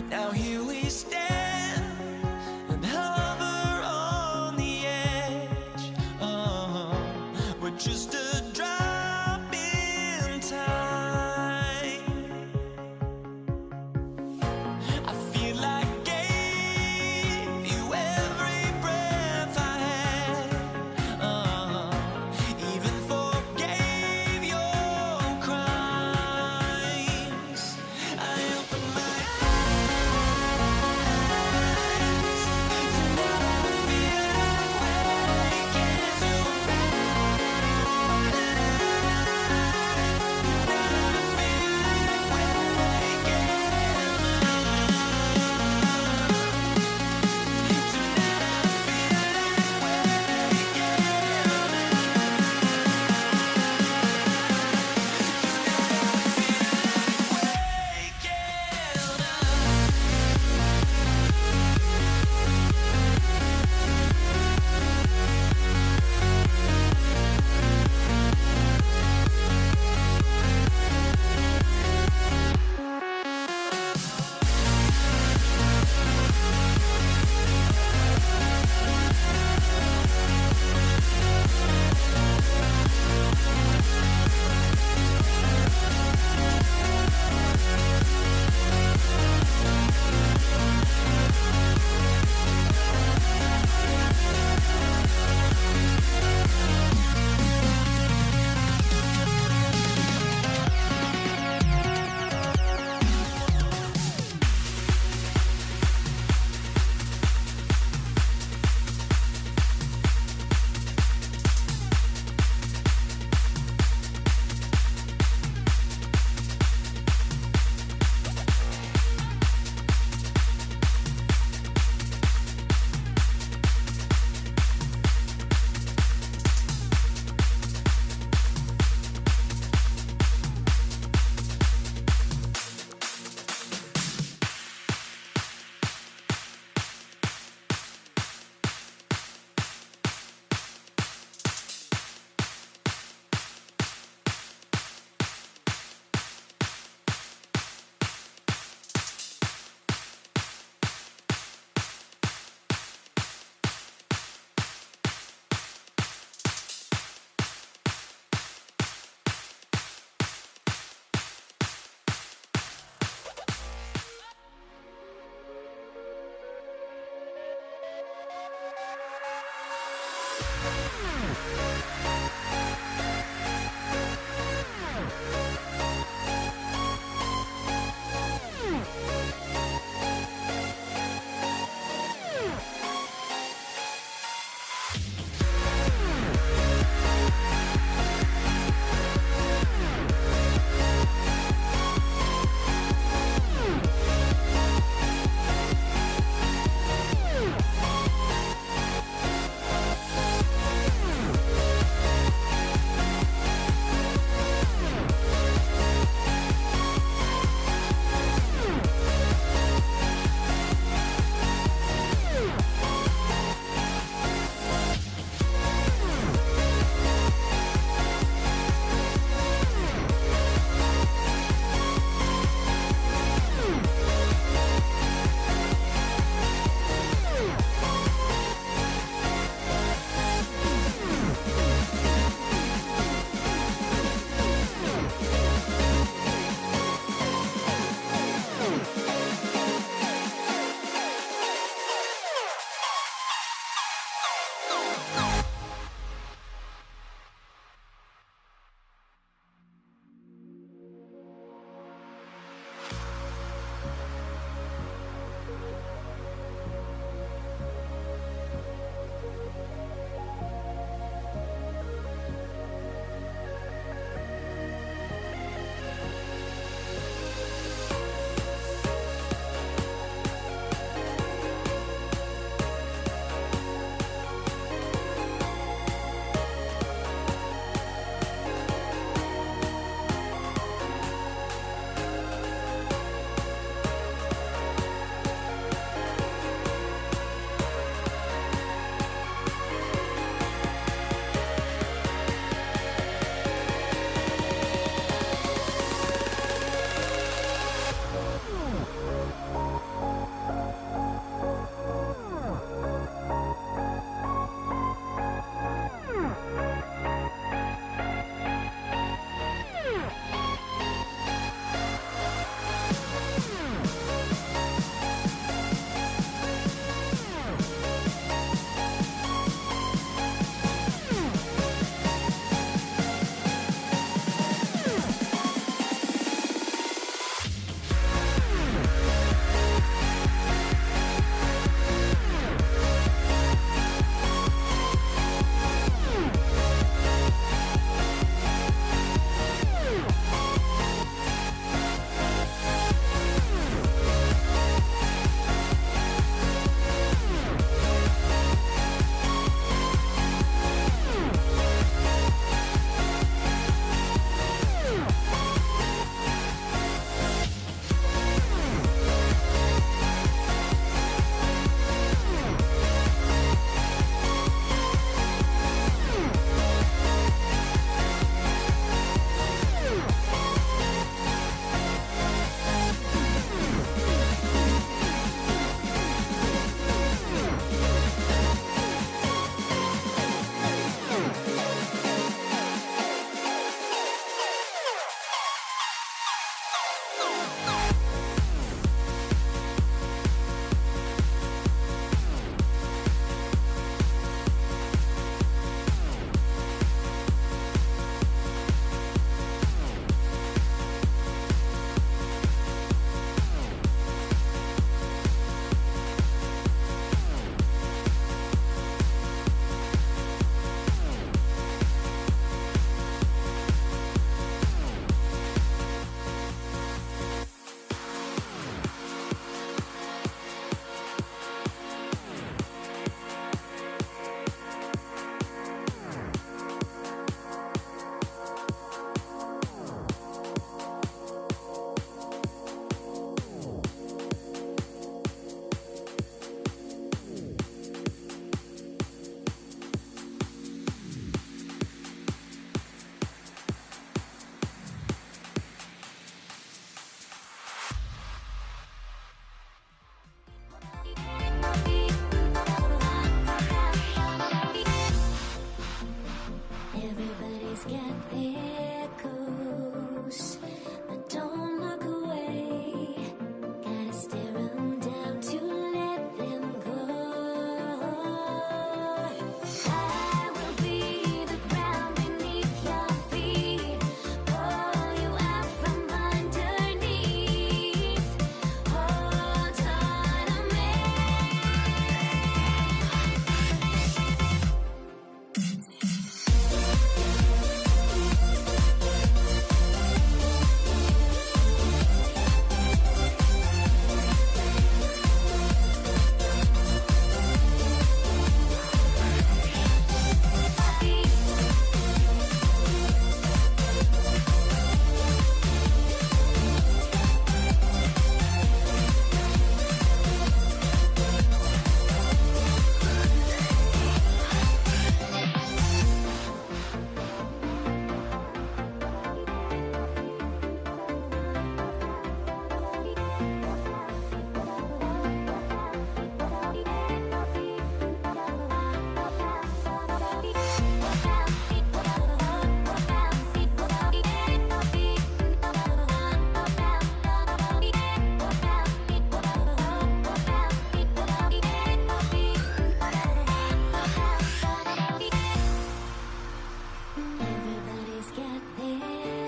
Now here we stand and hover on the edge. We're just a drop in time. I feel like gave you every breath I had. Even forgave your crimes. I opened my eyes.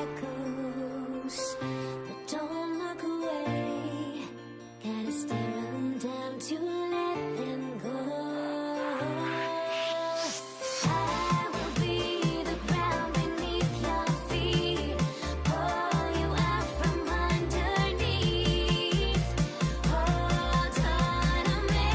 echoes that don't look away. Gotta stare 'em down to let them go. I will be the ground beneath your feet, pull you out from underneath. Hold on to me.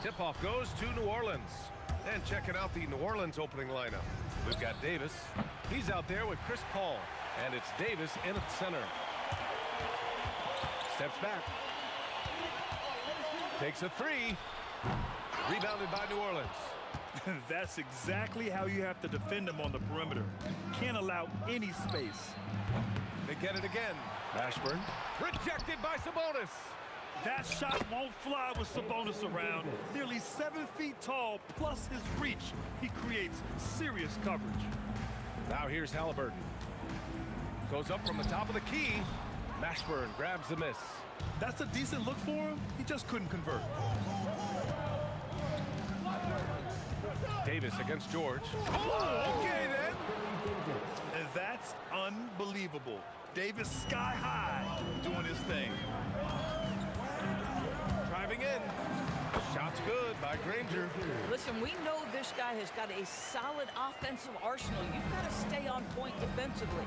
Tip-off goes to New Orleans. And checking out the New Orleans opening lineup. We've got Davis. He's out there with Chris Paul. And it's Davis in at center. Steps back. Takes a three. Rebounded by New Orleans. That's exactly how you have to defend them on the perimeter. Can't allow any space. They get it again. Mashburn. Rejected by Sabonis. That shot won't fly with Sabonis around. Nearly 7 feet tall, plus his reach. He creates serious coverage. Now here's Halliburton. Goes up from the top of the key. Mashburn grabs the miss. That's a decent look for him. He just couldn't convert. Davis against George. Oh, okay then. And that's unbelievable. Davis sky high doing his thing. Driving in. Shot's good by Granger. Listen, we know this guy has got a solid offensive arsenal. You've got to stay on point defensively.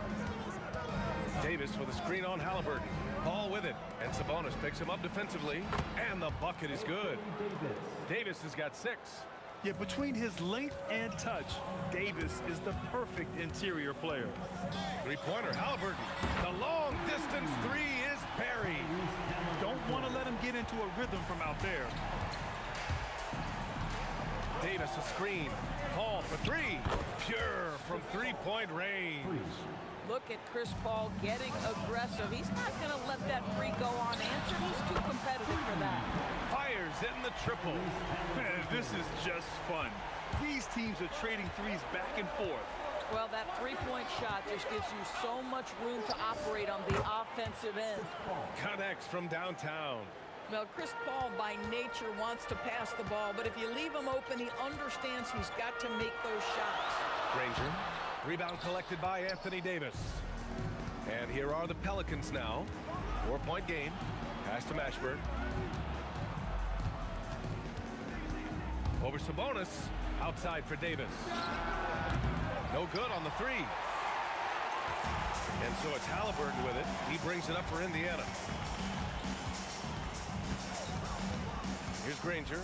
Davis with a screen on Halliburton. Paul with it. And Sabonis picks him up defensively. And the bucket is good. Davis has got 6. Yet between his length and touch, Davis is the perfect interior player. Three-pointer, Halliburton. The long distance three is buried. Don't want to let him get into a rhythm from out there. Davis a screen. Paul for three. Pure from three-point range. Look at Chris Paul getting aggressive. He's not going to let that three go unanswered. He's too competitive for that. Fires in the triple. Man, this is just fun. These teams are trading threes back and forth. Well, that three-point shot just gives you so much room to operate on the offensive end. Connects from downtown. Well, Chris Paul by nature wants to pass the ball, but if you leave him open, he understands he's got to make those shots. Granger. Rebound collected by Anthony Davis. And here are the Pelicans now. 4-point game. Pass to Mashburn. Over Sabonis. Outside for Davis. No good on the three. And so it's Halliburton with it. He brings it up for Indiana. Here's Granger.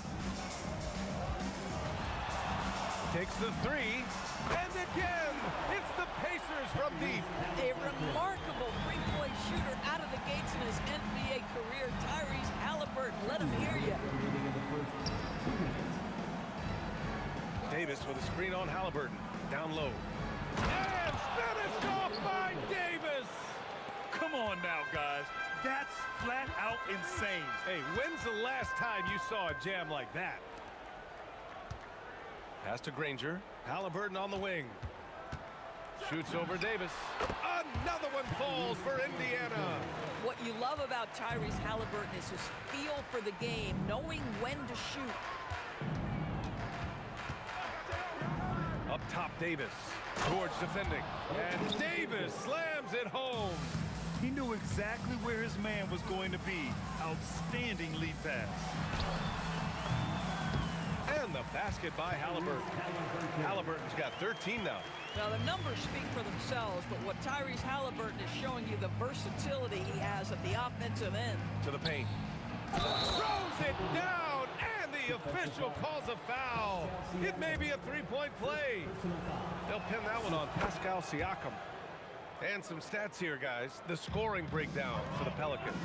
Takes the three. And again, it's the Pacers from deep. A remarkable three-point shooter out of the gates in his NBA career, Tyrese Halliburton. Let him hear you. Davis with a screen on Halliburton. Down low. And finished off by Davis. Come on now, guys. That's flat out insane. Hey, when's the last time you saw a jam like that? Pass to Granger. Halliburton on the wing. Shoots over Davis. Another one falls for Indiana. What you love about Tyrese Halliburton is his feel for the game, knowing when to shoot. Up top, Davis. George defending. And Davis slams it home. He knew exactly where his man was going to be. Outstanding lead pass. And the basket by Halliburton. Halliburton's got 13 now. Now, the numbers speak for themselves, but what Tyrese Halliburton is showing you the versatility he has at the offensive end. To the paint. Throws it down, and the official calls a foul. It may be a three-point play. They'll pin that one on Pascal Siakam. And some stats here, guys. The scoring breakdown for the Pelicans.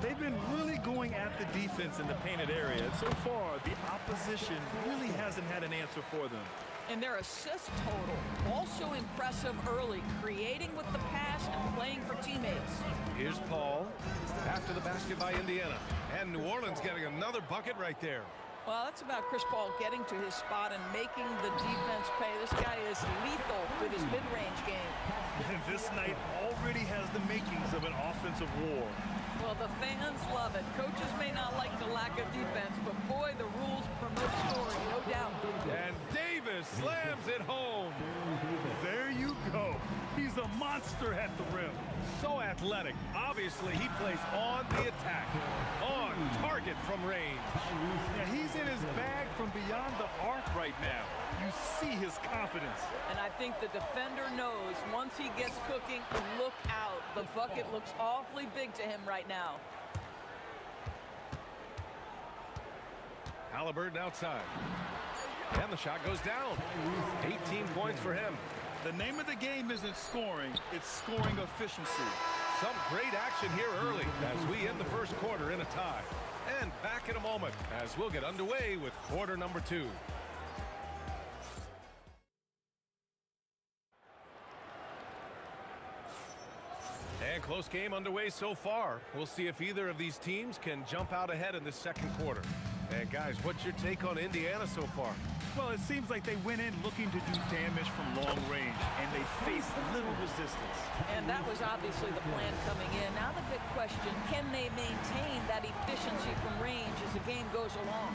They've been really going at the defense in the painted area. And so far, the opposition really hasn't had an answer for them. And their assist total, also impressive early, creating with the pass and playing for teammates. Here's Paul after the basket by Indiana. And New Orleans getting another bucket right there. Well, that's about Chris Paul getting to his spot and making the defense pay. This guy is lethal with his mid-range game. And this night already has the makings of an offensive war. Well, the fans love it. Coaches may not like the lack of defense, but boy, the rules promote scoring, no doubt. And Davis slams it home. There you go. He's a monster at the rim. So athletic. Obviously, he plays on the attack. On target from range. Yeah, he's in his bag from beyond the arc right now. You see his confidence. And I think the defender knows once he gets cooking, look out. The bucket looks awfully big to him right now. Halliburton outside. And the shot goes down. 18 points for him. The name of the game isn't scoring, it's scoring efficiency. Some great action here early as we end the first quarter in a tie. And back in a moment as we'll get underway with quarter number 2. And close game underway so far. We'll see if either of these teams can jump out ahead in the second quarter. And guys, what's your take on Indiana so far? Well, it seems like they went in looking to do damage from long range, and they faced little resistance. And that was obviously the plan coming in. Now the big question, can they maintain that efficiency from range as the game goes along?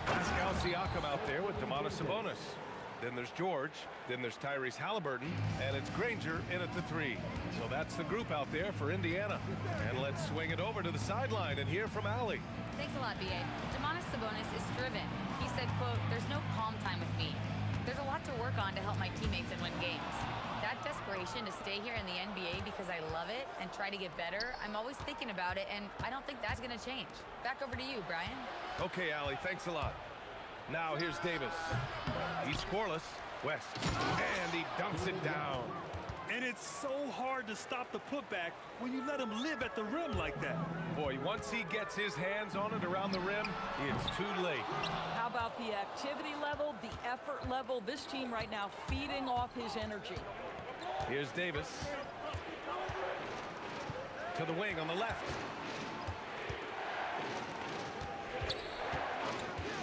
Pascal Siakam out there with Domantas Sabonis. Then there's George. Then there's Tyrese Halliburton. And it's Granger in at the 3. So that's the group out there for Indiana. And let's swing it over to the sideline and hear from Allie. Thanks a lot, B.A. Domantas Sabonis is driven. He said, quote, "There's no calm time with me. There's a lot to work on to help my teammates and win games. That desperation to stay here in the NBA because I love it and try to get better, I'm always thinking about it, and I don't think that's going to change." Back over to you, Brian. Okay, Allie, thanks a lot. Now here's Davis. He's scoreless. West. And he dunks it down. And it's so hard to stop the putback when you let him live at the rim like that. Boy, once he gets his hands on it around the rim, it's too late. How about the activity level, the effort level? This team right now feeding off his energy. Here's Davis. To the wing on the left.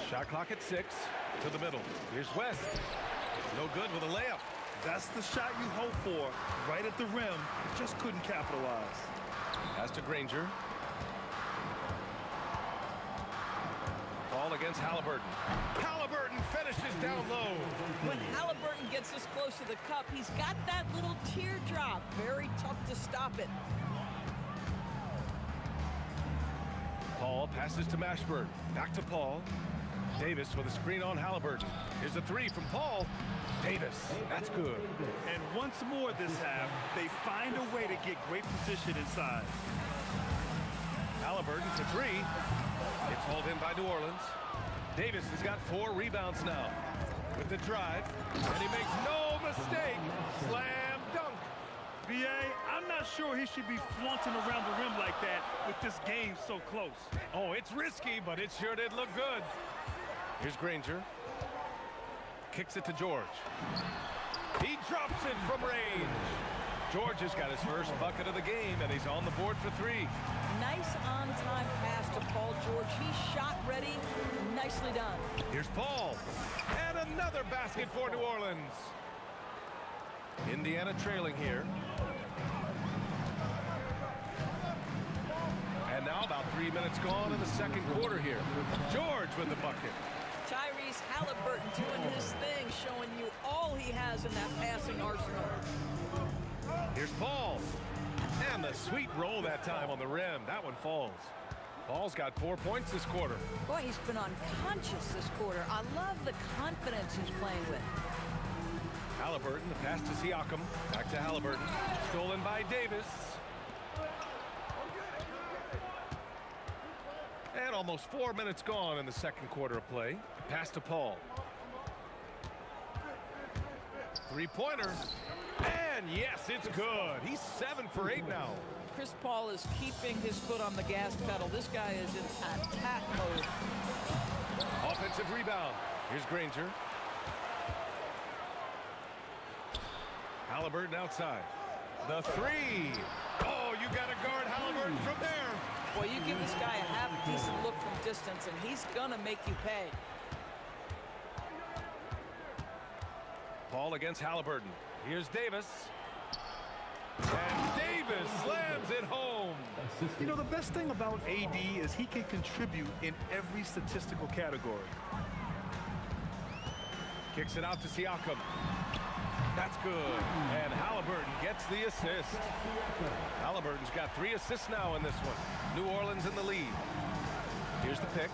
Shot clock at 6. To the middle. Here's West. No good with a layup. That's the shot you hope for, right at the rim. Just couldn't capitalize. Pass to Granger. Ball against Halliburton. Halliburton finishes down low. When Halliburton gets this close to the cup, he's got that little teardrop. Very tough to stop it. Paul passes to Mashburn. Back to Paul. Davis with a screen on Halliburton. Here's a 3 from Paul. Davis, that's good. And once more this half, they find a way to get great position inside. Halliburton for 3. It's hauled in by New Orleans. Davis has got 4 rebounds now. With the drive, and he makes no mistake. Slam dunk. B.A., I'm not sure he should be flaunting around the rim like that with this game so close. Oh, it's risky, but it sure did look good. Here's Granger. Kicks it to George. He drops it from range. George has got his first bucket of the game, and he's on the board for 3. Nice on-time pass to Paul George. He's shot ready. Nicely done. Here's Paul. And another basket for New Orleans. Indiana trailing here. And now about 3 minutes gone in the second quarter here. George with the bucket. Tyrese Halliburton doing his thing, showing you all he has in that passing arsenal. Here's Paul. And the sweet roll that time on the rim. That one falls. Paul's got 4 points this quarter. Boy, he's been unconscious this quarter. I love the confidence he's playing with. Halliburton, the pass to Siakam. Back to Halliburton. Stolen by Davis. And almost 4 minutes gone in the second quarter of play. Pass to Paul. 3-pointer. And And yes, it's good. He's 7 for 8 now. Chris Paul is keeping his foot on the gas pedal. This guy is in attack mode. Offensive rebound. Here's Granger. Halliburton outside. The three. Oh, you got to guard Halliburton from there. Boy, you give this guy a half-decent look from distance, and he's going to make you pay. Paul against Halliburton. Here's Davis. And Davis slams it home. You know, the best thing about AD is he can contribute in every statistical category. Kicks it out to Siakam. That's good. And Halliburton gets the assist. Halliburton's got 3 assists now in this one. New Orleans in the lead. Here's the pick.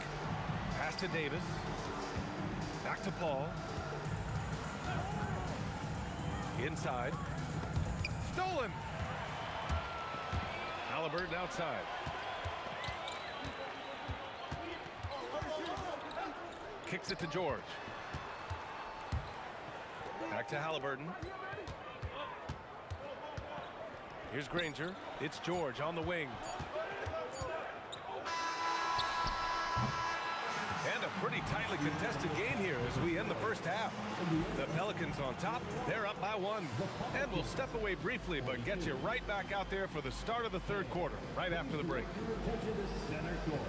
Pass to Davis. Back to Paul. Inside. Stolen. Halliburton outside. Kicks it to George. Back to Halliburton. Here's Granger. It's George on the wing. And a pretty tightly contested game here as we end the first half. The Pelicans on top. They're up by 1. And we'll step away briefly, but get you right back out there for the start of the third quarter, right after the break. Attention to center court.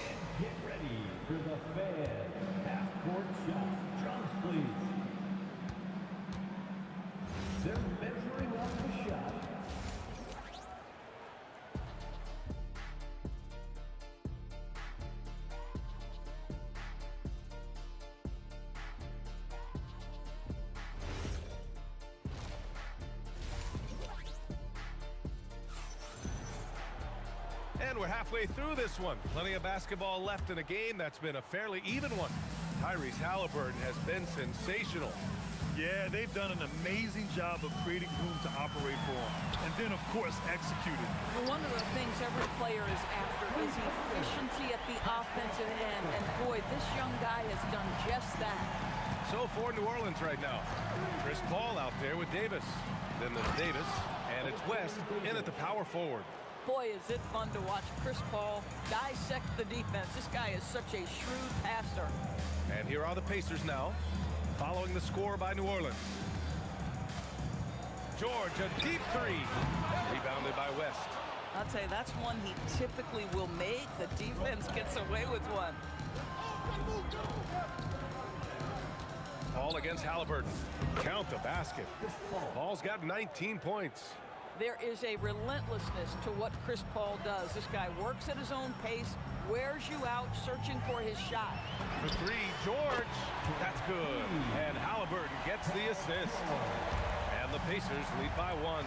And get ready for the fan half-court shot. Drums, please. They're measuring up the shot. And we're halfway through this one. Plenty of basketball left in a game that's been a fairly even one. Tyrese Halliburton has been sensational. Yeah, they've done an amazing job of creating room to operate for him. And then, of course, executed. Well, one of the things every player is after is efficiency at the offensive end. And boy, this young guy has done just that. So for New Orleans right now, Chris Paul out there with Davis. Then there's Davis, and it's West in at the power forward. Boy, is it fun to watch Chris Paul dissect the defense. This guy is such a shrewd passer. And here are the Pacers now, following the score by New Orleans. George, a deep 3. Rebounded by West. I'll tell you, that's one he typically will make. The defense gets away with one. Paul against Halliburton. Count the basket. Paul's got 19 points. There is a relentlessness to what Chris Paul does. This guy works at his own pace, wears you out, searching for his shot. For 3, George. That's good. And Halliburton gets the assist. And the Pacers lead by 1.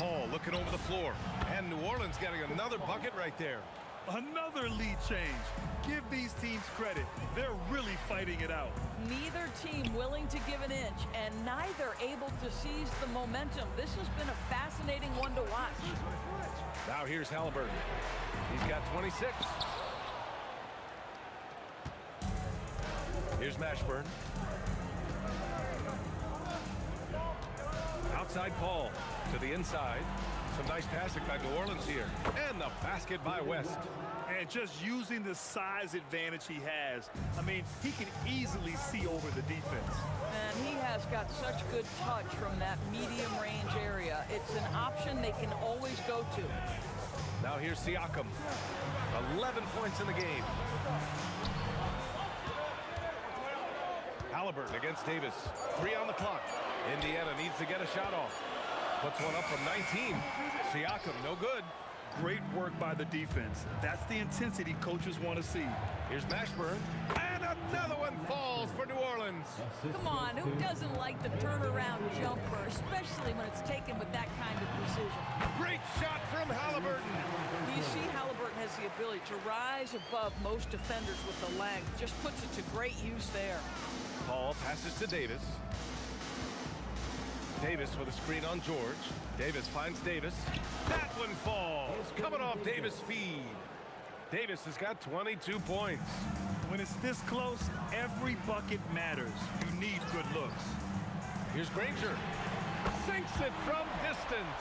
Paul looking over the floor. And New Orleans getting another bucket right there. Another lead change. Give these teams credit. They're really fighting it out. Neither team willing to give an inch, and neither able to seize the momentum. This has been a fascinating one to watch. Now here's Halliburton. He's got 26. Here's Mashburn. Outside Paul to the inside. Some nice passing by New Orleans here. And the basket by West. And just using the size advantage he has. I mean, he can easily see over the defense. And he has got such good touch from that medium range area. It's an option they can always go to. Now here's Siakam. 11 points in the game. Halliburton against Davis. 3 on the clock. Indiana needs to get a shot off. Puts one up from 19. Siakam, no good. Great work by the defense. That's the intensity coaches want to see. Here's Mashburn. And another one falls for New Orleans. Come on, who doesn't like the turnaround jumper, especially when it's taken with that kind of precision? Great shot from Halliburton. You see Halliburton has the ability to rise above most defenders with the length. Just puts it to great use there. Paul passes to Davis. Davis with a screen on George. Davis finds Davis. That one falls. Coming off Davis' feed. Davis has got 22 points. When it's this close, every bucket matters. You need good looks. Here's Granger. Sinks it from distance.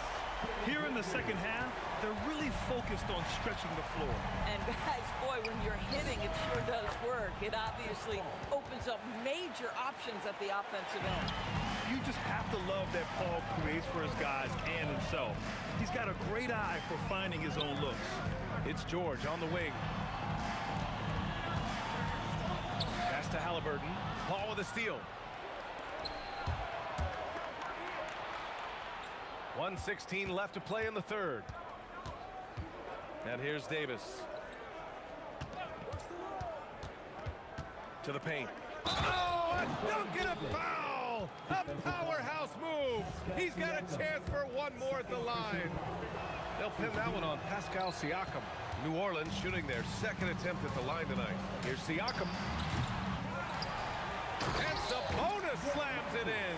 Here in the second half, they're really focused on stretching the floor. And guys, boy, when you're hitting, it sure does work. It obviously opens up major options at the offensive end. You just have to love that Paul creates for his guys and himself. He's got a great eye for finding his own looks. It's George on the wing. Pass to Halliburton. Paul with a steal. 1:16 left to play in the third. And here's Davis. To the paint. Oh, a dunk and a foul! A powerhouse move! He's got a chance for one more at the line. They'll pin that one on Pascal Siakam. New Orleans shooting their second attempt at the line tonight. Here's Siakam. And Sabonis slams it in.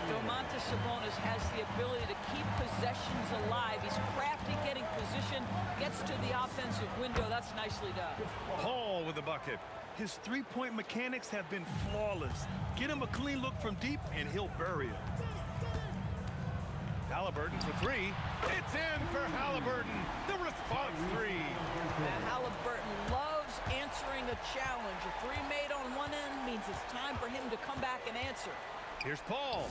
Domantas Sabonis has the ability to keep possessions alive. He's crafty getting position, gets to the offensive window. That's nicely done. Paul with the bucket. His three-point mechanics have been flawless. Get him a clean look from deep, and he'll bury it. Halliburton for three. It's in for Halliburton. The response three. And Halliburton loves answering a challenge. A three made on one end means it's time for him to come back and answer. Here's Paul.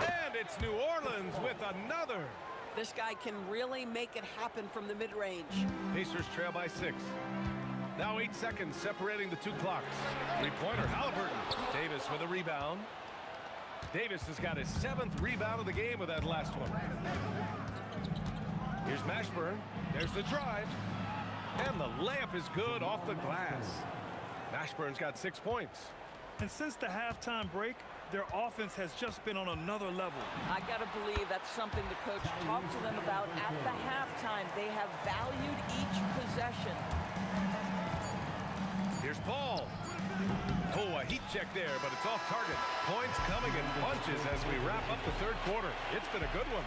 And it's New Orleans with another. This guy can really make it happen from the mid-range. Pacers trail by 6. Now 8 seconds separating the two clocks. Three-pointer, Halliburton. Davis with a rebound. Davis has got his 7th rebound of the game with that last one. Here's Mashburn. There's the drive. And the layup is good off the glass. Mashburn's got 6 points. And since the halftime break, their offense has just been on another level. I got to believe that's something the coach talked to them about at the halftime. They have valued each possession. Here's Paul. Oh, a heat check there, but it's off target. Points coming in bunches as we wrap up the third quarter. It's been a good one.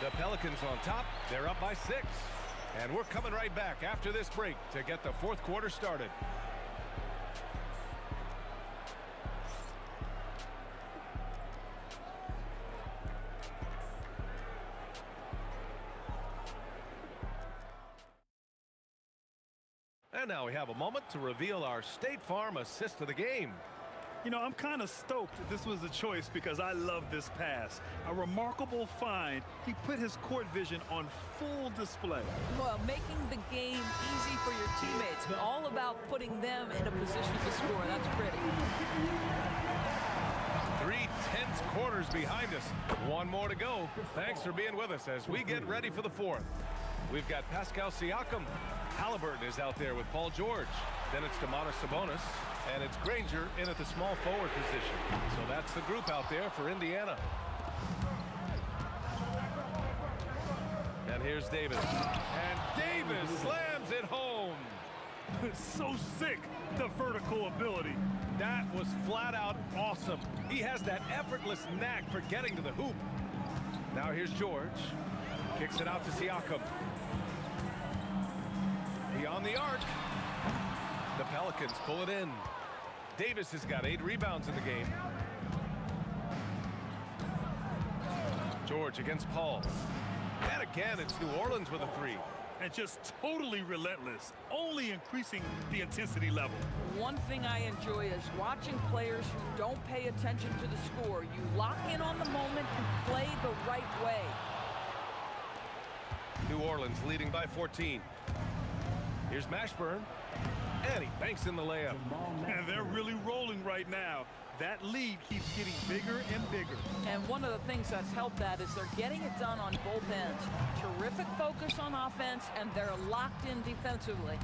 The Pelicans on top. They're up by 6. And we're coming right back after this break to get the fourth quarter started. And now we have a moment to reveal our State Farm assist of the game. You know, I'm kind of stoked that this was a choice because I love this pass. A remarkable find. He put his court vision on full display. Well, making the game easy for your teammates. All about putting them in a position to score. That's pretty. 3 tense quarters behind us. One more to go. Thanks for being with us as we get ready for the fourth. We've got Pascal Siakam. Halliburton is out there with Paul George. Then it's Domantas Sabonis. And it's Granger in at the small forward position. So that's the group out there for Indiana. And here's Davis. And Davis slams it home. So sick, the vertical ability. That was flat out awesome. He has that effortless knack for getting to the hoop. Now here's George. Kicks it out to Siakam. Beyond the arc. The Pelicans pull it in. Davis has got 8 rebounds in the game. George against Paul. And again, it's New Orleans with a 3. And just totally relentless, only increasing the intensity level. One thing I enjoy is watching players who don't pay attention to the score. You lock in on the moment and play the right way. New Orleans leading by 14. Here's Mashburn. And he banks in the layup. And they're really rolling right now. That lead keeps getting bigger and bigger. And one of the things that's helped that is they're getting it done on both ends. Terrific focus on offense, and they're locked in defensively.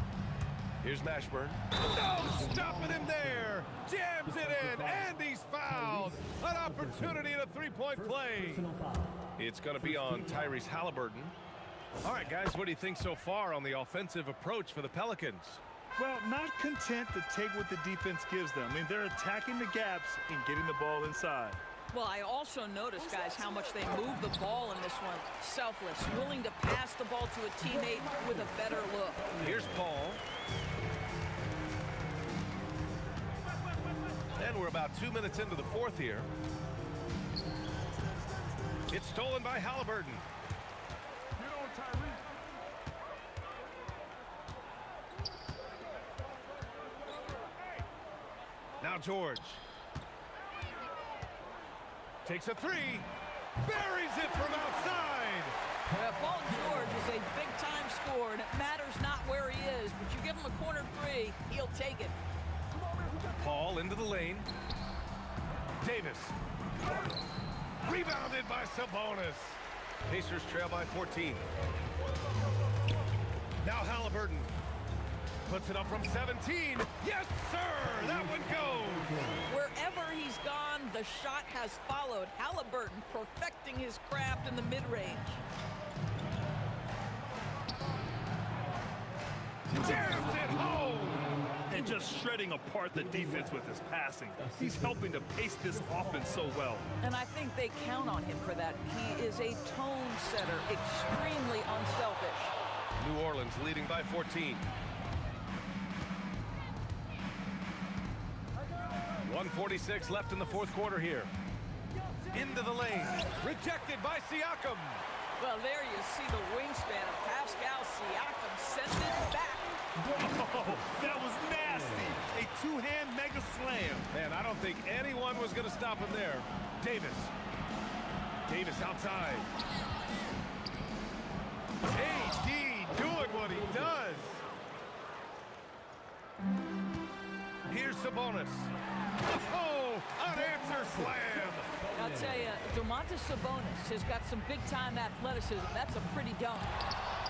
Here's Mashburn. No, stopping him there. Jams it in, and he's fouled. An opportunity at a three-point play. It's going to be on Tyrese Halliburton. All right, guys, what do you think so far on the offensive approach for the Pelicans? Well, not content to take what the defense gives them. I mean, they're attacking the gaps and getting the ball inside. Well, I also noticed, guys, how much they move the ball in this one. Selfless, willing to pass the ball to a teammate with a better look. Here's Paul. And we're about 2 minutes into the fourth here. It's stolen by Halliburton. Now George. Takes a three. Buries it from outside. Paul George is a big-time scorer, and it matters not where he is, but you give him a corner three, he'll take it. Paul into the lane. Davis. Rebounded by Sabonis. Pacers trail by 14. Now Halliburton. Puts it up from 17. Yes, sir! That one goes! Wherever he's gone, the shot has followed. Halliburton perfecting his craft in the mid-range. Jams it home! And just shredding apart the defense with his passing. He's helping to pace this offense so well. And I think they count on him for that. He is a tone setter, extremely unselfish. New Orleans leading by 14. 1:46 left in the fourth quarter here. Into the lane. Rejected by Siakam. Well, there you see the wingspan of Pascal Siakam. Send it back. Oh, that was nasty. A two-hand mega slam. Man, I don't think anyone was going to stop him there. Davis. Davis outside. AD doing what he does. Here's Sabonis. Oh, unanswered slam. I'll tell you, Domantas Sabonis has got some big-time athleticism. That's a pretty dunk.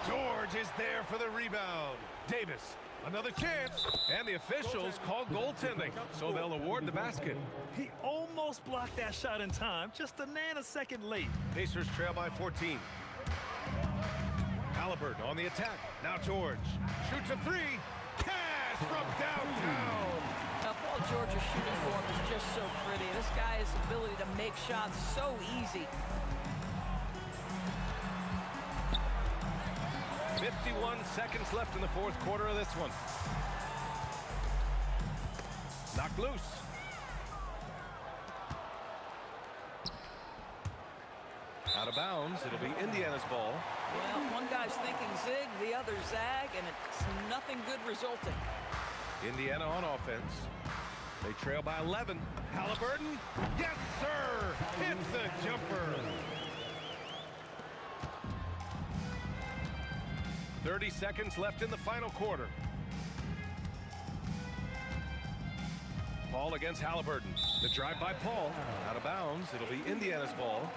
George is there for the rebound. Davis, another chance. And the officials called goaltending, so they'll award the basket. He almost blocked that shot in time, just a nanosecond late. Pacers trail by 14. Halliburton on the attack. Now George shoots a three. Cash from downtown. Now, Paul George's shooting form is just so pretty. This guy has the ability to make shots so easy. 51 seconds left in the fourth quarter of this one. Knocked loose. Out of bounds. It'll be Indiana's ball. Well, one guy's thinking zig, the other zag, and it's nothing good resulting. Indiana on offense. They trail by 11. Halliburton. Yes, sir. Hits the jumper. 30 seconds left in the final quarter. Paul against Halliburton. The drive by Paul. Out of bounds. It'll be Indiana's ball.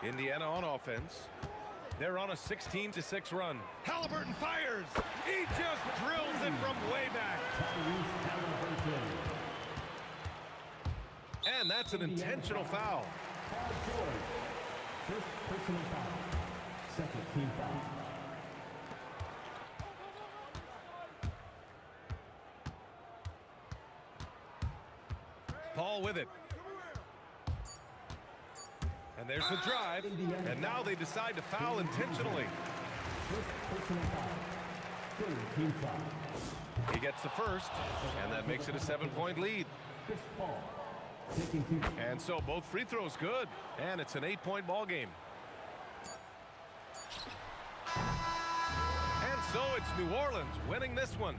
Indiana on offense. They're on a 16-6 run. Halliburton fires. He just drills it from way back. And that's an intentional foul. First personal foul. Second team foul. Paul with it. And there's the drive. And now they decide to foul intentionally. First personal foul. Third team foul. He gets the first, and that makes it a 7-point lead. Chris Paul taking two. And so both free throws good, and it's an 8-point ball game. And so it's New Orleans winning this one.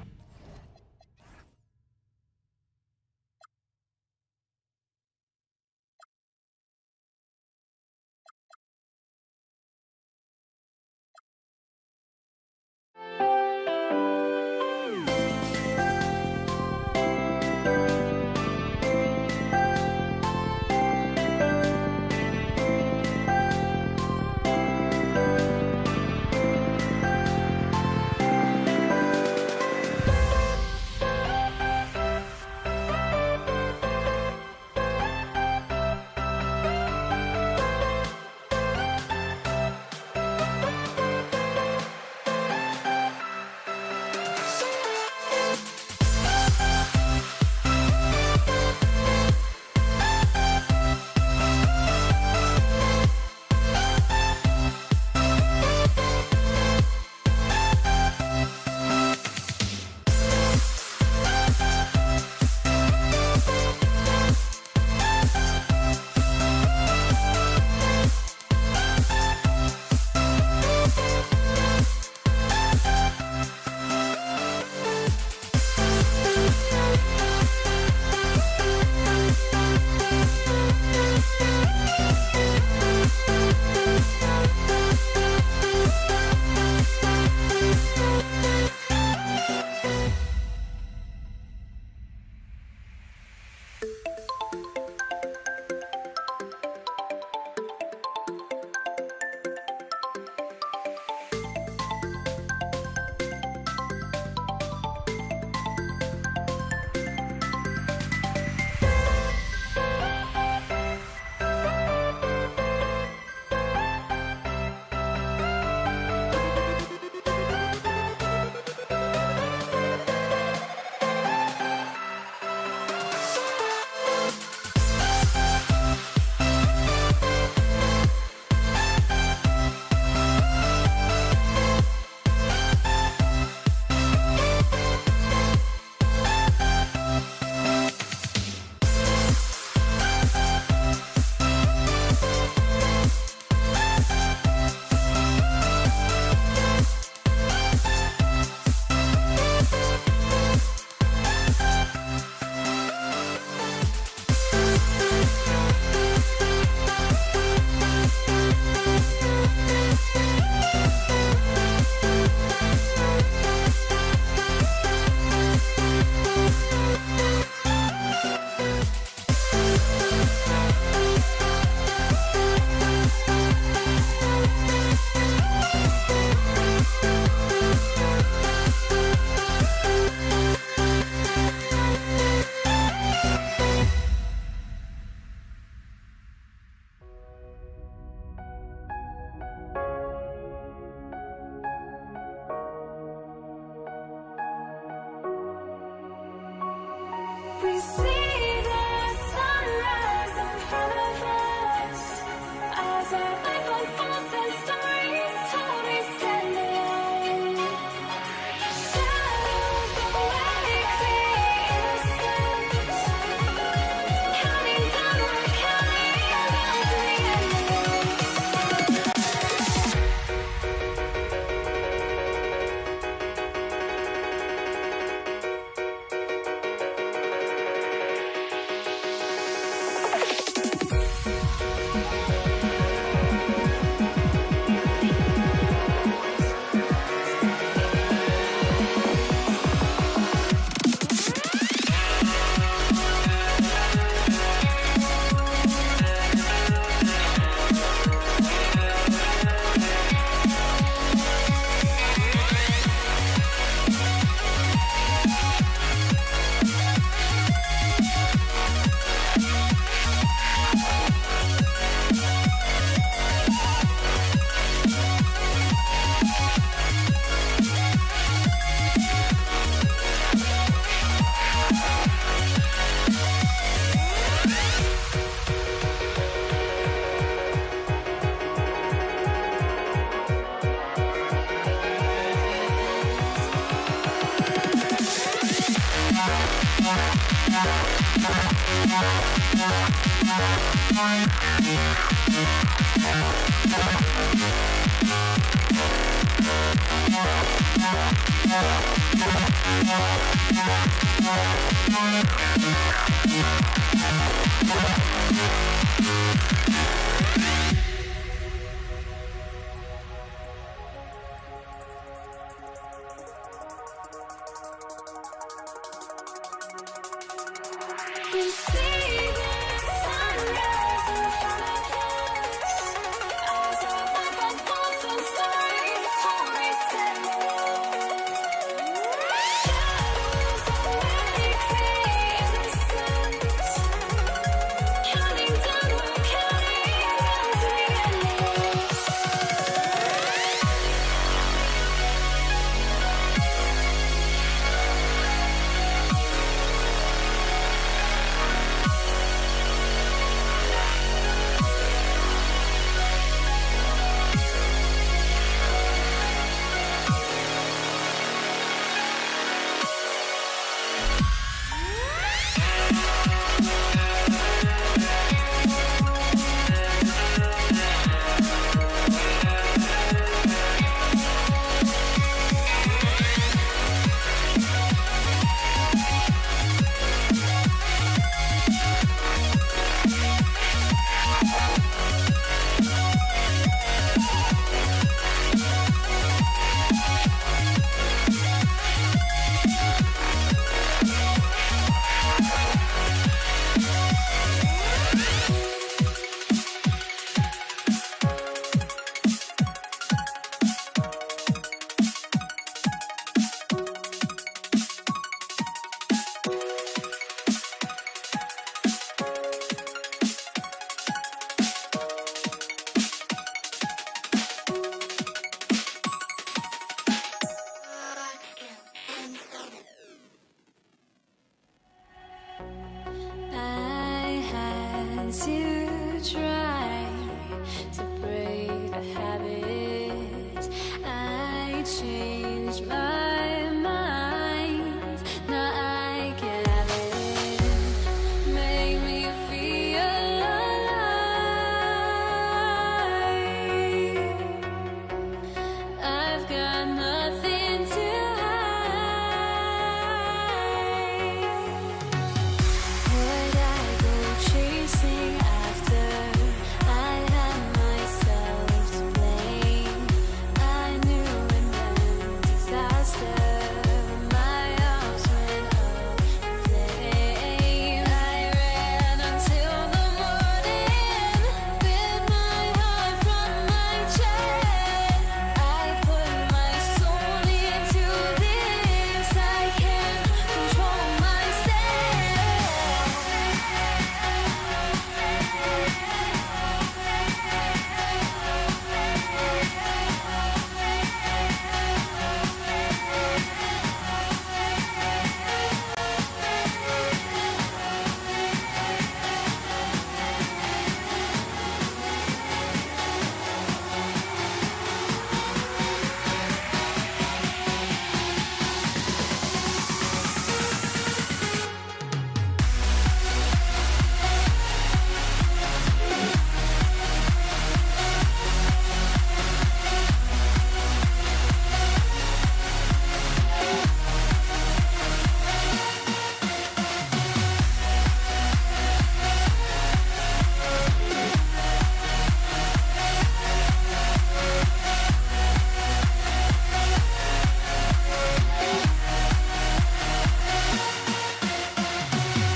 We see the sunrise in front of us. Eyes are like our thoughts and stories always stand alone. Shadows already create the sense. Counting down, we're counting down to the endless. I had to try to break the habit. I changed my mind. Now I can have it. Make me feel alive. I've got nothing to hide. Would I go chasing after? I had myself to blame. I knew it meant disaster. My arms went up in flames. I ran until the morning with my heart from my chest. I put my soul into this. I can't control myself.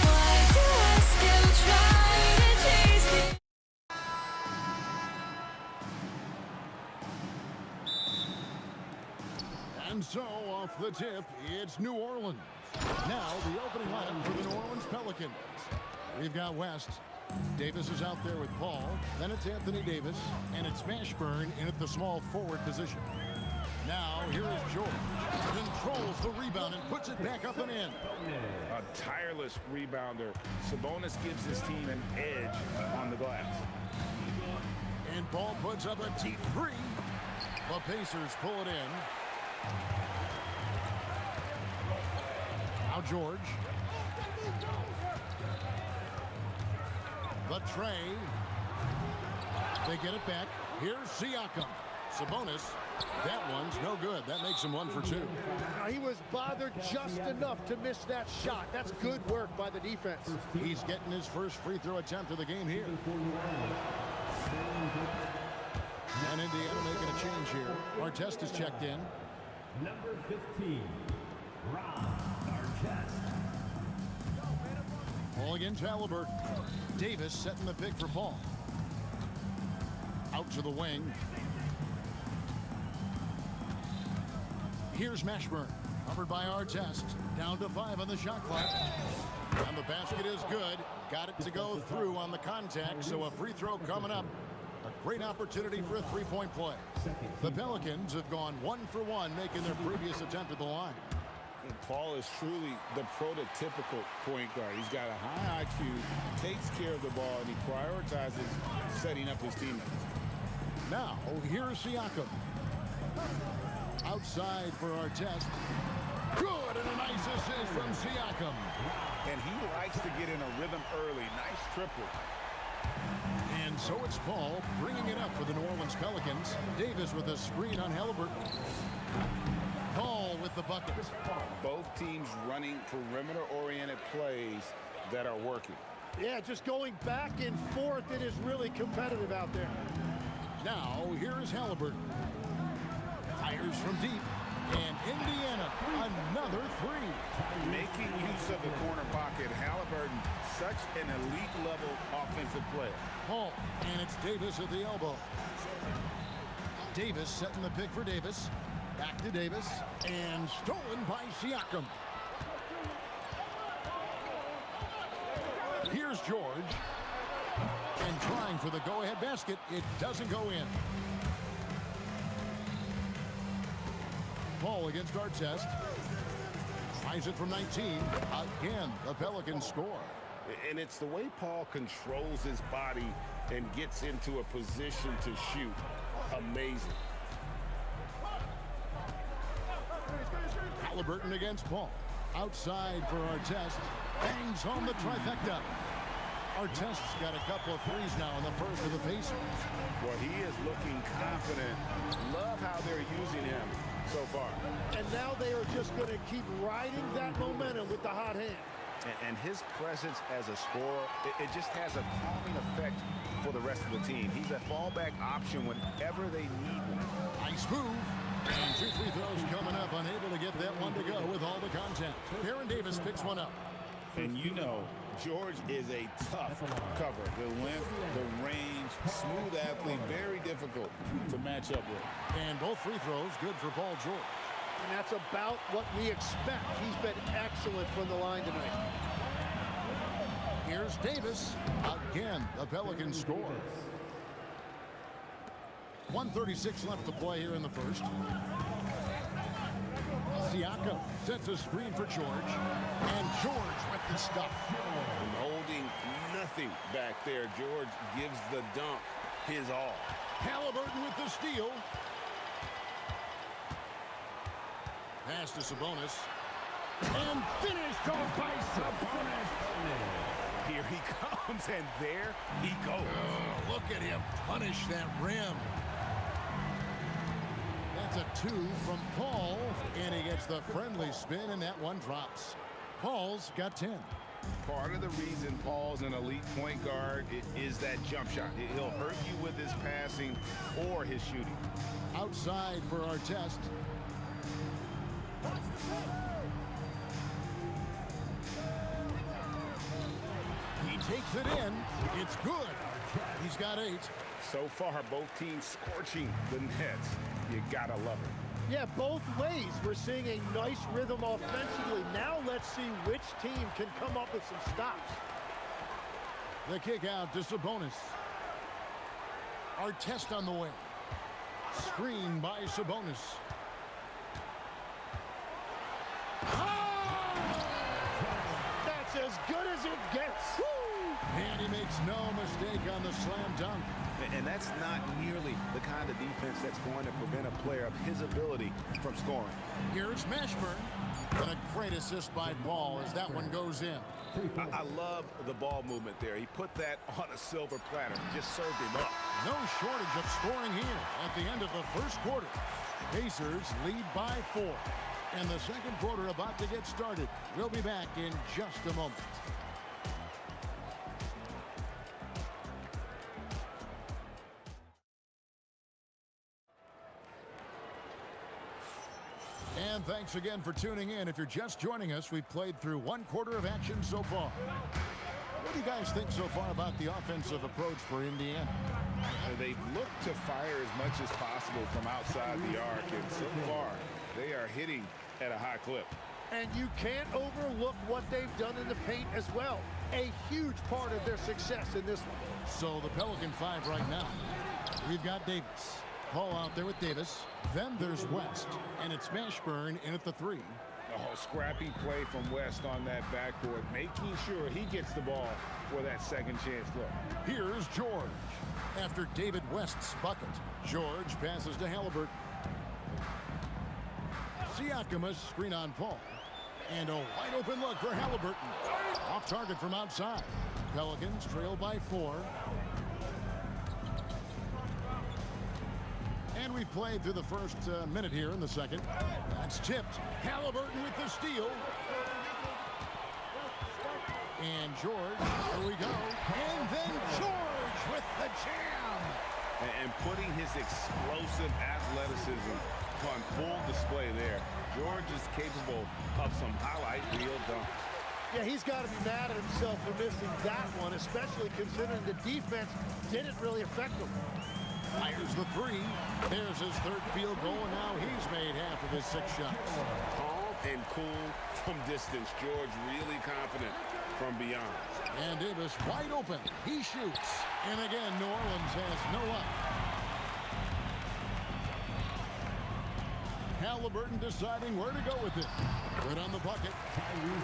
Why do I still try to chase it? And so, off the tip, it's New Orleans. Now, the opening lineup for the New Orleans Pelicans. We've got West. Davis is out there with Paul. Then it's Anthony Davis. And it's Mashburn in at the small forward position. Now, here is George. Controls the rebound and puts it back up and in. A tireless rebounder. Sabonis gives his team an edge on the glass. And Paul puts up a deep three. The Pacers pull it in. Now George. The tray. They get it back. Here's Siakam. Sabonis. That one's no good. That makes him 1 for 2. Now, he was bothered just enough to miss that shot. That's good work by the defense. He's getting his first free throw attempt of the game here. And Indiana making a change here. Artest is checked in. Number 15, Ron Artest. Ball against Halliburton. Davis setting the pick for Paul. Out to the wing. Here's Mashburn. Covered by Artest. Down to 5 on the shot clock. And the basket is good. Got it to go through on the contact, so a free throw coming up. A great opportunity for a three-point play. The Pelicans have gone 1 for 1, making their previous attempt at the line. Paul is truly the prototypical point guard. He's got a high IQ, takes care of the ball, and he prioritizes setting up his teammates. Now, here's Siakam. Outside for Artest. Good, and a nice assist from Siakam. And he likes to get in a rhythm early. Nice triple. And so it's Paul bringing it up for the New Orleans Pelicans. Davis with a screen on Halliburton. Paul with the bucket. Both teams running perimeter-oriented plays that are working. Yeah, just going back and forth. It is really competitive out there. Now, here's Halliburton. Fires from deep. And Indiana, another three. Making use of the corner pocket, Halliburton, such an elite-level offensive player. Paul, and it's Davis at the elbow. Davis setting the pick for Davis. Back to Davis, and stolen by Siakam. Here's George. And trying for the go-ahead basket. It doesn't go in. Paul against Artest. Tries it from 19. Again, the Pelicans score. And it's the way Paul controls his body and gets into a position to shoot. Amazing. Halliburton against Paul. Outside for Artest. Bangs home the trifecta. Artest's got a couple of threes now in the first of the Pacers. Well, he is looking confident. Love how they're using him so far. And now they are just going to keep riding that momentum with the hot hand. And his presence as a scorer, it just has a calming effect for the rest of the team. He's a fallback option whenever they need one. Nice move. And 2 free throws coming up. Unable to get that one to go with all the contact. Baron Davis picks one up. And you know, George is a tough cover. The length, the range, smooth athlete, very difficult to match up with. And both free throws good for Paul George. And that's about what we expect. He's been excellent from the line tonight. Here's Davis. Again, the Pelicans score. 1:36 left to play here in the first. Siakam sets a screen for George. And George with the stuff. And holding nothing back there. George gives the dunk his all. Halliburton with the steal. Pass to Sabonis. And finished off by Sabonis. Here he comes, and there he goes. Oh, look at him punish that rim. That's a 2 from Paul, and he gets the friendly spin, and that one drops. Paul's got 10. Part of the reason Paul's an elite point guard is that jump shot. He'll hurt you with his passing or his shooting. Outside for Artest. He takes it in. It's good. He's got 8. So far, both teams scorching the nets. You gotta love it. Yeah, both ways. We're seeing a nice rhythm offensively. Now let's see which team can come up with some stops. The kick out to Sabonis. Artest on the wing. Screen by Sabonis. That's as good as it gets. Woo! And he makes no mistake on the slam dunk. And that's not nearly the kind of defense that's going to prevent a player of his ability from scoring. Here's Mashburn. And a great assist by Paul as that one goes in. I love the ball movement there. He put that on a silver platter. Just served him up. No shortage of scoring here at the end of the first quarter. Pacers lead by 4. And the second quarter about to get started. We'll be back in just a moment. And thanks again for tuning in. If you're just joining us, we've played through one quarter of action so far. What do you guys think so far about the offensive approach for Indiana? They've looked to fire as much as possible from outside the arc, and so far they are hitting at a high clip. And you can't overlook what they've done in the paint as well. A huge part of their success in this one. So the Pelican 5 right now. We've got Davis. Paul out there with Davis. Then there's West. And it's Mashburn in at the 3. Oh, scrappy play from West on that backboard, making sure he gets the ball for that second chance look. Here's George. After David West's bucket, George passes to Halliburton. Siakam, a screen on Paul. And a wide open look for Halliburton. Off target from outside. Pelicans trail by 4. And we've played through the first minute here in the second. That's tipped. Halliburton with the steal. And George, here we go. And then George with the jam. And putting his explosive athleticism on full display there. George is capable of some highlight reel dunks. Yeah, he's got to be mad at himself for missing that one, especially considering the defense didn't really affect him. Fires the 3. There's his third field goal, and now he's made half of his 6 shots. Calm and cool from distance. George really confident from beyond. And Davis wide open. He shoots. And again, New Orleans has no luck. Halliburton deciding where to go with it. Good on the bucket.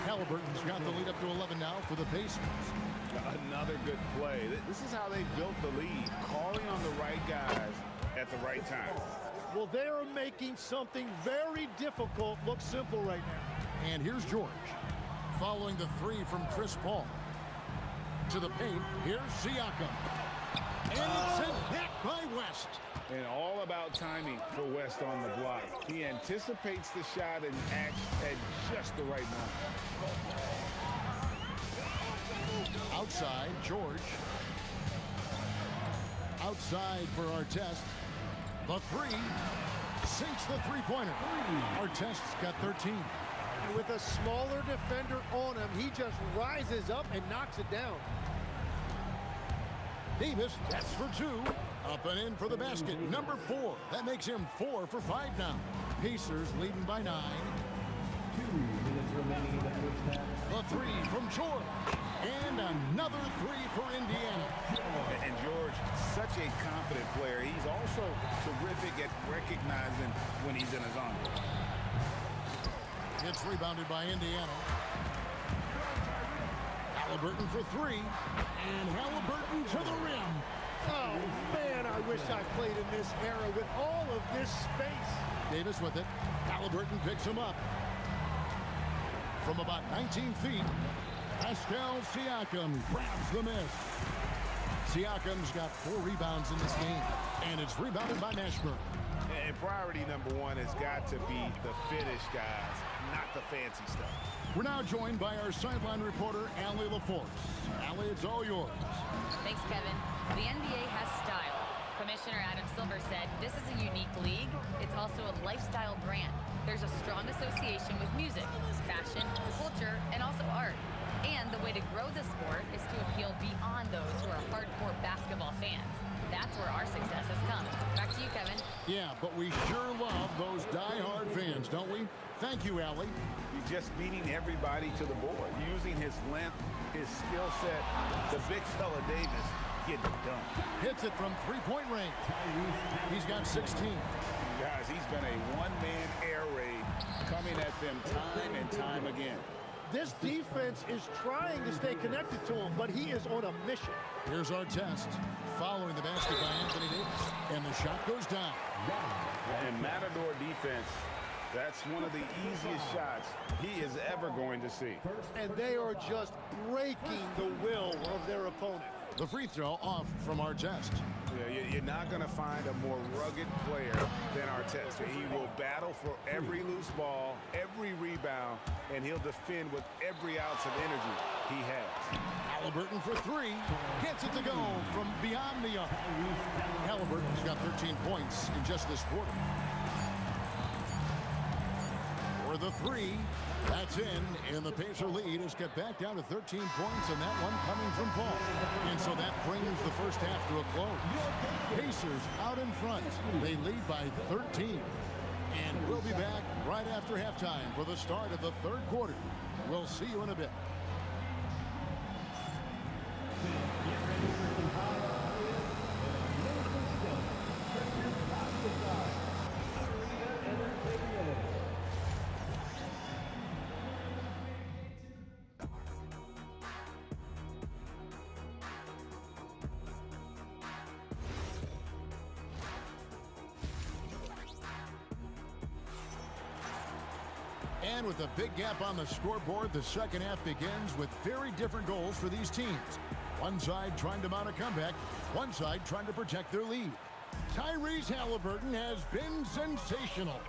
Halliburton's got the lead up to 11 now for the Pacers. Another good play. This is how they built the lead, calling on the right guys at the right time. Well, they are making something very difficult look simple right now. And here's George. Following the 3 from Chris Paul. To the paint, here's Siakam. And it's sent back by West. And all about timing for West on the block. He anticipates the shot and acts at just the right moment. Outside, George. Outside for Artest. The 3 sinks the three-pointer. Artest's got 13. And with a smaller defender on him, he just rises up and knocks it down. Davis, that's for 2. Up and in for the basket. Number 4. That makes him 4 for 5 now. Pacers leading by 9. 2 minutes remaining in the first half. The 3 from George. And another 3 for Indiana. And George, such a confident player. He's also terrific at recognizing when he's in his zone. It's rebounded by Indiana. Halliburton for 3. And Halliburton to the rim. Oh, man, I wish I played in this era with all of this space. Davis with it. Halliburton picks him up. From about 19 feet, Pascal Siakam grabs the miss. Siakam's got 4 rebounds in this game, and it's rebounded by Mashburn. And priority number 1 has got to be the finish, guys, not the fancy stuff. We're now joined by our sideline reporter, Allie LaForce. Allie, it's all yours. Thanks, Kevin. The NBA has style. Commissioner Adam Silver said, this is a unique league. It's also a lifestyle brand. There's a strong association with music, fashion, culture, and also art. And the way to grow the sport is to appeal beyond those who are hardcore basketball fans. That's where our success has come. Back to you, Kevin. Yeah, but we sure love those die-hard fans, don't we? Thank you, Allie. He's just beating everybody to the board, using his length, his skill set. The big fella Davis getting it done. Hits it from 3-point range. He's got 16. Guys, he's been a one-man air raid coming at them time and time again. This defense is trying to stay connected to him, but he is on a mission. Here's our test. Following the basket by Anthony Davis. And the shot goes down. And Matador defense That's one of the easiest shots he is ever going to see. And they are just breaking the will of their opponent. The free throw off from Artest. Yeah, you're not going to find a more rugged player than Artest. He will battle for every loose ball, every rebound, and he'll defend with every ounce of energy he has. Halliburton for three. Gets it to go from beyond the arc. Halliburton's got 13 points in just this quarter. For the three, that's in, and the Pacer lead is cut back down to 13 points, and that one coming from Paul. And so that brings the first half to a close. Pacers out in front. They lead by 13. And we'll be back right after halftime for the start of the third quarter. We'll see you in a bit. And with a big gap on the scoreboard, the second half begins with very different goals for these teams. One side trying to mount a comeback, one side trying to protect their lead. Tyrese Halliburton has been sensational.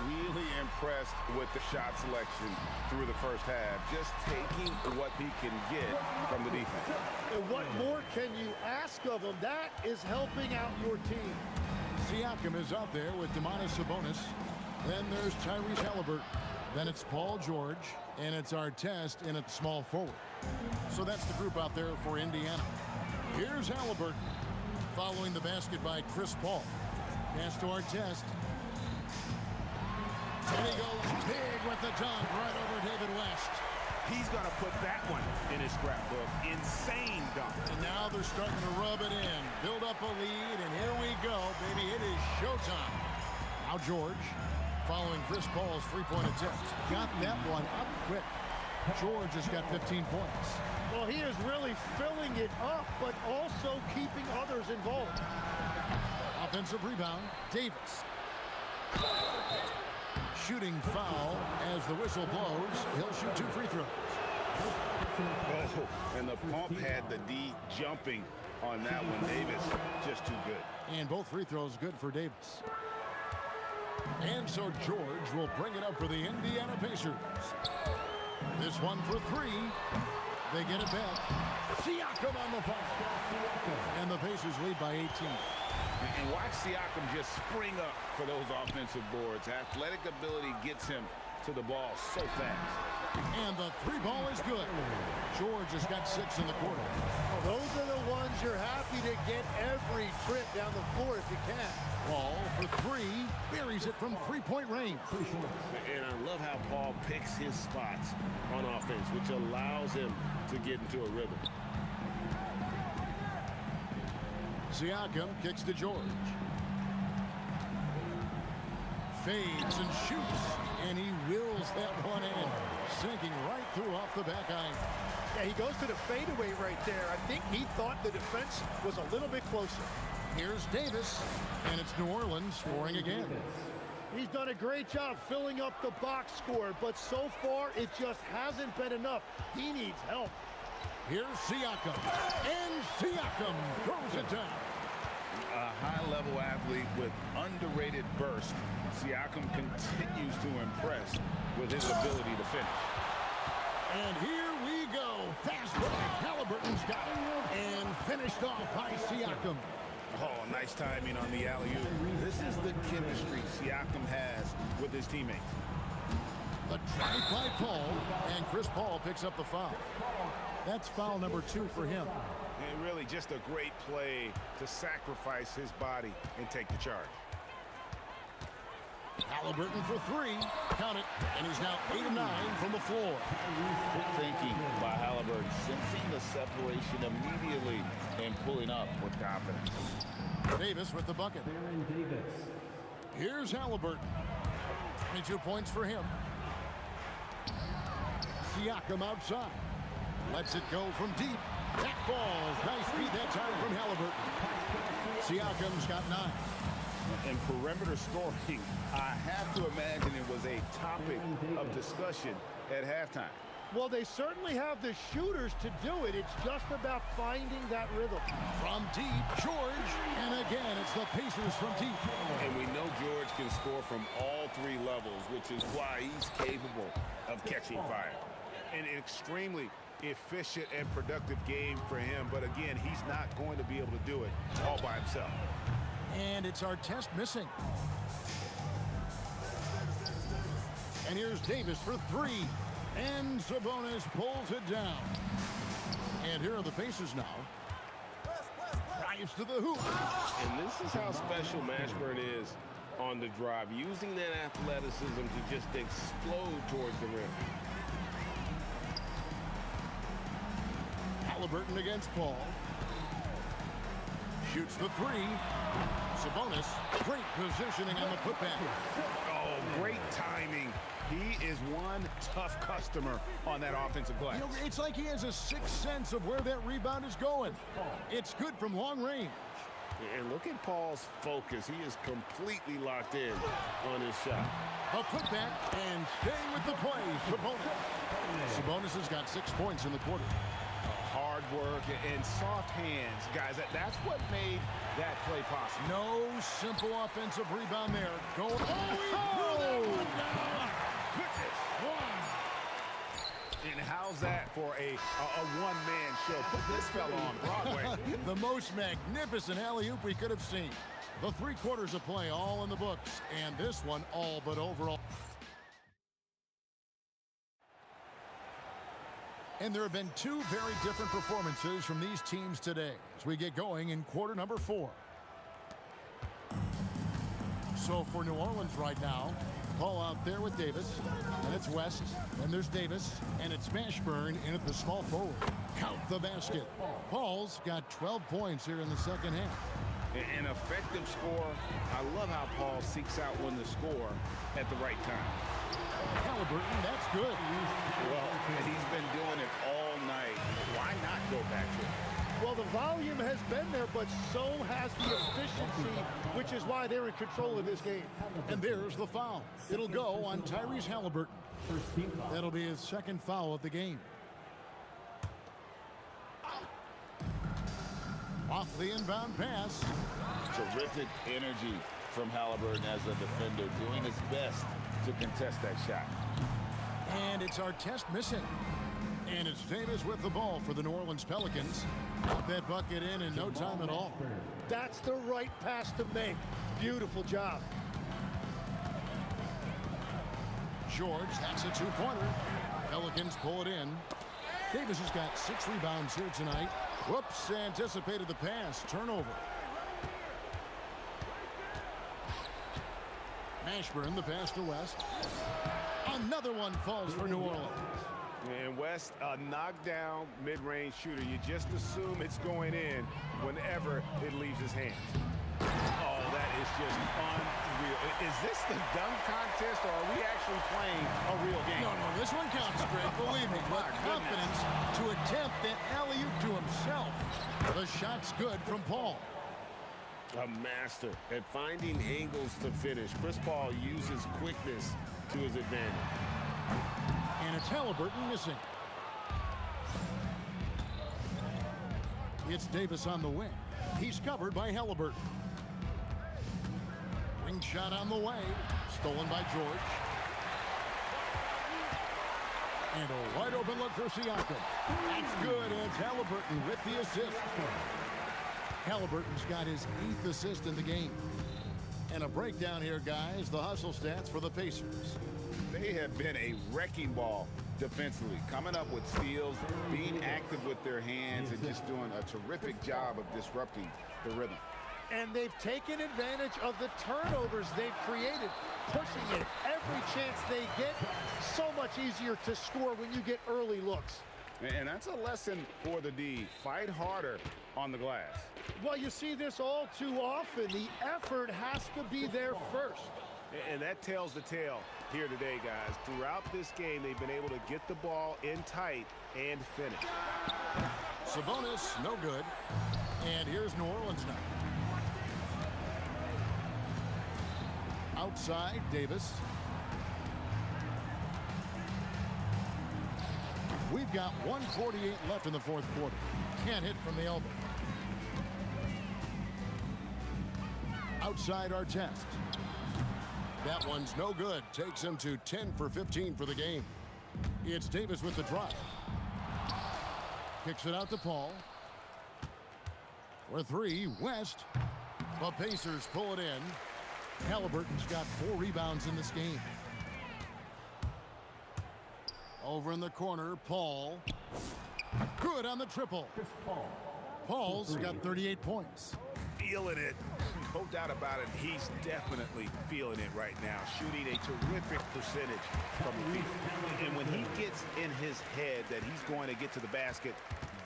Really impressed with the shot selection through the first half. Just taking what he can get from the defense. And what more can you ask of him? That is helping out your team. Siakam is out there with Sabonis. Then there's Tyrese Halliburton. Then it's Paul George, and it's Artest in at small forward. So that's the group out there for Indiana. Here's Halliburton, following the basket by Chris Paul. Pass to Artest. And he goes big with the dunk right over David West. He's going to put that one in his scrapbook. Insane dunk. And now they're starting to rub it in, build up a lead, and here we go, baby. It is showtime. Now George, following Chris Paul's three-point attempt. Got that one up quick. George has got 15 points. Well, he is really filling it up, but also keeping others involved. Offensive rebound, Davis. Shooting foul as the whistle blows. He'll shoot two free throws. Oh, and the pump had the D jumping on that one. Davis, just too good. And both free throws good for Davis. And so George will bring it up for the Indiana Pacers. This one for three. They get it back. Siakam on the foul. And the Pacers lead by 18. And watch Siakam just spring up for those offensive boards. Athletic ability gets him to the ball so fast. And the three ball is good. George has got 6 in the quarter. Well, those are the ones you're happy to get every trip down the floor if you can. Paul for three, buries it from three-point range. And I love how Paul picks his spots on offense, which allows him to get into a rhythm. Siakam kicks to George. Fades and shoots, and he wills that one in, sinking right through off the back iron. Yeah, he goes to the fadeaway right there. I think he thought the defense was a little bit closer. Here's Davis, and it's New Orleans scoring again. He's done a great job filling up the box score, but so far it just hasn't been enough. He needs help. Here's Siakam, and Siakam throws it down. A high-level athlete with underrated burst. Siakam continues to impress with his ability to finish. And here we go. Fast break. Halliburton's got it. And finished off by Siakam. Oh, nice timing on the alley-oop. This is the chemistry Siakam has with his teammates. The drive by Paul, and Chris Paul picks up the foul. That's foul number 2 for him. And really just a great play to sacrifice his body and take the charge. Halliburton for 3. Count it. And he's now 8 of 9 from the floor. Good thinking by Halliburton, sensing the separation immediately and pulling up with confidence. Davis with the bucket. Here's Halliburton. 22 points for him. Siakam outside. Lets it go from deep. That falls. Nice feed that time from Halliburton. Siakam's got 9. And perimeter scoring, I have to imagine it was a topic of discussion at halftime. Well, they certainly have the shooters to do it. It's just about finding that rhythm. From deep, George. And again, it's the Pacers from deep. And we know George can score from all three levels, which is why he's capable of catching fire. An extremely efficient and productive game for him. But again, he's not going to be able to do it all by himself. And it's our test missing. And here's Davis for three. And Sabonis pulls it down. And here are the Pacers now. Drives to the hoop. And this is how special Mashburn is on the drive, using that athleticism to just explode towards the rim. Halliburton against Paul. Shoots the three. Sabonis, great positioning on the putback. Oh, great timing. He is one tough customer on that offensive glass. You know, it's like he has a sixth sense of where that rebound is going. It's good from long range. And look at Paul's focus. He is completely locked in on his shot. A putback and staying with the play, Sabonis. Sabonis has got 6 points in the quarter. Hard work and soft hands, guys. That's what made that play possible. No simple offensive rebound there. Go. Oh, he threw that one down. Goodness. And how's that for a one-man show? Put this fella on Broadway. The most magnificent alley-oop we could have seen. The 3 quarters of play all in the books, and this one all but overall. And there have been 2 very different performances from these teams today as we get going in quarter number 4. So for New Orleans right now, Paul out there with Davis, and it's West, and there's Davis, and it's Mashburn in at the small forward. Count the basket. Paul's got 12 points here in the second half. An effective score. I love how Paul seeks out when to score at the right time. Halliburton, that's good. Well, he's been doing it all night. Why not go back to it? Well, the volume has been there, but so has the efficiency, which is why they're in control of this game. And there's the foul. It'll go on Tyrese Halliburton. That'll be his second foul of the game. Off the inbound pass. Terrific energy from Halliburton as a defender, doing his best to contest that shot. And it's our test missing. And it's Davis with the ball for the New Orleans Pelicans. Got that bucket in no time at all. That's the right pass to make. Beautiful job. George, that's a 2-pointer. Pelicans pull it in. Davis has got 6 rebounds here tonight. Whoops, anticipated the pass. Turnover. Mashburn, the pass to West. Another one falls for New Orleans. And West, a knockdown mid-range shooter. You just assume it's going in whenever it leaves his hands. Oh, that is just unreal. Is this the dunk contest, or are we actually playing a real game? No, this one counts, Greg. Believe me. With confidence to attempt that alley-oop to himself. The shot's good from Paul. A master at finding angles to finish. Chris Paul uses quickness to his advantage. And it's Halliburton missing. It's Davis on the wing. He's covered by Halliburton. Wing shot on the way. Stolen by George. And a wide open look for Siakam. That's good. And it's Halliburton with the assist. Halliburton's got his 8th assist in the game. And a breakdown here, guys. The hustle stats for the Pacers. They have been a wrecking ball defensively, coming up with steals, being active with their hands, and just doing a terrific job of disrupting the rhythm. And they've taken advantage of the turnovers they've created, pushing it every chance they get. So much easier to score when you get early looks. And that's a lesson for the D. Fight harder on the glass. Well, you see this all too often. The effort has to be there first. And that tells the tale here today, guys. Throughout this game, they've been able to get the ball in tight and finish. Sabonis, no good. And here's New Orleans now. Outside, Davis. We've got 1:48 left in the fourth quarter. Can't hit from the elbow. Outside Artest. That one's no good. Takes him to 10 for 15 for the game. It's Davis with the drive. Kicks it out to Paul. For three, West. The Pacers pull it in. Halliburton's got 4 rebounds in this game. Over in the corner, Paul. Good on the triple. Paul's got 38 points. Feeling it. No doubt about it. He's definitely feeling it right now. Shooting a terrific percentage from the field. And when he gets in his head that he's going to get to the basket,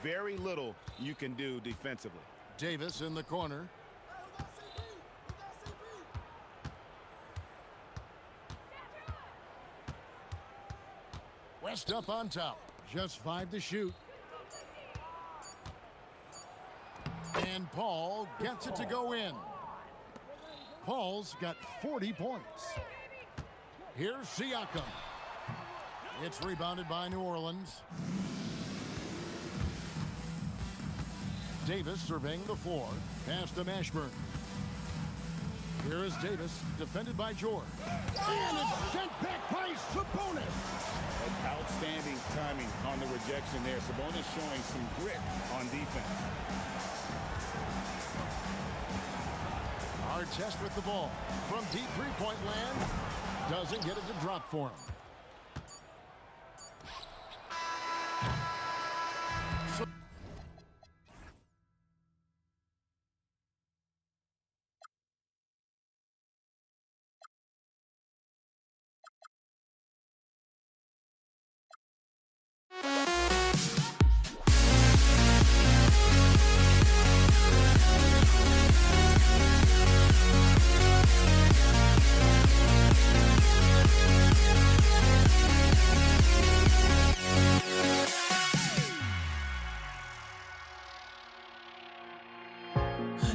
very little you can do defensively. Davis in the corner. West up on top. Just 5 to shoot. And Paul gets it to go in. Paul's got 40 points. Here's Siakam. It's rebounded by New Orleans. Davis surveying the floor. Pass to Mashburn. Here is Davis, defended by George. And it's sent back by Sabonis. Outstanding timing on the rejection there. Sabonis showing some grit on defense. Artest with the ball. From deep three-point land. Doesn't get it to drop for him.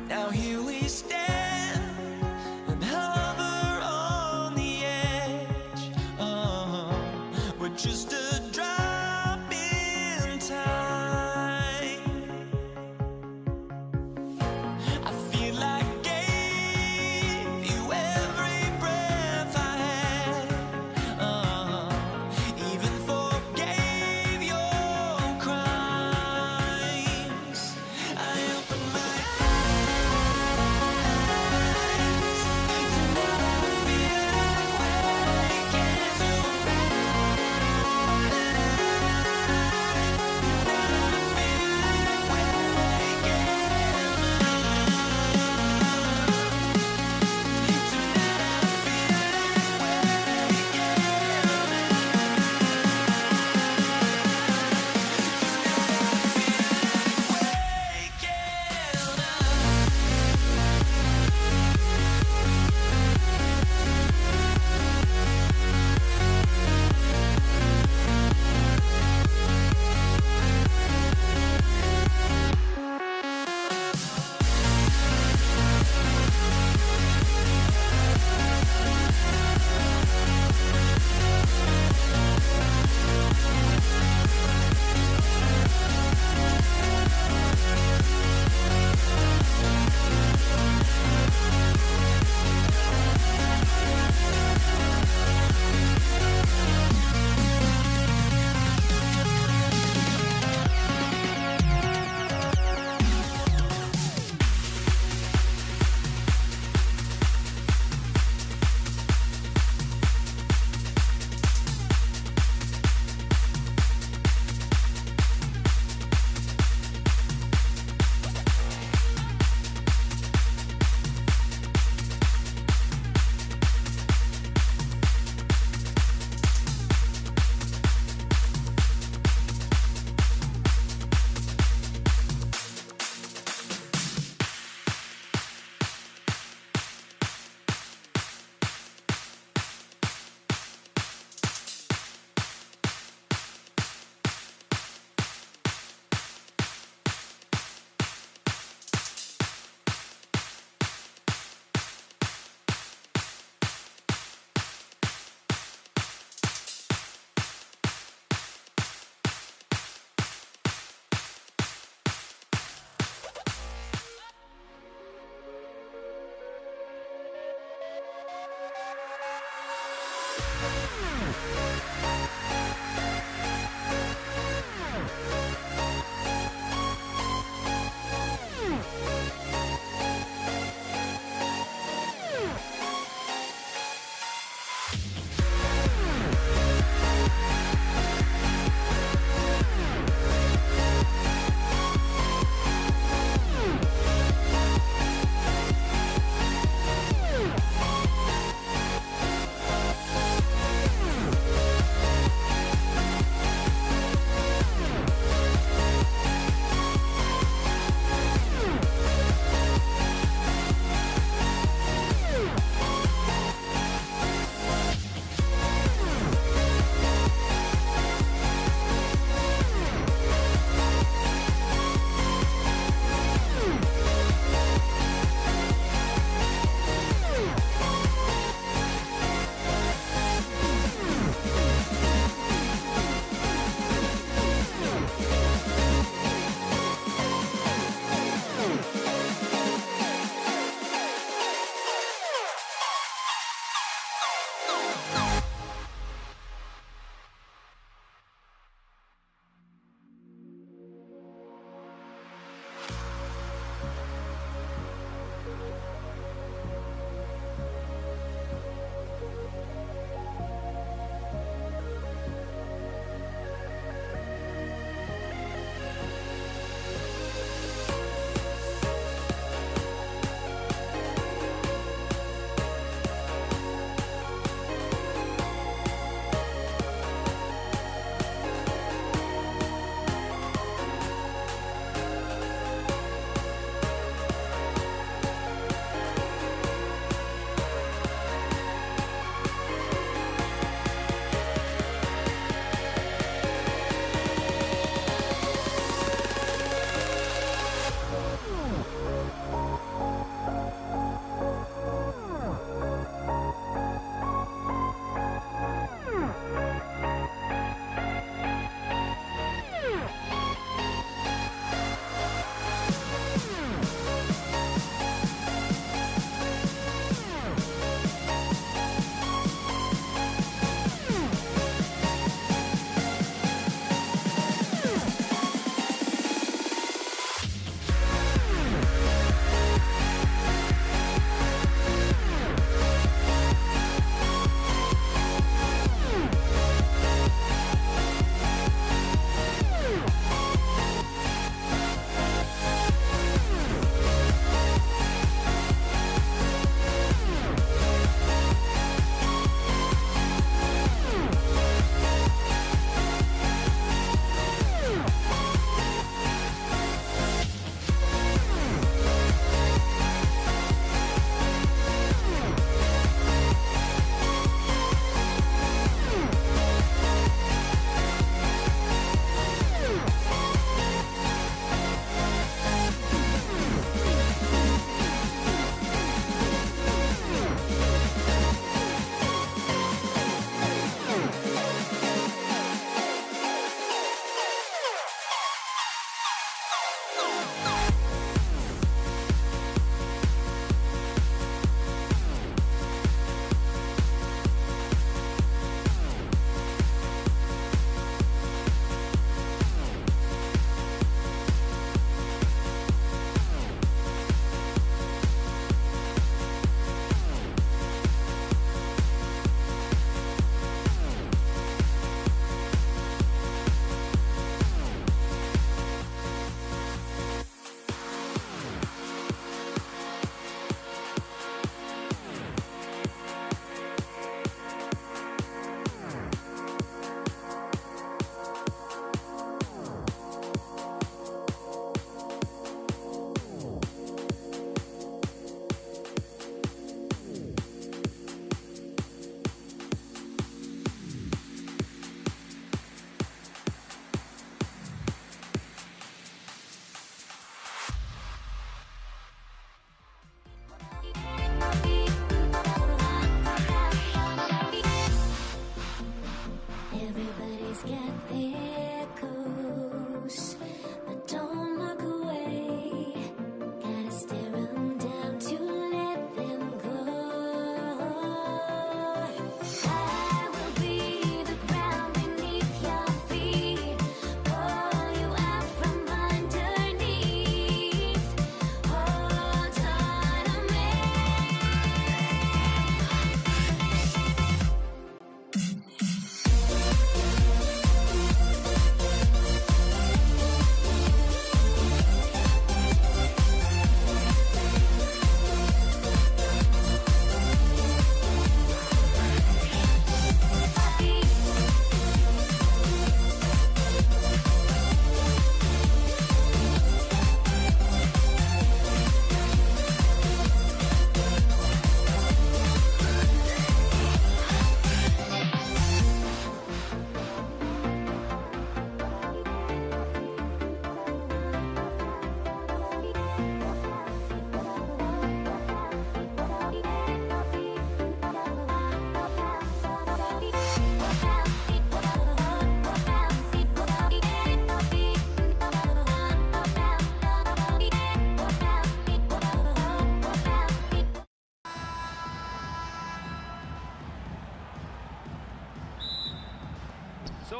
Now here we stand and hover on the edge. We're just a drop in time. I feel like I gave you every breath I had. Even forgave your crimes. I opened my eyes.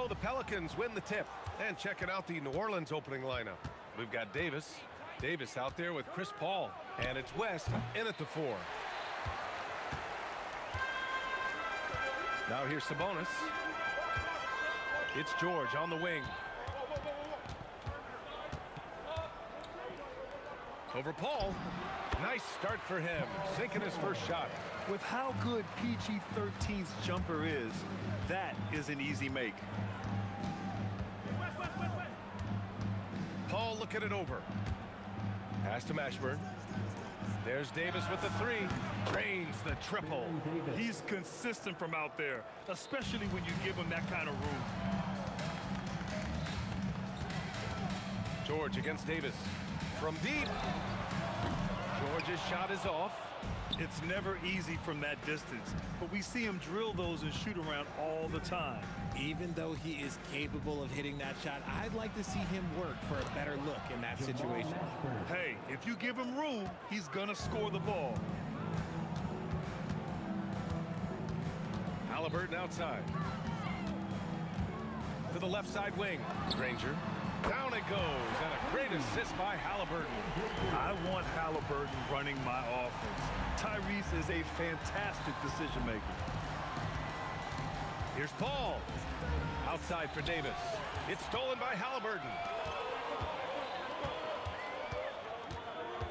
So the Pelicans win the tip. And checking out the New Orleans opening lineup. We've got Davis. Davis out there with Chris Paul. And it's West in at the 4. Now here's Sabonis. It's George on the wing. Over Paul. Nice start for him. Sinking his first shot. With how good PG-13's jumper is, that is an easy make. Paul looking it over. Pass to Mashburn. There's Davis with the 3. Drains the triple. He's consistent from out there, especially when you give him that kind of room. George against Davis. From deep. George's shot is off. It's never easy from that distance, but we see him drill those and shoot around all the time. Even though he is capable of hitting that shot, I'd like to see him work for a better look in that situation. Hey, if you give him room, he's gonna score the ball. Halliburton outside. To the left side wing. Granger. Down it goes, and a great assist by Halliburton. I want Halliburton running my offense. Tyrese is a fantastic decision maker. Here's Paul. Outside for Davis. It's stolen by Halliburton.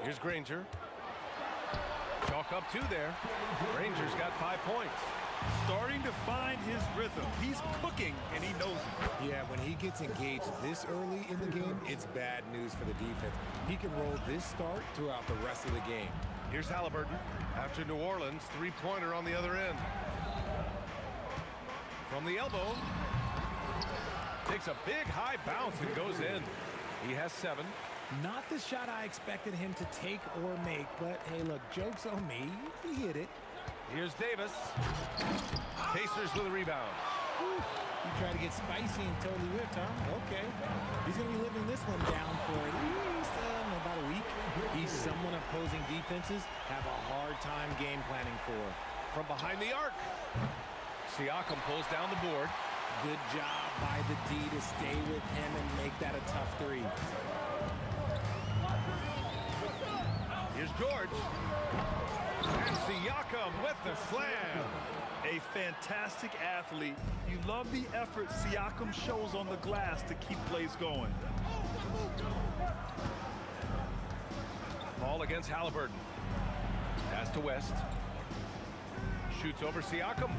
Here's Granger. Chalk up 2 there. Granger's got 5 points. Starting to find his rhythm. He's cooking, and he knows it. Yeah, when he gets engaged this early in the game, it's bad news for the defense. He can roll this start throughout the rest of the game. Here's Halliburton. After New Orleans, 3-pointer on the other end. From the elbow. Takes a big high bounce and goes in. He has 7. Not the shot I expected him to take or make, but hey, look, joke's on me. He hit it. Here's Davis. Pacers with a rebound. You try to get spicy and totally whipped, huh? Okay. He's going to be living this one down for at least about a week. He's someone opposing defenses have a hard time game planning for. From behind the arc. Siakam pulls down the board. Good job by the D to stay with him and make that a tough 3. Here's George. And Siakam with the slam. A fantastic athlete. You love the effort Siakam shows on the glass to keep plays going. Ball against Halliburton. Pass to West. Shoots over Siakam.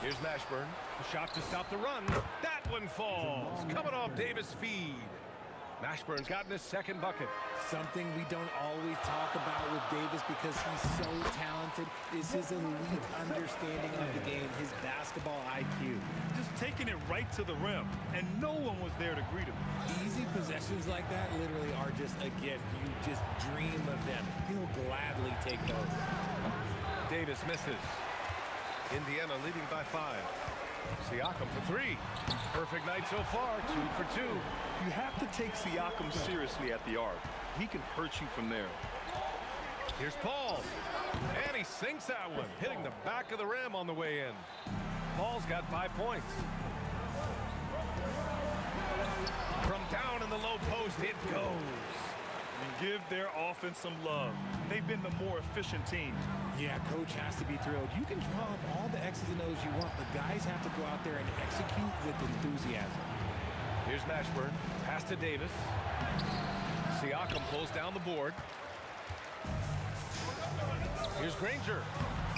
Here's Mashburn. A shot to stop the run. That one falls. Coming off Davis' feed. Mashburn's gotten his 2nd bucket. Something we don't always talk about with Davis because he's so talented is his elite understanding of the game, his basketball IQ. Just taking it right to the rim, and no one was there to greet him. Easy possessions like that literally are just a gift. You just dream of them. He'll gladly take those. Davis misses. Indiana leading by 5. Siakam for 3. Perfect night so far, 2 for 2. You have to take Siakam seriously at the arc. He can hurt you from there. Here's Paul. And he sinks that one, hitting the back of the rim on the way in. Paul's got 5 points. From down in the low post, it goes. And give their offense some love. They've been the more efficient team. Yeah, coach has to be thrilled. You can draw up all the X's and O's you want, but guys have to go out there and execute with enthusiasm. Here's Mashburn. Pass to Davis. Siakam pulls down the board. Here's Granger.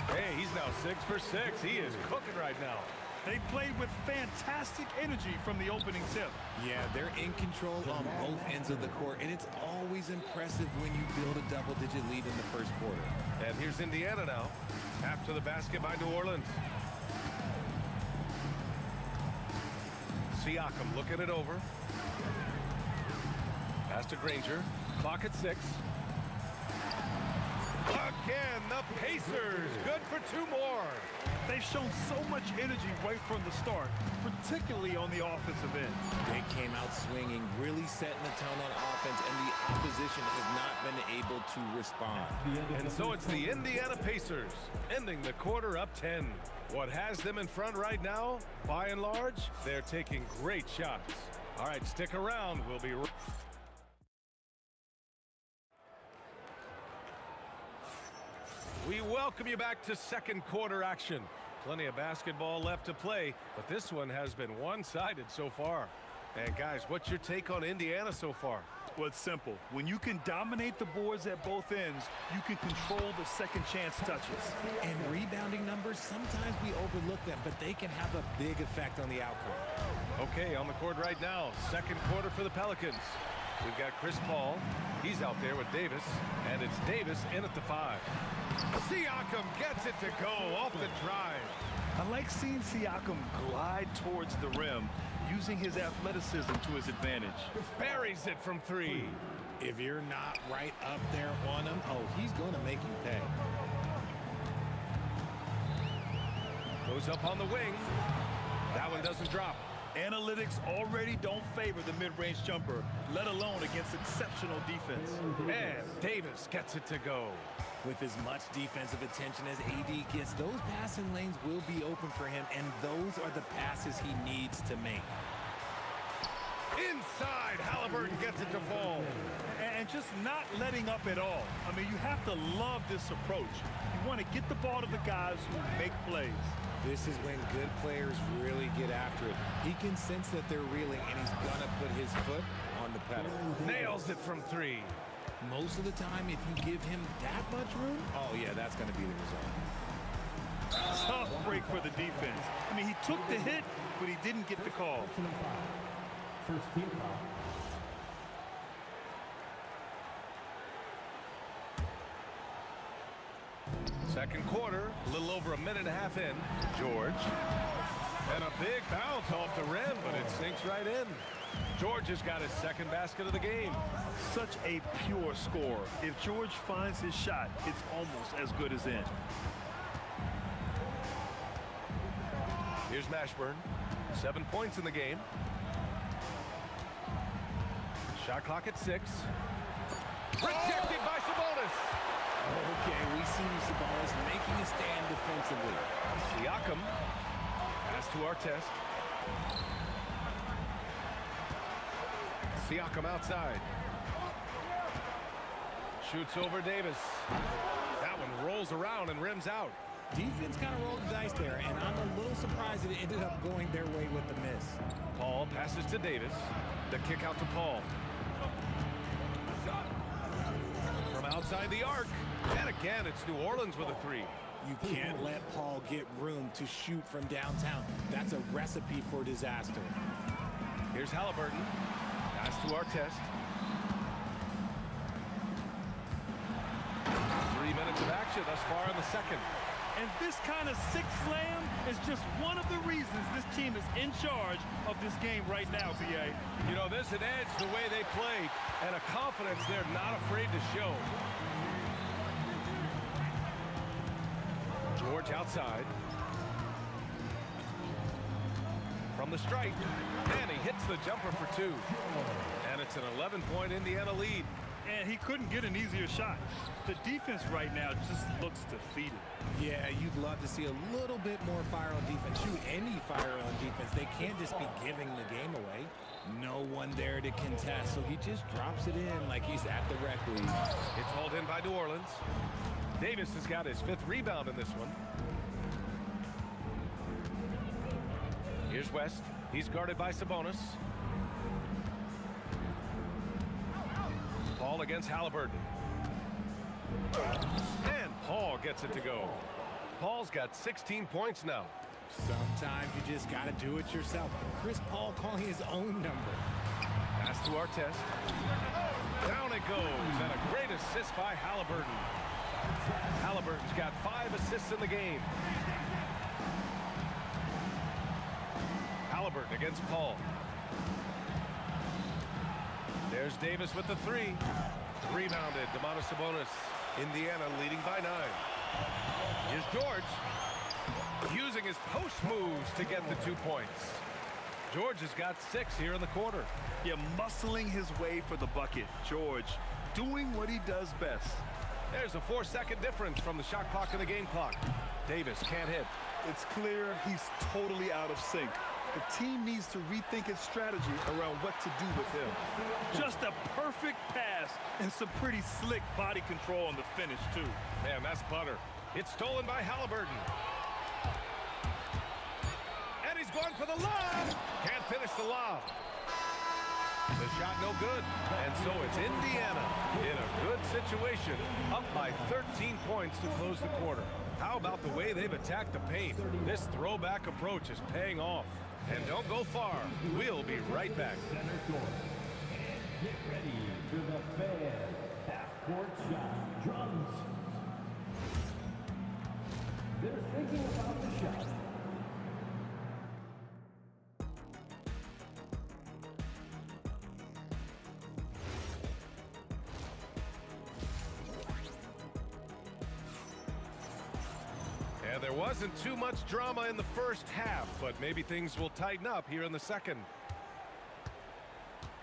Hey, he's now 6 for 6. He is cooking right now. They played with fantastic energy from the opening tip. Yeah, they're in control on both ends of the court, and it's always impressive when you build a double-digit lead in the first quarter. And here's Indiana now. After the basket by New Orleans. Siakam looking it over. Pass to Granger. Clock at 6. Again, the Pacers. Good for 2 more. They've shown so much energy right from the start, particularly on the offensive end. They came out swinging, really setting the tone on offense, and the opposition has not been able to respond. And so it's the Indiana Pacers, ending the quarter up 10. What has them in front right now, by and large, they're taking great shots. All right, stick around. We'll be right. We welcome you back to second quarter action. Plenty of basketball left to play, but this one has been one-sided so far. And guys, what's your take on Indiana so far? Well, it's simple. When you can dominate the boards at both ends, you can control the second chance touches. And rebounding numbers, sometimes we overlook them, but they can have a big effect on the outcome. Okay, on the court right now, second quarter for the Pelicans. We've got Chris Paul. He's out there with Davis, and it's Davis in at the 5. Siakam gets it to go off the drive. I like seeing Siakam glide towards the rim, using his athleticism to his advantage. Buries it from 3. If you're not right up there on him, oh, he's going to make you pay. Goes up on the wing. That one doesn't drop. Analytics already don't favor the mid-range jumper, let alone against exceptional defense. And Davis gets it to go. With as much defensive attention as AD gets, those passing lanes will be open for him, and those are the passes he needs to make. Inside, Halliburton gets it to fall. And just not letting up at all. I mean, you have to love this approach. You want to get the ball to the guys who make plays. This is when good players really get after it. He can sense that they're reeling, and he's going to put his foot on the pedal. Nails it from 3. Most of the time, if you give him that much room, oh, yeah, that's going to be the result. Tough break for the defense. I mean, he took the hit, but he didn't get the call. First team foul. Second quarter, a little over a minute and a half in. George. And a big bounce off the rim, but it sinks right in. George has got his second basket of the game. Such a pure scorer. If George finds his shot, it's almost as good as in. Here's Mashburn. 7 points in the game. Shot clock at 6. Rejected by Sabonis. Okay, we see Sabonis making a stand defensively. Siakam. Pass to Artest. Siakam outside. Shoots over Davis. That one rolls around and rims out. Defense kind of rolled the dice there, and I'm a little surprised that it ended up going their way with the miss. Paul passes to Davis. The kick out to Paul. From outside the arc. And again, it's New Orleans with a 3. You can't let Paul get room to shoot from downtown. That's a recipe for disaster. Here's Halliburton. Pass to Artest. 3 minutes of action thus far in the second. And this kind of sick slam is just one of the reasons this team is in charge of this game right now, VA. You know, there's an edge the way they play and a confidence they're not afraid to show. George outside. From the stripe. And he hits the jumper for 2. And it's an 11-point Indiana lead. And he couldn't get an easier shot. The defense right now just looks defeated. Yeah, you'd love to see a little bit more fire on defense. Shoot, any fire on defense. They can't just be giving the game away. No one there to contest, so he just drops it in like he's at the rec league. It's hauled in by New Orleans. Davis has got his 5th rebound in this one. Here's West. He's guarded by Sabonis. Paul against Halliburton. And Paul gets it to go. Paul's got 16 points now. Sometimes you just got to do it yourself. Chris Paul calling his own number. Pass to Artest. Down it goes. And a great assist by Halliburton. Halliburton's got 5 assists in the game. Halliburton against Paul. There's Davis with the 3. Rebounded. Domantas Sabonis. Indiana leading by 9. Here's George. Using his post moves to get the 2 points. George has got 6 here in the quarter. Yeah, muscling his way for the bucket. George doing what he does best. There's a 4-second difference from the shot clock and the game clock. Davis can't hit. It's clear he's totally out of sync. The team needs to rethink its strategy around what to do with him. Just a perfect pass and some pretty slick body control on the finish, too. Man, that's butter. It's stolen by Halliburton. And he's going for the lob. Can't finish the lob. The shot no good. And so it's Indiana in a good situation, up by 13 points to close the quarter. How about the way they've attacked the paint? This throwback approach is paying off. And don't go far. We'll be right back. Center court. And get ready for the Fan half-court shot. Drums. They're thinking about the shot. And there wasn't too much drama in the first half, but maybe things will tighten up here in the second.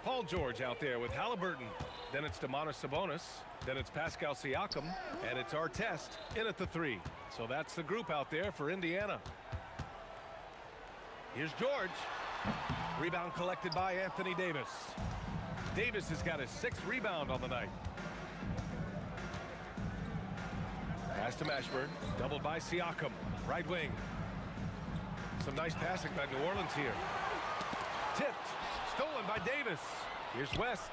Paul George out there with Halliburton. Then it's Sabonis. Then it's Pascal Siakam. And it's Artest in at the 3. So that's the group out there for Indiana. Here's George. Rebound collected by Anthony Davis. Davis has got his 6th rebound on the night. Pass to Mashburn, doubled by Siakam, right wing. Some nice passing by New Orleans here. Tipped, stolen by Davis. Here's West.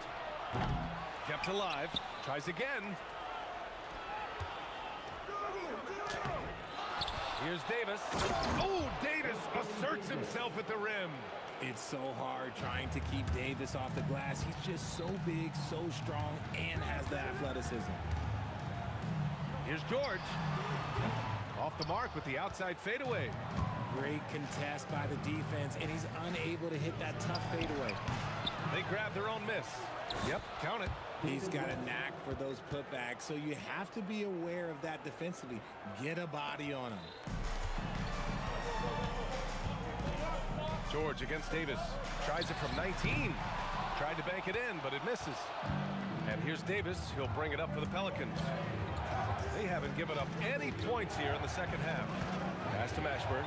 Kept alive, tries again. Here's Davis. Oh, Davis asserts himself at the rim. It's so hard trying to keep Davis off the glass. He's just so big, so strong, and has the athleticism. Here's George. Off the mark with the outside fadeaway. Great contest by the defense, and he's unable to hit that tough fadeaway. They grab their own miss. Yep, count it. He's got a knack for those putbacks, so you have to be aware of that defensively. Get a body on him. George against Davis. Tries it from 19. Tried to bank it in, but it misses. And here's Davis. He'll bring it up for the Pelicans. They haven't given up any points here in the second half. Pass to Mashburn.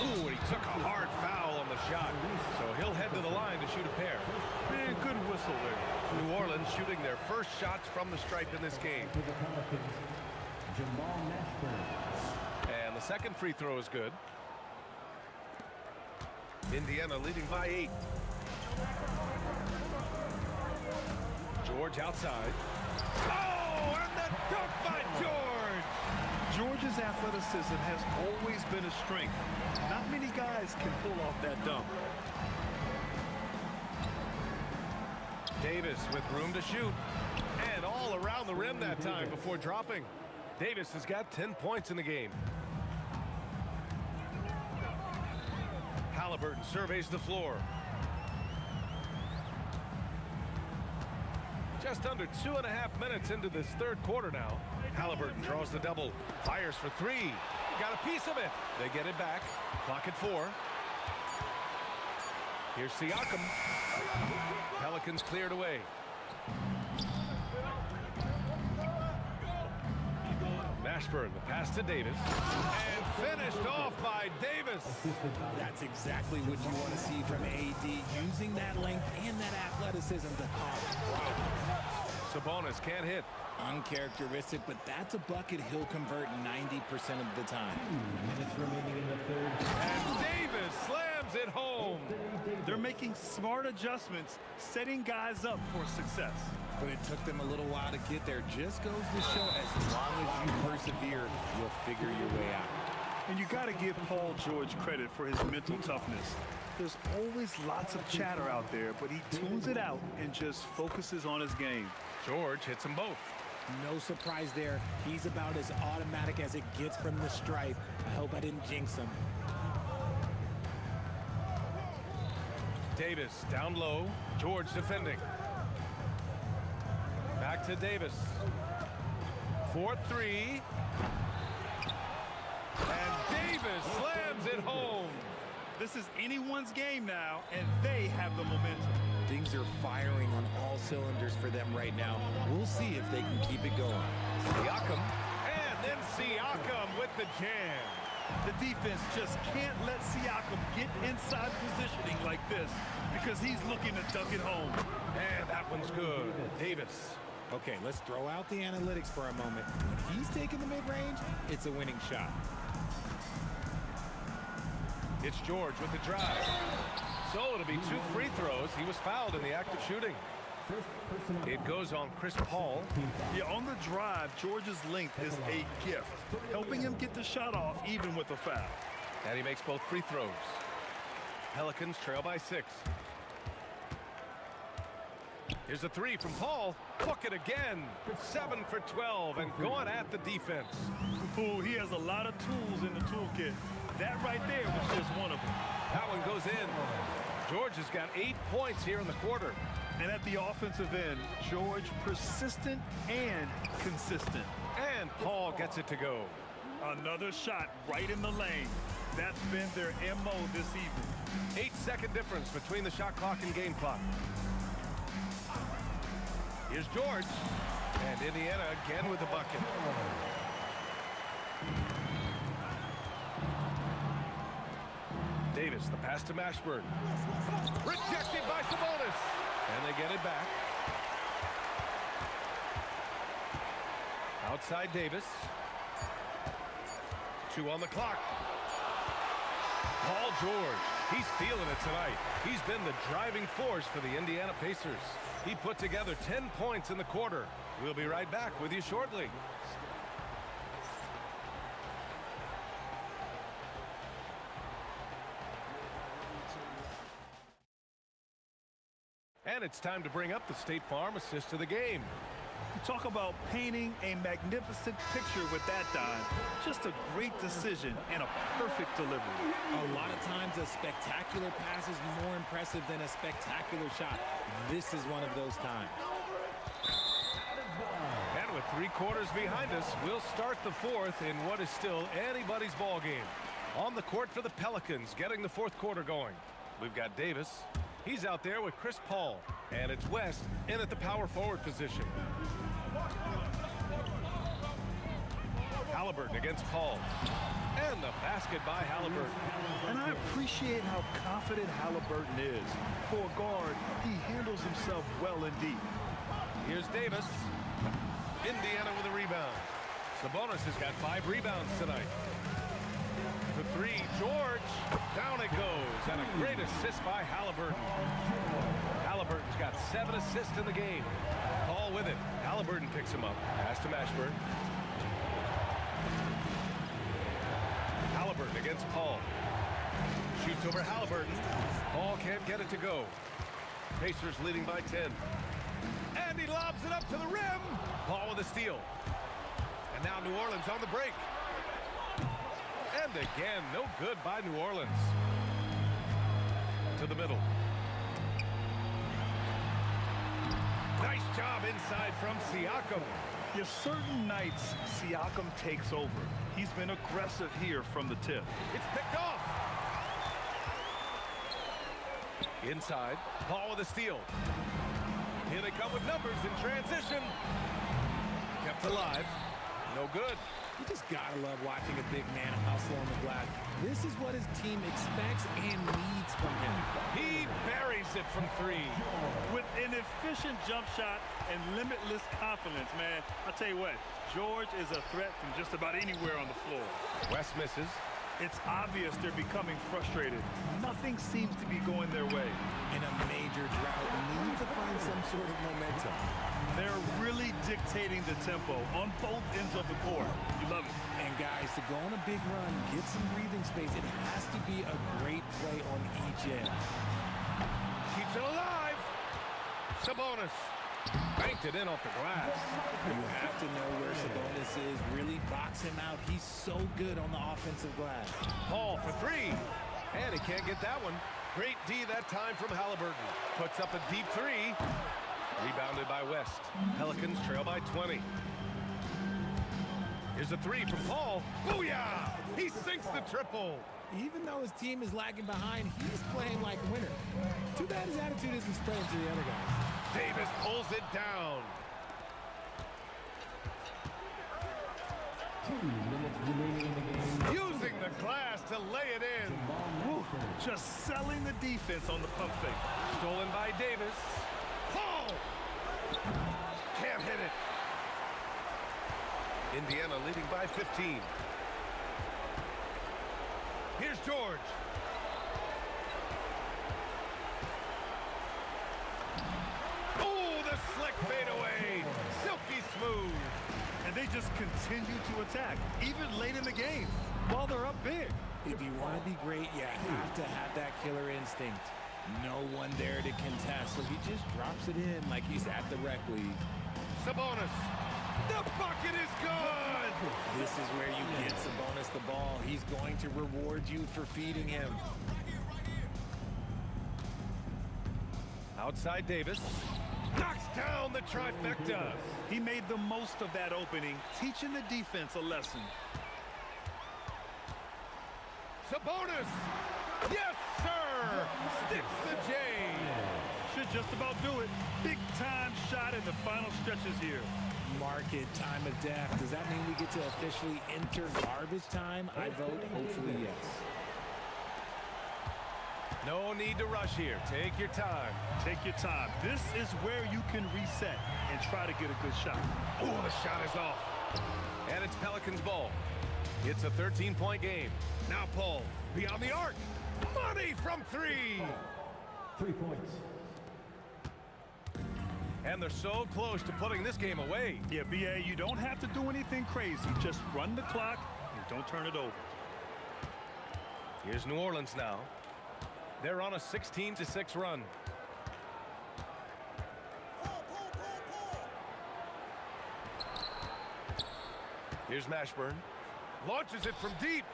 Ooh, he took a hard foul on the shot. So he'll head to the line to shoot a pair. Man, good whistle there. New Orleans shooting their first shots from the stripe in this game. For the Pelicans, Jamal Mashburn. And the second free throw is good. Indiana leading by 8. George outside. Oh, and the dunk by George! George's athleticism has always been a strength. Not many guys can pull off that dunk. Davis with room to shoot. And all around the rim that time before dropping. Davis has got 10 points in the game. Halliburton surveys the floor. Just under 2.5 minutes into this third quarter now. Halliburton draws the double. Fires for 3. Got a piece of it. They get it back. Clock at 4. Here's Siakam. Pelicans cleared away. Mashburn, the pass to Davis. And finished off by Davis. That's exactly what you want to see from AD, using that length and that athleticism to Sabonis can't hit. Uncharacteristic, but that's a bucket he'll convert 90% of the time. 2 minutes remaining in the third. And Davis slams it home. They're making smart adjustments, setting guys up for success. But it took them a little while to get there. Just goes to show, as long as you persevere, you'll figure your way out. And you got to give Paul George credit for his mental toughness. There's always lots of chatter out there, but he tunes it out and just focuses on his game. George hits them both. No surprise there. He's about as automatic as it gets from the stripe. I hope I didn't jinx him. Davis down low. George defending. Back to Davis. 4-3. And Davis slams it home. This is anyone's game now, and they have the momentum. Things are firing on all cylinders for them right now. We'll see if they can keep it going. Siakam, and then Siakam with the jam. The defense just can't let Siakam get inside positioning like this because he's looking to dunk it home. And that one's good. Davis. Okay, let's throw out the analytics for a moment. When he's taking the mid-range, it's a winning shot. It's George with the drive. So it'll be 2 free throws. He was fouled in the act of shooting. It goes on Chris Paul. Yeah, on the drive, George's length is a gift, helping him get the shot off even with a foul. And he makes both free throws. Pelicans trail by 6. Here's a 3 from Paul. Book it again. 7 for 12 and going at the defense. Ooh, he has a lot of tools in the toolkit. That right there was just one of them. That one goes in. George has got 8 points here in the quarter. And at the offensive end, George persistent and consistent. And Paul gets it to go. Another shot right in the lane. That's been their MO this evening. 8-second difference between the shot clock and game clock. Here's George. And Indiana again with the bucket. Davis, the pass to Mashburn. Rejected by Sabonis. And they get it back. Outside Davis. 2 on the clock. Paul George. He's feeling it tonight. He's been the driving force for the Indiana Pacers. He put together 10 points in the quarter. We'll be right back with you shortly. And it's time to bring up the State Farm assist of the game. You talk about painting a magnificent picture with that dive. Just a great decision and a perfect delivery. A lot of times a spectacular pass is more impressive than a spectacular shot. This is one of those times. And with 3 quarters behind us, we'll start the 4th in what is still anybody's ball game. On the court for the Pelicans, getting the 4th quarter going. We've got Davis. He's out there with Chris Paul. And it's West in at the power forward position. Halliburton against Paul. And the basket by Halliburton. And I appreciate how confident Halliburton is. For a guard, he handles himself well indeed. Here's Davis. Indiana with a rebound. Sabonis has got 5 rebounds tonight. For 3, George. Down it goes. And a great assist by Halliburton. Halliburton's got 7 assists in the game. Paul with it. Halliburton picks him up. Pass to Mashburn. Halliburton against Paul. Shoots over Halliburton. Paul can't get it to go. Pacers leading by 10. And he lobs it up to the rim. Paul with a steal. And now New Orleans on the break. And again, no good by New Orleans. To the middle. Nice job inside from Siakam. Yeah, certain nights, Siakam takes over. He's been aggressive here from the tip. It's picked off. Inside, Paul with a steal. Here they come with numbers in transition. Kept alive. No good. You just gotta love watching a big man hustle on the glass. This is what his team expects and needs from him. He buries it from 3. With an efficient jump shot and limitless confidence, man. I'll tell you what, George is a threat from just about anywhere on the floor. West misses. It's obvious they're becoming frustrated. Nothing seems to be going their way. In a major drought, need to find some sort of momentum. They're really dictating the tempo on both ends of the court. You love it. And guys, to go on a big run, get some breathing space, it has to be a great play on each end. Keeps it alive. Sabonis. Banked it in off the glass. You have to know where Sabonis is. Really box him out. He's so good on the offensive glass. Paul for 3. And he can't get that one. Great D that time from Halliburton. Puts up a deep 3. Rebounded by West. Pelicans trail by 20. Here's a 3 from Paul. Booyah! He sinks the triple. Even though his team is lagging behind, he's playing like a winner. Too bad his attitude isn't spreading to the other guys. Davis pulls it down. 2 minutes remaining in the game. Using the glass to lay it in. Woo, just selling the defense on the pump fake. Stolen by Davis. Paul! Can't hit it. Indiana leading by 15. Here's George. Oh, the slick fadeaway. Silky smooth. And they just continue to attack, even late in the game, while they're up big. If you want to be great, you have to have that killer instinct. No one there to contest, so he just drops it in like he's at the rec league. Sabonis. The bucket is good. This is where you get Sabonis the ball. He's going to reward you for feeding him. Outside Davis. Knocks down the trifecta. He made the most of that opening, teaching the defense a lesson. Sabonis. Yes, sir. Sticks the J. Should just about do it. Big time shot in the final stretches here. Market time of death. Does that mean we get to officially enter garbage time? I vote hopefully yes. No need to rush here. Take your time. Take your time. This is where you can reset and try to get a good shot. Oh, the shot is off. And it's Pelicans ball. It's a 13-point game. Now Paul, beyond the arc. Money from 3. 3 points. And they're so close to putting this game away. Yeah, BA, you don't have to do anything crazy. Just run the clock and don't turn it over. Here's New Orleans now. They're on a 16-6 run. Here's Mashburn. Launches it from deep.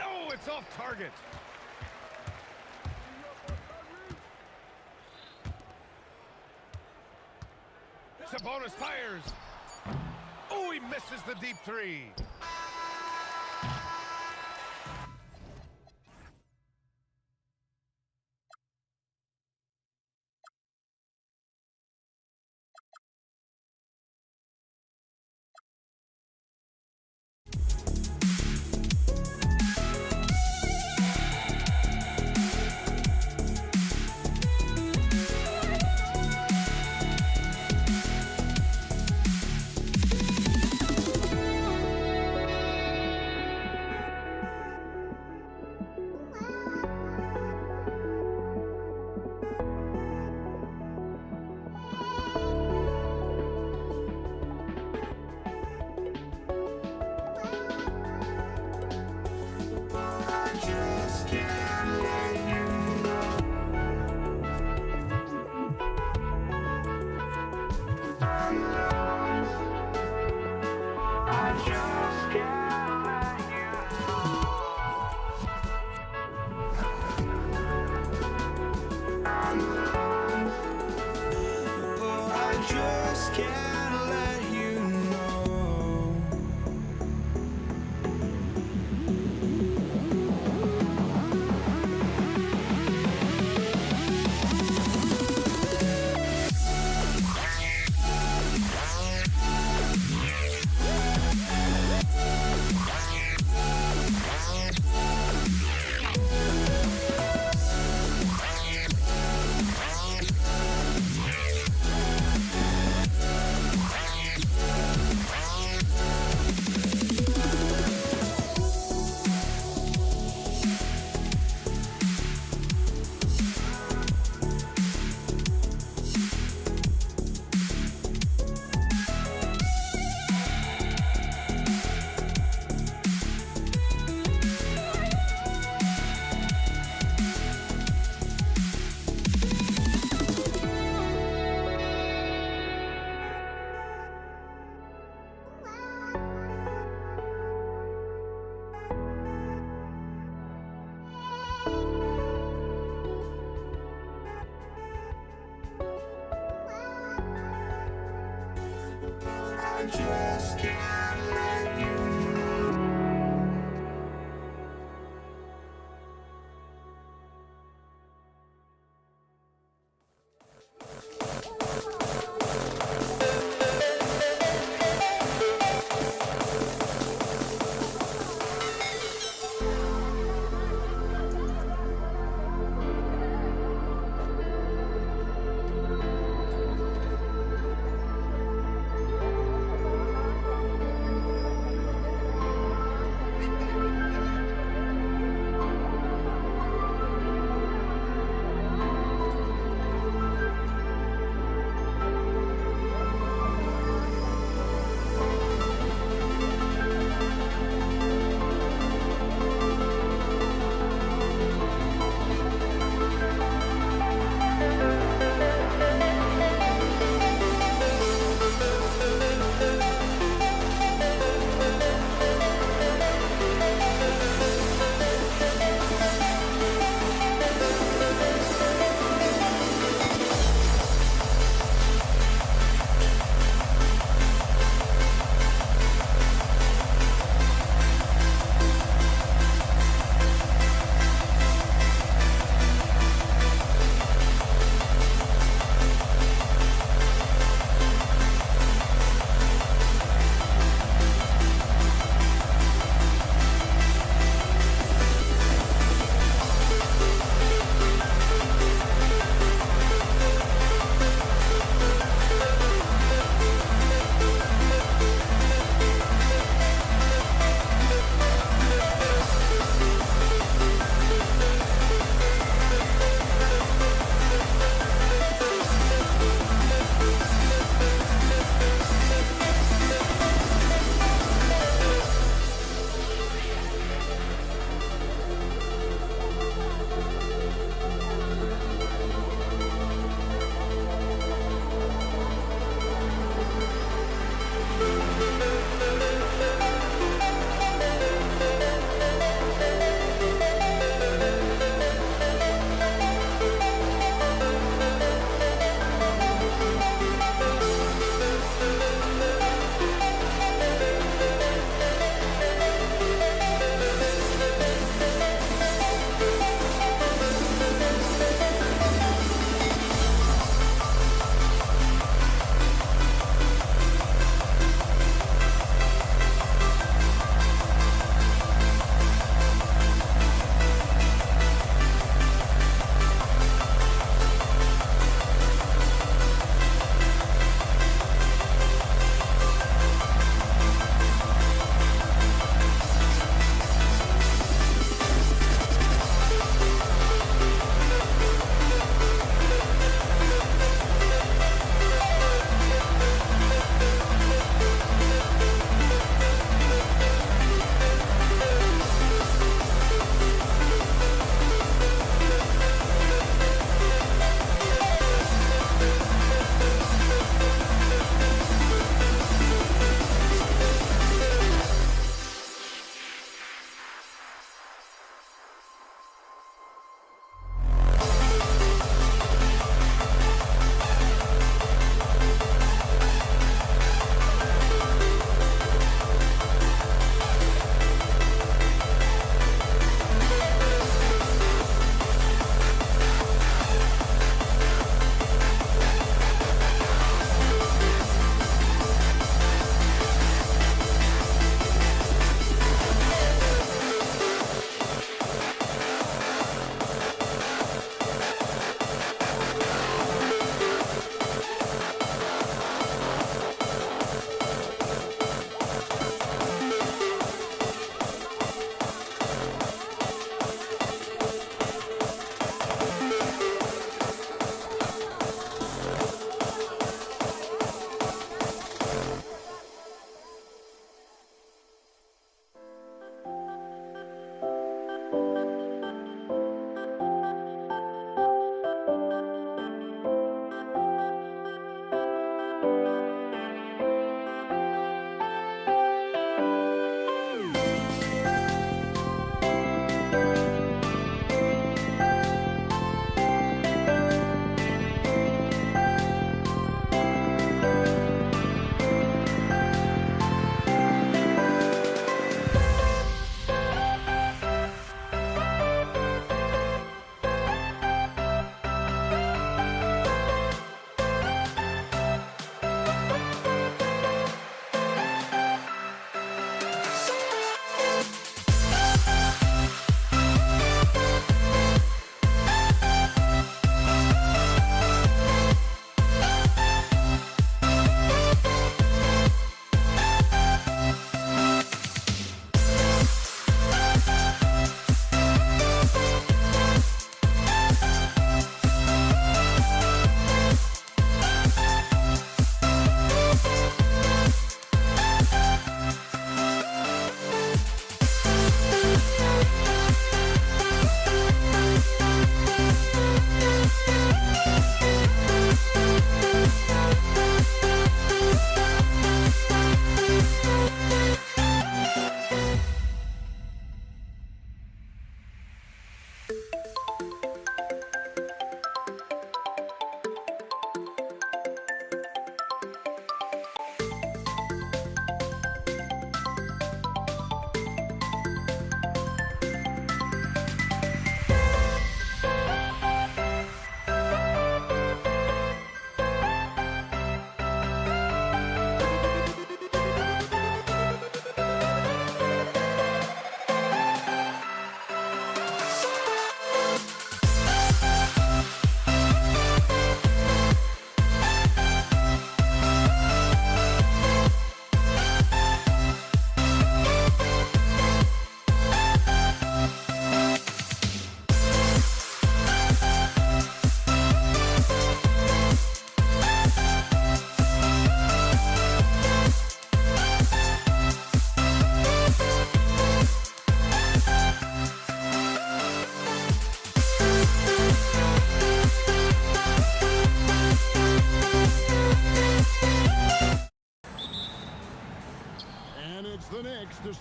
Oh, it's off target. Sabonis fires. Oh, he misses the deep 3.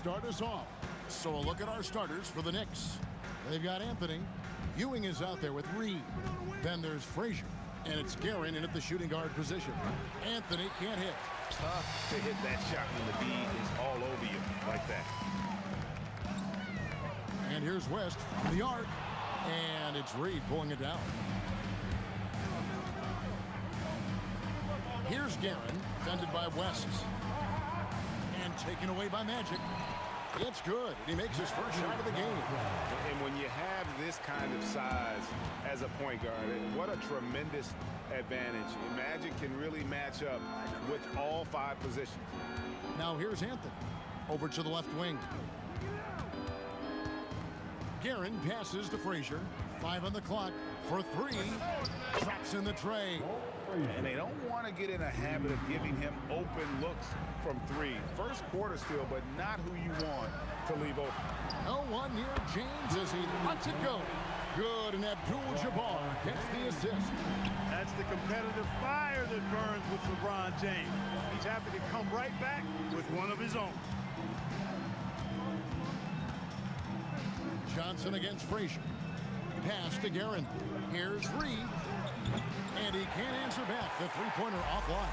start us off. So a look at our starters for the Knicks. They've got Anthony. Ewing is out there with Reed. Then there's Frazier. And it's Guerin in at the shooting guard position. Anthony can't hit. Tough to hit that shot when the D is all over you like that. And here's West from the arc. And it's Reed pulling it down. Here's Guerin, defended by West. And taken away by Magic. It's good. He makes his first shot of the game. And when you have this kind of size as a point guard, what a tremendous advantage. And Magic can really match up with all 5 positions. Now here's Anthony. Over to the left wing. Guerin passes to Frazier. 5 on the clock for 3. Drops in the tray. And they don't want to get in a habit of giving him open looks from 3. First quarter still, but not who you want to leave open. No one near James as he lets it go. Good, and Abdul-Jabbar gets the assist. That's the competitive fire that burns with LeBron James. He's happy to come right back with one of his own. Johnson against Frazier. Pass to Guerin. Here's Reed. And he can't answer back. The three-pointer offline.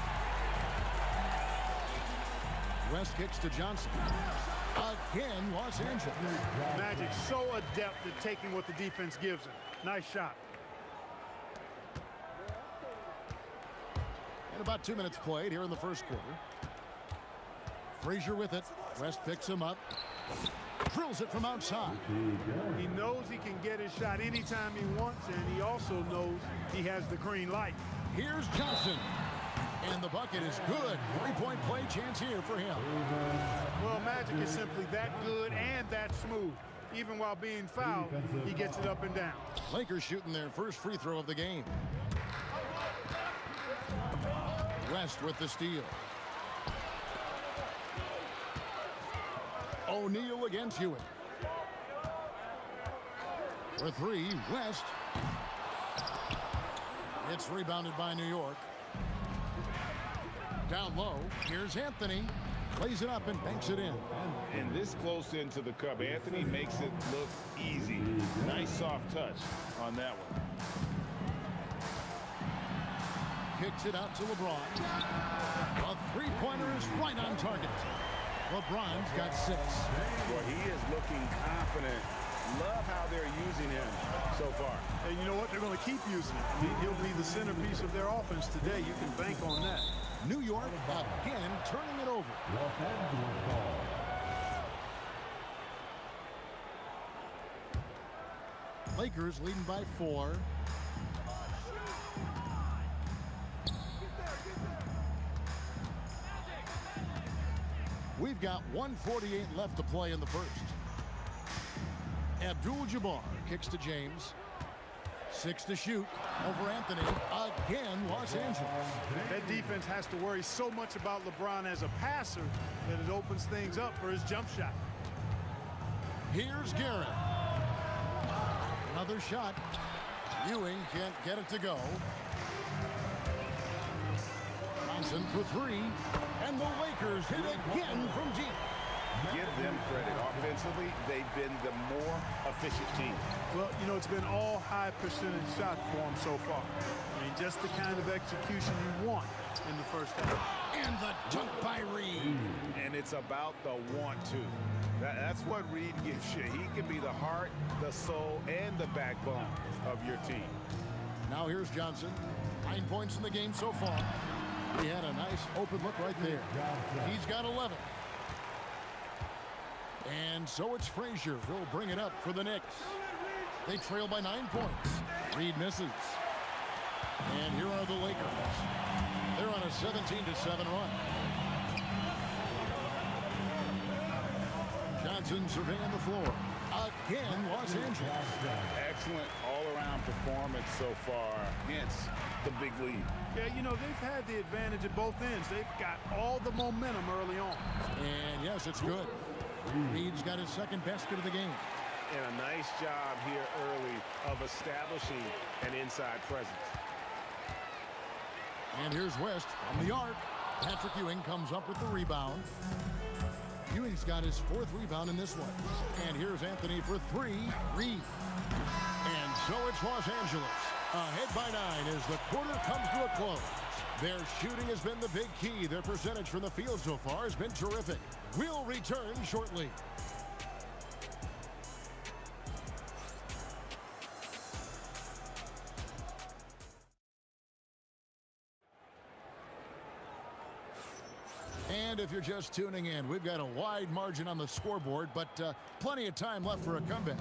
West kicks to Johnson. Again, Los Angeles. Magic so adept at taking what the defense gives him. Nice shot. And about 2 minutes played here in the first quarter. Frazier with it. West picks him up. Drills it from outside. He knows he can get his shot anytime he wants, and he also knows he has the green light. Here's Johnson. And the bucket is good. 3-point play chance here for him. Well, Magic is simply that good and that smooth. Even while being fouled, he gets it up and down. Lakers shooting their first free throw of the game. West with the steal. O'Neal against Ewing. For 3, West. It's rebounded by New York. Down low, here's Anthony. Plays it up and banks it in. And this close into the cup, Anthony makes it look easy. Nice soft touch on that one. Kicks it out to LeBron. A three-pointer is right on target. LeBron's got 6. Well, he is looking confident. Love how they're using him so far. And you know what? They're going to keep using him. He'll be the centerpiece of their offense today. You can bank on that. New York again turning it over. Los Angeles ball. Lakers leading by 4. We've got 1:48 left to play in the first. Abdul-Jabbar kicks to James. 6 to shoot over Anthony. Again, Los Angeles. That defense has to worry so much about LeBron as a passer that it opens things up for his jump shot. Here's Guerin. Another shot. Ewing can't get it to go. Johnson for 3. And the Lakers hit again from deep. Give them credit. Offensively, they've been the more efficient team. Well, you know, it's been all high percentage shots for them so far. I mean, just the kind of execution you want in the first half. And the dunk by Reed. And it's about the want to. That's what Reed gives you. He can be the heart, the soul, and the backbone of your team. Now here's Johnson. 9 points in the game so far. He had a nice open look right there. He's got 11. And so it's Frazier who'll bring it up for the Knicks. They trail by 9 points. Reed misses. And here are the Lakers. They're on a 17-7 run. Johnson surveying the floor. Again, Los Angeles. Excellent all-around performance so far against the big lead. Yeah, you know, they've had the advantage at both ends. They've got all the momentum early on. And yes, it's good. Reed's got his second basket of the game. And a nice job here early of establishing an inside presence. And here's West from the arc. Patrick Ewing comes up with the rebound. Ewing's got his 4th rebound in this one. And here's Anthony for 3. Reed. And so it's Los Angeles. Ahead by 9 as the quarter comes to a close. Their shooting has been the big key. Their percentage from the field so far has been terrific. We'll return shortly. And if you're just tuning in, we've got a wide margin on the scoreboard, but plenty of time left for a comeback.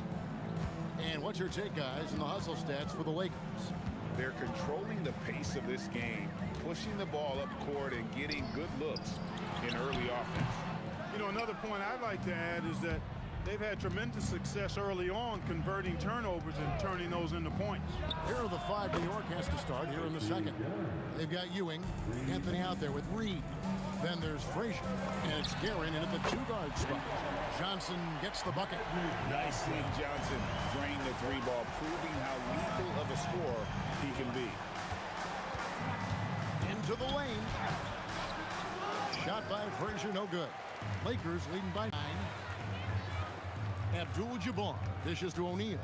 And what's your take, guys, in the hustle stats for the Lakers? They're controlling the pace of this game, pushing the ball up court and getting good looks in early offense. You know, another point I'd like to add is that they've had tremendous success early on converting turnovers and turning those into points. Here are the 5 New York has to start here in the second. They've got Ewing, Anthony out there with Reed. Then there's Frazier, and it's Guerin in at the 2-guard spot. Johnson gets the bucket. Nice seeing Johnson drain the 3-ball, proving how lethal of a scorer he can be. Into the lane. Shot by Frazier, no good. Lakers leading by 9. Abdul-Jabbar dishes to O'Neal.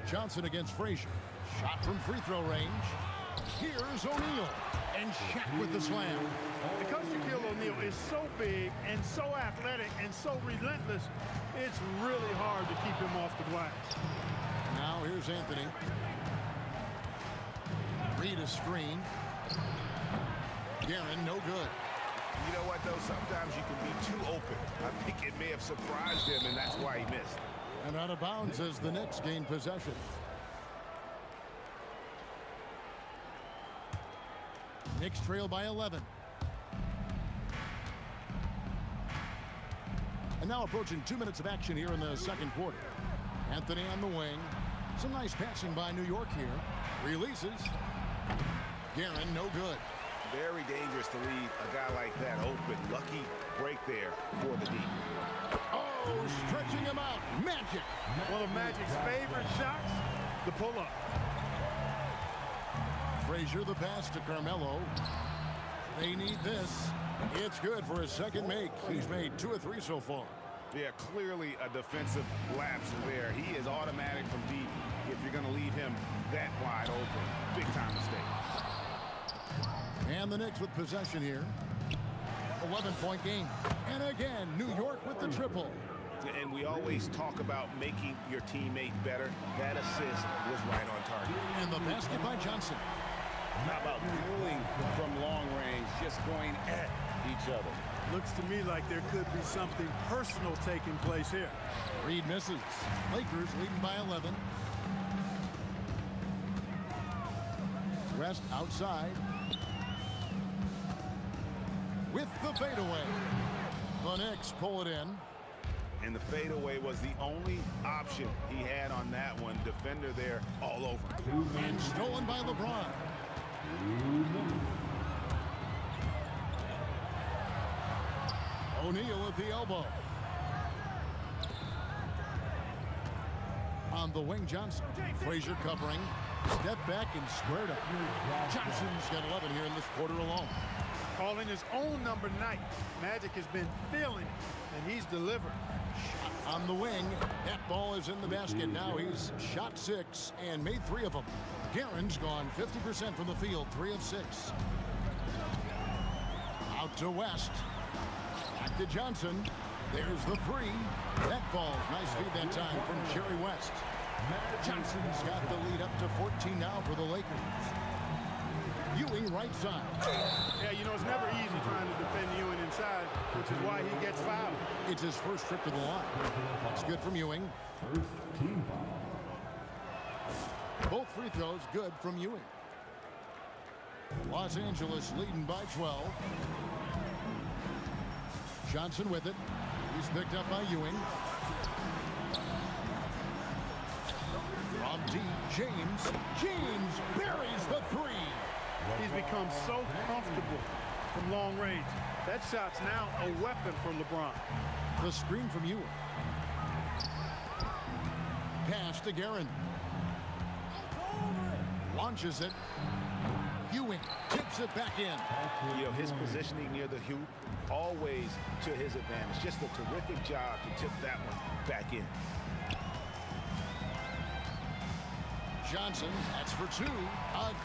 Johnson against Frazier. Shot from free throw range. Here's O'Neal. And Shaq with the slam. Because Shaquille O'Neal is so big and so athletic and so relentless, it's really hard to keep him off the glass. Now here's Anthony. Reed a screen. Guerin, no good. You know what, though? Sometimes you can be too open. I think it may have surprised him, and that's why he missed. And out of bounds as the Knicks gain possession. Knicks trail by 11. And now approaching 2 minutes of action here in the second quarter. Anthony on the wing. Some nice passing by New York here. Releases. Guerin, no good. Very dangerous to leave a guy like that open. Lucky break there for the D. Oh, stretching him out. Magic. One of Magic's favorite shots, the pull-up. Frazier the pass to Carmelo. They need this. It's good for his second make. He's made 2 or 3 so far. Yeah, clearly a defensive lapse there. He is automatic from deep if you're going to leave him that wide open. Big time mistake. And the Knicks with possession here. 11-point game. And again, New York with the triple. And we always talk about making your teammate better. That assist was right on target. And the basket by Johnson. How about dueling from long range, just going at each other? Looks to me like there could be something personal taking place here. Reed misses. Lakers leading by 11. West outside. With the fadeaway. The Knicks pull it in. And the fadeaway was the only option he had on that one. Defender there all over. And stolen by LeBron. O'Neal at the elbow. On the wing, Johnson. Frazier covering. Step back and squared up. Johnson's got 11 here in this quarter alone. Calling his own number 9. Magic has been feeling it, and he's delivered. Shot on the wing. That ball is in the basket. Now he's shot 6 and made 3 of them. Guerin's gone 50% from the field, 3 of 6. Out to West. Back to Johnson. There's the 3. That falls. Nice feed that time from Jerry West. Johnson's got the lead up to 14 now for the Lakers. Ewing right side. Yeah, you know, it's never easy trying to defend Ewing inside, which is why he gets fouled. It's his first trip to the line. That's good from Ewing. First team foul. Both free throws good from Ewing. Los Angeles leading by 12. Johnson with it. He's picked up by Ewing. From deep, James. James buries the 3. He's become so comfortable from long range. That shot's now a weapon for LeBron. The screen from Ewing. Pass to Guerin. Launches it. Ewing tips it back in. You know, his positioning near the hoop, always to his advantage. Just a terrific job to tip that one back in. Johnson, that's for two.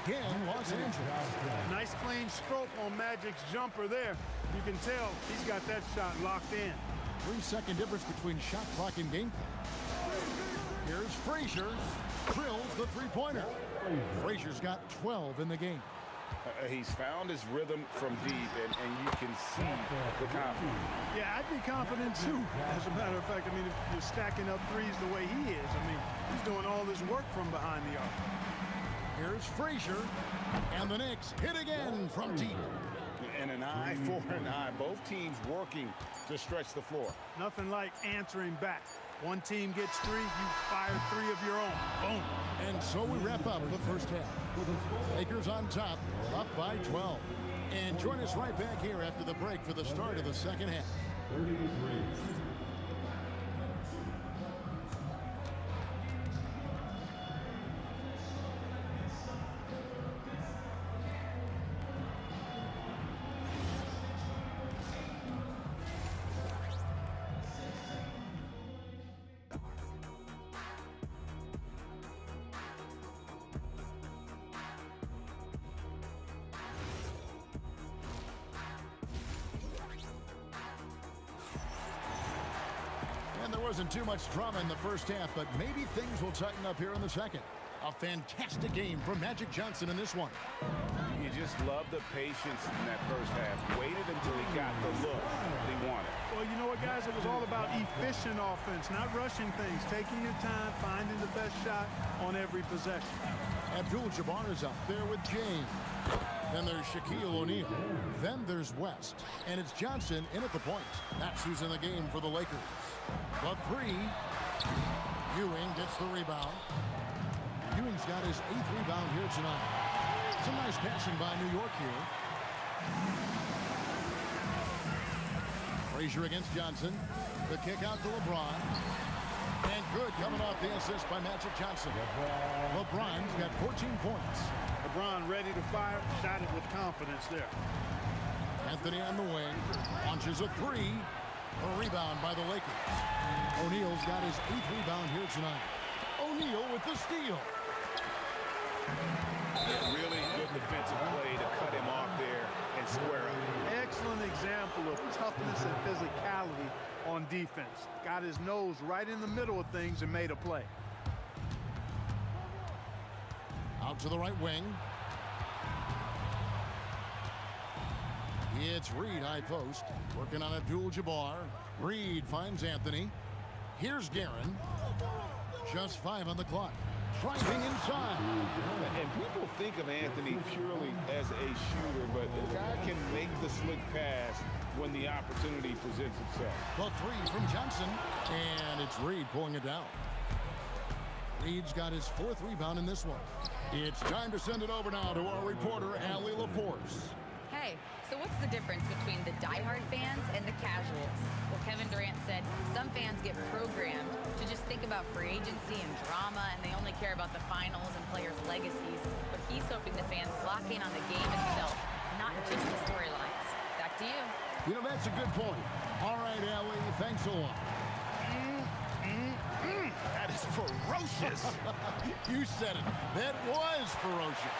Again, Los Angeles. Nice clean stroke on Magic's jumper there. You can tell he's got that shot locked in. 3-second difference between shot clock and game clock. Here's Frazier. Drills the three-pointer. Frazier's got 12 in the game. He's found his rhythm from deep, and you can see the confidence. Yeah, I'd be confident too. As a matter of fact, I mean, if you're stacking up threes the way he is, I mean, he's doing all this work from behind the arc. Here's Frazier, and the Knicks hit again from deep. And an eye for an eye. Both teams working to stretch the floor. Nothing like answering back. One team gets three, you fire three of your own. Boom. And so we wrap up the first half. Lakers on top, up by 12. And join us right back here after the break for the start of the second half. 33. There wasn't too much drama in the first half, but maybe things will tighten up here in the second. A fantastic game from Magic Johnson in this one. You just love the patience in that first half. Waited until he got the look he wanted. Well, you know what, guys? It was all about efficient offense, not rushing things, taking your time, finding the best shot on every possession. Abdul-Jabbar is up there with James. Then there's Shaquille O'Neal. Then there's West. And it's Johnson in at the point. That's who's in the game for the Lakers. The three. Ewing gets the rebound. Ewing's got his 8th rebound here tonight. Some nice passing by New York here. Frazier against Johnson. The kick out to LeBron. And good coming off the assist by Magic Johnson. LeBron's got 14 points. LeBron ready to fire, shot it with confidence there. Anthony on the wing, launches a three. A rebound by the Lakers. O'Neal's got his 8th rebound here tonight. O'Neal with the steal. Really good defensive play to cut him off there and square up. Excellent example of toughness and physicality on defense. Got his nose right in the middle of things and made a play. Out to the right wing. It's Reed high post. Working on Abdul-Jabbar. Reed finds Anthony. Here's Guerin. Just 5 on the clock. Driving inside. And people think of Anthony purely as a shooter, but the guy can make the slick pass when the opportunity presents itself. The three from Johnson. And it's Reed pulling it down. Reed's got his 4th rebound in this one. It's time to send it over now to our reporter, Allie LaForce. Hey, so what's the difference between the diehard fans and the casuals? Well, Kevin Durant said some fans get programmed to just think about free agency and drama, and they only care about the finals and players' legacies. But he's hoping the fans lock in on the game itself, not just the storylines. Back to you. You know, that's a good point. All right, Allie, thanks a lot. That is ferocious. You said it. That was ferocious.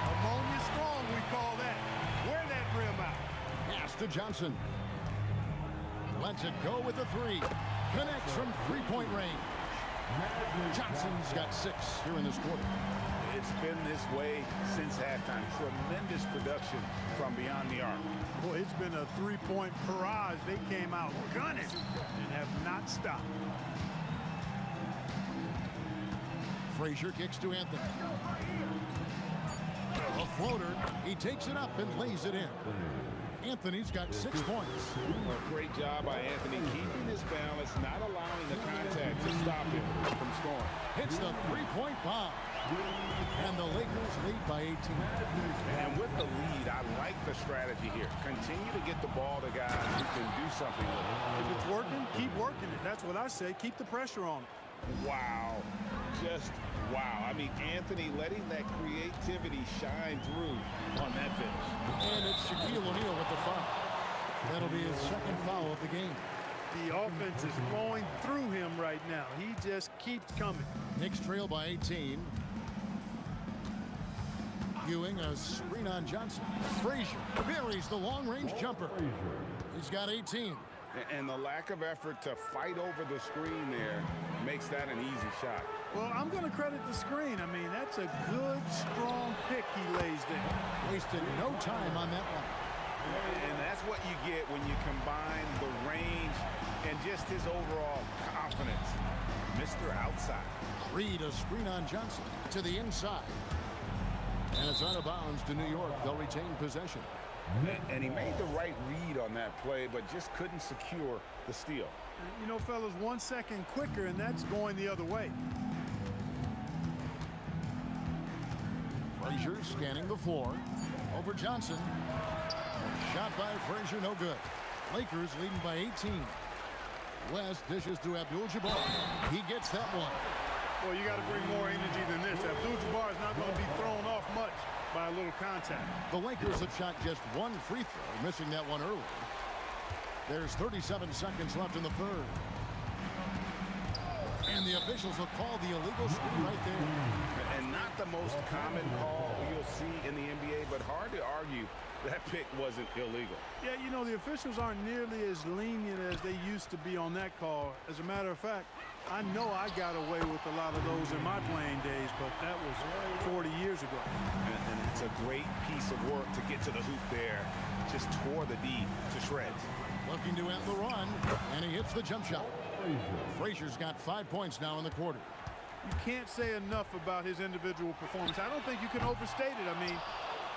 Ammonia strong, we call that. Wear that rim out. Pass to Johnson. Lets it go with the three. Connects from three-point range. Johnson's got 6 here in this quarter. It's been this way since halftime. Tremendous production from beyond the arc. Boy, it's been a three-point barrage. They came out gunning and have not stopped. Frazier kicks to Anthony. A floater. He takes it up and lays it in. Anthony's got 6 points. A great job by Anthony keeping his balance, not allowing the contact to stop him from scoring. Hits the three-point bomb. And the Lakers lead by 18. And with the lead, I like the strategy here. Continue to get the ball to guys who can do something with it. If it's working, keep working it. That's what I say. Keep the pressure on it. Wow. Just wow. I mean, Anthony letting that creativity shine through on that finish. And it's Shaquille O'Neal with the foul. That'll be his second foul of the game. The offense is flowing through him right now. He just keeps coming. Knicks trail by 18. Ewing, a screen on Johnson. Frazier buries the long-range jumper. He's got 18. And the lack of effort to fight over the screen there makes that an easy shot. Well, I'm going to credit the screen. I mean, that's a good, strong pick he lays there. Wasted no time on that one. And that's what you get when you combine the range and just his overall confidence. Mr. Outside. Reed, a screen on Johnson to the inside. And it's out of bounds to New York. They'll retain possession. And he made the right read on that play, but just couldn't secure the steal. You know, fellas, 1 second quicker, and that's going the other way. Frazier scanning the floor. Over Johnson. Shot by Frazier, no good. Lakers leading by 18. West dishes to Abdul-Jabbar. He gets that one. Well, you got to bring more energy than this. Abdul-Jabbar is not going to be thrown off much by a little contact. The Lakers have shot just one free throw, missing that one early. There's 37 seconds left in the third. And the officials will call the illegal screen right there. And not the most common call you'll see in the NBA, but hard to argue that pick wasn't illegal. Yeah, you know, the officials aren't nearly as lenient as they used to be on that call. As a matter of fact, I know I got away with a lot of those in my playing days, but that was 40 years ago. And it's a great piece of work to get to the hoop there. Just tore the D to shreds. Looking to end the run, and he hits the jump shot. Frazier's got 5 points now in the quarter. You can't say enough about his individual performance. I don't think you can overstate it. I mean,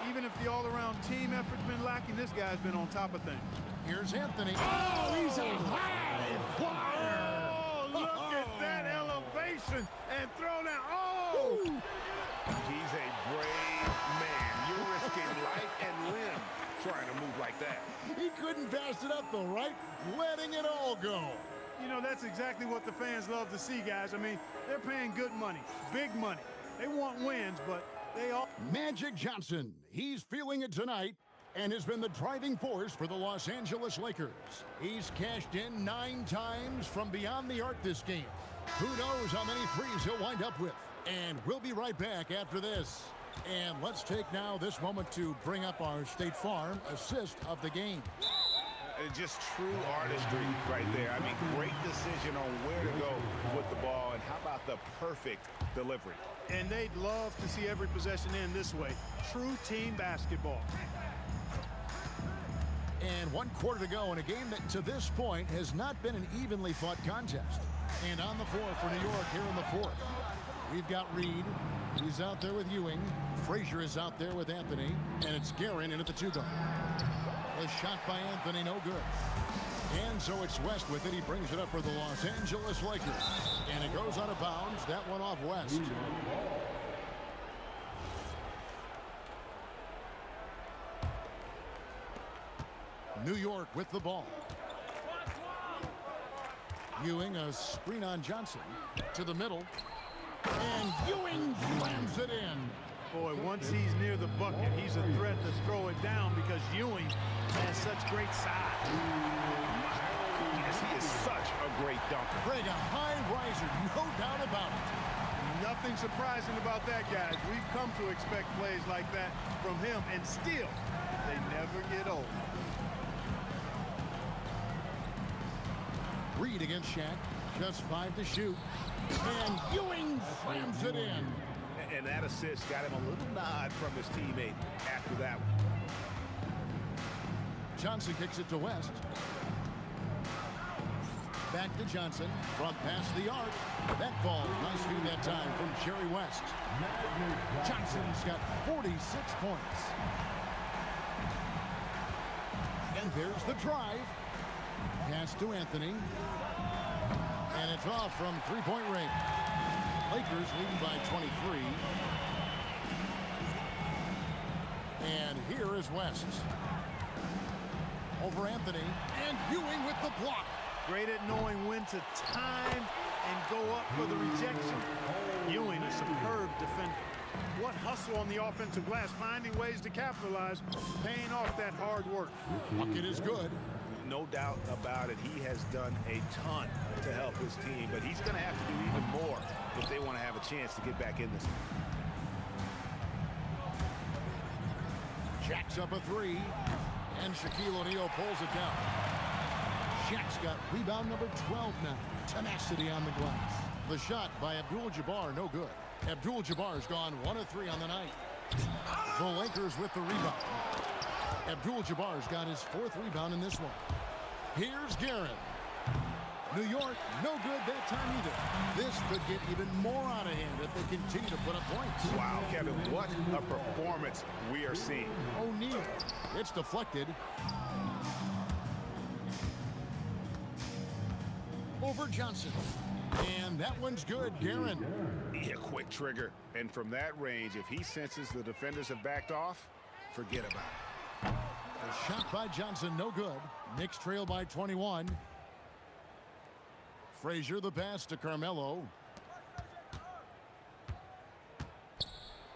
even if the all-around team effort's been lacking, this guy's been on top of things. Here's Anthony. Oh, he's a high flyer. Oh, look at that elevation and throw down. Oh! He's a brave man. You're risking life and limb trying to move like that. He couldn't pass it up the right, letting it all go. You know, that's exactly what the fans love to see, guys. I mean, they're paying good money, big money. They want wins, but they all... Magic Johnson, he's feeling it tonight and has been the driving force for the Los Angeles Lakers. He's cashed in 9 times from beyond the arc this game. Who knows how many threes he'll wind up with? And we'll be right back after this. And let's take now this moment to bring up our State Farm assist of the game. Just true artistry right there. I mean, great decision on where to go with the ball, and how about the perfect delivery? And they'd love to see every possession end this way. True team basketball. And 1 quarter to go in a game that to this point has not been an evenly fought contest. And on the floor for New York here in the fourth. We've got Reed. He's out there with Ewing. Frazier is out there with Anthony. And it's Guerin in at the 2-guard. A shot by Anthony, no good. And so it's West with it. He brings it up for the Los Angeles Lakers. And it goes out of bounds. That one off West. New York with the ball. Ewing, a screen on Johnson. To the middle. And Ewing slams it in. Boy, once he's near the bucket, he's a threat to throw it down because Ewing has such great size. Yes, he is such a great dunker. Greg, a high riser, no doubt about it. Nothing surprising about that, guys. We've come to expect plays like that from him, and still, they never get old. Reed against Shaq, just 5 to shoot. And Ewing slams it in. And that assist got him a little nod from his teammate after that one. Johnson kicks it to West. Back to Johnson from past the arc. That falls. Nice feed that time from Jerry West. Johnson's got 46 points. And there's the drive. Pass to Anthony. And it's off from three-point range. Lakers leading by 23. And here is West. Over Anthony. And Ewing with the block. Great at knowing when to time and go up for the rejection. Ewing, a superb defender. What hustle on the offensive glass, finding ways to capitalize, paying off that hard work. Bucket is good. No doubt about it. He has done a ton to help his team, but he's going to have to do even more if they want to have a chance to get back in this. Jacks up a three, and Shaquille O'Neal pulls it down. Shaq's got rebound number 12 now. Tenacity on the glass. The shot by Abdul-Jabbar, no good. Abdul-Jabbar's gone 1 of 3 on the night. The Lakers with the rebound. Abdul-Jabbar's got his 4th rebound in this one. Here's Guerin. New York, no good that time either. This could get even more out of hand if they continue to put up points. Wow, Kevin, what a performance we are seeing. O'Neal, it's deflected. Over Johnson. And that one's good, Guerin. Yeah, quick trigger. And from that range, if he senses the defenders have backed off, forget about it. The shot by Johnson, no good. Knicks trail by 21. Frazier, the pass to Carmelo.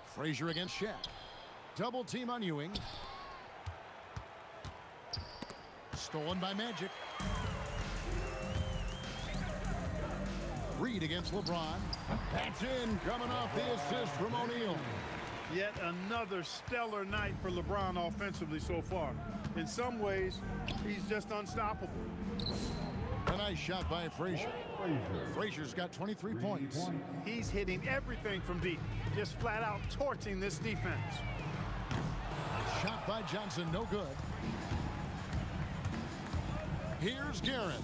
Frazier against Shaq. Double team on Ewing. Stolen by Magic. Reed against LeBron. That's in, coming off the assist from O'Neal. Yet another stellar night for LeBron offensively so far. In some ways, he's just unstoppable. A nice shot by Frazier. Frazier's got 23 points. He's hitting everything from deep, just flat out torching this defense. Shot by Johnson, no good. Here's Guerin.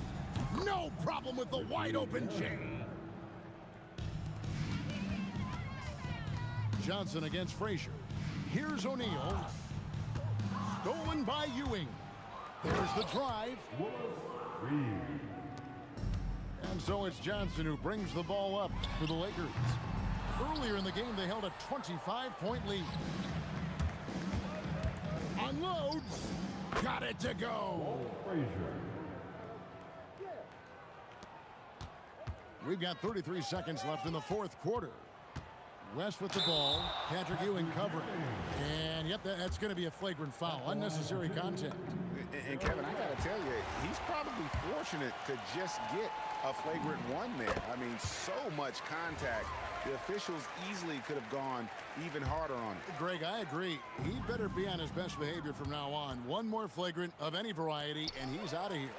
No problem with the wide open J. Johnson against Frazier. Here's O'Neal. Stolen by Ewing. There's the drive. And so it's Johnson who brings the ball up for the Lakers. Earlier in the game, they held a 25-point lead. Unloads. Got it to go. We've got 33 seconds left in the 4th quarter. West with the ball. Patrick Ewing covering. And, yep, that's going to be a flagrant foul. Unnecessary contact. And Kevin, I got to tell you, he's probably fortunate to just get a flagrant one there. I mean, so much contact. The officials easily could have gone even harder on it. Greg, I agree. He better be on his best behavior from now on. One more flagrant of any variety, and he's out of here.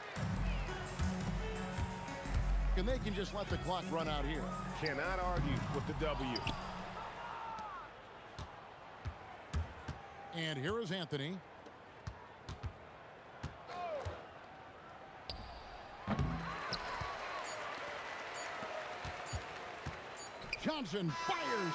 And they can just let the clock run out here. Cannot argue with the W. And here is Anthony. Johnson fires.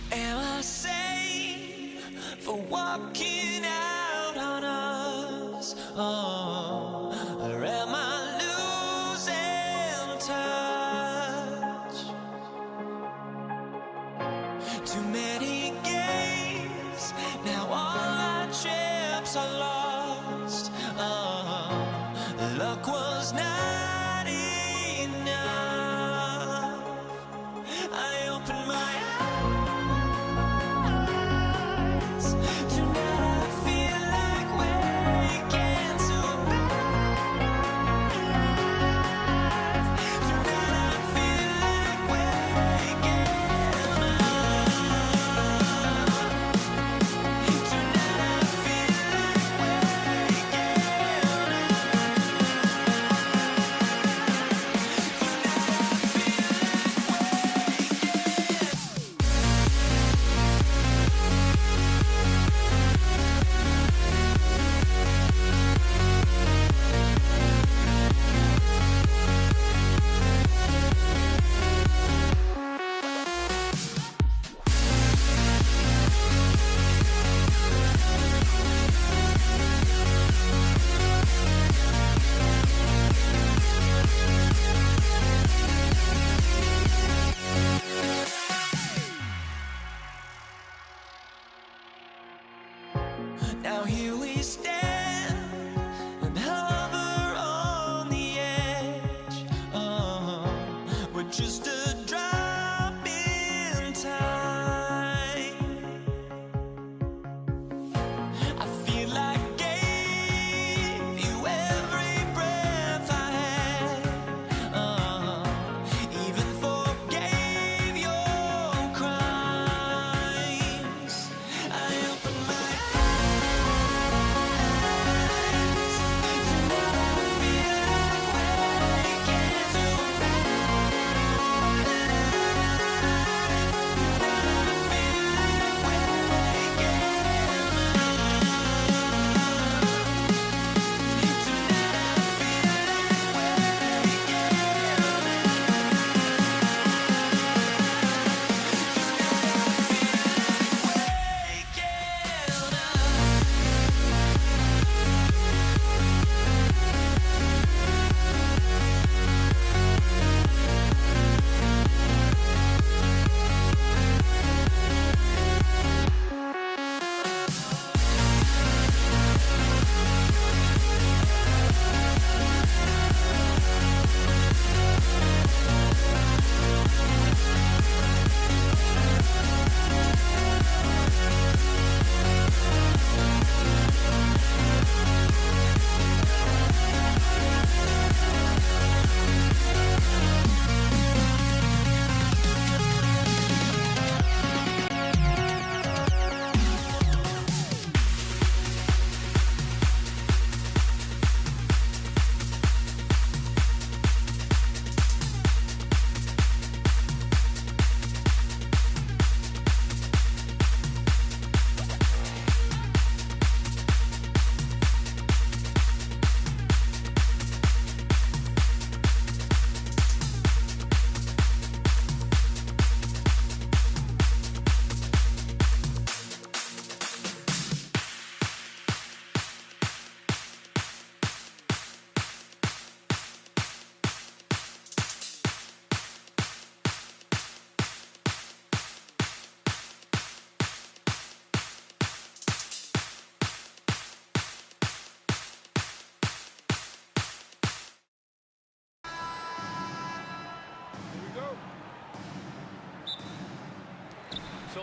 Am I safe for walking out on us? Oh, or am I losing touch? Too many games, now all our chips are lost. Oh, luck was not enough. I opened my eyes. Tonight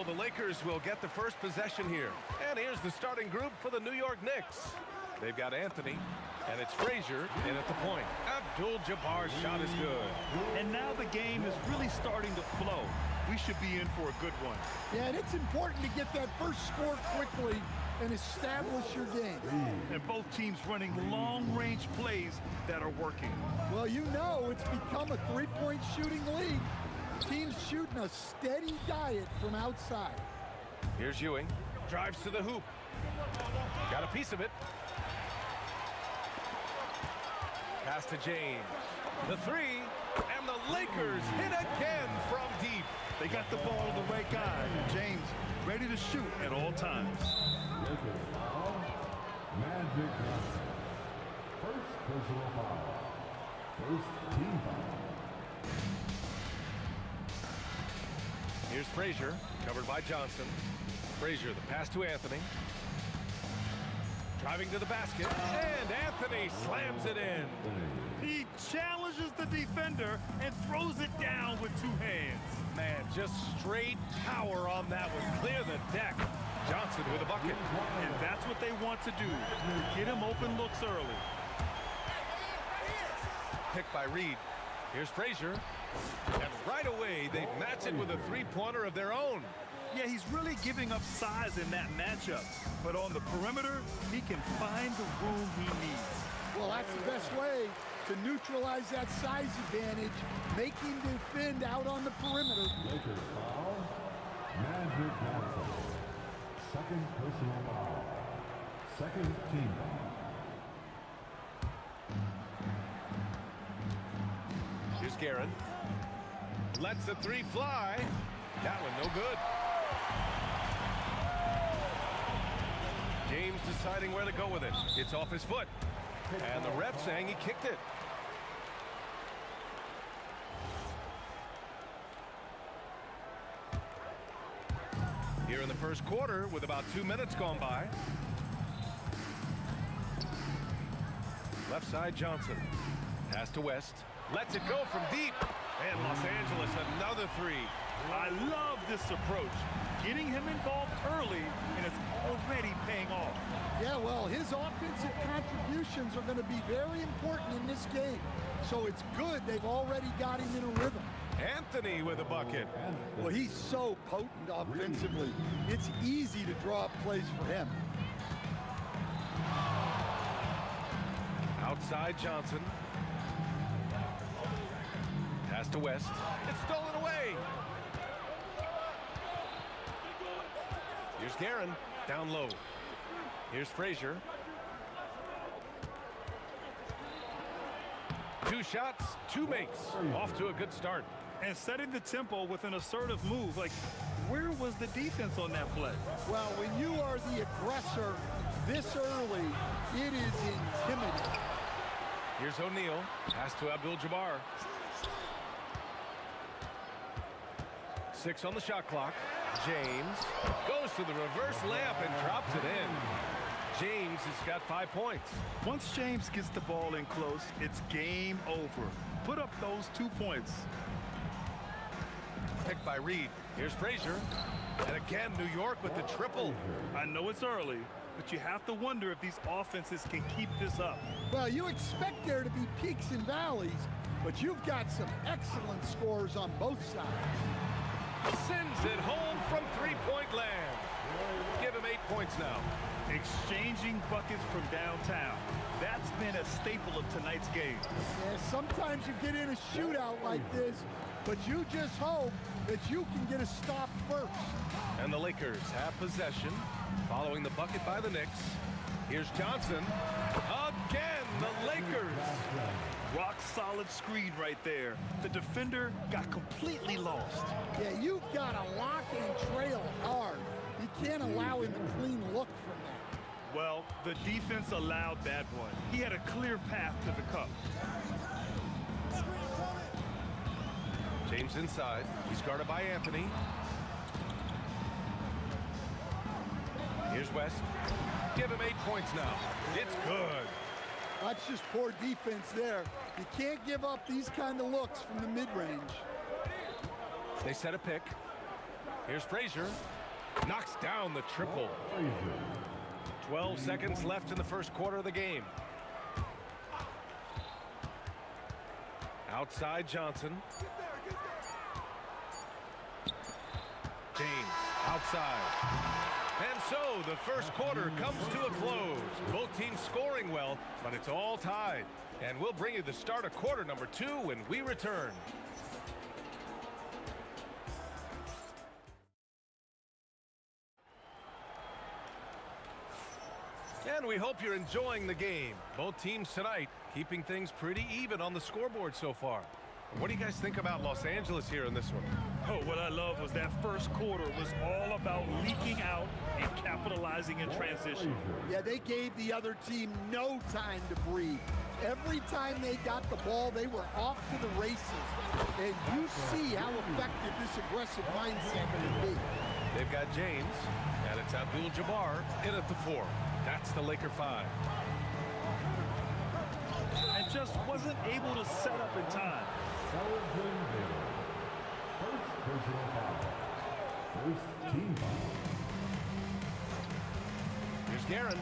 So the Lakers will get the first possession here. And here's the starting group for the New York Knicks. They've got Anthony, and it's Frazier in at the point. Abdul-Jabbar's shot is good. And now the game is really starting to flow. We should be in for a good one. Yeah, and it's important to get that first score quickly and establish your game. And both teams running long-range plays that are working. Well, you know it's become a three-point shooting league. Teams shooting a steady diet from outside. Here's Ewing. Drives to the hoop. Got a piece of it. Pass to James. The three, and the Lakers hit again from deep. They got the ball to the right guy. James ready to shoot at all times. Magic Johnson. First personal foul. First team foul. Here's Frazier, covered by Johnson. Frazier, the pass to Anthony. Driving to the basket, and Anthony slams it in. He challenges the defender and throws it down with two hands. Man, just straight power on that one. Clear the deck. Johnson with a bucket. And that's what they want to do. Get him open looks early. Picked by Reed. Here's Frazier. And right away, they match it with a three-pointer of their own. Yeah, he's really giving up size in that matchup. But on the perimeter, he can find the room he needs. Well, that's the best way to neutralize that size advantage. Make him defend out on the perimeter. Lakers foul. Magic Johnson. Second personal foul. Second team foul. Here's Guerin. Lets the three fly. That one no good. James deciding where to go with it. It's off his foot. And the ref saying he kicked it. Here in the first quarter with about 2 minutes gone by. Left side Johnson. Pass to West. Lets it go from deep. And Los Angeles another three. I love this approach. Getting him involved early, and it's already paying off. Yeah, well, his offensive contributions are going to be very important in this game. So it's good they've already got him in a rhythm. Anthony with a bucket. Well, he's so potent offensively. It's easy to draw up plays for him. Outside Johnson. Pass to West. It's stolen away. Here's Guerin, down low. Here's Frazier. 2 shots, 2 makes. Off to a good start. And setting the tempo with an assertive move. Like, where was the defense on that play? Well, when you are the aggressor this early, it is intimidating. Here's O'Neal. Pass to Abdul-Jabbar. 6 on the shot clock. James goes to the reverse layup and drops it in. James has got 5 points. Once James gets the ball in close, it's game over. Put up those 2 points. Picked by Reed. Here's Frazier. And again, New York with the triple. I know it's early, but you have to wonder if these offenses can keep this up. Well, you expect there to be peaks and valleys, but you've got some excellent scores on both sides. Sends it home from three-point land. Give him 8 points now. Exchanging buckets from downtown. That's been a staple of tonight's game. Yeah, sometimes you get in a shootout like this, but you just hope that you can get a stop first. And the Lakers have possession, following the bucket by the Knicks. Here's Johnson. Again, the Lakers. Rock solid screen right there. The defender got completely lost. Yeah, you've got to lock and trail hard. You can't allow him a clean look from that. Well, the defense allowed that one. He had a clear path to the cup. James inside. He's guarded by Anthony. Here's West. Give him 8 points now. It's good. That's just poor defense there. You can't give up these kind of looks from the mid-range. They set a pick. Here's Frazier. Knocks down the triple. 12 seconds left in the first quarter of the game. Outside Johnson. James outside. And so the first quarter comes to a close. Both teams scoring well, but it's all tied. And we'll bring you the start of quarter number 2 when we return. And we hope you're enjoying the game. Both teams tonight keeping things pretty even on the scoreboard so far. What do you guys think about Los Angeles here in this one? Oh, what I love was that first quarter was all about leaking out and capitalizing in transition. Yeah, they gave the other team no time to breathe. Every time they got the ball, they were off to the races. And you see how effective this aggressive mindset can be. They've got James, and it's Abdul-Jabbar in at the 4. That's the Laker 5. And just wasn't able to set up in time. First personal foul. First team foul. Here's Guerin,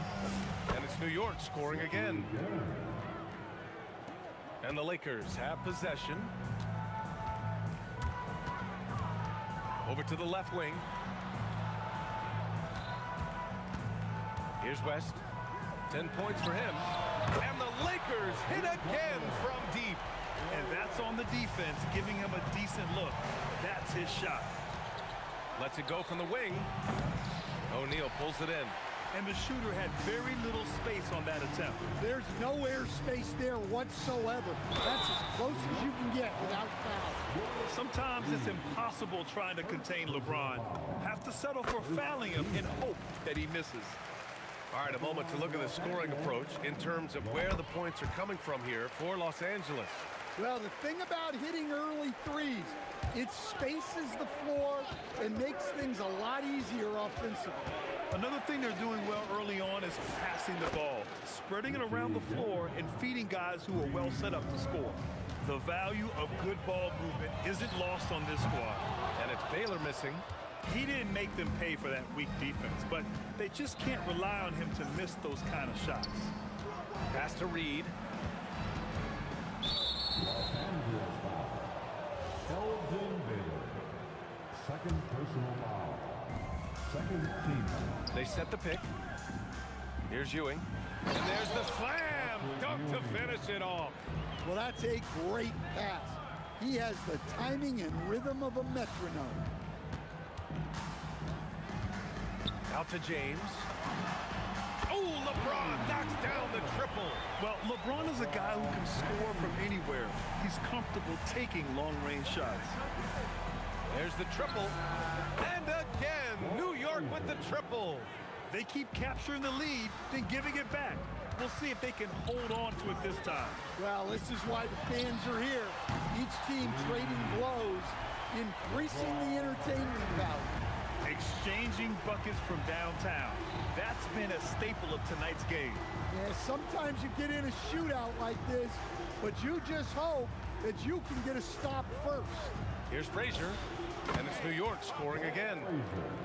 and it's New York scoring again. And the Lakers have possession. Over to the left wing. Here's West. 10 points for him. And the Lakers hit again from deep. And that's on the defense, giving him a decent look. That's his shot. Lets it go from the wing. O'Neal pulls it in. And the shooter had very little space on that attempt. There's no air space there whatsoever. That's as close as you can get without foul. Sometimes it's impossible trying to contain LeBron. Have to settle for fouling him and hope that he misses. All right, a moment to look at the scoring approach in terms of where the points are coming from here for Los Angeles. Well, the thing about hitting early threes, it spaces the floor and makes things a lot easier offensively. Another thing they're doing well early on is passing the ball, spreading it around the floor and feeding guys who are well set up to score. The value of good ball movement isn't lost on this squad. And it's Baylor missing. He didn't make them pay for that weak defense, but they just can't rely on him to miss those kind of shots. Pass to Reed. Los Angeles foul. Elgin Baylor. Second personal foul. Second team foul. They set the pick. Here's Ewing. And there's the slam dunk to finish it off. Well, that's a great pass. He has the timing and rhythm of a metronome. Out to James. Oh, LeBron knocks down the triple. Well, LeBron is a guy who can score from anywhere. He's comfortable taking long-range shots. There's the triple. And again, New York with the triple. They keep capturing the lead, then giving it back. We'll see if they can hold on to it this time. Well, this is why the fans are here. Each team trading blows, increasing the entertainment value. Exchanging buckets from downtown. That's been a staple of tonight's game. Yeah, sometimes you get in a shootout like this, but you just hope that you can get a stop first. Here's Frazier, and it's New York scoring again.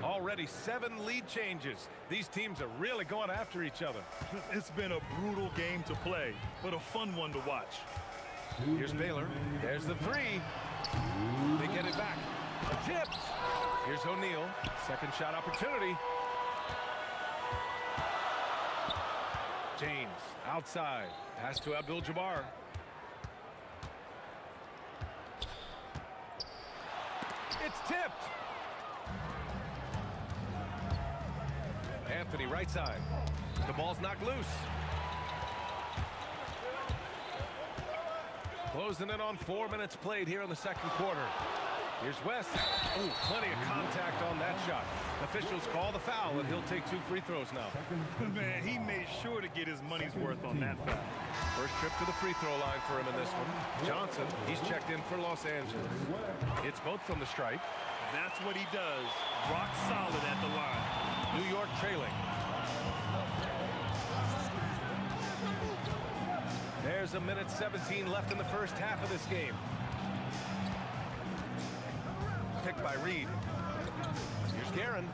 Already 7 lead changes. These teams are really going after each other. It's been a brutal game to play, but a fun one to watch. Here's Baylor. There's the 3. They get it back. Tipped. Here's O'Neal. Second shot opportunity. James outside. Pass to Abdul-Jabbar. It's tipped. Anthony right side. The ball's knocked loose. Closing in on 4 minutes played here in the second quarter. Here's West. Oh, plenty of contact on that shot. Officials call the foul, and he'll take 2 free throws now. Man, he made sure to get his money's worth on that foul. First trip to the free throw line for him in this one. Johnson, he's checked in for Los Angeles. It's both from the stripe. That's what he does. Rock solid at the line. New York trailing. There's a minute 17 left in the first half of this game. Picked by Reed. Guerin.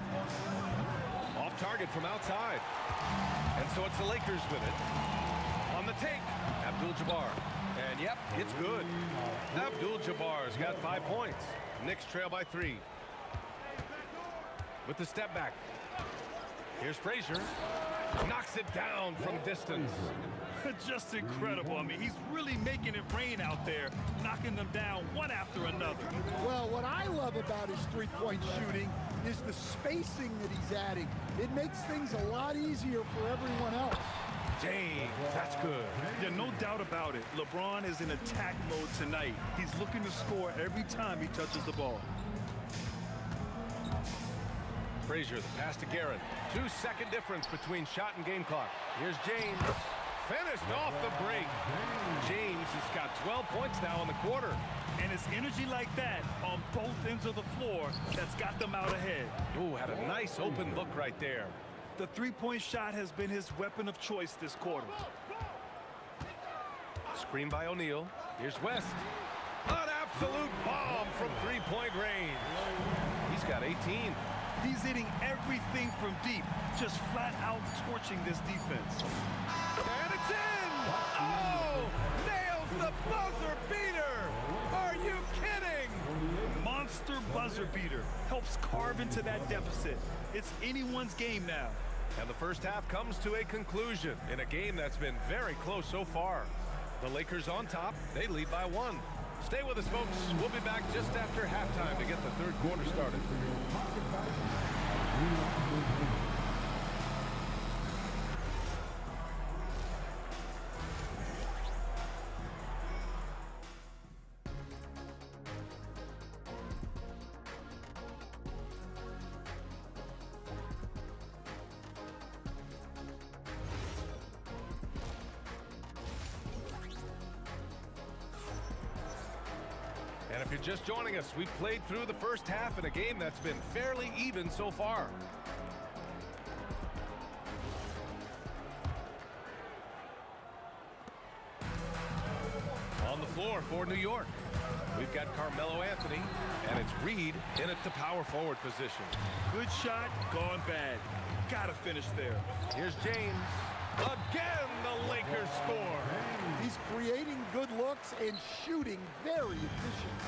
Off target from outside. And so it's the Lakers with it. On the take, Abdul-Jabbar. And yep, it's good. Abdul-Jabbar's got 5 points. Knicks trail by 3. With the step back. Here's Frazier. Knocks it down from distance. Just incredible. I mean, he's really making it rain out there, knocking them down one after another. Well, what I love about his three-point shooting is the spacing that he's adding. It makes things a lot easier for everyone else. James, that's good. Yeah, no doubt about it. LeBron is in attack mode tonight. He's looking to score every time he touches the ball. Frazier, the pass to Guerin. 2-second difference between shot and game clock. Here's James. Finished off the break. James has got 12 points now in the quarter. And it's energy like that on both ends of the floor that's got them out ahead. Ooh, had a nice open look right there. The three-point shot has been his weapon of choice this quarter. Screen by O'Neal. Here's West. An absolute bomb from three-point range. He's got 18. He's hitting everything from deep, just flat out torching this defense. And it's in! Oh! Nails the buzzer beater! Are you kidding? Monster buzzer beater helps carve into that deficit. It's anyone's game now. And the first half comes to a conclusion in a game that's been very close so far. The Lakers on top, they lead by 1. Stay with us, folks. We'll be back just after halftime to get the third quarter started. And if you're just joining us, we've played through the first half in a game that's been fairly even so far. On the floor for New York, we've got Carmelo Anthony, and it's Reed in at the power forward position. Good shot, gone bad. Gotta finish there. Here's James. Again, the Lakers score. He's creating good looks and shooting very efficient.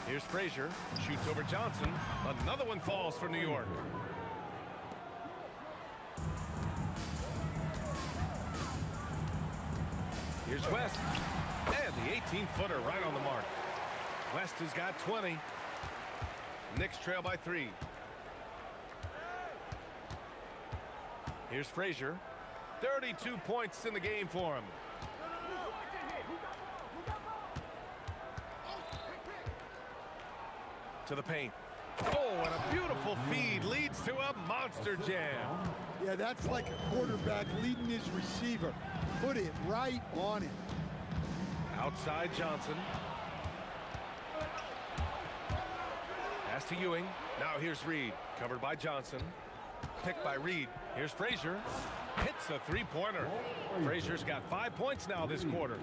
Here's Frazier. Shoots over Johnson. Another one falls for New York. Here's West. And the 18-footer right on the mark. West has got 20. Knicks trail by 3. Here's Frazier. 32 points in the game for him. To the paint. Oh, and a beautiful feed leads to a monster jam. Yeah, that's like a quarterback leading his receiver. Put it right on him. Outside Johnson. Pass to Ewing. Now here's Reed. Covered by Johnson. Picked by Reed. Here's Frazier. Hits a three-pointer. Frazier's got 5 points now this quarter.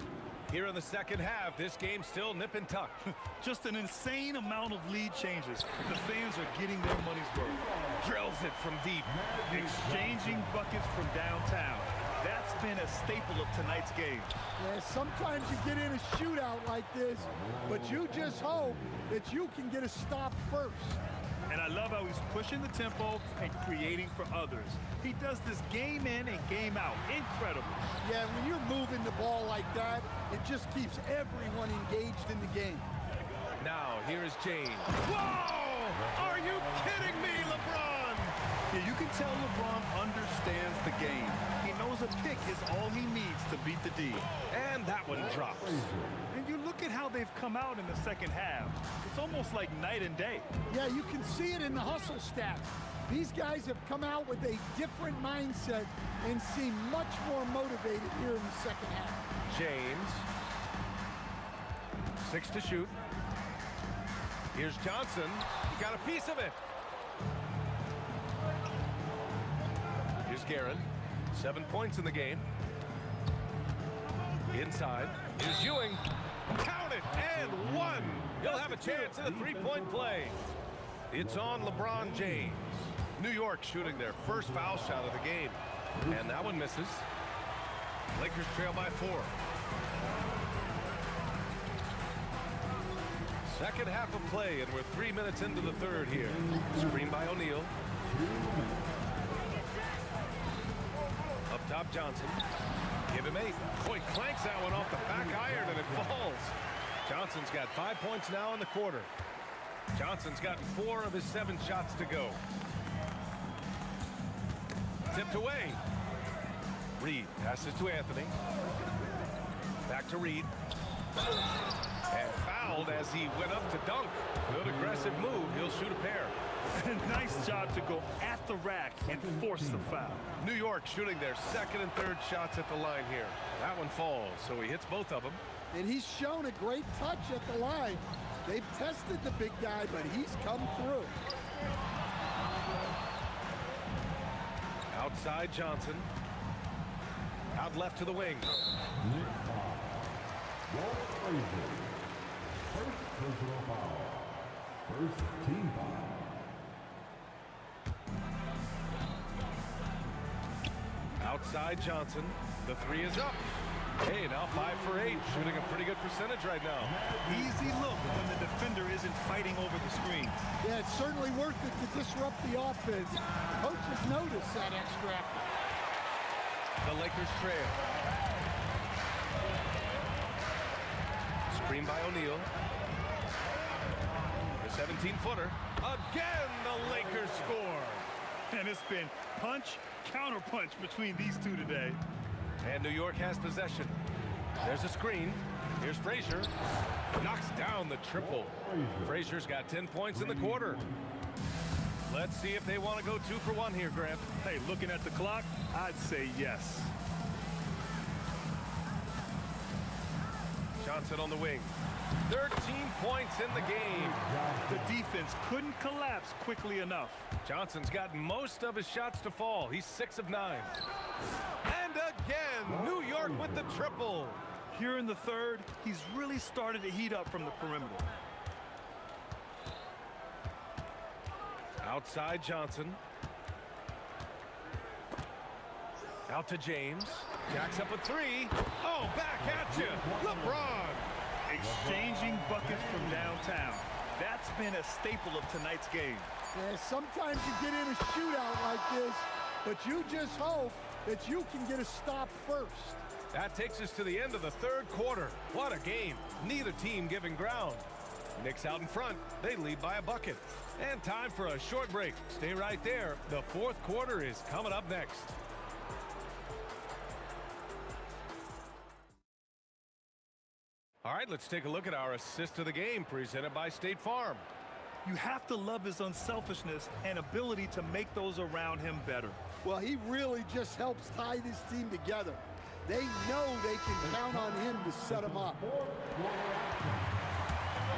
Here in the second half, this game's still nip and tuck. Just an insane amount of lead changes. The fans are getting their money's worth. Drills it from deep. Exchanging buckets from downtown. That's been a staple of tonight's game. Yeah, sometimes you get in a shootout like this, but you just hope that you can get a stop first. And I love how he's pushing the tempo and creating for others. He does this game in and game out. Incredible. Yeah, when you're moving the ball like that, it just keeps everyone engaged in the game. Now, here is James. Whoa! Are you kidding me, LeBron? Yeah, you can tell LeBron understands the game. He knows a pick is all he needs to beat the D. And that one drops. And you look at how they've come out in the second half. It's almost like night and day. Yeah, you can see it in the hustle stats. These guys have come out with a different mindset and seem much more motivated here in the second half. James. 6 to shoot. Here's Johnson. He got a piece of it. Here's Guerin. 7 points in the game. Inside. Here's Ewing. Count it, and one. He'll have a chance at a three-point play. It's on LeBron James. New York shooting their first foul shot of the game. And that one misses. Lakers trail by 4. Second half of play, and we're 3 minutes into the third here. Screen by O'Neal. Up top, Johnson. Give him 8. Boy, clanks that one off the back iron, and it falls. Johnson's got 5 points now in the quarter. Johnson's gotten 4 of his 7 shots to go. Tipped away. Reed passes to Anthony. Back to Reed. And fouled as he went up to dunk. Good aggressive move. He'll shoot a pair. Nice job to go at the rack and force the foul. New York shooting their second and third shots at the line here. That one falls, so he hits both of them. And he's shown a great touch at the line. They've tested the big guy, but he's come through. Outside Johnson. Out left to the wing. First personal foul. First team foul. Outside Johnson. The 3 is up. Hey, now 5 for 8. Shooting a pretty good percentage right now. Easy look when the defender isn't fighting over the screen. Yeah, it's certainly worth it to disrupt the offense. Coaches notice that extra effort. The Lakers trail. Screen by O'Neal. The 17-footer. Again, the Lakers score. And it's been punch, counter-punch between these two today. And New York has possession. There's a screen. Here's Frazier. Knocks down the triple. Frazier's got 10 points in the quarter. Let's see if they want to go 2 for 1 here, Grant. Hey, looking at the clock, I'd say yes. Johnson on the wing. 13 points in the game. The defense couldn't collapse quickly enough. Johnson's gotten most of his shots to fall. He's 6 of 9. And again, New York with the triple. Here in the third, he's really started to heat up from the perimeter. Outside Johnson. Out to James. Jacks up a 3. Oh, back at you. LeBron. Exchanging buckets from downtown. That's been a staple of tonight's game. Yeah, sometimes you get in a shootout like this, but you just hope that you can get a stop first. That takes us to the end of the third quarter. What a game. Neither team giving ground. Knicks out in front. They lead by a bucket. And time for a short break. Stay right there. The fourth quarter is coming up next. All right, let's take a look at our assist of the game presented by State Farm. You have to love his unselfishness and ability to make those around him better. Well, he really just helps tie this team together. They know they can count on him to set them up.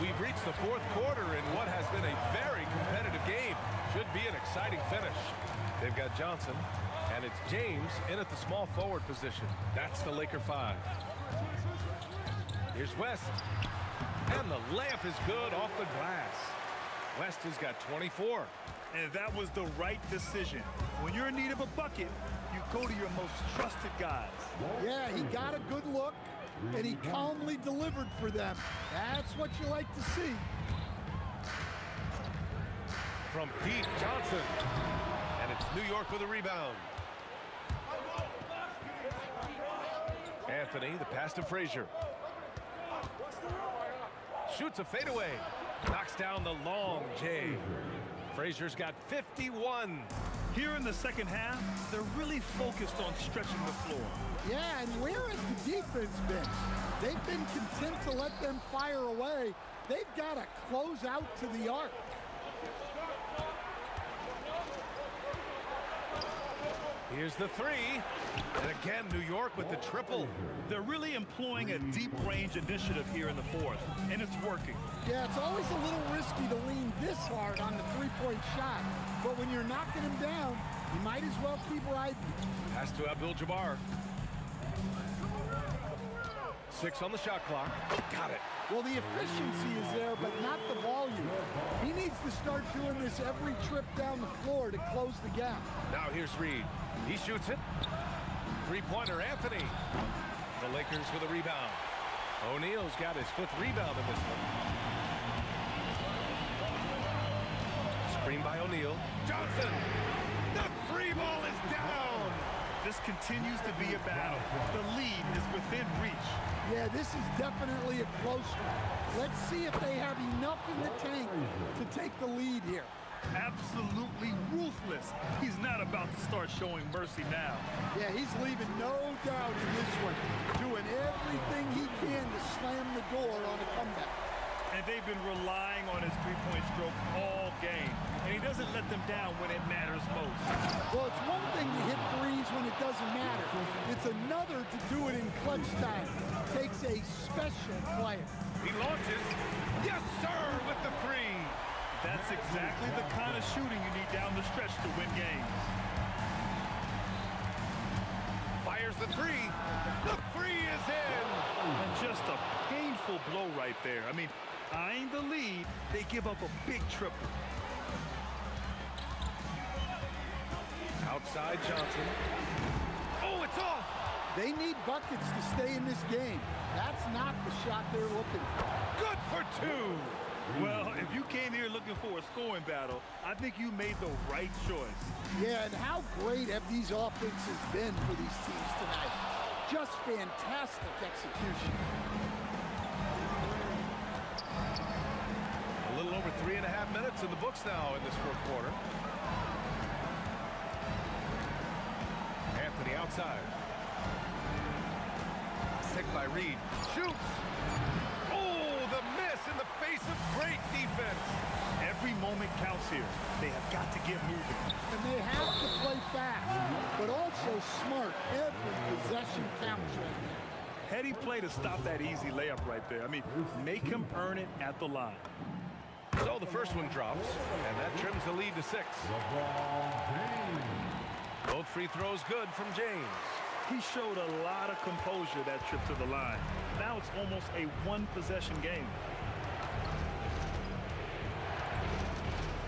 We've reached the fourth quarter in what has been a very competitive game. Should be an exciting finish. They've got Johnson, and it's James in at the small forward position. That's the Laker 5. Here's West, and the layup is good off the glass. West has got 24. And that was the right decision. When you're in need of a bucket, you go to your most trusted guys. Yeah, he got a good look, and he calmly delivered for them. That's what you like to see. From deep, Johnson. And it's New York with a rebound. Anthony, the pass to Frazier. Shoots a fadeaway. Knocks down the long J. Frazier's got 51. Here in the second half, they're really focused on stretching the floor. Yeah, and where has the defense been? They've been content to let them fire away. They've got to close out to the arc. Here's the 3. And again, New York with the triple. They're really employing a deep range initiative here in the fourth, and it's working. Yeah, it's always a little risky to lean this hard on the three-point shot. But when you're knocking him down, you might as well keep riding. Pass to Abdul-Jabbar. 6 on the shot clock. Got it. Well, the efficiency is there, but not the volume. He needs to start doing this every trip down the floor to close the gap. Now here's Reed. He shoots it. Three-pointer, Anthony. The Lakers with a rebound. O'Neal's got his 5th rebound in this one. Screen by O'Neal. Johnson. The free ball is down. This continues to be a battle. The lead is within reach. Yeah, this is definitely a close one. Let's see if they have enough in the tank to take the lead here. Absolutely ruthless. He's not about to start showing mercy now. Yeah, he's leaving no doubt in this one, doing everything he can to slam the door on a comeback. And they've been relying on his three-point stroke all game. And he doesn't let them down when it matters most. Well, it's one thing to hit threes when it doesn't matter. It's another to do it in clutch time. Takes a special player. He launches. Yes, sir, with the 3. That's exactly the kind of shooting you need down the stretch to win games. Fires the 3. The 3 is in. And just a painful blow right there. I mean, eyeing the lead, they give up a big triple. Outside Johnson. Oh, it's off. They need buckets to stay in this game. That's not the shot they're looking for. Good for 2. Well, if you came here looking for a scoring battle, I think you made the right choice. Yeah, and how great have these offenses been for these teams tonight? Just fantastic execution. A little over 3.5 minutes in the books now in this 4th quarter. Anthony outside. Picked by Reed. Shoots. Oh, the miss in the face of great defense. Every moment counts here. They have got to get moving. And they have to play fast, but also smart. Every possession counts right now. Heady play to stop that easy layup right there. I mean, make him earn it at the line. So the first one drops, and that trims the lead to 6. Both free throws good from James. He showed a lot of composure that trip to the line. Now it's almost a one-possession game.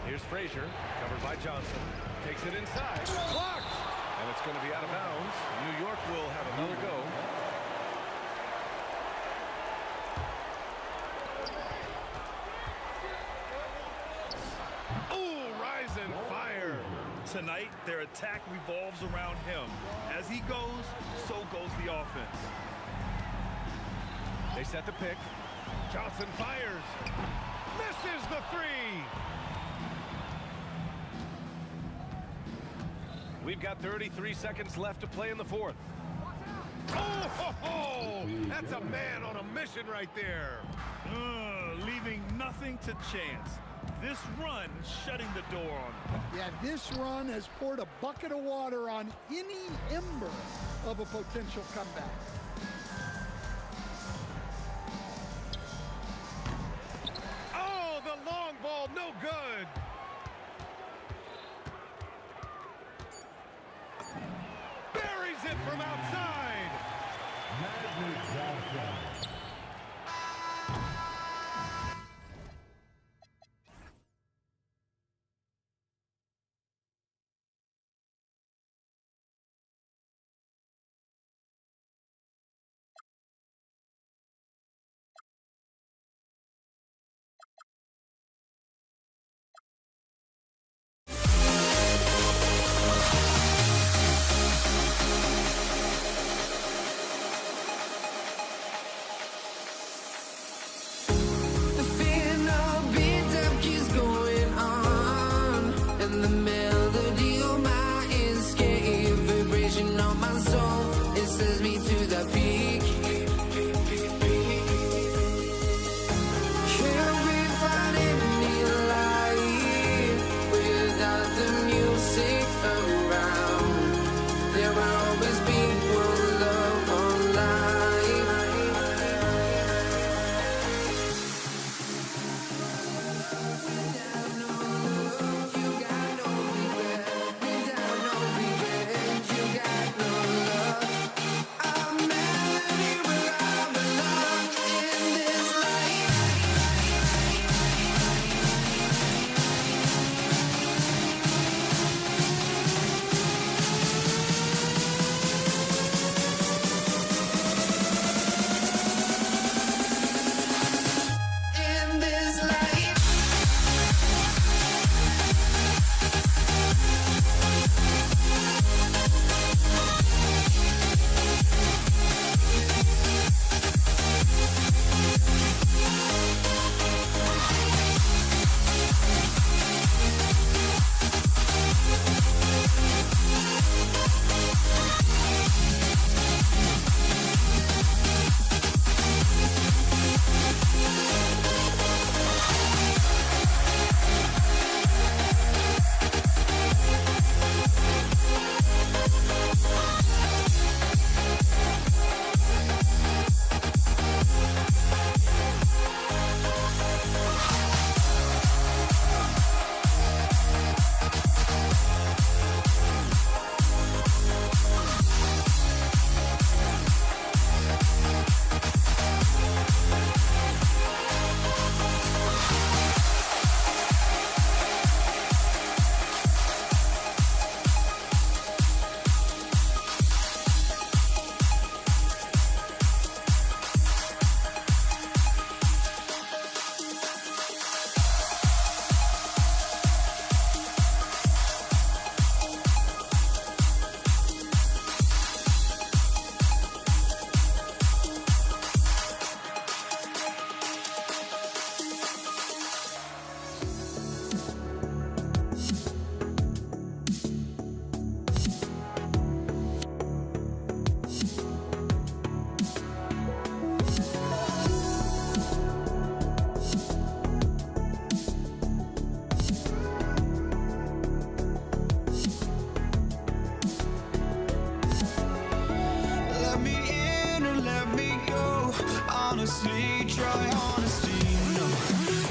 Here's Frazier, covered by Johnson. Takes it inside. Blocked! And it's going to be out of bounds. New York will have another go. Oh, rise and fire. Tonight, their attack revolves around him. As he goes, so goes the offense. They set the pick. Johnson fires. Misses the 3. We've got 33 seconds left to play in the 4th. Oh, ho, ho! That's a man on a mission right there. Leaving nothing to chance. This run shutting the door on him. Yeah, this run has poured a bucket of water on any ember of a potential comeback. Oh, the long ball, no good. Buries it from outside. Magic Johnson. The feeling of build-up keeps going on, and the melody of my escape, vibration on my soul, it sends me to the peak. Can't we find any light without the music around? There will always be one love on life. You got no love. I'm honestly, try honesty. No,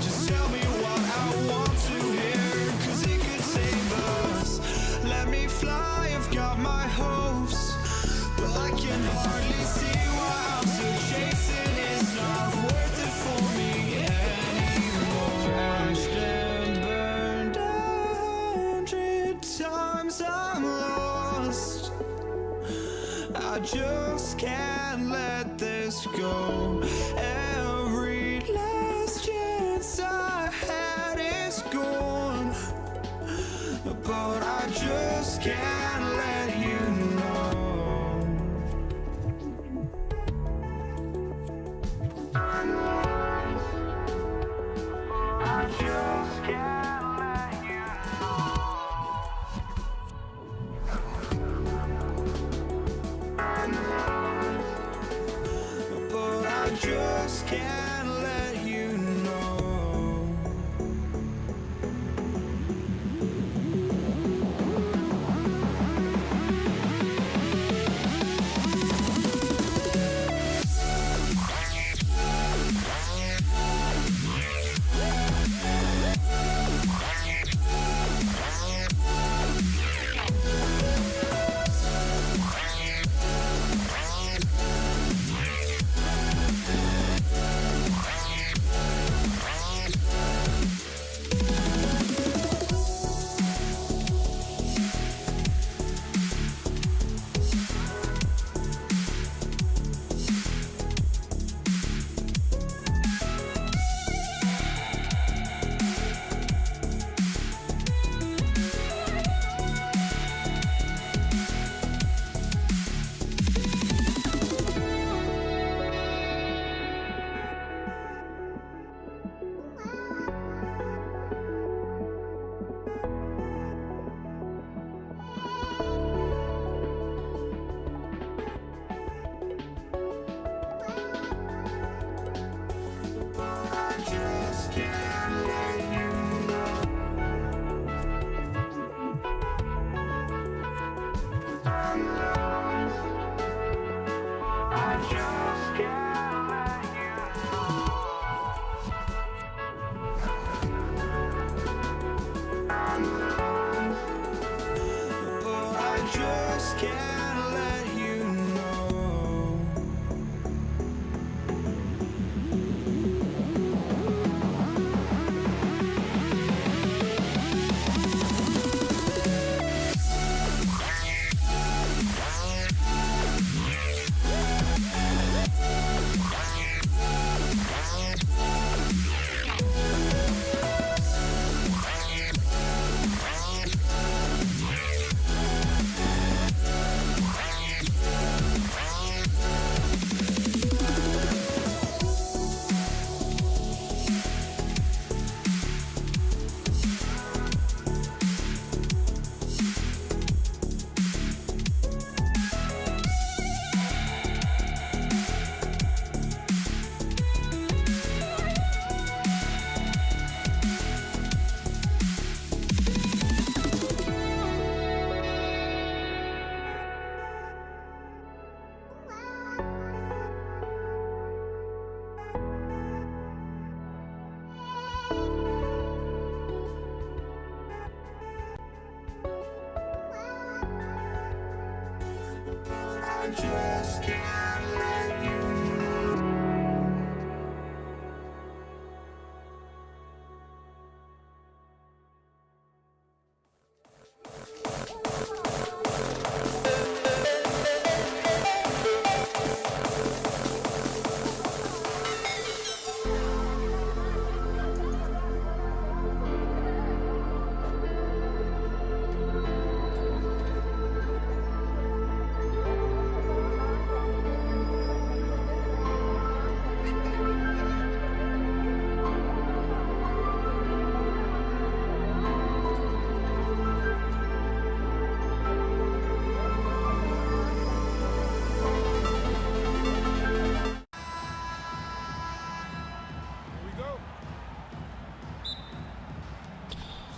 just tell me what I want to hear, 'cause it could save us. Let me fly, I've got my hopes, but I can hardly see why I'm still chasing. It's not worth it for me anymore. Crashed and burned 100 times, I'm lost. I just can't let this go. Every last chance I had is gone, but I just can't let you know. I just can't let you know. But I just can't let you know. Just can't let you know.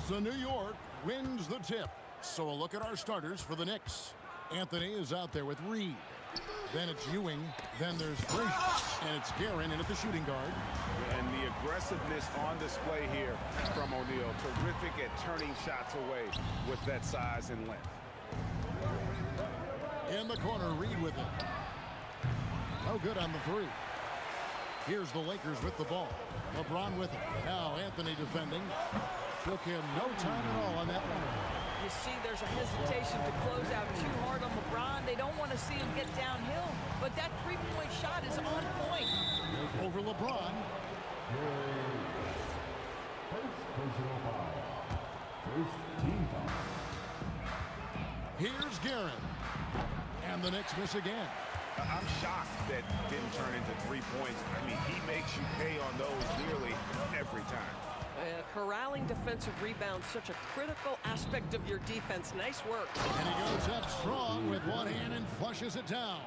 So New York wins the tip. So a look at our starters for the Knicks. Anthony is out there with Reed. Then it's Ewing. Then there's Frazier. And it's Guerin in at the shooting guard. And the aggressiveness on display here from O'Neal. Terrific at turning shots away with that size and length. In the corner, Reed with it. No good on the three. Here's the Lakers with the ball. LeBron with it. Now Anthony defending. Took him no time at all on that one. You see there's a hesitation to close out too hard on LeBron. They don't want to see him get downhill, but that three-point shot is on point. Over LeBron. First personal foul. First team foul. Here's Guerin. And the Knicks miss again. I'm shocked that didn't turn into 3 points. I mean, he makes you pay on those nearly every time. Corralling defensive rebounds, such a critical aspect of your defense. Nice work. And he goes up strong with one hand and flushes it down.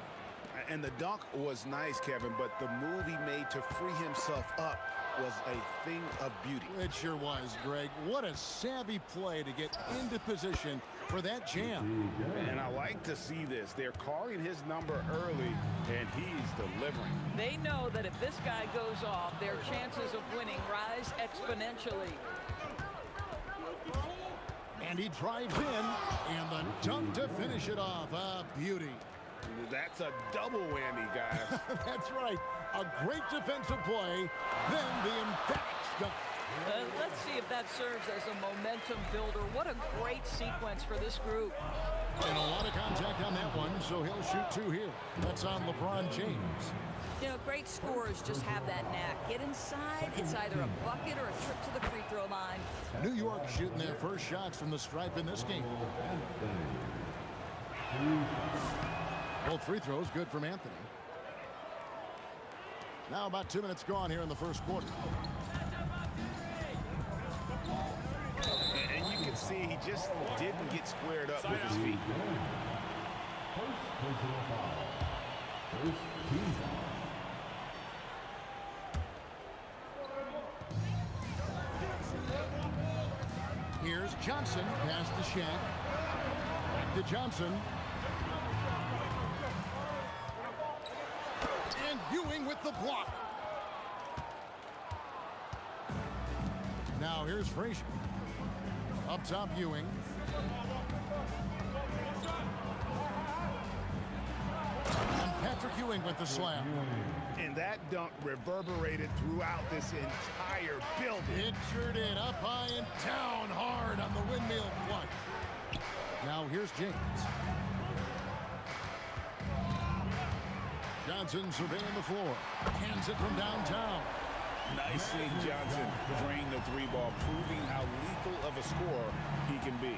And the dunk was nice, Kevin, but the move he made to free himself up was a thing of beauty. It sure was, Greg. What a savvy play to get into position for that jam. And I like to see this. They're calling his number early, and he's delivering. They know that if this guy goes off, their chances of winning rise exponentially. And he drives in, and the dunk to finish it off. A beauty. That's a double whammy, guys. That's right. A great defensive play, then the emphatic dunk. Let's see if that serves as a momentum builder. What a great sequence for this group. And a lot of contact on that one, so he'll shoot two here. That's on LeBron James. You know, great scorers just have that knack. Get inside, it's either a bucket or a trip to the free throw line. New York shooting their first shots from the stripe in this game. Both free throws good from Anthony. Now about 2 minutes gone here in the first quarter. And you can see he just didn't get squared up with his feet. First personal foul. First team foul. Here's Johnson, pass to Shaq. To Johnson. And Ewing with the block. Now here's Frazier. Up top, Ewing. And Patrick Ewing with the slam. And that dunk reverberated throughout this entire building. It sure did. Up high and down hard on the windmill flush. Now here's James. Johnson surveying the floor. Hands it from downtown. Nicely, Johnson drained the three ball, proving how lethal of a scorer he can be.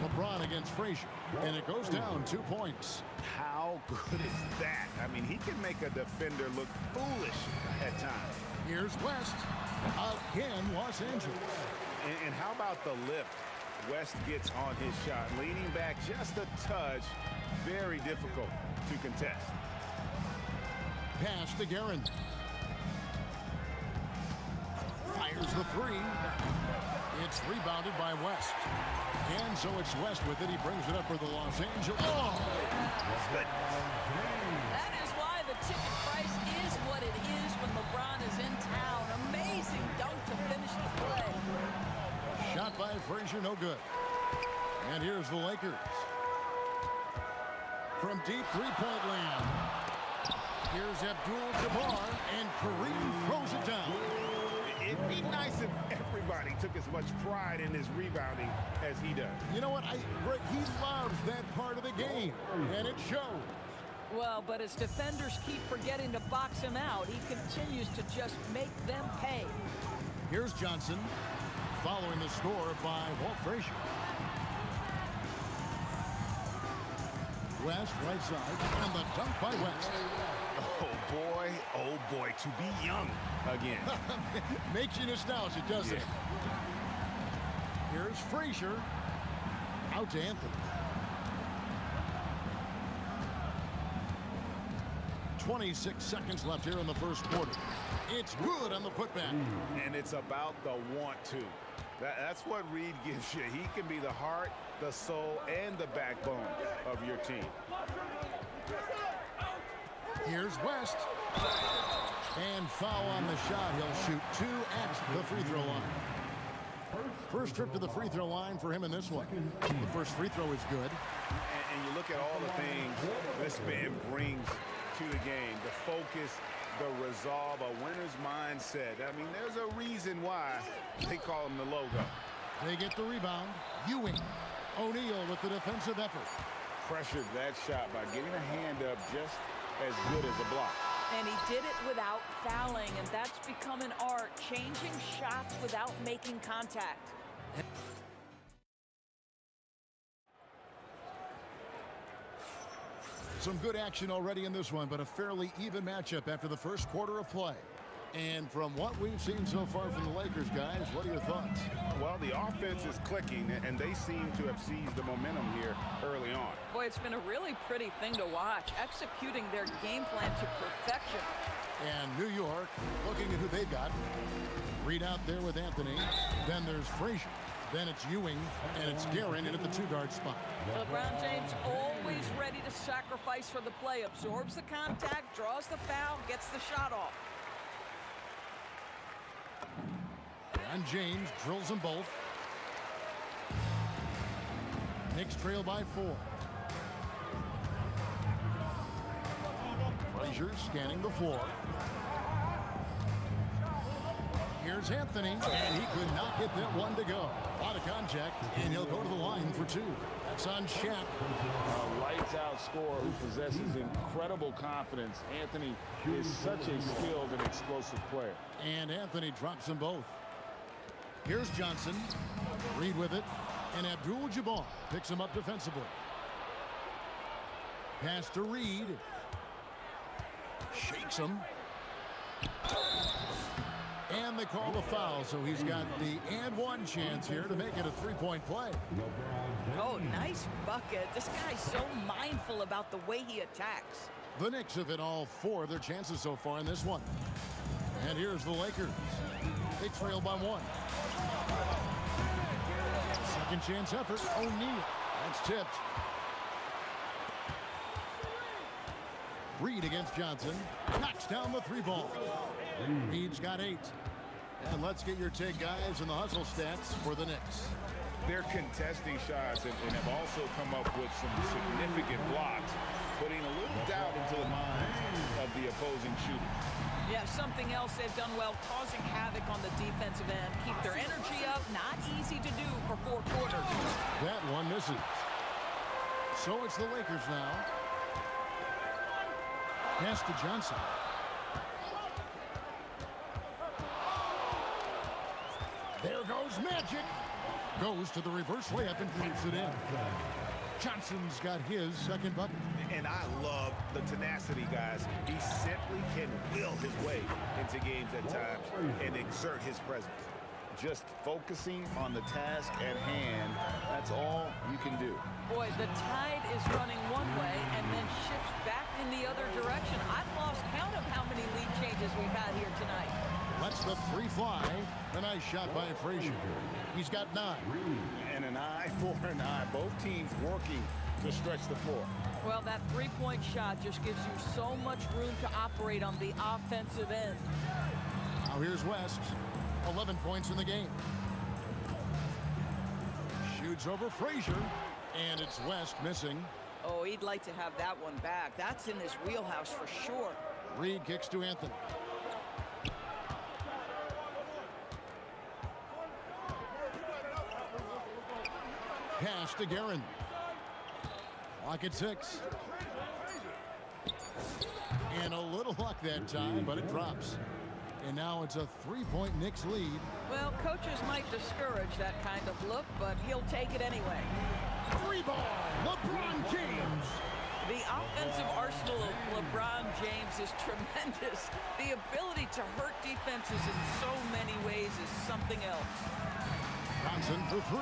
LeBron against Frazier, and it goes down 2 points. How good is that? I mean, he can make a defender look foolish at times. Here's West. Again, Los Angeles. And how about the lift West gets on his shot? Leaning back just a touch, very difficult to contest. Pass to Guerin. Fires the three. It's rebounded by West. And so it's West with it. He brings it up for the Los Angeles. Oh! That is why the ticket price is what it is when LeBron is in town. Amazing dunk to finish the play. Shot by Frazier, no good. And here's the Lakers. From deep three-point land. Here's Abdul-Jabbar, and Kareem throws it down. It'd be nice if everybody took as much pride in his rebounding as he does. You know what? He loves that part of the game, and it shows. Well, but as defenders keep forgetting to box him out, he continues to just make them pay. Here's Johnson, following the score by Walt Frazier. West, right side, and the dunk by West. Oh boy, to be young again. Makes you nostalgic, doesn't it? Here's Frazier, out to Anthony. 26 seconds left here in the first quarter. It's good on the putback. And it's about the want to. That's what Reed gives you. He can be the heart, the soul, and the backbone of your team. Here's West. And foul on the shot. He'll shoot 2 at the free throw line. First trip to the free throw line for him in this one. The first free throw is good. And you look at all the things this man brings to the game. The focus, the resolve, a winner's mindset. I mean, there's a reason why they call him the logo. They get the rebound. Ewing. O'Neal with the defensive effort. Pressured that shot by getting a hand up just as good as a block. And he did it without fouling, and that's become an art, changing shots without making contact. Some good action already in this one, but a fairly even matchup after the first quarter of play. And from what we've seen so far from the Lakers, guys, what are your thoughts? Well, the offense is clicking, and they seem to have seized the momentum here early on. Boy, it's been a really pretty thing to watch, executing their game plan to perfection. And New York looking at who they've got. Reed out there with Anthony. Then there's Frazier. Then it's Ewing, and it's Guerin in at the 2-guard spot. LeBron James always ready to sacrifice for the play, absorbs the contact, draws the foul, gets the shot off. And James drills them both. Knicks trail by 4. Frazier scanning the floor. Here's Anthony, and he could not get that one to go. A lot of contact, and he'll go to the line for 2. That's on Shaq. A lights-out scorer who possesses incredible confidence. Anthony is such a skilled and explosive player. And Anthony drops them both. Here's Johnson. Reed with it. And Abdul-Jabbar picks him up defensively. Pass to Reed. Shakes him. And they call the foul, so he's got the and-one chance here to make it a 3-point play. Oh, nice bucket. This guy's so mindful about the way he attacks. The Knicks have hit all 4 of their chances so far in this one. And here's the Lakers. They trail by 1. Second chance effort. O'Neal. That's tipped. Reed against Johnson. Knocks down the 3-ball. Reed's got 8. And let's get your take, guys, in the hustle stats for the Knicks. They're contesting shots and have also come up with some significant blocks, putting a little doubt into the minds of the opposing shooter. Yeah, something else they've done well, causing havoc on the defensive end. Keep their energy up. Not easy to do for 4 quarters. That one misses. So it's the Lakers now. Pass to Johnson. There goes Magic. Goes to the reverse layup and puts it in. Johnson's got his second bucket. And I love the tenacity, guys. He simply can will his way into games at times and exert his presence. Just focusing on the task at hand, that's all you can do. Boy, the tide is running one way and then shifts back in the other direction. I've lost count of how many lead changes we've had here tonight. Lets the 3 fly. A nice shot by Frazier. He's got 9. And an eye for an eye. Both teams working to stretch the floor. Well, that 3-point shot just gives you so much room to operate on the offensive end. Now here's West. 11 points in the game. Shoots over Frazier. And it's West missing. Oh, he'd like to have that one back. That's in his wheelhouse for sure. Reed kicks to Anthony. Pass to Guerin. Clock at 6. And a little luck that time, but it drops. And now it's a 3-point Knicks lead. Well, coaches might discourage that kind of look, but he'll take it anyway. 3-ball, LeBron James. The offensive arsenal of LeBron James is tremendous. The ability to hurt defenses in so many ways is something else. Johnson for 3.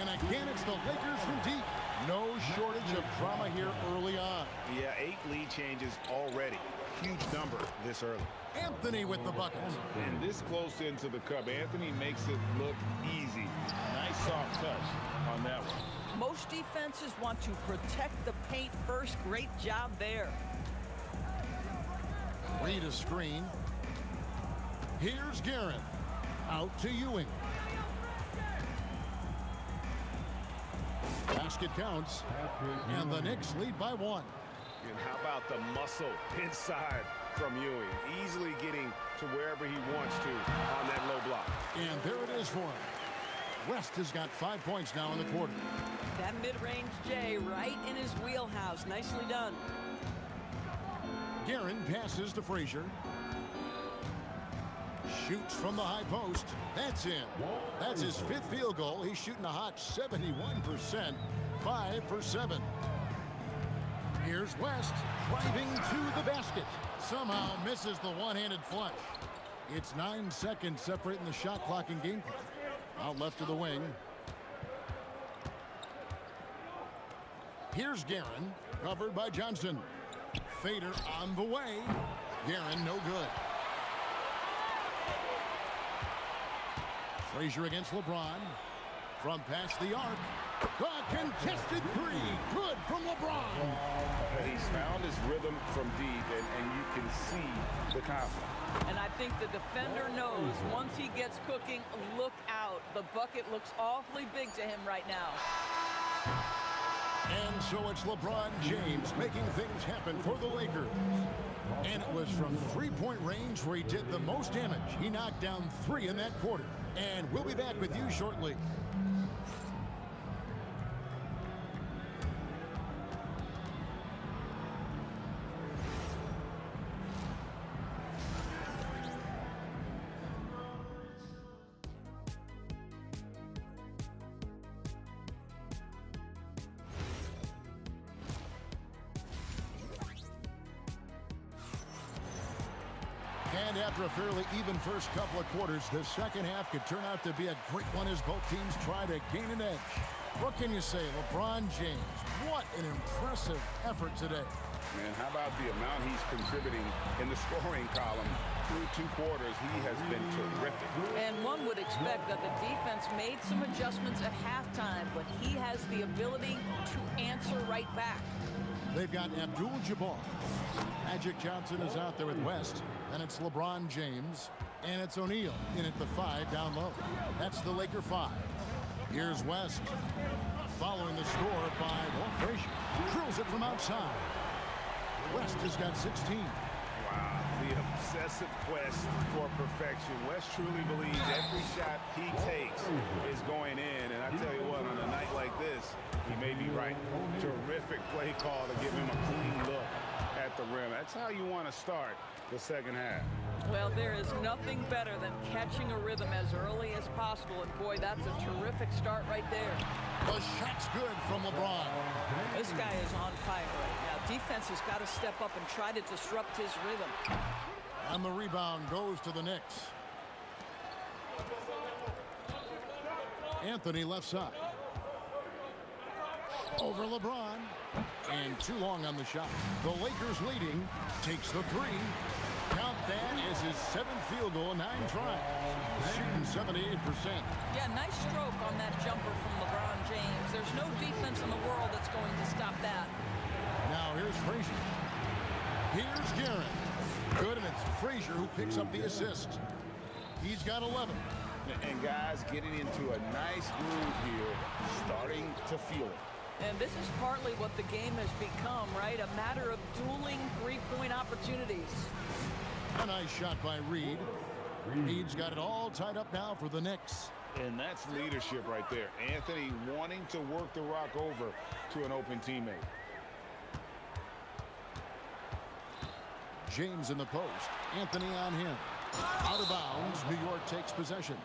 And again, it's the Lakers from deep. No shortage of drama here early on. Yeah, 8 lead changes already. Huge number this early. Anthony with the bucket. And this close into the cup, Anthony makes it look easy. Nice soft touch on that one. Most defenses want to protect the paint first. Great job there. Read a screen. Here's Guerin. Out to Ewing. Basket counts. And the Knicks lead by 1. And how about the muscle inside from Ewing? Easily getting to wherever he wants to on that low block. And there it is for him. West has got 5 points now in the quarter. That mid-range J right in his wheelhouse. Nicely done. Guerin passes to Frazier. Shoots from the high post. That's in. That's his 5th field goal. He's shooting a hot 71%. 5 for 7. Here's West driving to the basket. Somehow misses the one-handed flush. It's 9 seconds separating the shot clock and game clock. Out left of the wing. Here's Guerin, covered by Johnson. Fader on the way. Guerin no good. Frazier against LeBron. From past the arc. The contested 3. Good from LeBron. He's found his rhythm from deep, and you can see the confidence. And I think the defender knows once he gets cooking, look out. The bucket looks awfully big to him right now. And so it's LeBron James making things happen for the Lakers. And it was from three-point range where he did the most damage. He knocked down 3 in that quarter. And we'll be back with you shortly. And after a fairly even first couple of quarters, the second half could turn out to be a great one as both teams try to gain an edge. What can you say, LeBron James? What an impressive effort today. Man, how about the amount he's contributing in the scoring column? Through 2 quarters, he has been terrific. And one would expect that the defense made some adjustments at halftime, but he has the ability to answer right back. They've got Abdul-Jabbar. Magic Johnson is out there with West. And it's LeBron James. And it's O'Neal in at the 5 down low. That's the Laker 5. Here's West. Following the score by Walt Frazier. Drills it from outside. West has got 16. Wow, the obsessive quest for perfection. West truly believes every shot he takes is going in. And I tell you what, on a night like this, he may be right. Terrific play call to give him a clean look at the rim. That's how you want to start the second half. Well, there is nothing better than catching a rhythm as early as possible. And boy, that's a terrific start right there. The shot's good from LeBron. This guy is on fire right now. Defense has got to step up and try to disrupt his rhythm. And the rebound goes to the Knicks. Anthony left side. Over LeBron. And too long on the shot. The Lakers leading. Takes the 3. Count that as his 7th field goal in 9 tries. Shooting 78%. Yeah, nice stroke on that jumper from LeBron James. There's no defense in the world that's going to stop that. Now here's Frazier. Here's Guerin. Good, and it's Frazier who picks up the assist. He's got 11. And guys getting into a nice groove here, starting to feel it. And this is partly what the game has become, right? A matter of dueling 3-point opportunities. A nice shot by Reed. Reed's got it all tied up now for the Knicks. And that's leadership right there. Anthony wanting to work the rock over to an open teammate. James in the post. Anthony on him. Out of bounds. New York takes possession.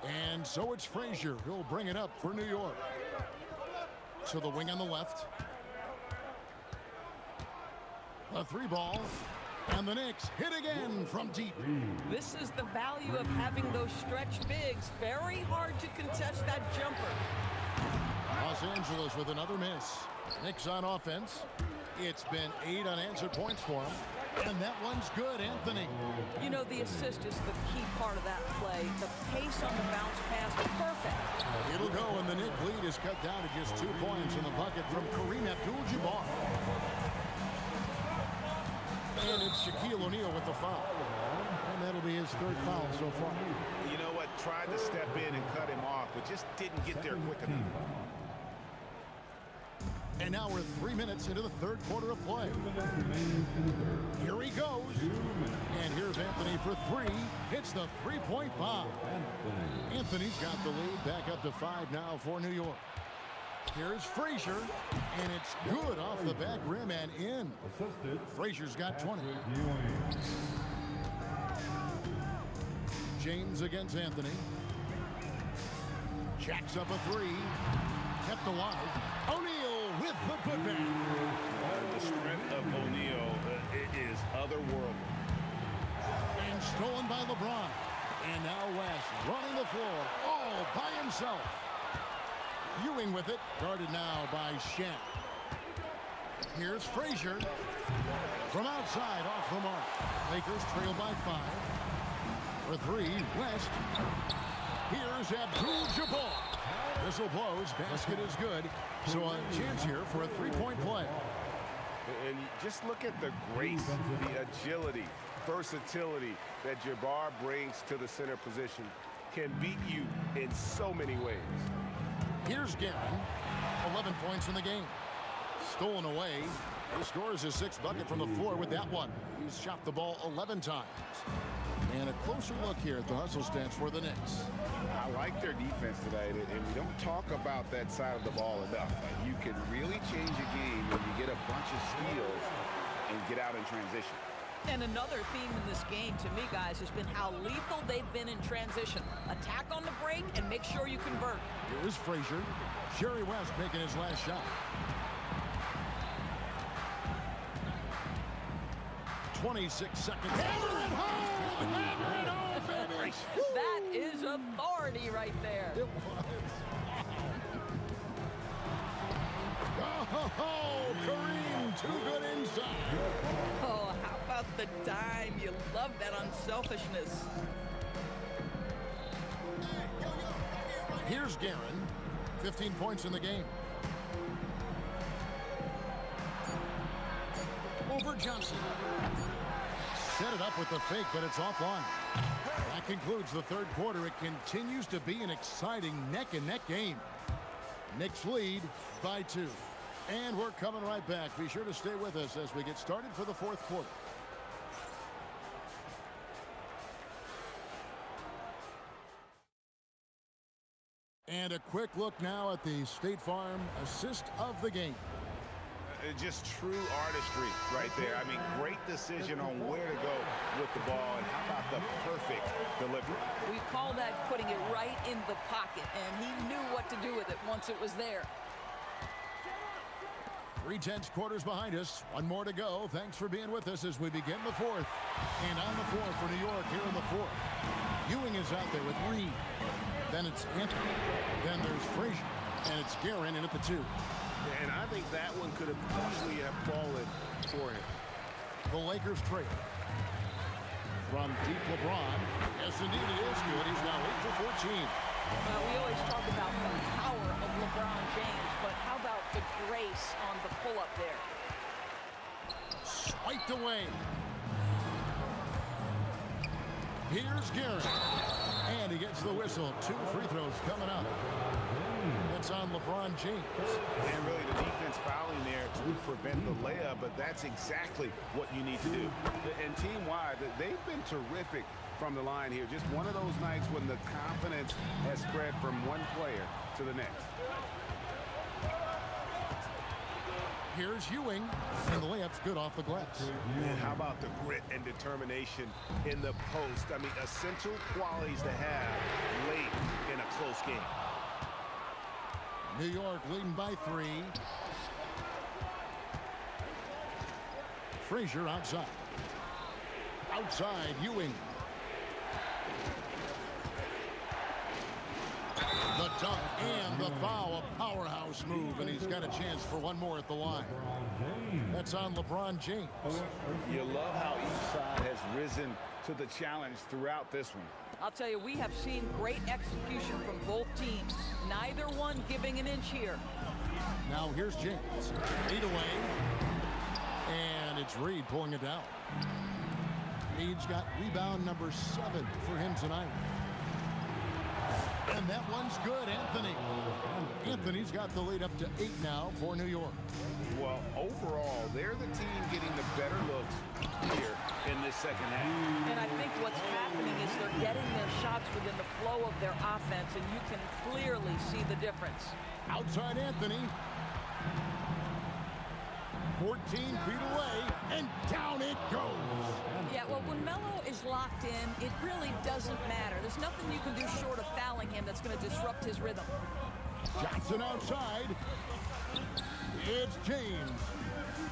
And so it's Frazier. He'll bring it up for New York. To the wing on the left. A 3 ball. And the Knicks hit again from deep. This is the value of having those stretch bigs. Very hard to contest that jumper. Los Angeles with another miss. Knicks on offense. It's been 8 unanswered points for him. And that one's good, Anthony. You know, the assist is the key part of that play. The pace on the bounce pass, perfect. It'll go, and the Knick lead is cut down to just 2 points in the bucket from Kareem Abdul-Jabbar. And it's Shaquille O'Neal with the foul. And that'll be his 3rd foul so far. You know what? Tried to step in and cut him off, but just didn't get there quick enough. And now we're 3 minutes into the 3rd quarter of play. Here he goes. And here's Anthony for 3. Hits the 3-point bomb. Anthony's got the lead back up to 5 now for New York. Here's Frazier. And it's good off the back rim and in. Frazier's got 20. James against Anthony. Jacks up a 3. Kept alive. O'Neal with the putback. The strength of O'Neal is otherworldly. And stolen by LeBron. And now West running the floor all by himself. Ewing with it. Guarded now by Shaq. Here's Frazier. From outside off the mark. Lakers trail by 5. For 3, West. Here's Abdul-Jabbar. Whistle blows. Basket is good. So a chance here for a 3-point play. And just look at the grace, the agility, versatility that Jabbar brings to the center position. Can beat you in so many ways. Here's Guerin. 11 points in the game. Stolen away. He scores his 6th bucket from the floor with that one. He's shot the ball 11 times. And a closer look here at the hustle stats for the Knicks. I like their defense today, and we don't talk about that side of the ball enough. You can really change a game when you get a bunch of steals and get out in transition. And another theme in this game, to me, guys, has been how lethal they've been in transition. Attack on the break and make sure you convert. Here's Frazier. Jerry West making his last shot. 26 seconds. That is authority right there. It was. Oh, Kareem, too good inside. Oh, how about the dime? You love that unselfishness. Here's Guerin. 15 points in the game. Over Johnson. Set it up with the fake, but it's offline. That concludes the 3rd quarter. It continues to be an exciting neck-and-neck game. Knicks lead by 2. And we're coming right back. Be sure to stay with us as we get started for the 4th quarter. And a quick look now at the State Farm assist of the game. Just true artistry right there. I mean, great decision on where to go with the ball, and how about the perfect delivery. We call that putting it right in the pocket, and he knew what to do with it once it was there. 3/10 quarters behind us. One more to go. Thanks for being with us as we begin the 4th. And on the floor for New York here in the 4th. Ewing is out there with Reed. Then it's Anthony. Then there's Frazier. And it's Guerin in at the 2. And I think that one could have easily have fallen for him. The Lakers trail. From deep LeBron. Yes, indeed, it is good. He's now 8 for 14. We always talk about the power of LeBron James, but how about the grace on the pull-up there? Swiped away. Here's Guerin. And he gets the whistle. 2 free throws coming up. That's on LeBron James. And really the defense fouling there to prevent the layup, but that's exactly what you need to do. And team-wide, they've been terrific from the line here. Just one of those nights when the confidence has spread from one player to the next. Here's Ewing, and the layup's good off the glass. And how about the grit and determination in the post? I mean, essential qualities to have late in a close game. New York leading by 3. Frazier outside. Outside, Ewing. The dunk and the foul, a powerhouse move, and he's got a chance for one more at the line. That's on LeBron James. You love how each side has risen to the challenge throughout this one. I'll tell you, we have seen great execution from both teams. Neither one giving an inch here. Now here's James. 8 away. And it's Reed pulling it down. Reed's got rebound number 7 for him tonight. And that one's good, Anthony. Anthony's got the lead up to 8 now for New York. Well, overall, they're the team getting the better looks here in this second half. And I think what's happening is they're getting their shots within the flow of their offense, and you can clearly see the difference. Outside Anthony. 14 feet away, and down it goes. Yeah, well, when Melo is locked in, it really doesn't matter. There's nothing you can do short of fouling him that's going to disrupt his rhythm. Johnson outside. It's James.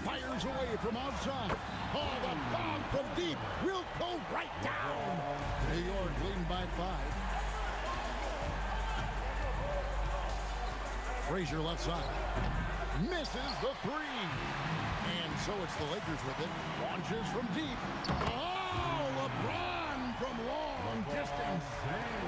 Fires away from outside. Oh, the bomb from deep will go right down. New York leading by 5. Frazier left side. Misses the 3. And so it's the Lakers with it. Launches from deep. Oh, LeBron from long distance.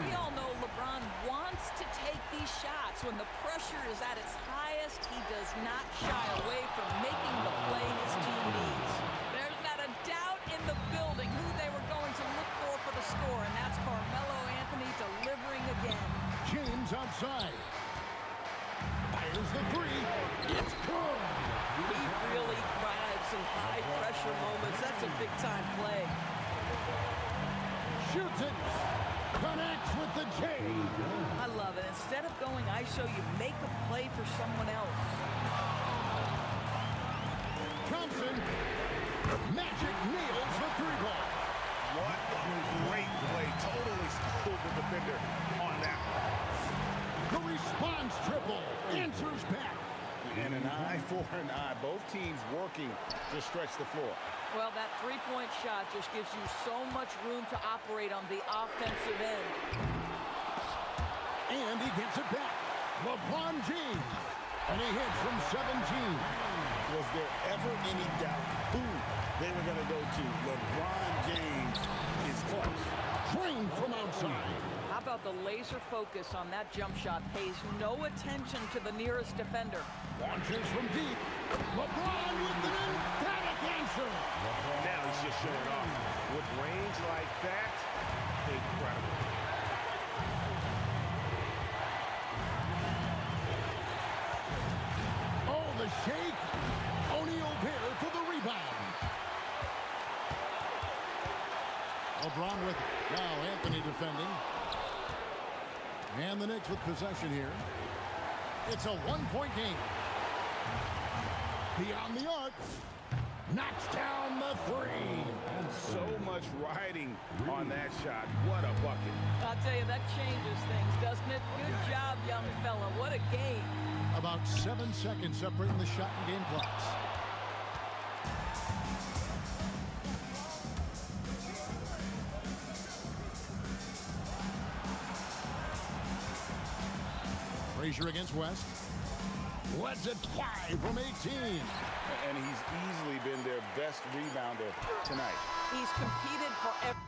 We all know LeBron wants to take these shots. When the pressure is at its highest, he does not shy away from making the play his team needs. There's not a doubt in the building who they were going to look for the score, and that's Carmelo Anthony delivering again. James outside. Fires the 3. It's good. He really thrives in high-pressure moments. That's a big-time play. Shoots it. Connects with the J. I love it. Instead of going ISO, you make a play for someone else. Thompson. Magic nails the 3-ball. What a great play. Totally schooled the defender on that one. The response triple. Answers back. And an eye for an eye. Both teams working to stretch the floor. Well, that three-point shot just gives you so much room to operate on the offensive end. And he gets it back. LeBron James. And he hits from 17. Was there ever any doubt who they were going to go to? LeBron James is clutch. Trained from outside. How about the laser focus on that jump shot? Pays no attention to the nearest defender. Launches from deep. LeBron with an emphatic answer. Now he's just showing off. With range like that, incredible. Oh, the shake. O'Neal there for the rebound. LeBron with now Anthony defending. And the Knicks with possession here. It's a 1-point game. Beyond the arc. Knocks down the 3. And so much riding on that shot. What a bucket. I'll tell you, that changes things, doesn't it? Good job, young fella. What a game. About 7 seconds separating the shot and game clocks. Frazier against West. Lets it fly from 18. And he's easily been their best rebounder tonight. He's competed for every...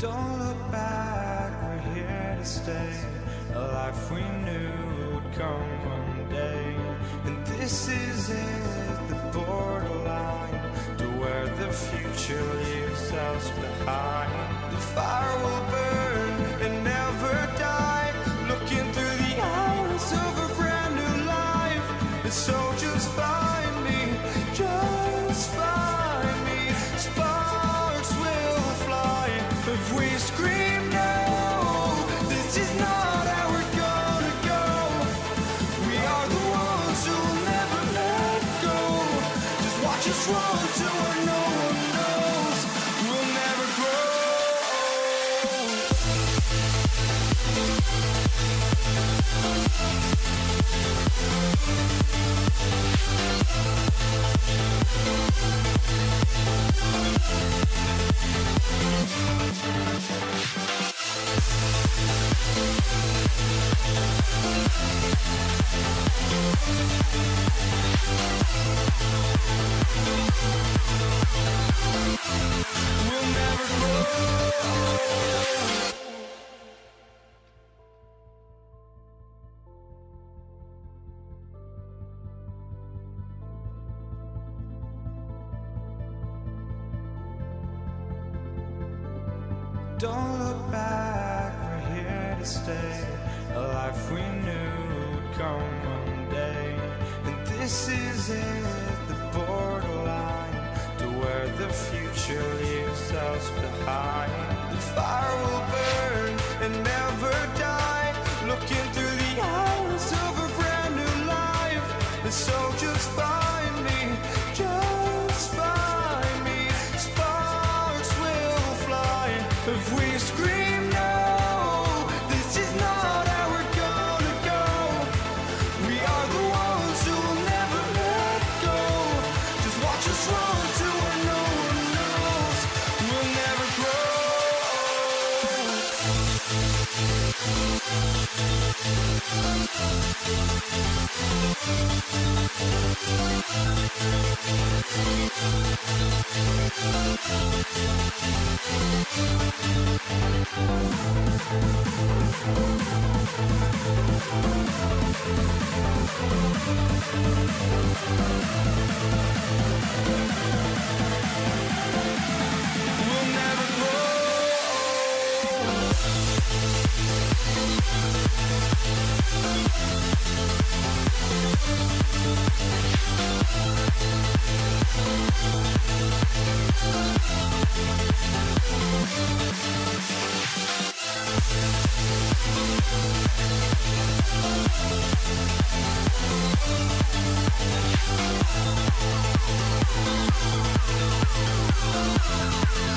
Don't look back, we're here to stay. A life we knew would come one day. And this is it, the borderline to where the future leaves us behind. The fire will burn and never die, looking through the eyes of a brand new life. And so just find me, just find me. Sparks will fly if we scream no. This is not how we're gonna go. We are the ones who will never let go. Just watch us run to where no one knows. We'll never grow. We'll never grow. Don't look back, we're here to stay. A life we knew would come one day. And this is it, the borderline to where the future leaves us behind. The fire will burn and never die, looking through the eyes of a brand new life. And so just find me, just find me. Sparks will fly if we scream no. This is not how we're gonna go. We are the ones who will never let go. Just watch us run to where no one knows. We'll never grow. We'll never grow.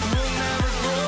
We'll never grow.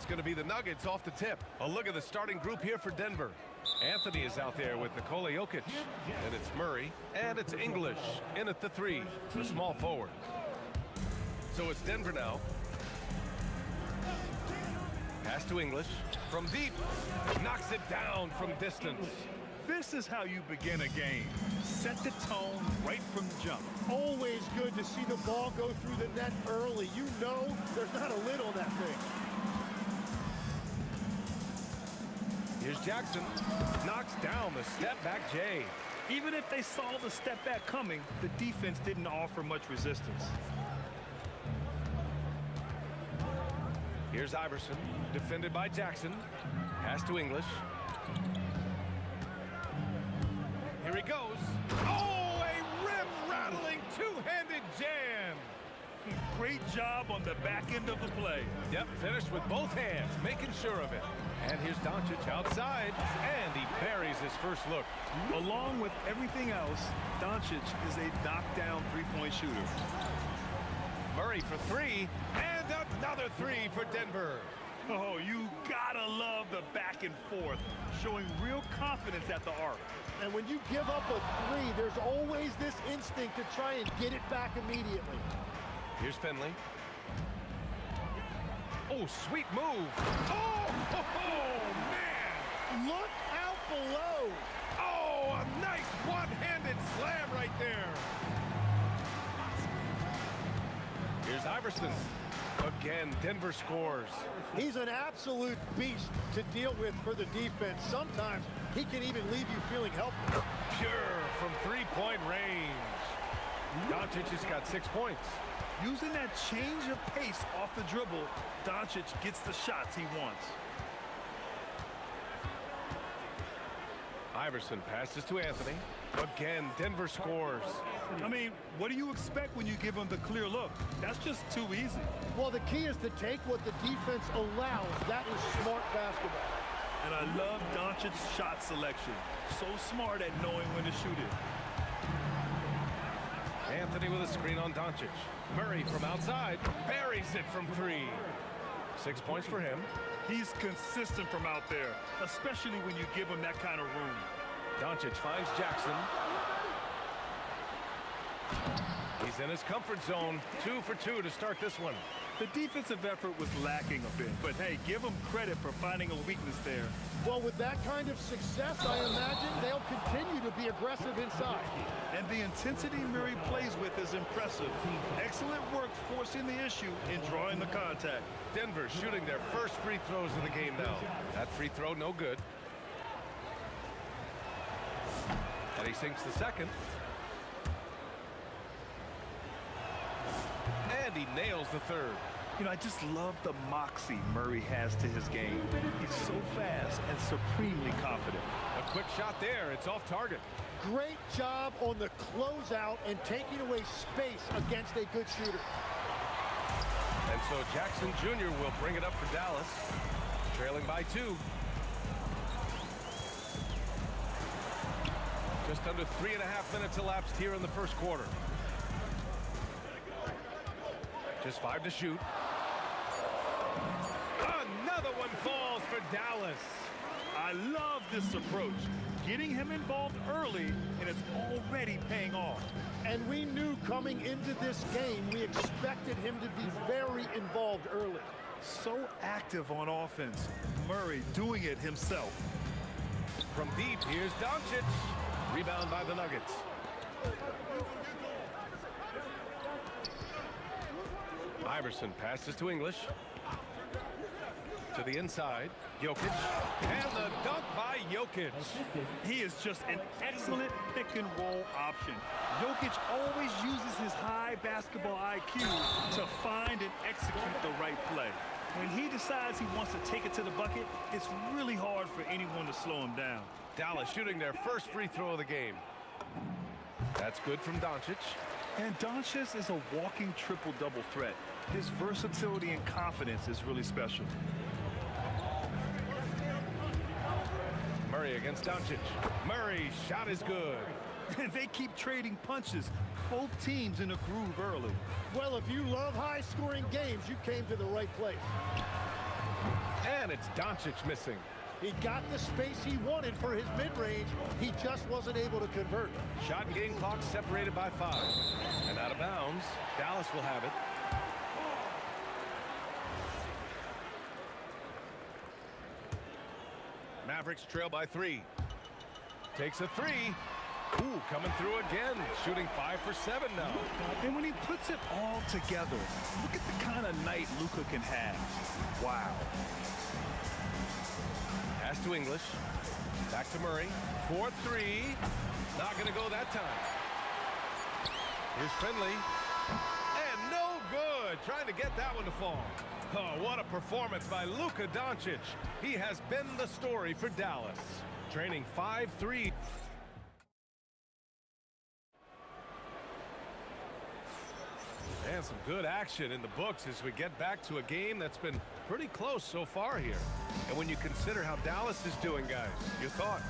It's going to be the Nuggets off the tip. A look at the starting group here for Denver. Anthony is out there with Nikola Jokic. And it's Murray. And it's English in at the 3, the small forward. So it's Denver now. Pass to English. From deep. Knocks it down from distance. This is how you begin a game. Set the tone right from the jump. Always good to see the ball go through the net early. You know there's not a lid on that thing. Here's Jackson. Knocks down the step-back J. Even if they saw the step back coming, the defense didn't offer much resistance. Here's Iverson, defended by Jackson. Pass to English. Here he goes. Oh, a rim-rattling two-handed jam. Great job on the back end of the play. Yep, finished with both hands, making sure of it. And here's Doncic outside, and he buries his first look. Along with everything else, Doncic is a knockdown three-point shooter. Murray for 3, and another 3 for Denver. Oh, you gotta love the back and forth, showing real confidence at the arc. And when you give up a 3, there's always this instinct to try and get it back immediately. Here's Finley. Oh, sweet move. Oh, man. Look out below. Oh, a nice one-handed slam right there. Here's Iverson. Again, Denver scores. He's an absolute beast to deal with for the defense. Sometimes he can even leave you feeling helpless. Pure from three-point range. Doncic has got 6 points. Using that change of pace off the dribble, Doncic gets the shots he wants. Iverson passes to Anthony. Again, Denver scores. I mean, what do you expect when you give him the clear look? That's just too easy. Well, the key is to take what the defense allows. That is smart basketball. And I love Doncic's shot selection. So smart at knowing when to shoot it. Anthony with a screen on Doncic. Murray from outside buries it from 3. 6 points for him. He's consistent from out there, especially when you give him that kind of room. Doncic finds Jackson. He's in his comfort zone. 2 for 2 to start this one. The defensive effort was lacking a bit, but hey, give them credit for finding a weakness there. Well, with that kind of success, I imagine they'll continue to be aggressive inside. And the intensity Murray plays with is impressive. Excellent work forcing the issue and drawing the contact. Denver shooting their first free throws of the game now. That free throw, no good. And he sinks the second. And he nails the third. You know, I just love the moxie Murray has to his game. He's so fast and supremely confident. A quick shot there. It's off target. Great job on the closeout and taking away space against a good shooter. And so Jackson Jr. will bring it up for Dallas, trailing by 2. Just under 3.5 minutes elapsed here in the first quarter. Just 5 to shoot. Another one falls for Dallas. I love this approach. Getting him involved early, and it's already paying off. And we knew coming into this game, we expected him to be very involved early. So active on offense. Murray doing it himself. From deep, here's Doncic. Rebound by the Nuggets. Iverson passes to English. To the inside, Jokic. And the dunk by Jokic. He is just an excellent pick-and-roll option. Jokic always uses his high basketball IQ to find and execute the right play. When he decides he wants to take it to the bucket, it's really hard for anyone to slow him down. Dallas shooting their first free throw of the game. That's good from Doncic. And Doncic is a walking triple-double threat. His versatility and confidence is really special. Murray against Doncic. Murray's shot is good. And they keep trading punches. Both teams in a groove early. Well, if you love high-scoring games, you came to the right place. And it's Doncic missing. He got the space he wanted for his mid-range. He just wasn't able to convert. Shot and game clock separated by 5. And out of bounds, Dallas will have it. Mavericks trail by 3. Takes a 3. Ooh, coming through again. Shooting 5 for 7 now. And when he puts it all together, look at the kind of night Luka can have. Wow. Pass to English. Back to Murray. 4-3. Not going to go that time. Here's Finley. And no good. Trying to get that one to fall. Oh, what a performance by Luka Doncic. He has been the story for Dallas. Training 5-3. And some good action in the books as we get back to a game that's been pretty close so far here. And when you consider how Dallas is doing, guys, your thoughts?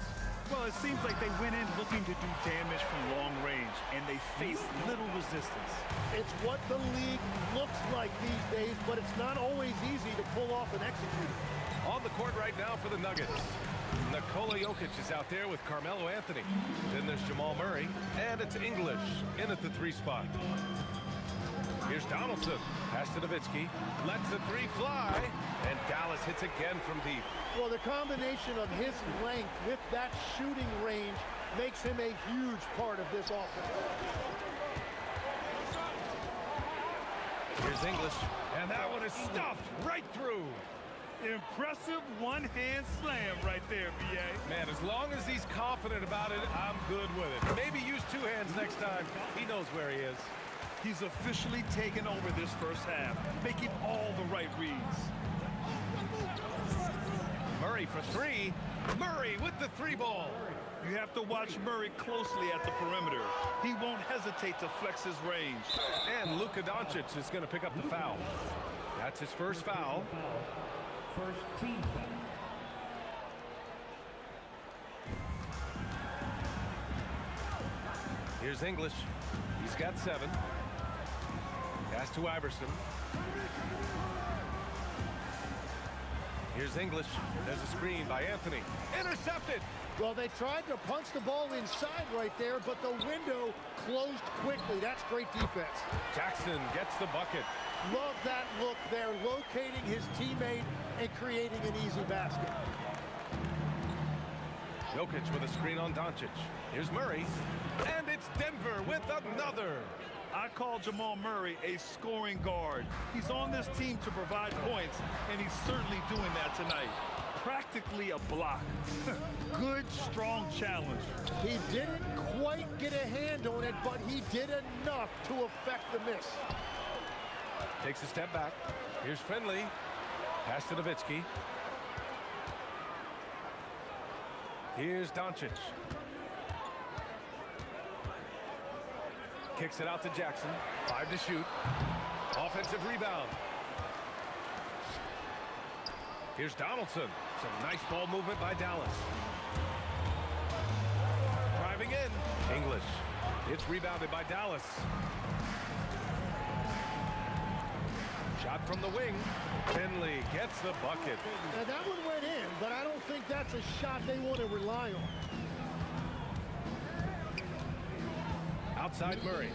Well, it seems like they went in looking to do damage from long range, and they faced little resistance. It's what the league looks like these days, but it's not always easy to pull off and execute it. On the court right now for the Nuggets. Nikola Jokic is out there with Carmelo Anthony. Then there's Jamal Murray, and it's English in at the 3 spot. Here's Donaldson. Pass to Nowitzki. Lets the 3 fly. And Dallas hits again from deep. Well, the combination of his length with that shooting range makes him a huge part of this offense. Here's English. And that one is stuffed right through. Impressive one-hand slam right there, B.A. Man, as long as he's confident about it, I'm good with it. Maybe use 2 hands next time. He knows where he is. He's officially taken over this first half, making all the right reads. Murray for 3. Murray with the 3 ball. You have to watch Murray closely at the perimeter. He won't hesitate to flex his range. And Luka Doncic is going to pick up the foul. That's his first foul. First team foul. Here's English. He's got 7. Pass to Iverson. Here's English. There's a screen by Anthony. Intercepted. Well, they tried to punch the ball inside right there, but the window closed quickly. That's great defense. Jackson gets the bucket. Love that look there, locating his teammate and creating an easy basket. Jokic with a screen on Doncic. Here's Murray. And it's Denver with another. I call Jamal Murray a scoring guard. He's on this team to provide points, and he's certainly doing that tonight. Practically a block. Good, strong challenge. He didn't quite get a hand on it, but he did enough to affect the miss. Takes a step back. Here's Finley. Pass to Nowitzki. Here's Doncic. Kicks it out to Jackson. 5 to shoot. Offensive rebound. Here's Donaldson. Some nice ball movement by Dallas. Driving in. English. It's rebounded by Dallas. Shot from the wing. Finley gets the bucket. Now that one went in, but I don't think that's a shot they want to rely on. Outside Murray.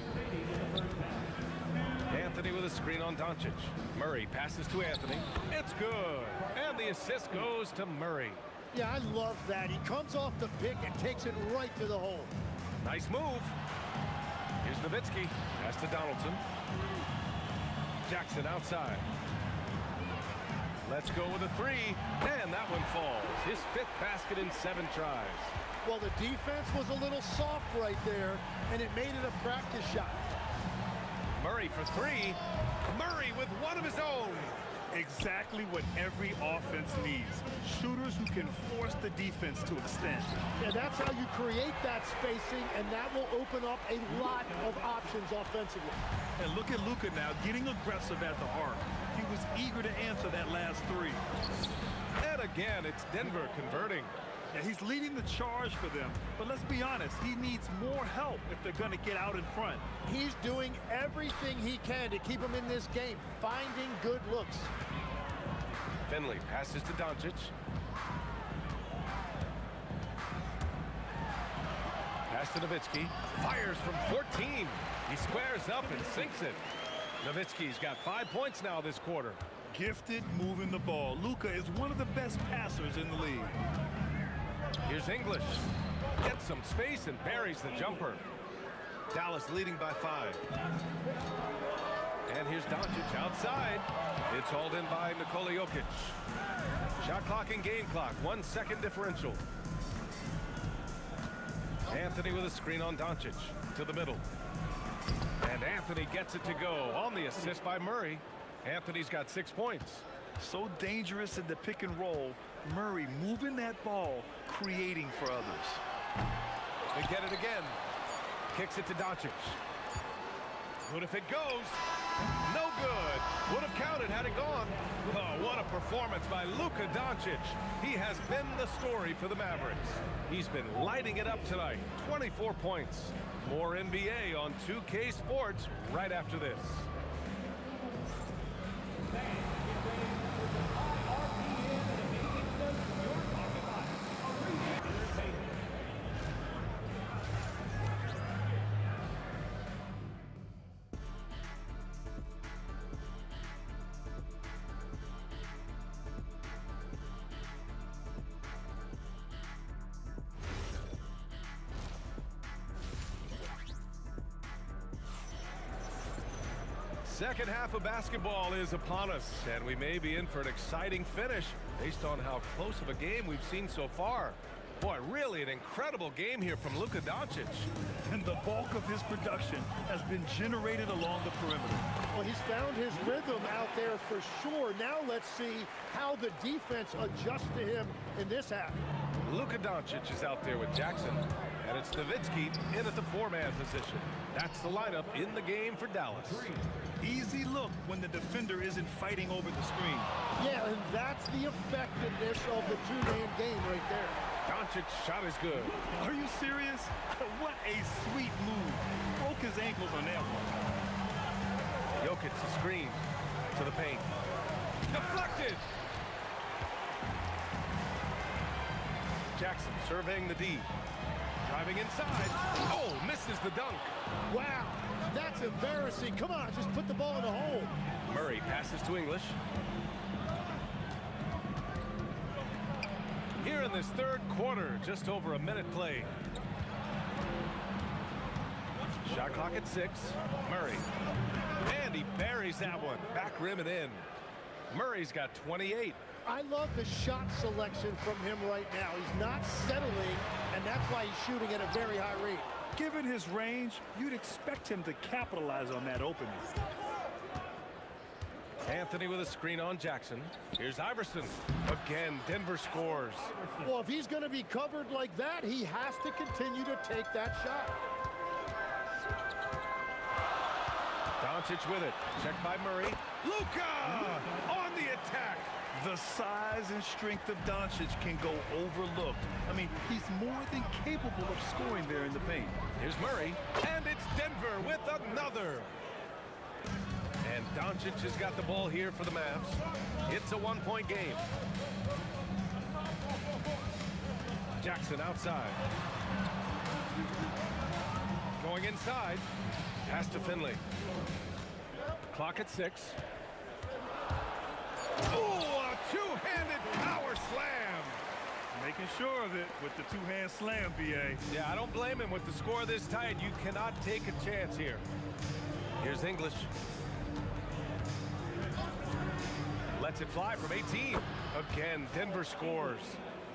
Anthony with a screen on Doncic. Murray passes to Anthony. It's good. And the assist goes to Murray. Yeah, I love that. He comes off the pick and takes it right to the hole. Nice move. Here's Nowitzki. Pass to Donaldson. Jackson outside. Let's go with a 3. And that one falls. His 5th basket in 7 tries. Well, the defense was a little soft right there, and it made it a practice shot. Murray for 3. Murray with one of his own. Exactly what every offense needs. Shooters who can force the defense to extend. Yeah, that's how you create that spacing, and that will open up a lot of options offensively. And look at Luka now getting aggressive at the arc. He was eager to answer that last 3. And again, it's Denver converting. Yeah, he's leading the charge for them, but let's be honest, he needs more help if they're going to get out in front. He's doing everything he can to keep them in this game, finding good looks. Finley passes to Doncic. Pass to Nowitzki. Fires from 14. He squares up and sinks it. Nowitzki's got 5 points now this quarter. Gifted moving the ball. Luka is one of the best passers in the league. Here's English. Gets some space and buries the jumper. Dallas leading by 5. And here's Doncic outside. It's hauled in by Nikola Jokic. Shot clock and game clock. 1 second differential. Anthony with a screen on Doncic. To the middle. And Anthony gets it to go on the assist by Murray. Anthony's got 6 points. So dangerous in the pick and roll. Murray moving that ball, creating for others. They get it again. Kicks it to Doncic. What if it goes? No good. Would have counted had it gone. Oh, what a performance by Luka Doncic. He has been the story for the Mavericks. He's been lighting it up tonight. 24 points. More NBA on 2K Sports right after this. Second half of basketball is upon us, and we may be in for an exciting finish based on how close of a game we've seen so far. Boy, really an incredible game here from Luka Doncic. And the bulk of his production has been generated along the perimeter. Well, he's found his rhythm out there for sure. Now let's see how the defense adjusts to him in this half. Luka Doncic is out there with Jackson, and it's Nowitzki in at the 4-man position. That's the lineup in the game for Dallas. Easy look when the defender isn't fighting over the screen. Yeah, and that's the effectiveness of the two-man game right there. Doncic's shot is good. Are you serious? What a sweet move. Broke his ankles on that one. Jokic the screen to the paint. Deflected! Jackson surveying the D. Driving inside. Oh, misses the dunk. Wow, that's embarrassing. Come on, just put the ball in the hole. Murray passes to English. Here in this third quarter, just over a minute played. Shot clock at 6. Murray. And he buries that one. Back rim and in. Murray's got 28. I love the shot selection from him right now. He's not settling, and that's why he's shooting at a very high rate. Given his range, you'd expect him to capitalize on that opening. Anthony with a screen on Jackson. Here's Iverson. Again, Denver scores. Well, if he's going to be covered like that, he has to continue to take that shot. Doncic with it. Checked by Murray. Luka on the attack. The size and strength of Doncic can go overlooked. I mean, he's more than capable of scoring there in the paint. Here's Murray, and it's Denver with another. And Doncic has got the ball here for the Mavs. It's a 1-point game. Jackson outside. Going inside. Pass to Finley. Clock at 6. Oh, a two-handed power slam. Making sure of it with the two-hand slam, B.A. Yeah, I don't blame him with the score this tight. You cannot take a chance here. Here's English. Lets it fly from 18. Again, Denver scores.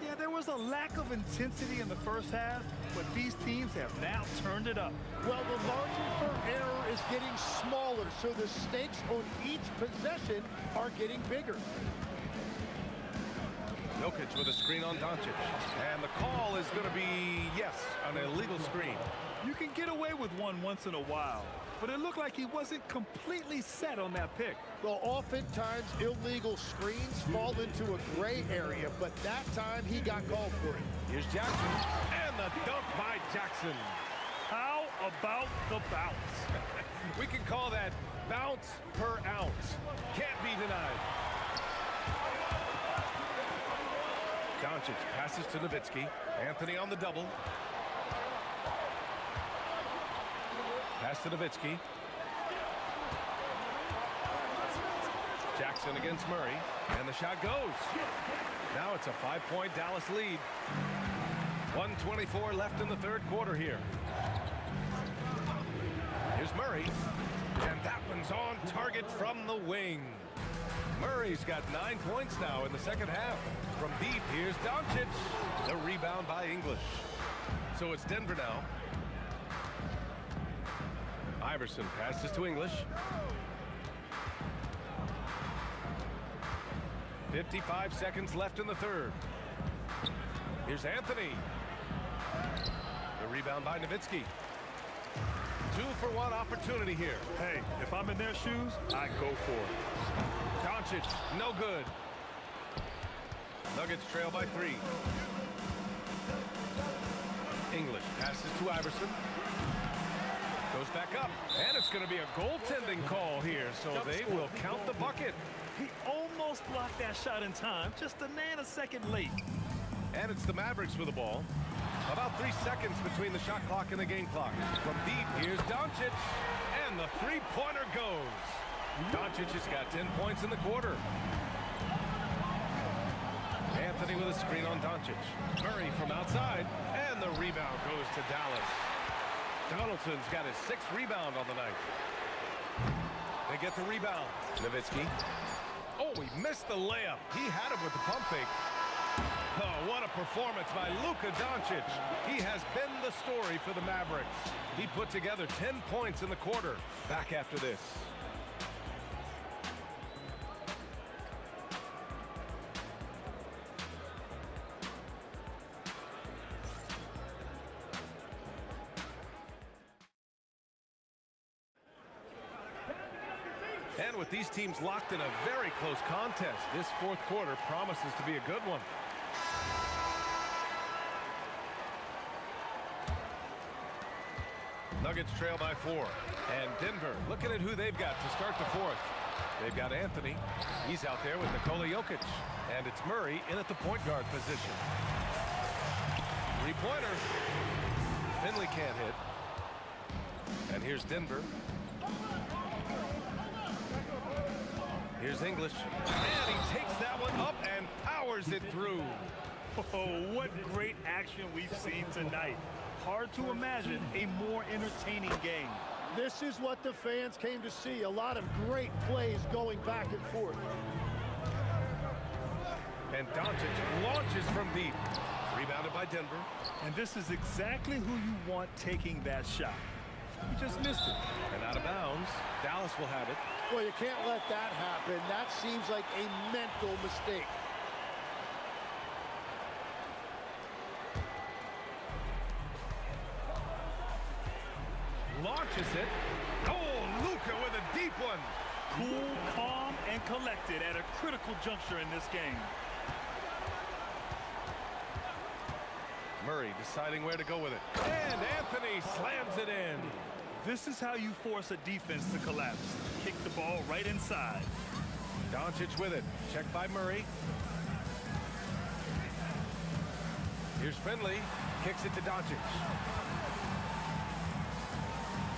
Yeah, there was a lack of intensity in the first half, but these teams have now turned it up. Well, the margin for error is getting smaller, so the stakes on each possession are getting bigger. Jokic with a screen on Doncic. And the call is going to be, yes, an illegal screen. You can get away with one once in a while, but it looked like he wasn't completely set on that pick. Well, oftentimes illegal screens fall into a gray area, but that time he got called for it. Here's Jackson, and the dunk by Jackson. How about the bounce? We can call that bounce per ounce. Can't be denied. Doncic passes to Nowitzki. Anthony on the double. Pass to Nowitzki. Jackson against Murray. And the shot goes. Now it's a 5-point Dallas lead. 1:24 left in the third quarter here. Here's Murray. And that one's on target from the wing. Murray's got 9 points now in the second half. From deep, here's Doncic. The rebound by English. So it's Denver now. Iverson passes to English. 55 seconds left in the third. Here's Anthony. The rebound by Nowitzki. 2-for-1 opportunity here. Hey, if I'm in their shoes, I go for it. Doncic, no good. Nuggets trail by 3. English passes to Iverson. Goes back up. And it's going to be a goaltending call here, so they will count the bucket. He almost blocked that shot in time, just a nanosecond late. And it's the Mavericks with the ball. About 3 seconds between the shot clock and the game clock. From deep, here's Doncic. And the three-pointer goes. Doncic has got 10 points in the quarter. Anthony with a screen on Doncic. Murray from outside. And the rebound goes to Dallas. Donaldson's got his 6th rebound on the night. They get the rebound. Nowitzki. Oh, he missed the layup. He had it with the pump fake. Oh, what a performance by Luka Doncic. He has been the story for the Mavericks. He put together 10 points in the quarter. Back after this. And with these teams locked in a very close contest, this fourth quarter promises to be a good one. Nuggets trail by 4. And Denver looking at who they've got to start the fourth. They've got Anthony. He's out there with Nikola Jokic. And it's Murray in at the point guard position. Three-pointer. Finley can't hit. And here's Denver. Here's English. And he takes that one up and powers it through. Oh, what great action we've seen tonight. Hard to imagine a more entertaining game. This is what the fans came to see. A lot of great plays going back and forth. And Doncic launches from deep. Rebounded by Denver. And this is exactly who you want taking that shot. He just missed it. And out of bounds. Dallas will have it. Well, you can't let that happen. That seems like a mental mistake. Launches it. Oh, Luka with a deep one. Cool, calm, and collected at a critical juncture in this game. Murray deciding where to go with it. And Anthony slams it in. This is how you force a defense to collapse. Kick the ball right inside. Doncic with it. Checked by Murray. Here's Finley. Kicks it to Doncic.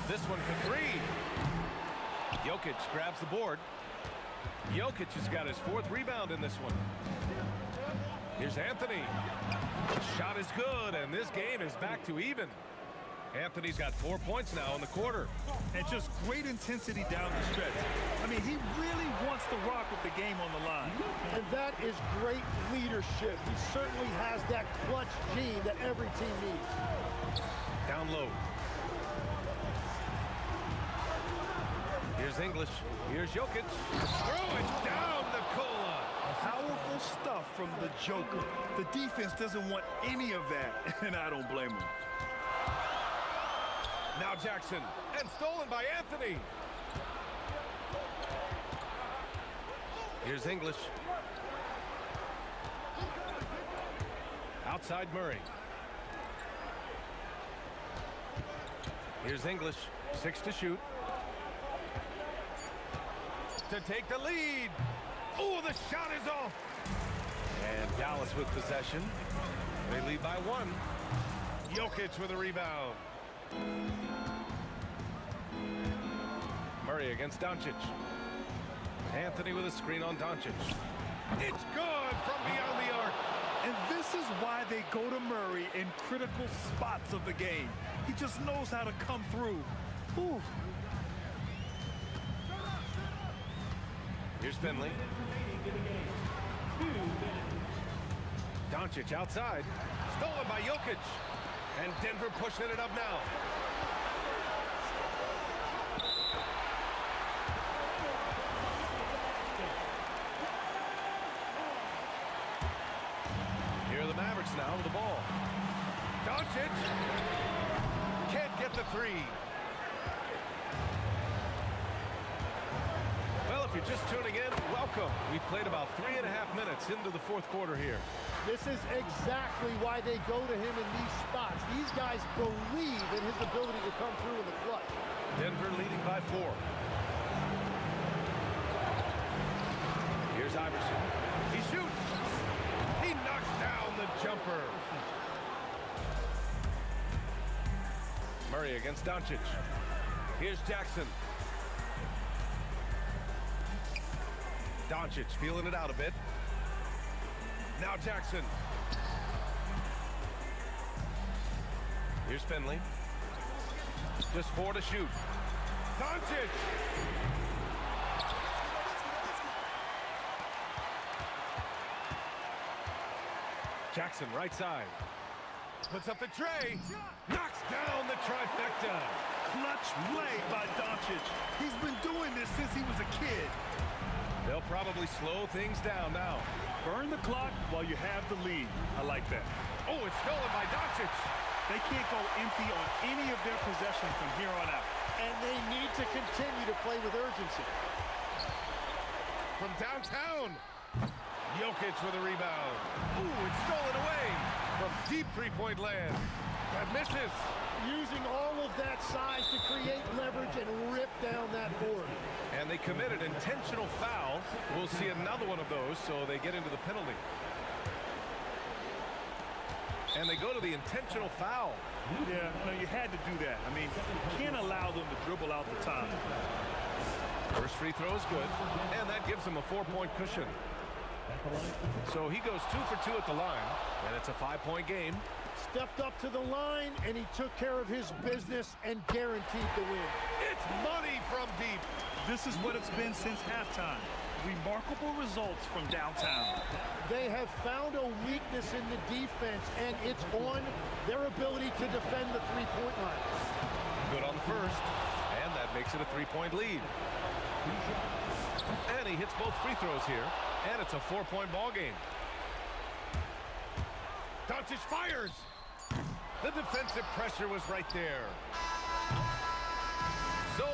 This one for 3. Jokic grabs the board. Jokic has got his 4th rebound in this one. Here's Anthony. The shot is good, and this game is back to even. Anthony's got 4 points now in the quarter. And just great intensity down the stretch. I mean, he really wants to rock with the game on the line. And that is great leadership. He certainly has that clutch gene that every team needs. Down low. Here's English. Here's Jokic. Throw it down, Nikola. Powerful stuff from the Joker. The defense doesn't want any of that, and I don't blame him. Now Jackson, and stolen by Anthony. Here's English. Outside Murray. Here's English, 6 to shoot. To take the lead. Oh, the shot is off. And Dallas with possession. They lead by 1. Jokic with a rebound. Murray against Doncic. Anthony with a screen on Doncic. It's good from beyond the arc. And this is why they go to Murray in critical spots of the game. He just knows how to come through. Ooh. Here's Finley. Doncic outside. Stolen by Jokic. And Denver pushing it up now. Here are the Mavericks now with the ball. Doncic can't get the 3. Well, if you're just tuning in, welcome. We've played about 3.5 minutes into the 4th quarter here. This is exactly why they go to him in these spots. These guys believe in his ability to come through in the clutch. Denver leading by 4. Here's Iverson. He shoots. He knocks down the jumper. Murray against Doncic. Here's Jackson. Doncic feeling it out a bit. Now Jackson. Here's Finley. Just 4 to shoot. Doncic! Jackson right side. Puts up the tray. Knocks down the trifecta. Clutch play by Doncic. He's been doing this since he was a kid. They'll probably slow things down now. Burn the clock while you have the lead. I like that. Oh, it's stolen by Doncic. They can't go empty on any of their possessions from here on out. And they need to continue to play with urgency. From downtown. Jokic with a rebound. Ooh, it's stolen away from deep 3-point land. That misses. Using all of that size to create leverage and rip down that board. And they committed intentional foul. We'll see another one of those, so they get into the penalty. And they go to the intentional foul. Yeah, no, you had to do that. I mean, you can't allow them to dribble out the time. First free throw is good, and that gives him a 4-point cushion. So he goes 2 for 2 at the line, and it's a 5-point game. Stepped up to the line, and he took care of his business and guaranteed the win. It's money from deep. This is what it's been since halftime. Remarkable results from downtown. They have found a weakness in the defense, and it's on their ability to defend the 3-point line. Good on the first, and that makes it a 3-point lead. And he hits both free throws here, and it's a 4-point ball game. Doncic fires. The defensive pressure was right there. So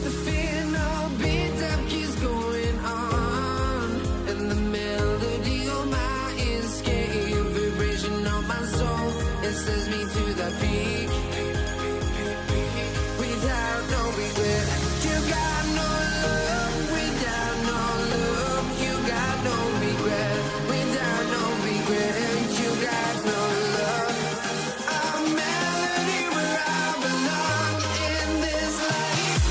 The fear no beat up keeps going on, and the melody on my escape, vibration on my soul, it sends me to the peak. Without no regret, you got no love. Without no love, you got no regret. Without no regret, you got no love. A melody where I belong in this life.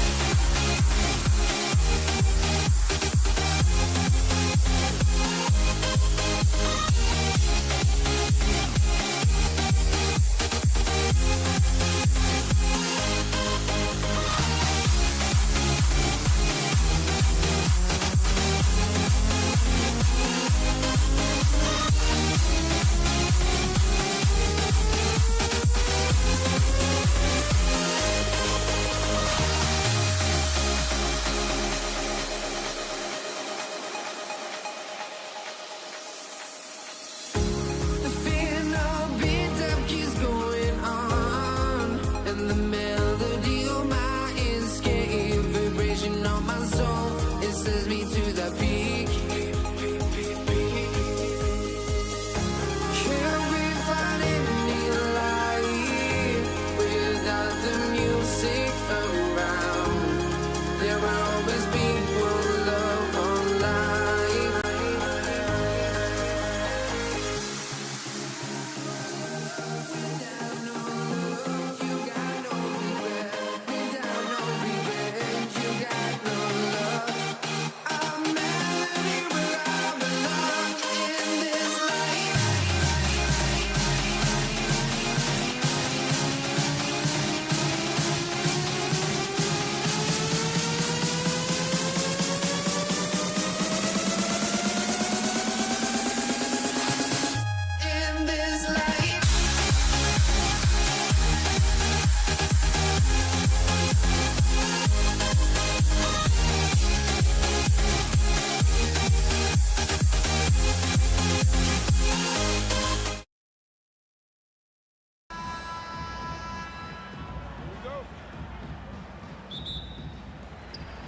The fear no beat up keeps going on, and the melody on my escape, vibration on my soul, it sends me to the peak. Can't we find any light without the music around? There will always be one love on life. Without no love, you got no regret. Without no regret, you got no love. A melody where I belong in this life. In this life.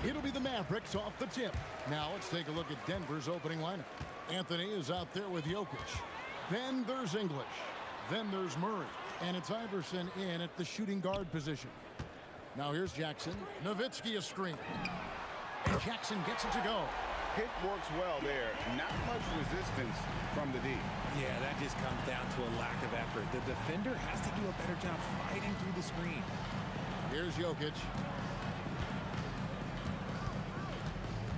It'll be the Mavericks off the tip. Now let's take a look at Denver's opening lineup. Anthony is out there with Jokic. Then there's English. Then there's Murray. And it's Iverson in at the shooting guard position. Now here's Jackson. Nowitzki a screen. And Jackson gets it to go. Pick works well there. Not much resistance from the D. Yeah, that just comes down to a lack of effort. The defender has to do a better job fighting through the screen. Here's Jokic.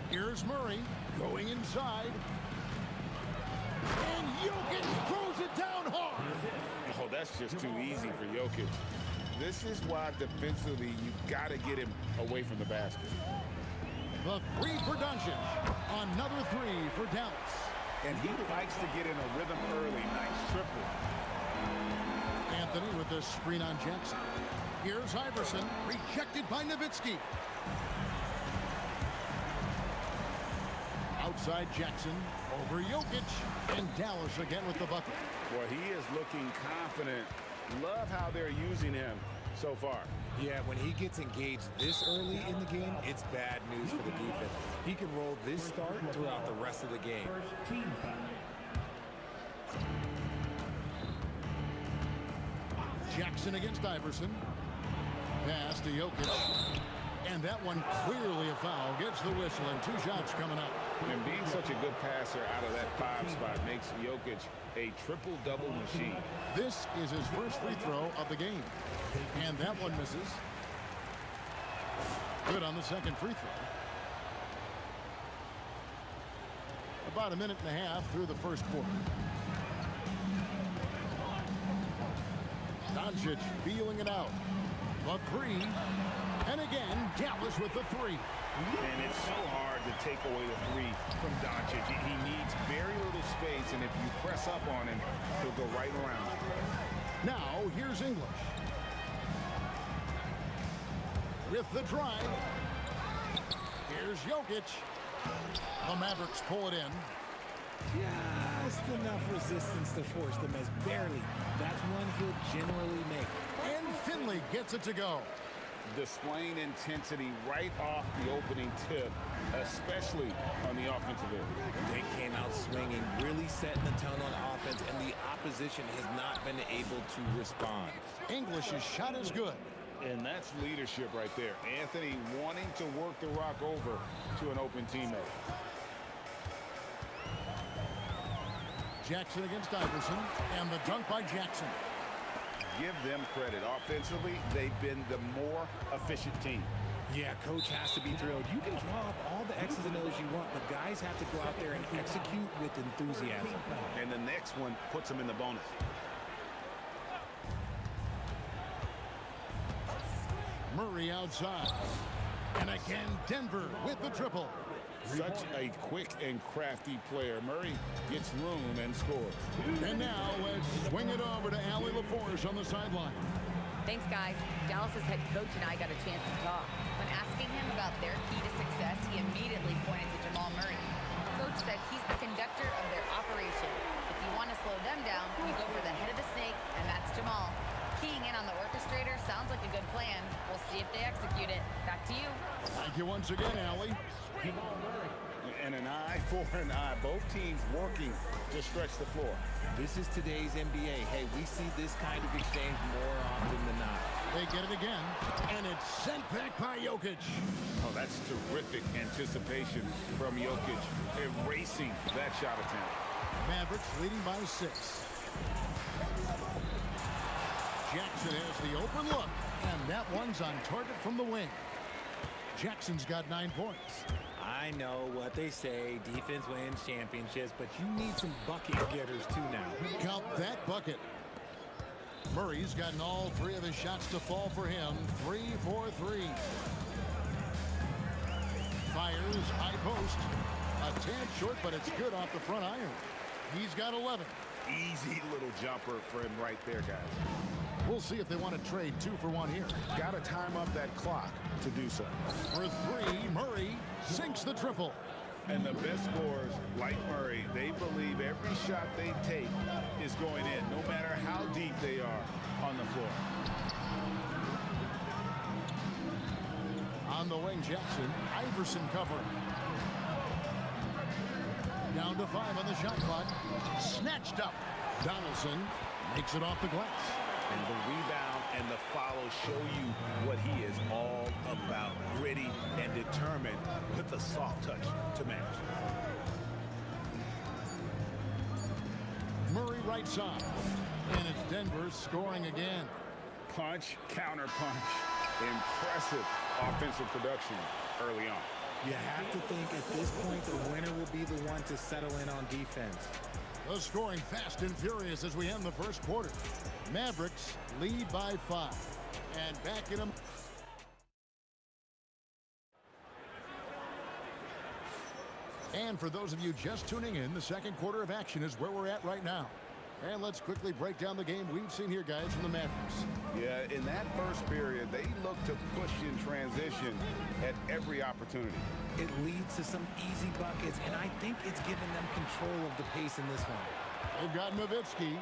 Here's Murray going inside. And Jokic throws it down hard. Oh, that's just too easy for Jokic. This is why defensively you've got to get him away from the basket. The three for Doncic. Another three for Dallas. And he likes to get in a rhythm early. Nice triple. Anthony with the screen on Jackson. Here's Iverson, rejected by Nowitzki. Outside Jackson, over Jokic, and Dallas again with the bucket. Boy, he is looking confident. Love how they're using him so far. Yeah, when he gets engaged this early in the game, it's bad news for the defense. He can roll this start throughout the rest of the game. Jackson against Iverson. Pass to Jokic. And that one clearly a foul. Gets the whistle and 2 shots coming up. And being such a good passer out of that 5 spot makes Jokic a triple-double machine. This is his first free throw of the game. And that one misses. Good on the second free throw. About a minute and a half through the first quarter. Doncic feeling it out. The 3. And again, Dallas with the 3. And it's so hard to take away the 3 from Doncic. He needs very little space, and if you press up on him, he'll go right around. Now, here's English. With the drive. Here's Jokic. The Mavericks pull it in. Just enough resistance to force them as barely. That's one he'll generally make. And Finley gets it to go. Displaying intensity right off the opening tip, especially on the offensive end. They came out swinging, really setting the tone on offense, and the opposition has not been able to respond. English's shot is good. And that's leadership right there. Anthony wanting to work the rock over to an open teammate. Jackson against Iverson, and the dunk by Jackson. Give them credit. Offensively, they've been the more efficient team. Yeah, coach has to be thrilled. You can draw up all the X's and O's you want, but guys have to go out there and execute with enthusiasm. And the next one puts them in the bonus. Murray outside. And again, Denver with the triple. Such a quick and crafty player. Murray gets room and scores. And now let's swing it over to Allie LaForce on the sideline. Thanks, guys. Dallas's head coach and I got a chance to talk. When asking him about their key to success, he immediately pointed to Jamal Murray. Coach said he's the conductor of their operation. If you want to slow them down, you go for the head of the snake, and that's Jamal. Keying in on the orchestrator sounds like a good plan. We'll see if they execute it. Back to you. Thank you once again, Allie. And an eye for an eye. Both teams working to stretch the floor. This is today's NBA. Hey, we see this kind of exchange more often than not. They get it again, and it's sent back by Jokic. Oh, that's terrific anticipation from Jokic, erasing that shot attempt. Mavericks leading by 6. Jackson has the open look, and that one's on target from the wing. Jackson's got 9 points. I know what they say, defense wins championships, but you need some bucket getters too now. Count that bucket. Murray's gotten all 3 of his shots to fall for him. 3 for 3. Fires, high post. A tad short, but it's good off the front iron. He's got 11. Easy little jumper for him right there, guys. We'll see if they want to trade 2 for 1 here. Got to time up that clock to do so. For 3, Murray sinks the triple. And the best scorers, like Murray, they believe every shot they take is going in, no matter how deep they are on the floor. On the wing, Jackson. Iverson covering. Down to 5 on the shot clock. Snatched up. Donaldson makes it off the glass. And the rebound and the follow show you what he is all about. Gritty and determined with a soft touch to match. Murray right side. And it's Denver scoring again. Punch, counter punch. Impressive offensive production early on. You have to think at this point the winner will be the one to settle in on defense. The scoring fast and furious as we end the first quarter. Mavericks lead by 5. And back in them. And for those of you just tuning in, the second quarter of action is where we're at right now. And let's quickly break down the game we've seen here, guys, from the Mavericks. Yeah, in that first period, they look to push in transition at every opportunity. It leads to some easy buckets, and I think it's given them control of the pace in this one. They've got Nowitzki.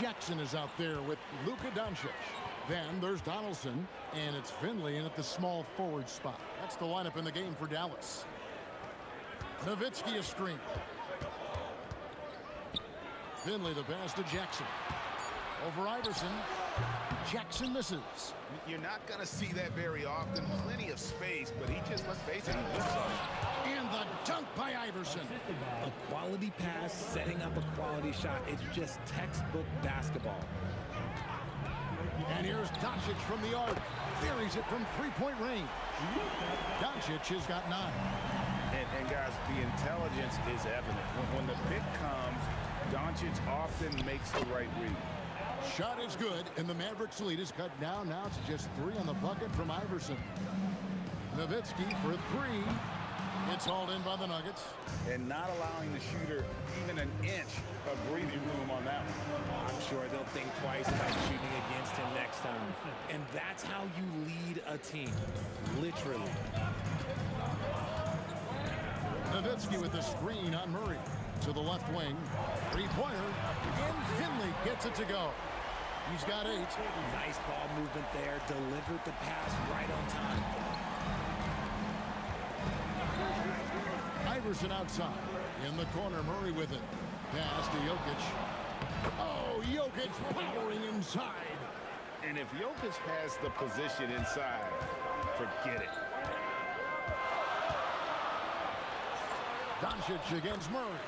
Jackson is out there with Luka Doncic. Then there's Donaldson, and it's Finley in at the small forward spot. That's the lineup in the game for Dallas. Nowitzki a screen. Finley the pass to Jackson. Over Iverson. Jackson misses. You're not going to see that very often. Plenty of space, but he just, let's face it, he whips on it. And the dunk by Iverson. A quality pass, setting up a quality shot. It's just textbook basketball. And here's Doncic from the arc. Buries it from three-point range. Doncic has got 9. And guys, the intelligence is evident. When the pick comes, Doncic often makes the right read. Shot is good, and the Mavericks lead is cut down now to just 3 on the bucket from Iverson. Nowitzki for 3. It's hauled in by the Nuggets. And not allowing the shooter even an inch of breathing room on that one. I'm sure they'll think twice about shooting against him next time. And that's how you lead a team, literally. Nowitzki with the screen on Murray. To the left wing. 3-pointer. And Finley gets it to go. He's got 8. Nice ball movement there. Delivered the pass right on time. Iverson outside. In the corner, Murray with it. Pass to Jokic. Oh, Jokic powering inside. And if Jokic has the position inside, forget it. Doncic against Murray.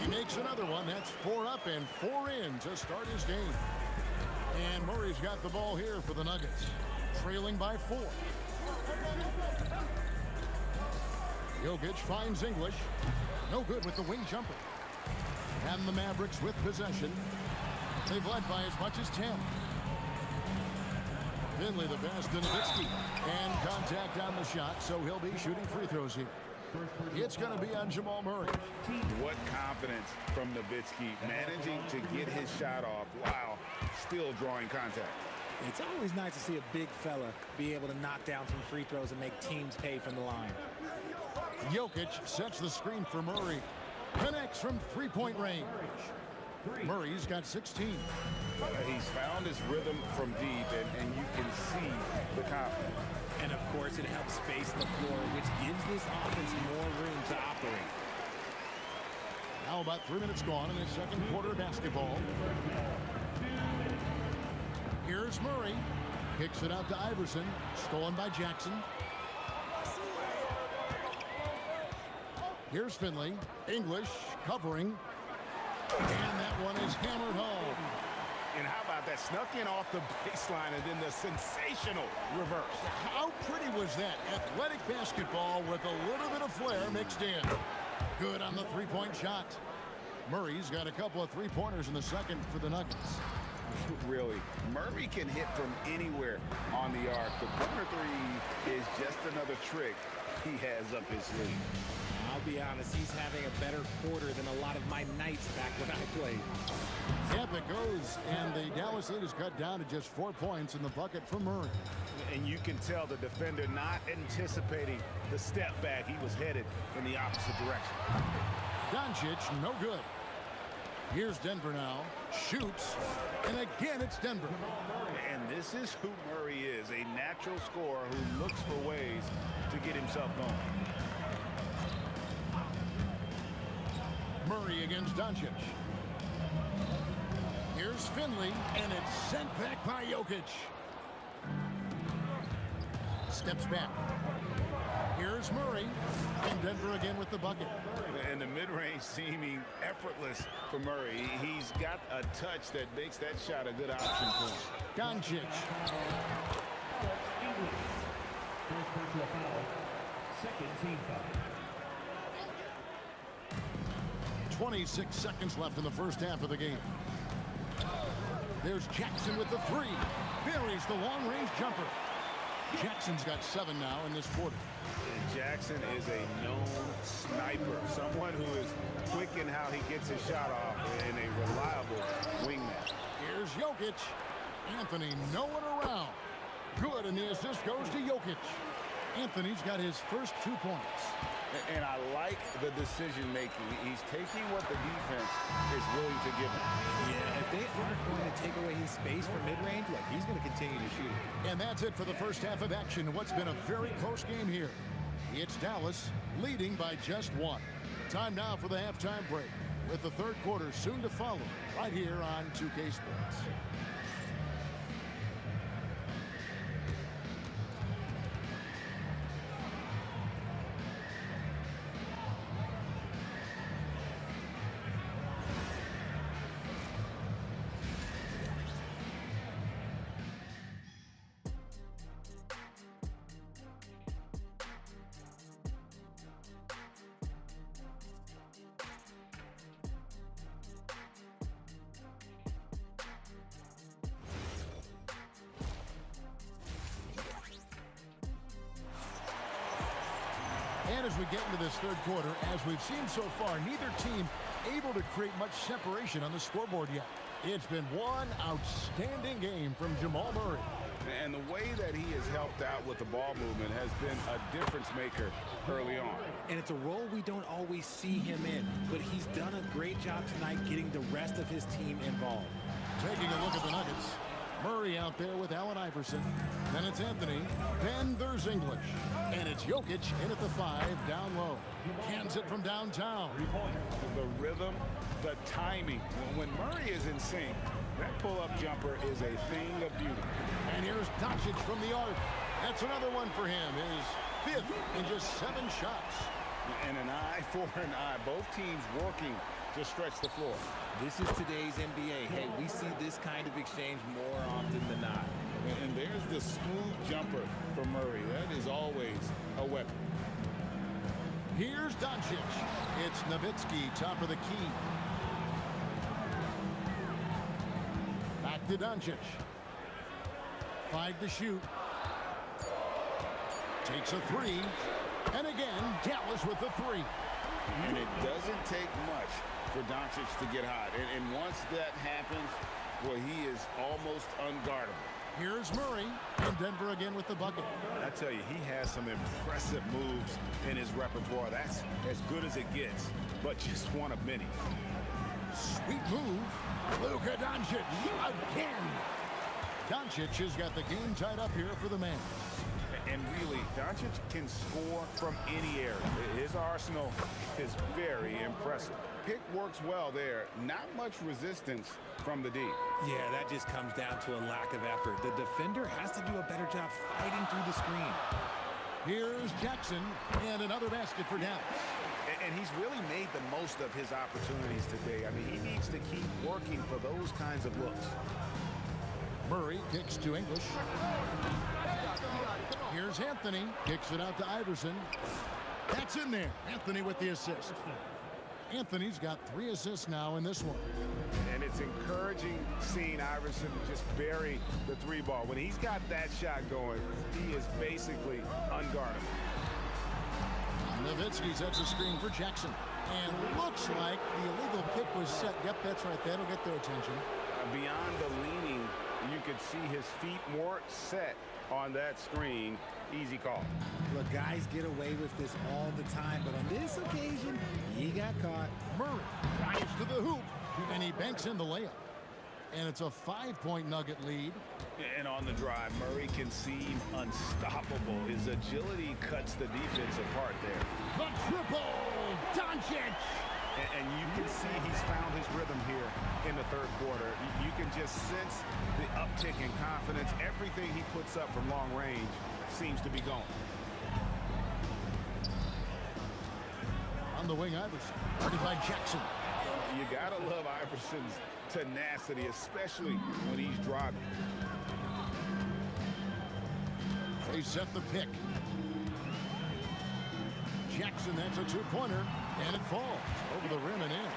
He makes another one. That's 4 up and 4 in to start his game. And Murray's got the ball here for the Nuggets. Trailing by 4. Jokic finds English. No good with the wing jumper. And the Mavericks with possession. They've led by as much as 10. Finley the pass to Nowitzki. And contact on the shot, so he'll be shooting free throws here. It's going to be on Jamal Murray. What confidence from Nowitzki, managing to get his shot off while still drawing contact. It's always nice to see a big fella be able to knock down some free throws and make teams pay from the line. Jokic sets the screen for Murray. Connects from three-point range. Murray's got 16. He's found his rhythm from deep, and you can see the confidence. And, of course, it helps space the floor, which gives this offense more room to operate. Now about 3 minutes gone in the second quarter of basketball. Here's Murray. Kicks it out to Iverson. Stolen by Jackson. Here's Finley. English covering. And that one is hammered home. And how about that? Snuck in off the baseline and then the sensational reverse. How pretty was that? Athletic basketball with a little bit of flair mixed in. Good on the three-point shot. Murray's got a couple of three-pointers in the second for the Nuggets. Really, Murray can hit from anywhere on the arc. The corner three is just another trick he has up his sleeve. I'll be honest, he's having a better quarter than a lot of my nights back when I played. Yep, it goes, and the Dallas lead is cut down to just 4 points in the bucket for Murray. And you can tell the defender not anticipating the step back. He was headed in the opposite direction. Doncic, no good. Here's Denver now. Shoots, and again it's Denver. And this is who Murray is, a natural scorer who looks for ways to get himself going. Murray against Doncic. Here's Finley, and it's sent back by Jokic. Steps back. Here's Murray, and Denver again with the bucket. And the mid-range seeming effortless for Murray. He's got a touch that makes that shot a good option for him. Doncic. Second team foul. 26 seconds left in the first half of the game. There's Jackson with the three. Buries the long-range jumper. Jackson's got 7 now in this quarter. And Jackson is a known sniper, someone who is quick in how he gets his shot off and a reliable wingman. Here's Jokic. Anthony no one around. Good, and the assist goes to Jokic. Anthony's got his first 2 points. And I like the decision-making. He's taking what the defense is willing to give him. Yeah, if they aren't going to take away his space from mid-range, look, he's going to continue to shoot. And that's it for the first half of action. What's been a very close game here. It's Dallas leading by just 1. Time now for the halftime break, with the third quarter soon to follow right here on 2K Sports. And as we get into this third quarter, as we've seen so far, neither team able to create much separation on the scoreboard yet. It's been one outstanding game from Jamal Murray. And the way that he has helped out with the ball movement has been a difference maker early on. And it's a role we don't always see him in, but he's done a great job tonight getting the rest of his team involved. Taking a look at the Nuggets. Murray out there with Allen Iverson. Then it's Anthony. Then there's English. And it's Jokic in at the 5, down low. Cans it from downtown. The rhythm, the timing. When Murray is in sync, that pull-up jumper is a thing of beauty. And here's Doncic from the arc. That's another one for him. His 5th in just 7 shots. And an eye for an eye. Both teams working to stretch the floor. This is today's NBA. Hey, we see this kind of exchange more often than not. And there's the smooth jumper for Murray. That is always a weapon. Here's Doncic. It's Nowitzki, top of the key. Back to Doncic. 5 to shoot. Takes a 3. And again, Dallas with the 3. And it doesn't take much for Doncic to get hot. And once that happens, well, he is almost unguardable. Here's Murray, and Denver again with the bucket. I tell you, he has some impressive moves in his repertoire. That's as good as it gets, but just one of many. Sweet move. Luka Doncic again. Doncic has got the game tied up here for the man. And really, Doncic can score from any area. His arsenal is very impressive. Pick works well there. Not much resistance from the D. Yeah, that just comes down to a lack of effort. The defender has to do a better job fighting through the screen. Here's Jackson, and another basket for Dallas. And he's really made the most of his opportunities today. I mean, he needs to keep working for those kinds of looks. Murray kicks to English. Here's Anthony. Kicks it out to Iverson. That's in there. Anthony with the assist. Anthony's got 3 assists now in this one. And it's encouraging seeing Iverson just bury the 3 ball. When he's got that shot going, he is basically unguardable. Nowitzki sets a screen for Jackson. And looks like the illegal kick was set. Yep, that's right. That'll get their attention. Beyond the leaning, you could see his feet more set on that screen. Easy call. Look, guys get away with this all the time, but on this occasion, he got caught. Murray drives to the hoop, and he banks in the layup. And it's a 5-point Nugget lead. And on the drive, Murray can seem unstoppable. His agility cuts the defense apart there. The triple! Doncic! And you can see he's found his rhythm here in the third quarter. You can just sense the uptick in confidence. Everything he puts up from long range seems to be going. On the wing, Iverson. Guarded by Jackson. You gotta love Iverson's tenacity, especially when he's driving. They set the pick. Jackson, that's a 2-pointer, and it falls over the rim and in.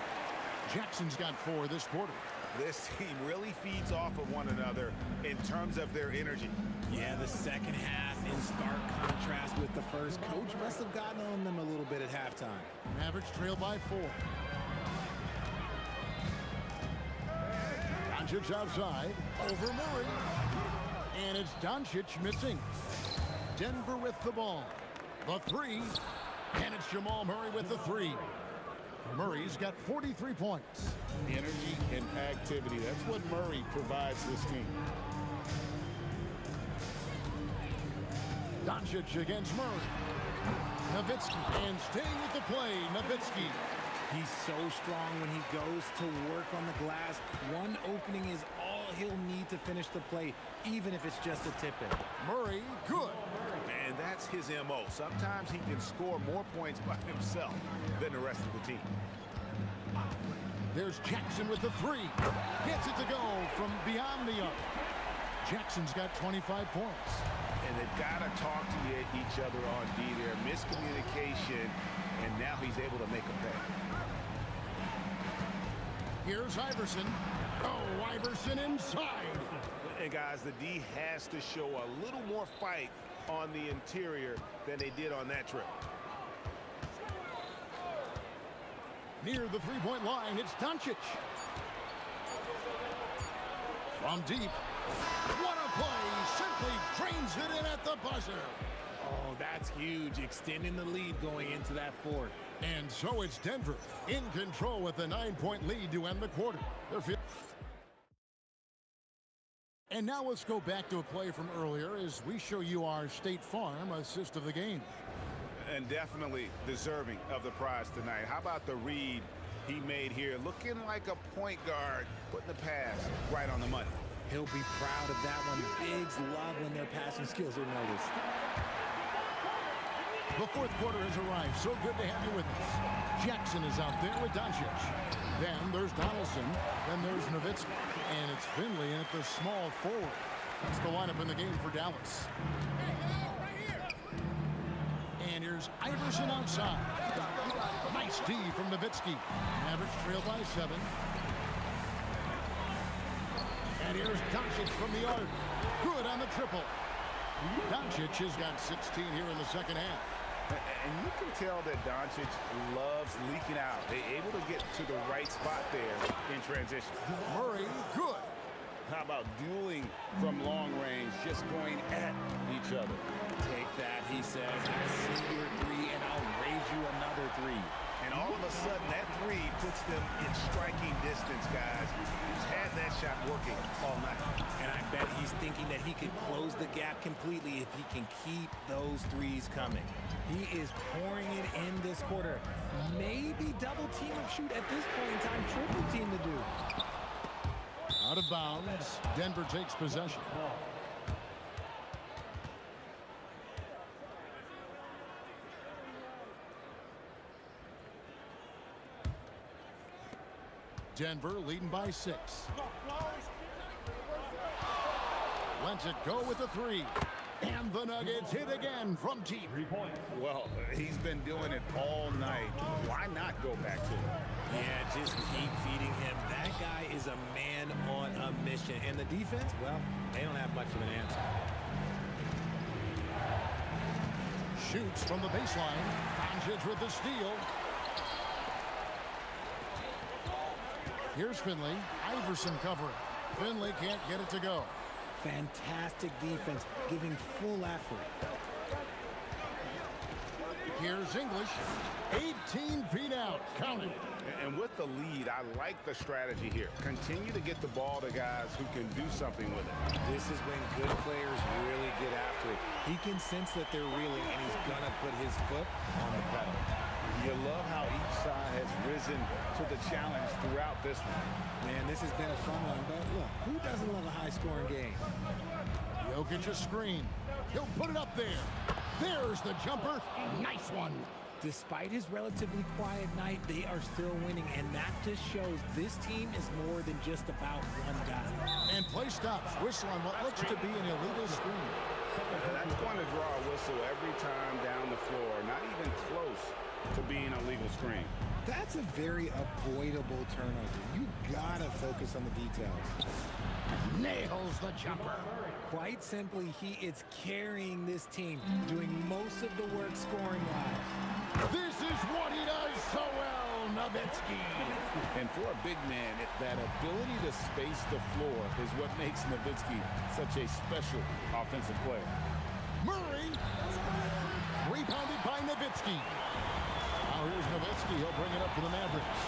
Jackson's got 4 this quarter. This team really feeds off of one another in terms of their energy. Yeah, the second half in stark contrast with the first. Coach must have gotten on them a little bit at halftime. Mavericks trail by 4. Doncic outside, over Murray. And it's Doncic missing. Denver with the ball. The 3. And it's Jamal Murray with the 3. Murray's got 43 points. Energy and activity. That's what Murray provides this team. Doncic against Murray. Nowitzki, and staying with the play, Nowitzki. He's so strong when he goes to work on the glass. One opening is all he'll need to finish the play, even if it's just a tip-in. Murray, good. And that's his MO. Sometimes he can score more points by himself than the rest of the team. There's Jackson with the 3. Gets it to go from beyond the arc. Jackson's got 25 points. And they've got to talk to each other on D there. Miscommunication, and now he's able to make a pay. Here's Iverson. Oh, Iverson inside. And guys, the D has to show a little more fight on the interior than they did on that trip. Near the three-point line, it's Doncic. From deep. What a play. Simply drains it in at the buzzer. Oh, that's huge. Extending the lead going into that fourth. And so it's Denver in control with a 9-point lead to end the quarter. And now let's go back to a play from earlier as we show you our State Farm assist of the game. And definitely deserving of the prize tonight. How about the read he made here? Looking like a point guard, putting the pass right on the money. He'll be proud of that one. Bigs love when their passing skills are noticed. The fourth quarter has arrived. So good to have you with us. Jackson is out there with Doncic. Then there's Donaldson. Then there's Nowitzki. And it's Finley at the small forward. That's the lineup in the game for Dallas. And here's Iverson outside. Nice D from Nowitzki. Mavericks trail by 7. And here's Doncic from the arc. Good on the triple. Doncic has got 16 here in the second half. And you can tell that Doncic loves leaking out. They're able to get to the right spot there in transition. Murray, good. How about dueling from long range, just going at each other? Take that, he says. I see your 3, and I'll raise you another 3. And all of a sudden, that 3 puts them in striking distance, guys. He's had that shot working all night. And I bet he's thinking that he could close the gap completely if he can keep those 3s coming. He is pouring it in this quarter. Maybe double team him shoot at this point in time, triple team to do. Out of bounds. Denver takes possession. Denver leading by 6. Lets it go with the 3. And the Nuggets hit again from deep. 3 points. Well, he's been doing it all night. Why not go back to it? Yeah, just keep feeding him. That guy is a man on a mission. And the defense, well, they don't have much of an answer. Shoots from the baseline. Doncic with the steal. Here's Finley. Iverson covering. Finley can't get it to go. Fantastic defense, giving full effort. Here's English. 18 feet out. Counting. And with the lead, I like the strategy here. Continue to get the ball to guys who can do something with it. This is when good players really get after it. He can sense that they're reeling, and he's going to put his foot on the pedal. You love how each side has risen to the challenge throughout this one. Man, this has been a fun one, but look, who doesn't love a high-scoring game? Jokic a screen. He'll put it up there. There's the jumper. Nice one. Despite his relatively quiet night, they are still winning, and that just shows this team is more than just about one guy. And play stops. Whistle on what looks to be an illegal screen. That's going to draw a whistle every time down the floor. Not even close to being a legal screen. That's a very avoidable turnover. You gotta focus on the details. Nails the jumper. Quite simply, he is carrying this team, doing most of the work scoring-wise. This is what he does so well, Nowitzki. And for a big man, that ability to space the floor is what makes Nowitzki such a special offensive player. Murray. Rebounded by Nowitzki. Now here's Nowitzki. He'll bring it up for the Mavericks.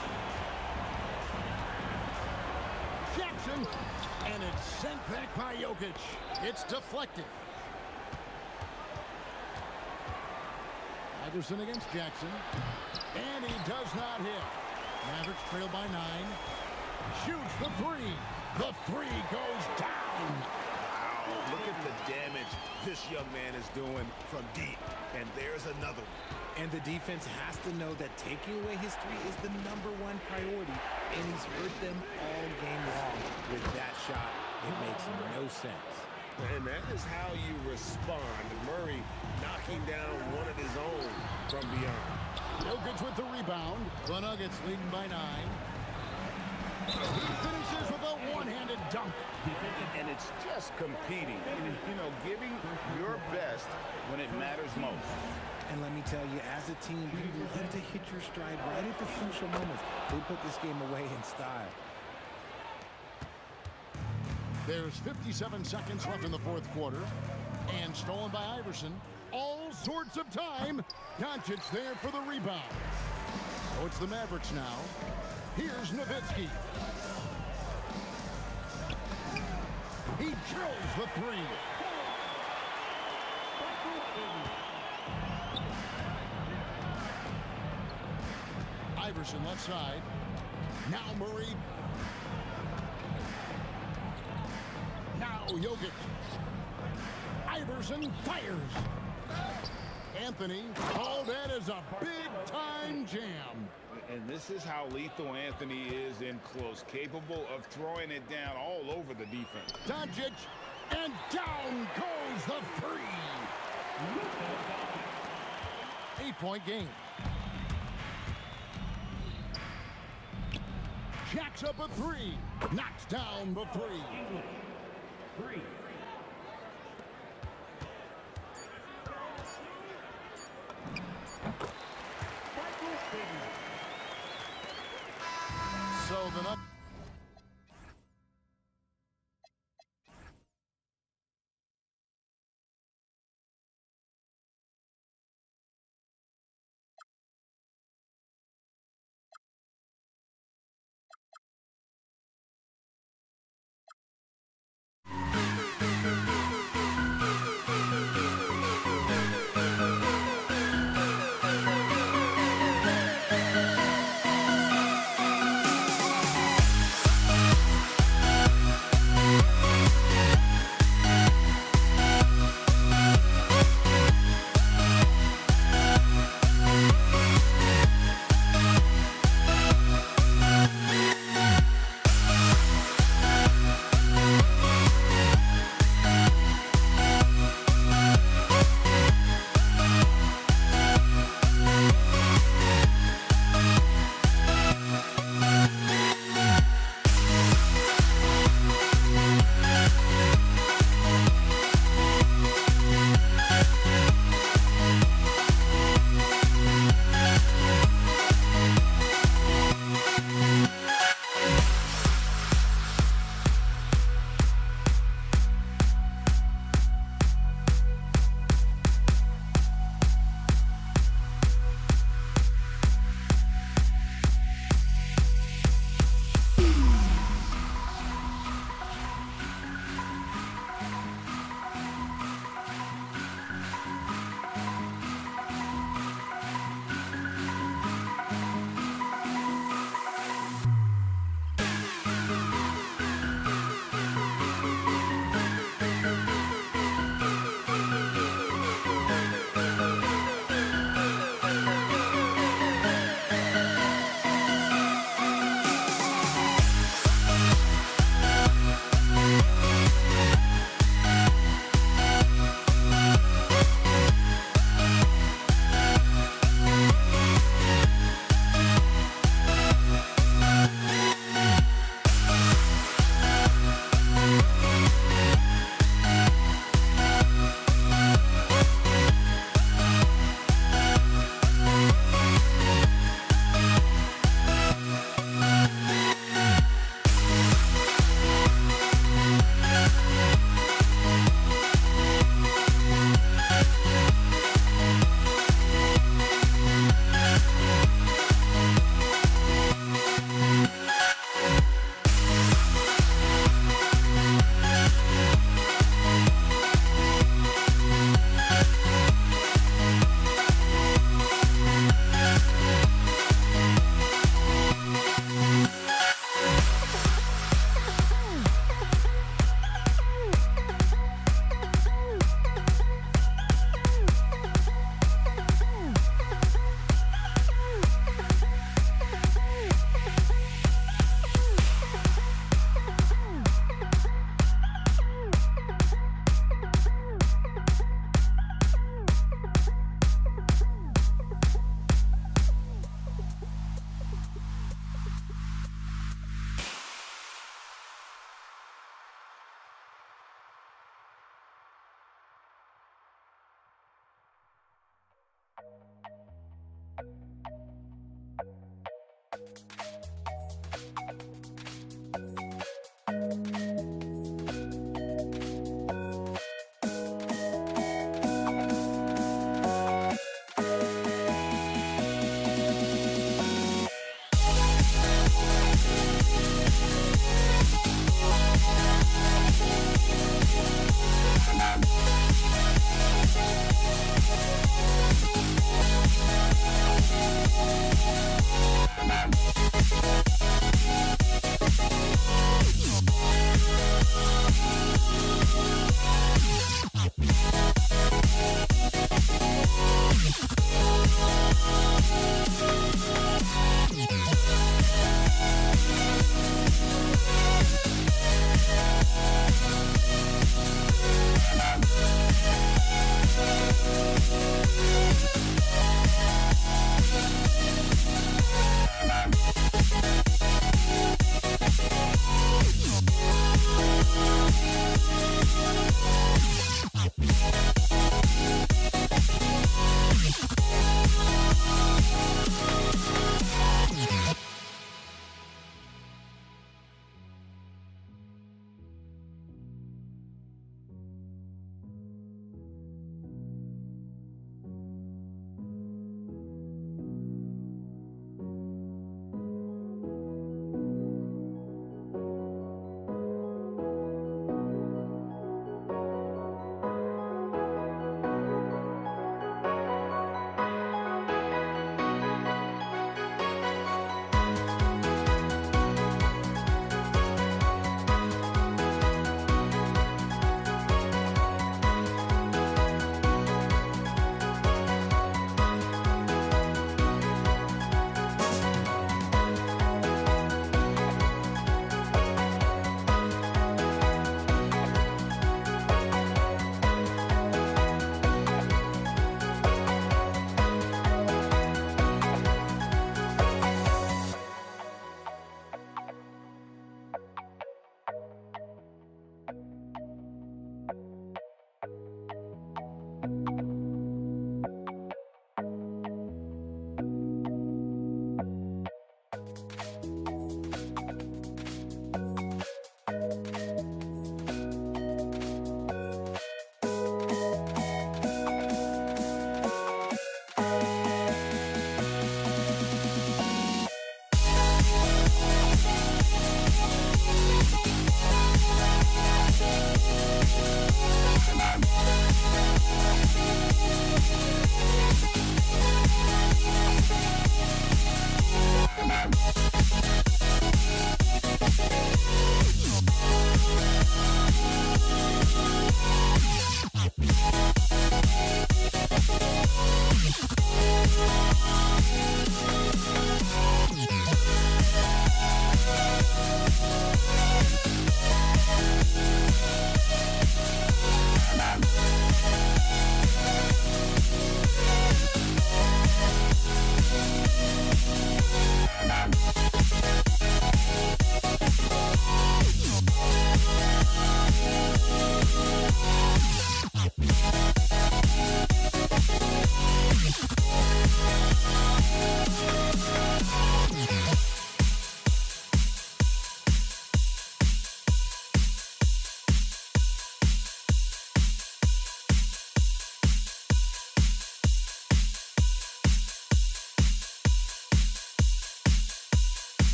Jackson. And it's sent back by Jokic. It's deflected. Iverson against Jackson. And he does not hit. Mavericks trail by 9. Shoots the 3. The 3 goes down. Wow, look at the damage this young man is doing from deep. And there's another one. And the defense has to know that taking away his 3 is the #1 priority, and he's hurt them all game long with that shot. It makes no sense. And that is how you respond. Murray knocking down one of his own from beyond. Jokic with the rebound. The Nuggets leading by 9. He finishes with a one-handed dunk. And it's just competing, you know, giving your best when it matters most. And let me tell you, as a team, you love to hit your stride right at the crucial moments. They put this game away in style. There's 57 seconds left in the fourth quarter. And stolen by Iverson. All sorts of time. Doncic there for the rebound. So it's the Mavericks now. Here's Nowitzki. He drills the three. Iverson left side. Now Murray. Now Jokic. Iverson fires. Anthony called that as a big-time jam. And this is how lethal Anthony is in close, capable of throwing it down all over the defense. Doncic, and down goes the three. 8-point game. Jacks up a three. Knocks down the three. Three. So the Nuggets.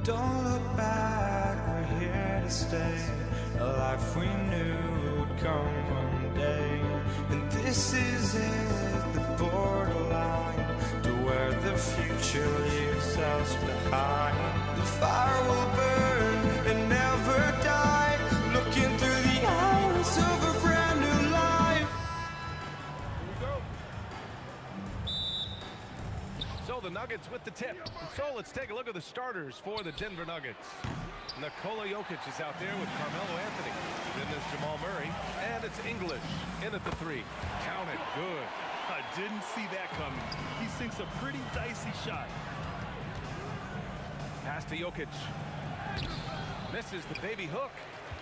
Don't look back, we're here to stay. A life we knew would come one day. And this is it, the borderline to where the future leaves us behind. The fire will burn and never die, looking through the eyes of a brand new life. So the Nuggets with the tip. And so let's take a look at the starters for the Denver Nuggets. Nikola Jokic is out there with Carmelo Anthony. Then there's Jamal Murray. And it's English in at the 3. Count it. Good. I didn't see that coming. He sinks a pretty dicey shot. Pass to Jokic. Misses the baby hook.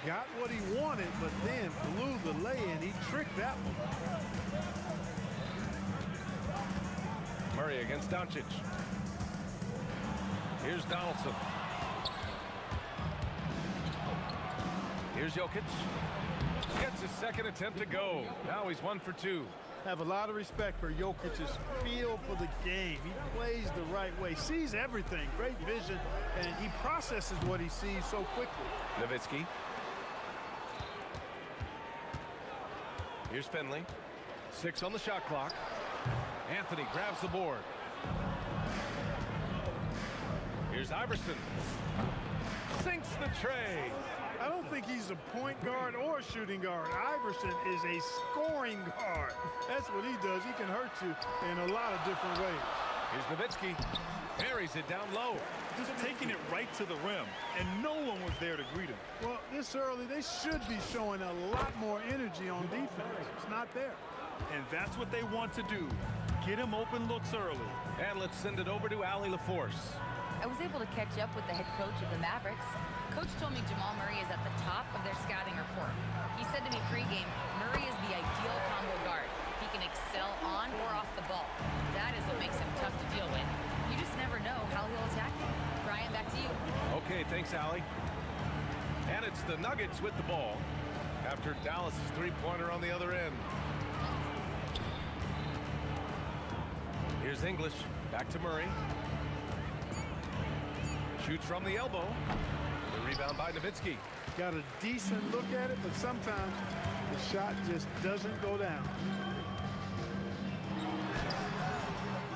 Got what he wanted, but then blew the lay-in. He tricked that one. Murray against Doncic. Here's Donaldson. Here's Jokic. Gets his second attempt to go. Now he's 1 for 2. Have a lot of respect for Jokic's feel for the game. He plays the right way, sees everything, great vision, and he processes what he sees so quickly. Nowitzki. Here's Finley. 6 on the shot clock. Anthony grabs the board. Here's Iverson. Sinks the tray. I don't think he's a point guard or a shooting guard. Iverson is a scoring guard. That's what he does. He can hurt you in a lot of different ways. Here's Nowitzki. Parries it down low. Just taking it right to the rim, and no one was there to greet him. Well, this early, they should be showing a lot more energy on defense. It's not there. And that's what they want to do. Get him open looks early. And let's send it over to Allie LaForce. I was able to catch up with the head coach of the Mavericks. Coach told me Jamal Murray is at the top of their scouting report. He said to me pregame, Murray is the ideal combo guard. He can excel on or off the ball. That is what makes him tough to deal with. You just never know how he'll attack you. Brian, back to you. Okay, thanks, Allie. And it's the Nuggets with the ball after Dallas's three-pointer on the other end. Here's English. Back to Murray. Shoots from the elbow. The rebound by Nowitzki. Got a decent look at it, but sometimes the shot just doesn't go down.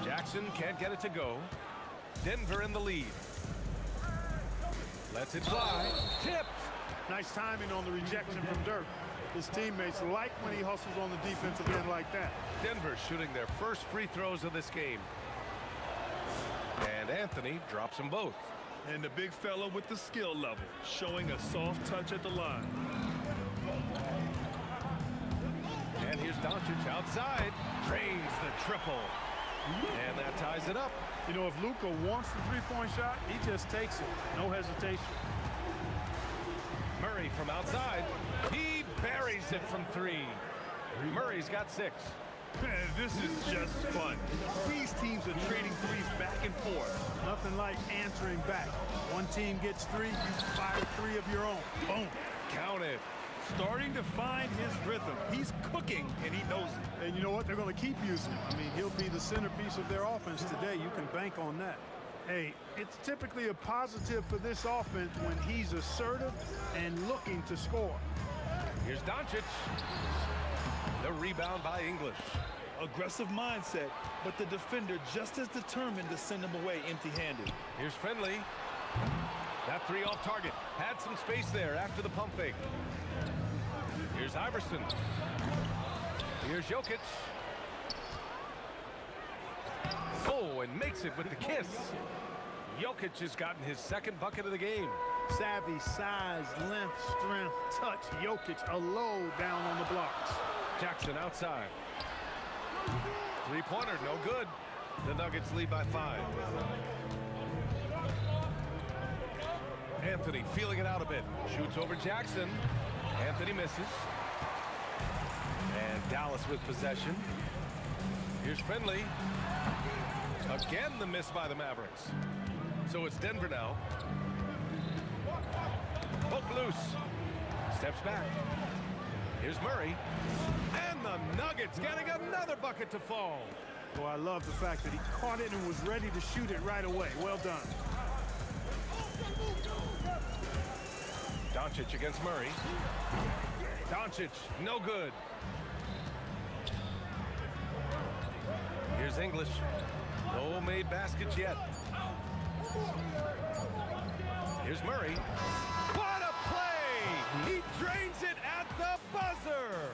Jackson can't get it to go. Denver in the lead. Lets it fly. Tipped. Nice timing on the rejection from Dirk. His teammates like when he hustles on the defensive end like that. Denver shooting their first free throws of this game. And Anthony drops them both. And the big fella with the skill level, showing a soft touch at the line. Doncic outside, drains the triple. And that ties it up. You know, if Luka wants the three-point shot, he just takes it. No hesitation. Murray from outside. He buries it from 3. Murray's got 6. Man, this is just fun. These teams are trading threes back and forth. Nothing like answering back. One team gets 3, you fire 3 of your own. Boom. Count it. Starting to find his rhythm. He's cooking, and he knows it. And you know what? They're going to keep using him. I mean, he'll be the centerpiece of their offense today. You can bank on that. Hey, it's typically a positive for this offense when he's assertive and looking to score. Here's Doncic. The rebound by English. Aggressive mindset, but the defender just as determined to send him away empty-handed. Here's Finley. That 3 off target. Had some space there after the pump fake. Here's Iverson. Here's Jokic. Oh, and makes it with the kiss. Jokic has gotten his 2nd bucket of the game. Savvy, size, length, strength, touch. Jokic a load down on the blocks. Jackson outside. 3-pointer, no good. The Nuggets lead by 5. Anthony feeling it out a bit. Shoots over Jackson. Anthony misses. And Dallas with possession. Here's Finley. Again, the miss by the Mavericks. So it's Denver now. Poke loose. Steps back. Here's Murray. And the Nuggets getting another bucket to fall. Well, I love the fact that he caught it and was ready to shoot it right away. Well done. Doncic against Murray. Doncic, no good. Here's English. No made baskets yet. Here's Murray. What a play! He drains it at the buzzer.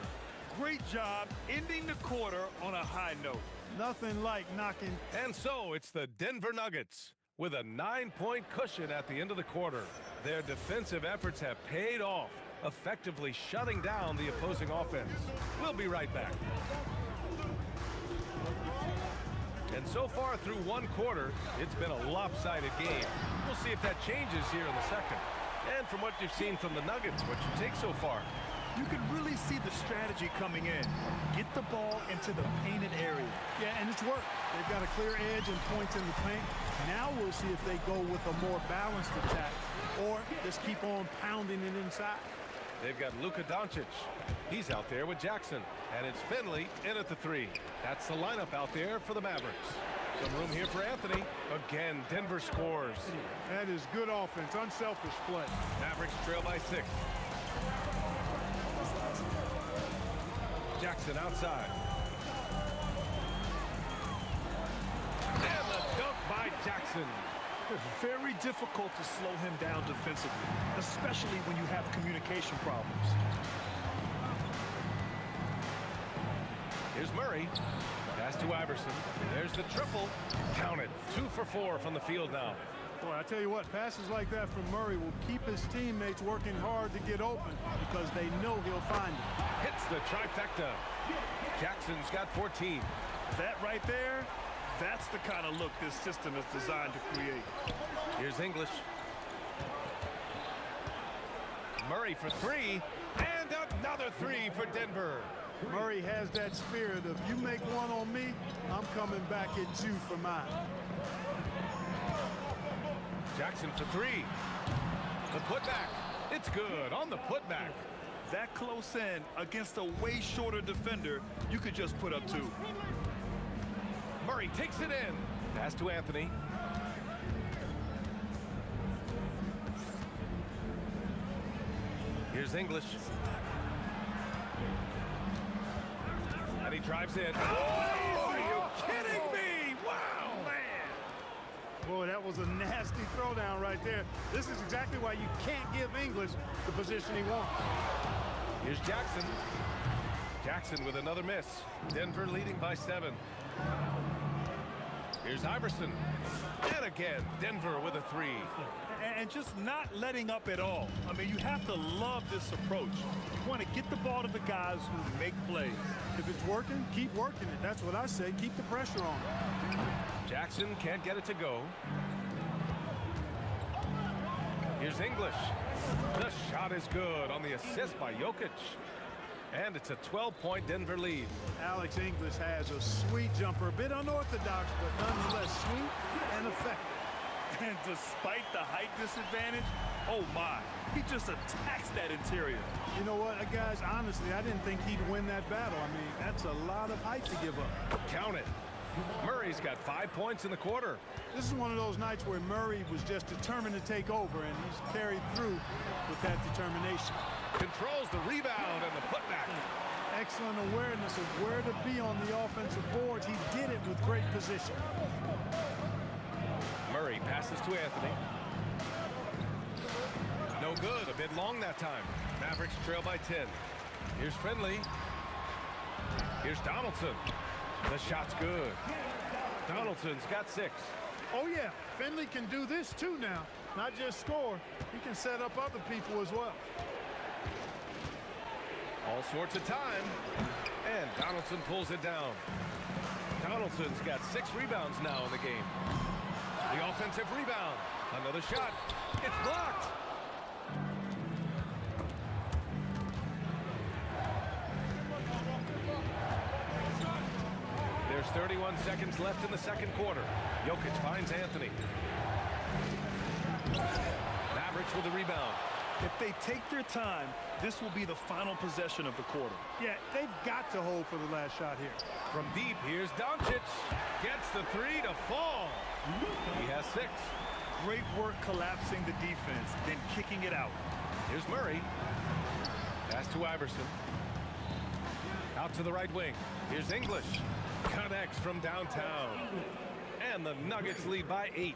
Great job ending the quarter on a high note. Nothing like knocking. And so it's the Denver Nuggets with a 9-point cushion at the end of the quarter. Their defensive efforts have paid off, effectively shutting down the opposing offense. We'll be right back. And so far through 1 quarter, it's been a lopsided game. We'll see if that changes here in the second. And from what you've seen from the Nuggets, what's your take so far? You can really see the strategy coming in. Get the ball into the painted area. Yeah, and it's worked. They've got a clear edge and points in the paint. Now we'll see if they go with a more balanced attack or just keep on pounding it inside. They've got Luka Doncic. He's out there with Jackson. And it's Finley in at the 3. That's the lineup out there for the Mavericks. Some room here for Anthony. Again, Denver scores. That is good offense, unselfish play. Mavericks trail by 6. Jackson outside. And the dunk by Jackson. It's very difficult to slow him down defensively, especially when you have communication problems. Here's Murray. Pass to Iverson. There's the triple. Count it. 2 for 4 from the field now. Boy, I tell you what, passes like that from Murray will keep his teammates working hard to get open because they know he'll find it. Hits the trifecta. Jackson's got 14. That right there, that's the kind of look this system is designed to create. Here's English. Murray for 3. And another 3 for Denver. Murray has that spirit of, you make one on me, I'm coming back at you for mine. Jackson for 3. The putback. It's good on the putback. That close in against a way shorter defender, you could just put up 2. Murray takes it in. Pass to Anthony. Here's English. And he drives in. Oh, are you kidding me? Wow, man. Boy, that was a nasty throwdown right there. This is exactly why you can't give English the position he wants. Here's Jackson. Jackson with another miss. Denver leading by 7. Here's Iverson. And again, Denver with a 3. and just not letting up at all. I mean, you have to love this approach. You want to get the ball to the guys who make plays. If it's working, keep working it. That's what I say. Keep the pressure on. Jackson can't get it to go. Here's English. The shot is good on the assist by Jokic. And it's a 12-point Denver lead. Alex English has a sweet jumper. A bit unorthodox, but nonetheless sweet and effective. And despite the height disadvantage, oh my, he just attacks that interior. You know what, guys, honestly, I didn't think he'd win that battle. I mean, that's a lot of height to give up. Count it. Murray's got 5 points in the quarter. This is one of those nights where Murray was just determined to take over, and he's carried through with that determination. Controls the rebound and the putback. Excellent awareness of where to be on the offensive boards. He did it with great position. Murray passes to Anthony. No good, a bit long that time. Mavericks trail by 10. Here's Finley. Here's Donaldson. The shot's good. Donaldson's got 6. Oh yeah, Finley can do this too now. Not just score, he can set up other people as well. All sorts of time. And Donaldson pulls it down. Donaldson's got 6 rebounds now in the game. The offensive rebound. Another shot. It's blocked. There's 31 seconds left in the second quarter. Jokic finds Anthony. Mavericks with the rebound. If they take their time, this will be the final possession of the quarter. Yeah, they've got to hold for the last shot here. From deep, here's Doncic. Gets the 3 to fall. He has 6. Great work collapsing the defense, then kicking it out. Here's Murray. Pass to Iverson. Out to the right wing. Here's English. Connects from downtown. And the Nuggets lead by 8.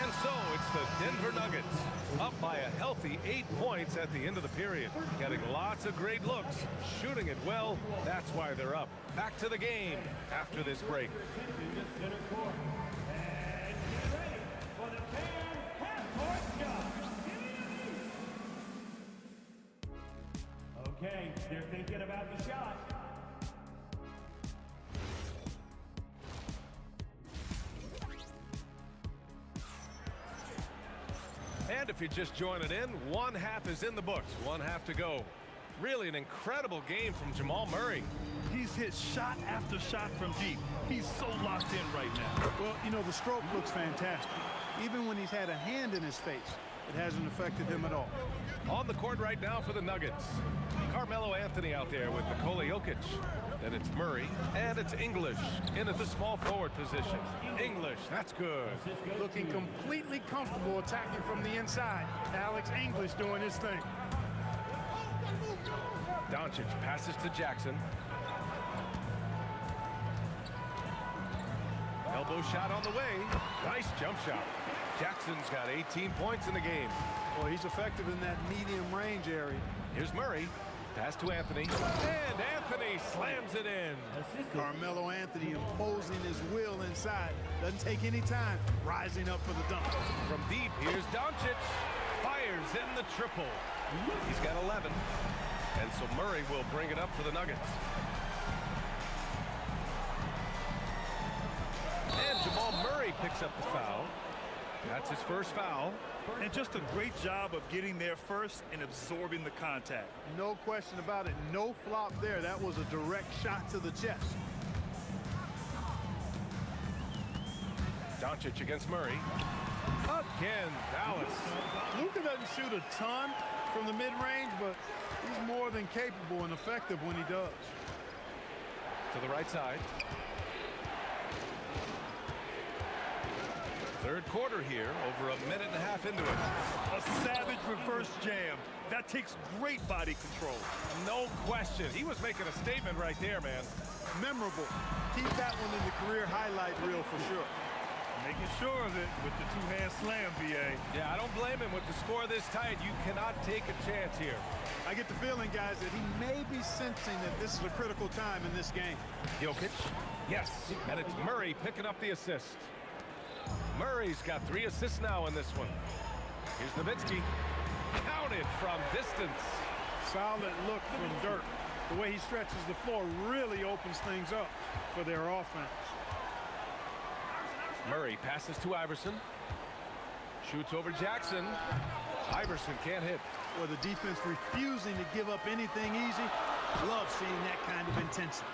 And so it's the Denver Nuggets up by a healthy 8 points at the end of the period. Getting lots of great looks, shooting it well. That's why they're up. Back to the game after this break. Okay, they're thinking about the shot. And if you're just joining in, 1 half is in the books, 1 half to go. Really an incredible game from Jamal Murray. He's hit shot after shot from deep. He's so locked in right now. Well, you know, the stroke looks fantastic. Even when he's had a hand in his face, it hasn't affected him at all. On the court right now for the Nuggets. Carmelo Anthony out there with Nikola Jokic. Then it's Murray, and it's English in at the small forward position. English, that's good. Looking completely comfortable attacking from the inside. Alex English doing his thing. Doncic passes to Jackson. Elbow shot on the way. Nice jump shot. Jackson's got 18 points in the game. Well, he's effective in that medium range area. Here's Murray. Pass to Anthony. And Anthony slams it in. Carmelo Anthony imposing his will inside. Doesn't take any time. Rising up for the dunk. From deep, here's Doncic. Fires in the triple. He's got 11. And so Murray will bring it up for the Nuggets. And Jamal Murray picks up the foul. That's his first foul. And just a great job of getting there first and absorbing the contact. No question about it. No flop there. That was a direct shot to the chest. Doncic against Murray. Again, Dallas. Luka doesn't shoot a ton from the mid-range, but he's more than capable and effective when he does. To the right side. Third quarter here, over a minute and a half into it. A savage reverse jam. That takes great body control. No question. He was making a statement right there, man. Memorable. Keep that one in the career highlight reel for sure. Making sure of it with the two-hand slam, B.A. Yeah, I don't blame him. With the score this tight, you cannot take a chance here. I get the feeling, guys, that he may be sensing that this is a critical time in this game. Jokic. Yes. And it's Murray picking up the assist. Murray's got 3 assists now in this one. Here's Nowitzki. Counted from distance. Solid look from Dirk. The way he stretches the floor really opens things up for their offense. Murray passes to Iverson. Shoots over Jackson. Iverson can't hit. Or the defense refusing to give up anything easy. Love seeing that kind of intensity.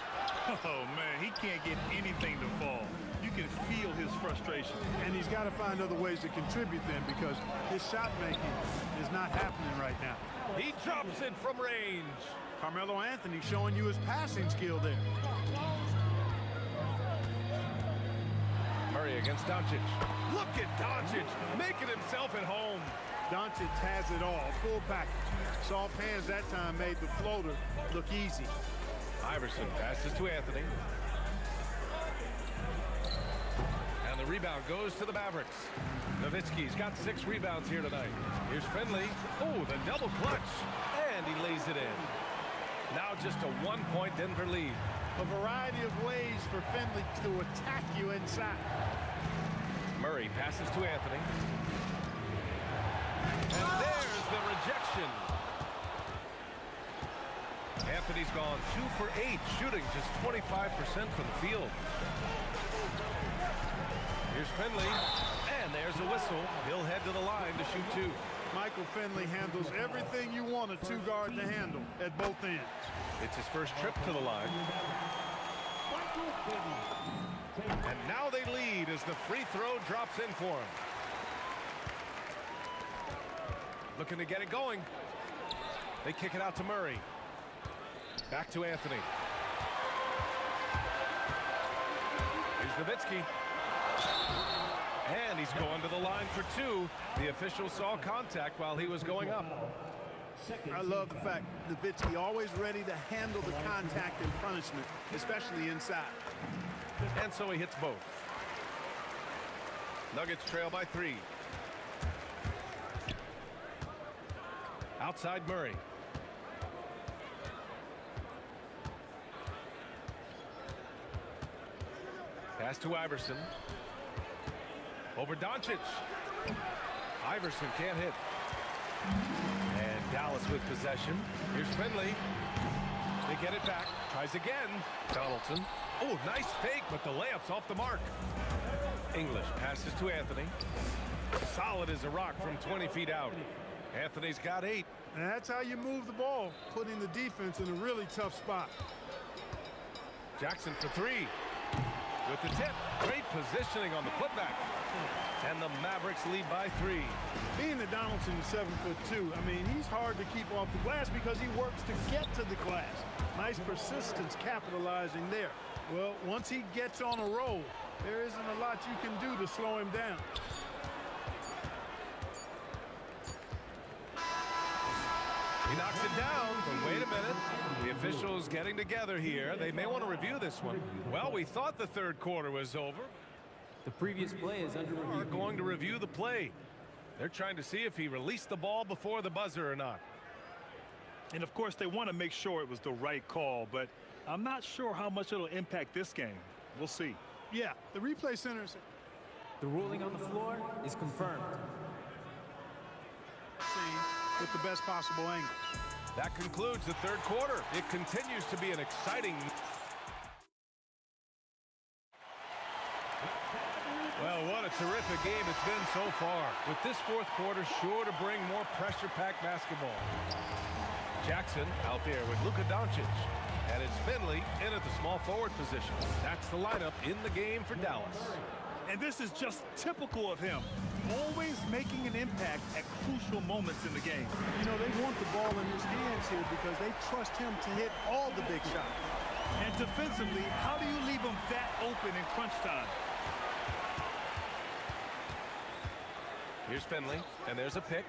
Oh, man, he can't get anything to fall. You can feel his frustration. And he's got to find other ways to contribute then, because his shot making is not happening right now. He drops it from range. Carmelo Anthony showing you his passing skill there. Murray against Doncic. Look at Doncic making himself at home. Doncic has it all, full package. Soft hands that time made the floater look easy. Iverson passes to Anthony. And the rebound goes to the Mavericks. Nowitzki's got 6 rebounds here tonight. Here's Finley. Oh, the double clutch. And he lays it in. Now just a 1-point Denver lead. A variety of ways for Finley to attack you inside. Murray passes to Anthony. And there's the rejection. Anthony's gone 2 for 8, shooting just 25% from the field. Here's Finley, and there's a whistle. He'll head to the line to shoot 2. Michael Finley handles everything you want a 2-guard to handle at both ends. It's his first trip to the line. And now they lead as the free throw drops in for him. Looking to get it going. They kick it out to Murray. Back to Anthony. Here's Nowitzki. And he's going to the line for 2. The official saw contact while he was going up. I love the fact Nowitzki always ready to handle the contact and punishment, especially inside. And so he hits both. Nuggets trail by 3. Outside Murray. Pass to Iverson. Over Doncic. Iverson can't hit. And Dallas with possession. Here's Finley. They get it back. Tries again. Donaldson. Oh, nice fake, but the layup's off the mark. English passes to Anthony. Solid as a rock from 20 feet out. Anthony's got 8. And that's how you move the ball, putting the defense in a really tough spot. Jackson for 3. With the tip. Great positioning on the putback. And the Mavericks lead by 3. Being that Donaldson is 7'2", I mean, he's hard to keep off the glass because he works to get to the glass. Nice persistence capitalizing there. Well, once he gets on a roll, there isn't a lot you can do to slow him down. He knocks it down, but wait a minute. The officials getting together here. They may want to review this one. Well, we thought the third quarter was over. The previous play is under review. We're going to review the play. They're trying to see if he released the ball before the buzzer or not. And, of course, they want to make sure it was the right call, but I'm not sure how much it'll impact this game. We'll see. Yeah, the replay center is... The ruling on the floor is confirmed. With the best possible angle. That concludes the third quarter. It continues to be an exciting... Well, what a terrific game it's been so far. With this fourth quarter sure to bring more pressure-packed basketball. Jackson out there with Luka Doncic. And it's Finley in at the small forward position. That's the lineup in the game for Dallas. And this is just typical of him. Always making an impact at crucial moments in the game. You know, they want the ball in his hands here because they trust him to hit all the big shots. And defensively, how do you leave him that open in crunch time? Here's Finley, and there's a pick.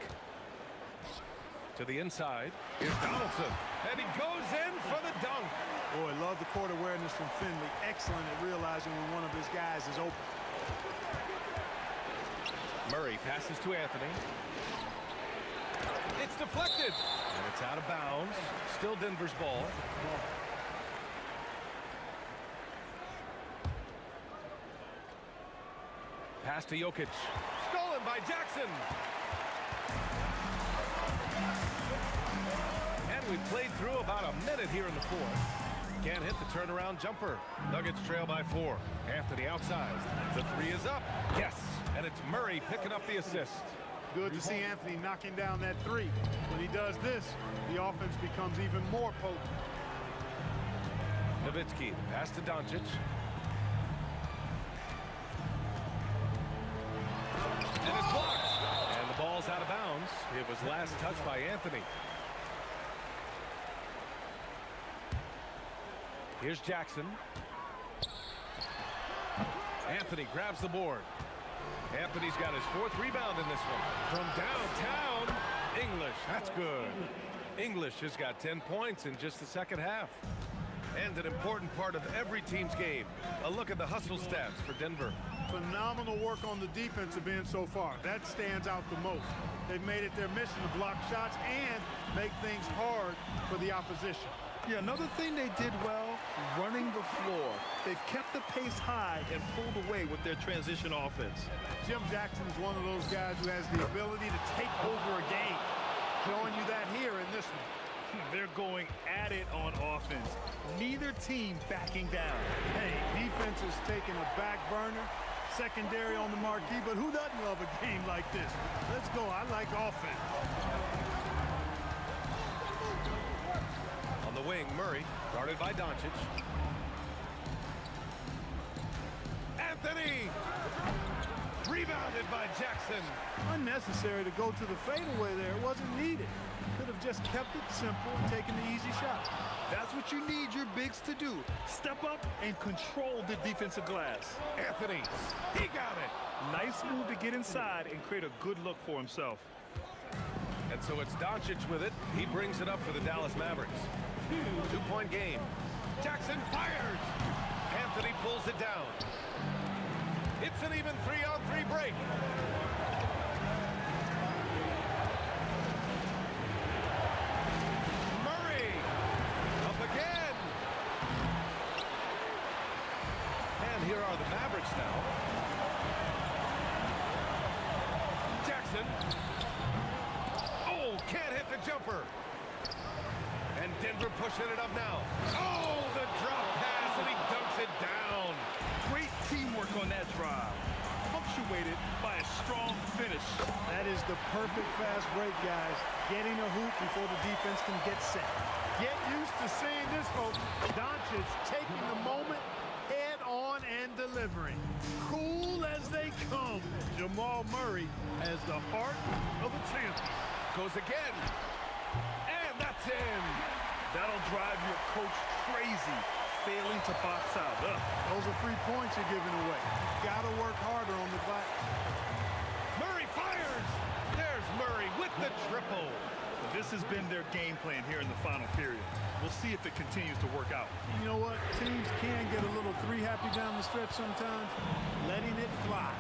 To the inside. Here's Donaldson. And he goes in for the dunk. Boy, love the court awareness from Finley. Excellent at realizing when one of his guys is open. Murray passes to Anthony. It's deflected. And it's out of bounds. Still Denver's ball. Pass to Jokic. Stolen by Jackson. And we've played through about a minute here in the fourth. Can't hit the turnaround jumper. Nuggets trail by 4. Anthony outside. The 3 is up. Yes. And it's Murray picking up the assist. Good to see Anthony knocking down that 3. When he does this, the offense becomes even more potent. Nowitzki, the pass to Doncic. And it's blocked. And the ball's out of bounds. It was last touched by Anthony. Here's Jackson. Anthony grabs the board. Anthony's got his 4th rebound in this one. From downtown, English. That's good. English has got 10 points in just the second half. And an important part of every team's game. A look at the hustle stats for Denver. Phenomenal work on the defensive end so far. That stands out the most. They've made it their mission to block shots and make things hard for the opposition. Yeah, another thing they did well, running the floor. They've kept the pace high and pulled away with their transition offense. Jim Jackson is one of those guys who has the ability to take over a game. Showing you that here in this one. They're going at it on offense. Neither team backing down. Hey, defense is taking a back burner. Secondary on the marquee, but who doesn't love a game like this? Let's go. I like offense. On the wing, Murray, guarded by Doncic. Anthony! Rebounded by Jackson. Unnecessary to go to the fadeaway there. It wasn't needed. Could have just kept it simple and taken the easy shot. That's what you need your bigs to do. Step up and control the defensive glass. Anthony, he got it. Nice move to get inside and create a good look for himself. And so it's Doncic with it. He brings it up for the Dallas Mavericks. 2-point game. Jackson fires. Anthony pulls it down. It's an even 3-on-3 break. Murray up again. And here are the Mavericks now. Jackson. Oh, can't hit the jumper. And Denver pushing it up now. Oh, the drop pass, and he dunks it down. Great teamwork on that drive. Punctuated by a strong finish. That is the perfect fast break, guys. Getting a hoop before the defense can get set. Get used to seeing this, folks. Doncic taking the moment head on and delivering. Cool as they come. Jamal Murray has the heart of a champion. Goes again. And that's in. That'll drive your coach crazy, failing to box out. Those are 3 points you're giving away. Gotta work harder on the glass. Murray fires. There's Murray with the triple. This has been their game plan here in the final period. We'll see if it continues to work out. You know what? Teams can get a little 3 happy down the stretch sometimes. Letting it fly.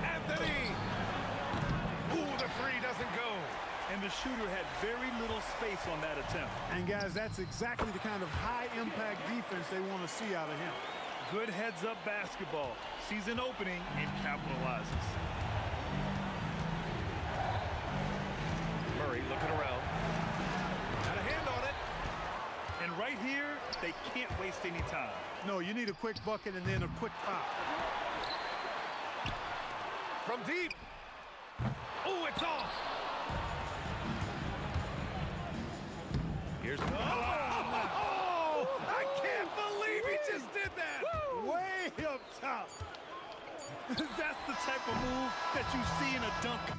Anthony. Ooh, the 3 doesn't go. And the shooter had very little space on that attempt. And guys, that's exactly the kind of high-impact defense they want to see out of him. Good heads-up basketball. Sees an opening and capitalizes. Murray looking around. Got a hand on it. And right here, they can't waste any time. No, you need a quick bucket and then a quick foul. From deep. Oh, it's off. Here's the... Oh, I can't believe he just did that. Way up top. That's the type of move that you see in a dunk.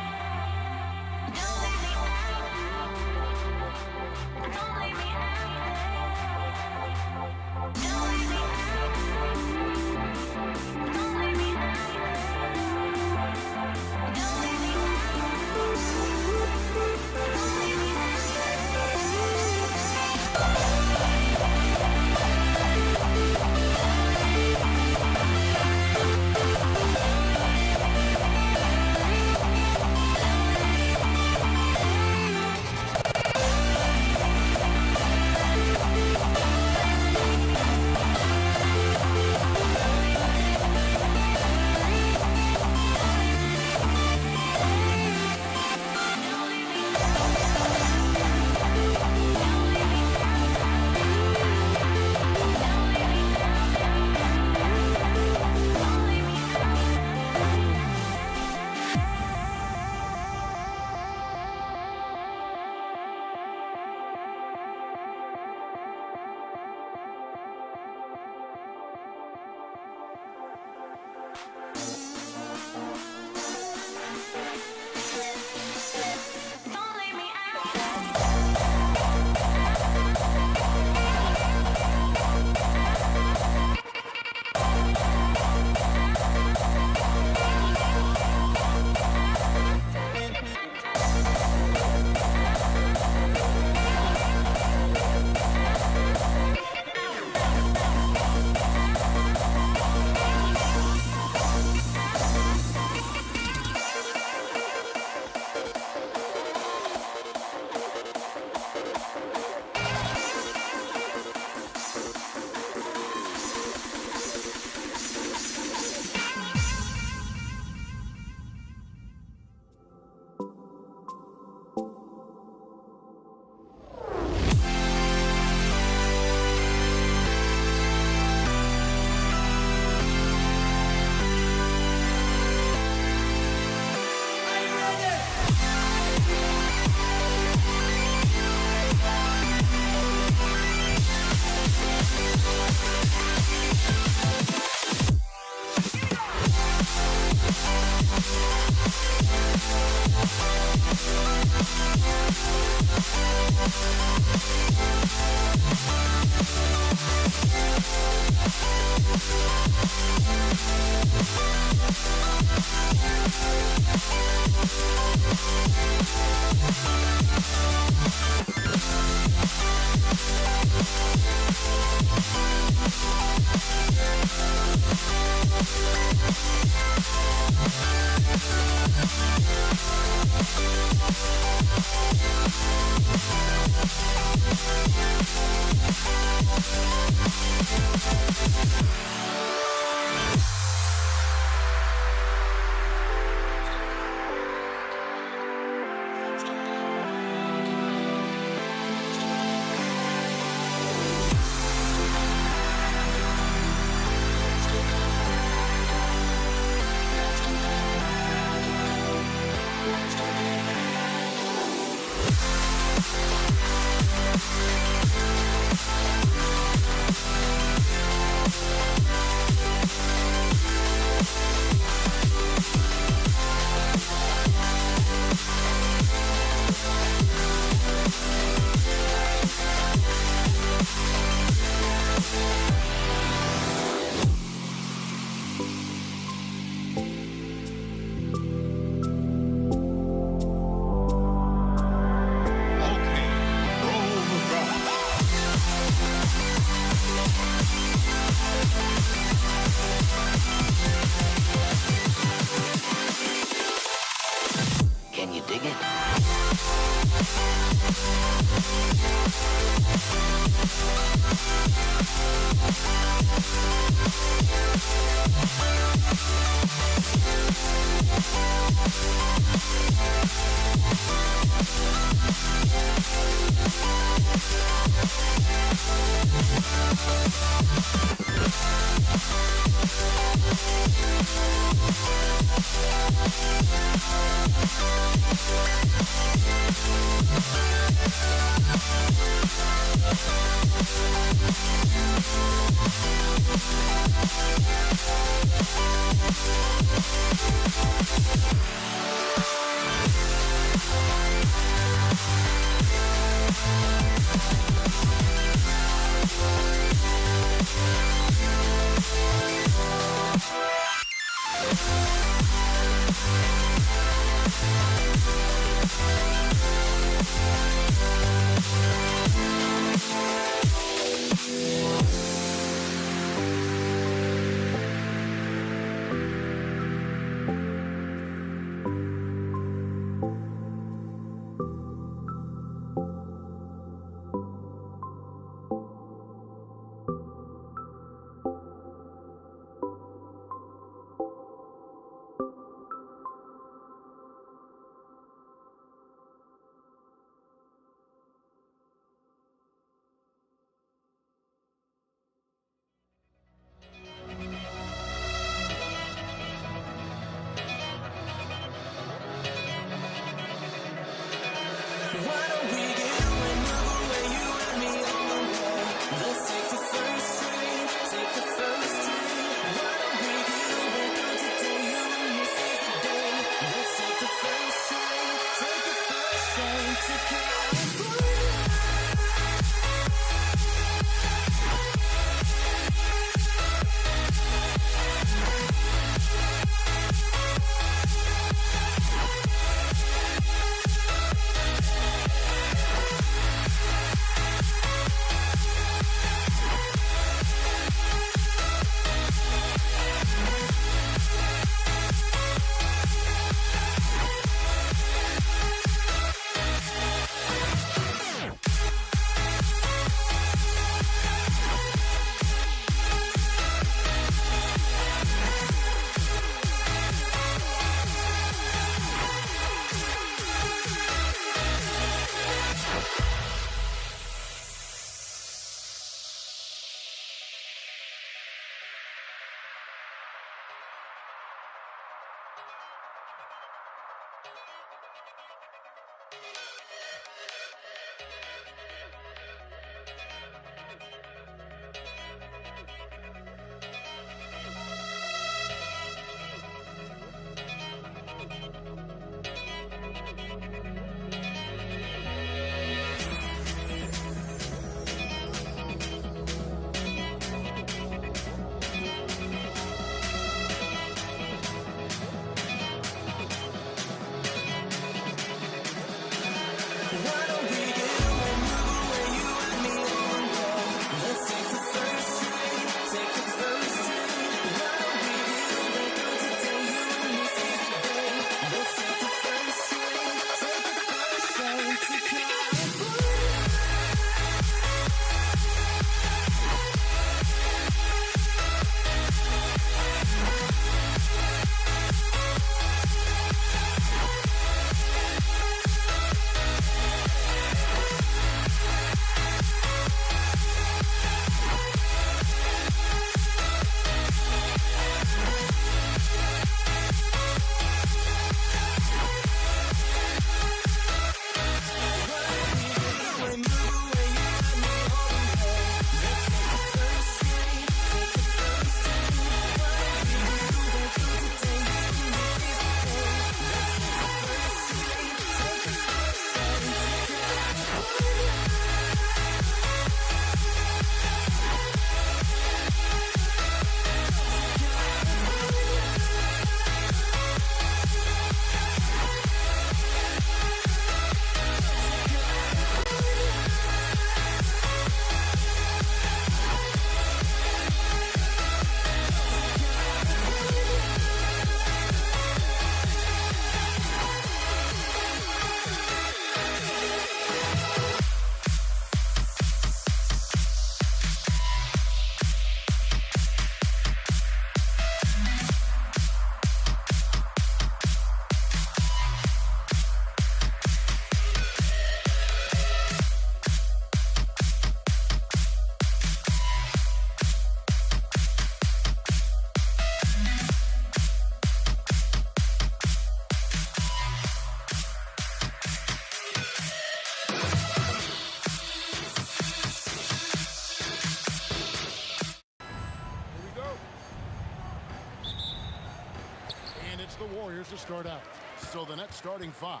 Warriors to start out. So the next starting five.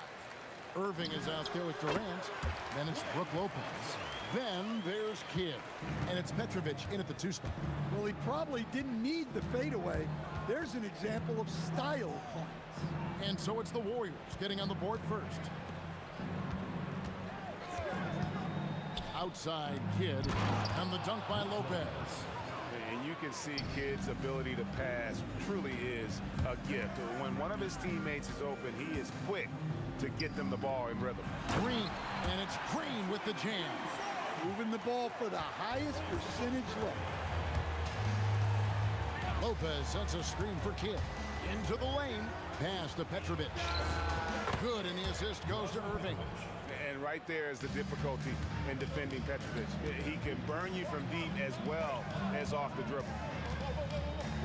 Irving is out there with Durant. Then it's Brook Lopez. Then there's Kidd. And it's Petrovic in at the 2 spot. Well, he probably didn't need the fadeaway. There's an example of style points. And so it's the Warriors getting on the board first. Outside Kidd. And the dunk by Lopez. And you can see Kidd's ability to pass truly is a gift. When one of his teammates is open, he is quick to get them the ball in rhythm. Green, and it's Green with the jam. Moving the ball for the highest percentage look. Lopez sets a screen for Kidd. Into the lane, pass to Petrovic. Good, and the assist goes to Irving. And right there is the difficulty in defending Petrovic. He can burn you from deep as well as off the dribble.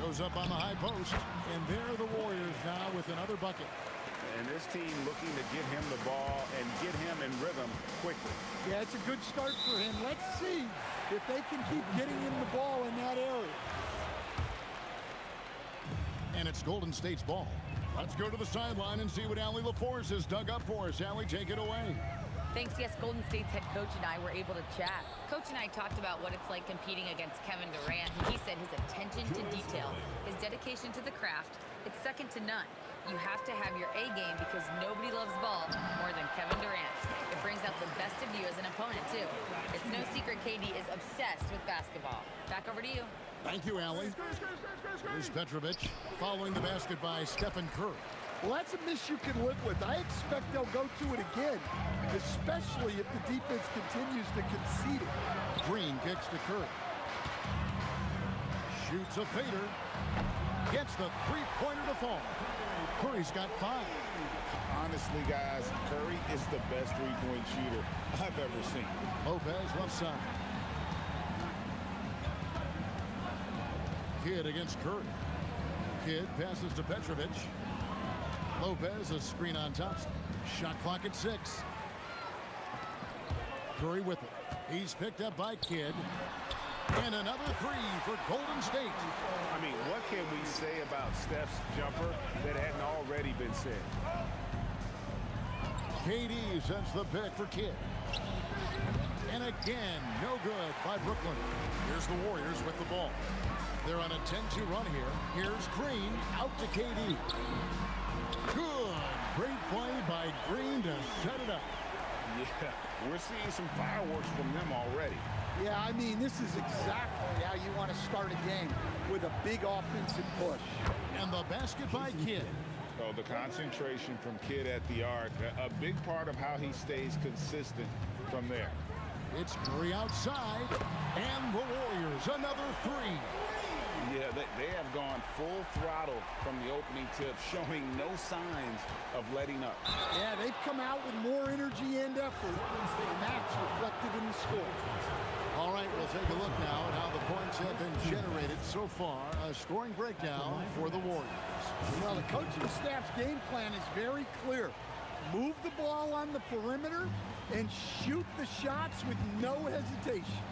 Goes up on the high post, and there are the Warriors now with another bucket. And this team looking to get him the ball and get him in rhythm quickly. Yeah, it's a good start for him. Let's see if they can keep getting him the ball in that area. And it's Golden State's ball. Let's go to the sideline and see what Allie LaForce has dug up for us. Allie, take it away. Thanks. Yes, Golden State's head coach and I were able to chat. Coach and I talked about what it's like competing against Kevin Durant. And he said his attention to detail, his dedication to the craft, it's second to none. You have to have your A game because nobody loves ball more than Kevin Durant. It brings out the best of you as an opponent, too. It's no secret KD is obsessed with basketball. Back over to you. Thank you, Allie. Here's Petrovic following the basket by Stephen Curry. Well, that's a miss you can live with. I expect they'll go to it again, especially if the defense continues to concede it. Green kicks to Curry. Shoots a fader. Gets the three-pointer to fall. Curry's got 5. Honestly, guys, Curry is the best three-point shooter I've ever seen. Lopez left side. Kidd against Curry. Kidd passes to Petrovic. Lopez, a screen on Thompson. Shot clock at 6. Curry with it. He's picked up by Kidd. And another 3 for Golden State. I mean, what can we say about Steph's jumper that hadn't already been said? KD sets the pick for Kidd. And again, no good by Brooklyn. Here's the Warriors with the ball. They're on a 10-2 run here. Here's Green out to KD. Good. Great play by Green to set it up. Yeah, we're seeing some fireworks from them already. Yeah, I mean, this is exactly how you want to start a game, with a big offensive push. And the basket by Kidd. Oh, the concentration from Kidd at the arc, a big part of how he stays consistent from there. It's Curry outside, and the Warriors another 3. Yeah, they have gone full throttle from the opening tip, showing no signs of letting up. Yeah, they've come out with more energy and effort, and that's reflected in the score. All right, we'll take a look now at how the points have been generated so far. A scoring breakdown for the Warriors. Well, the coaching staff's game plan is very clear. Move the ball on the perimeter and shoot the shots with no hesitation.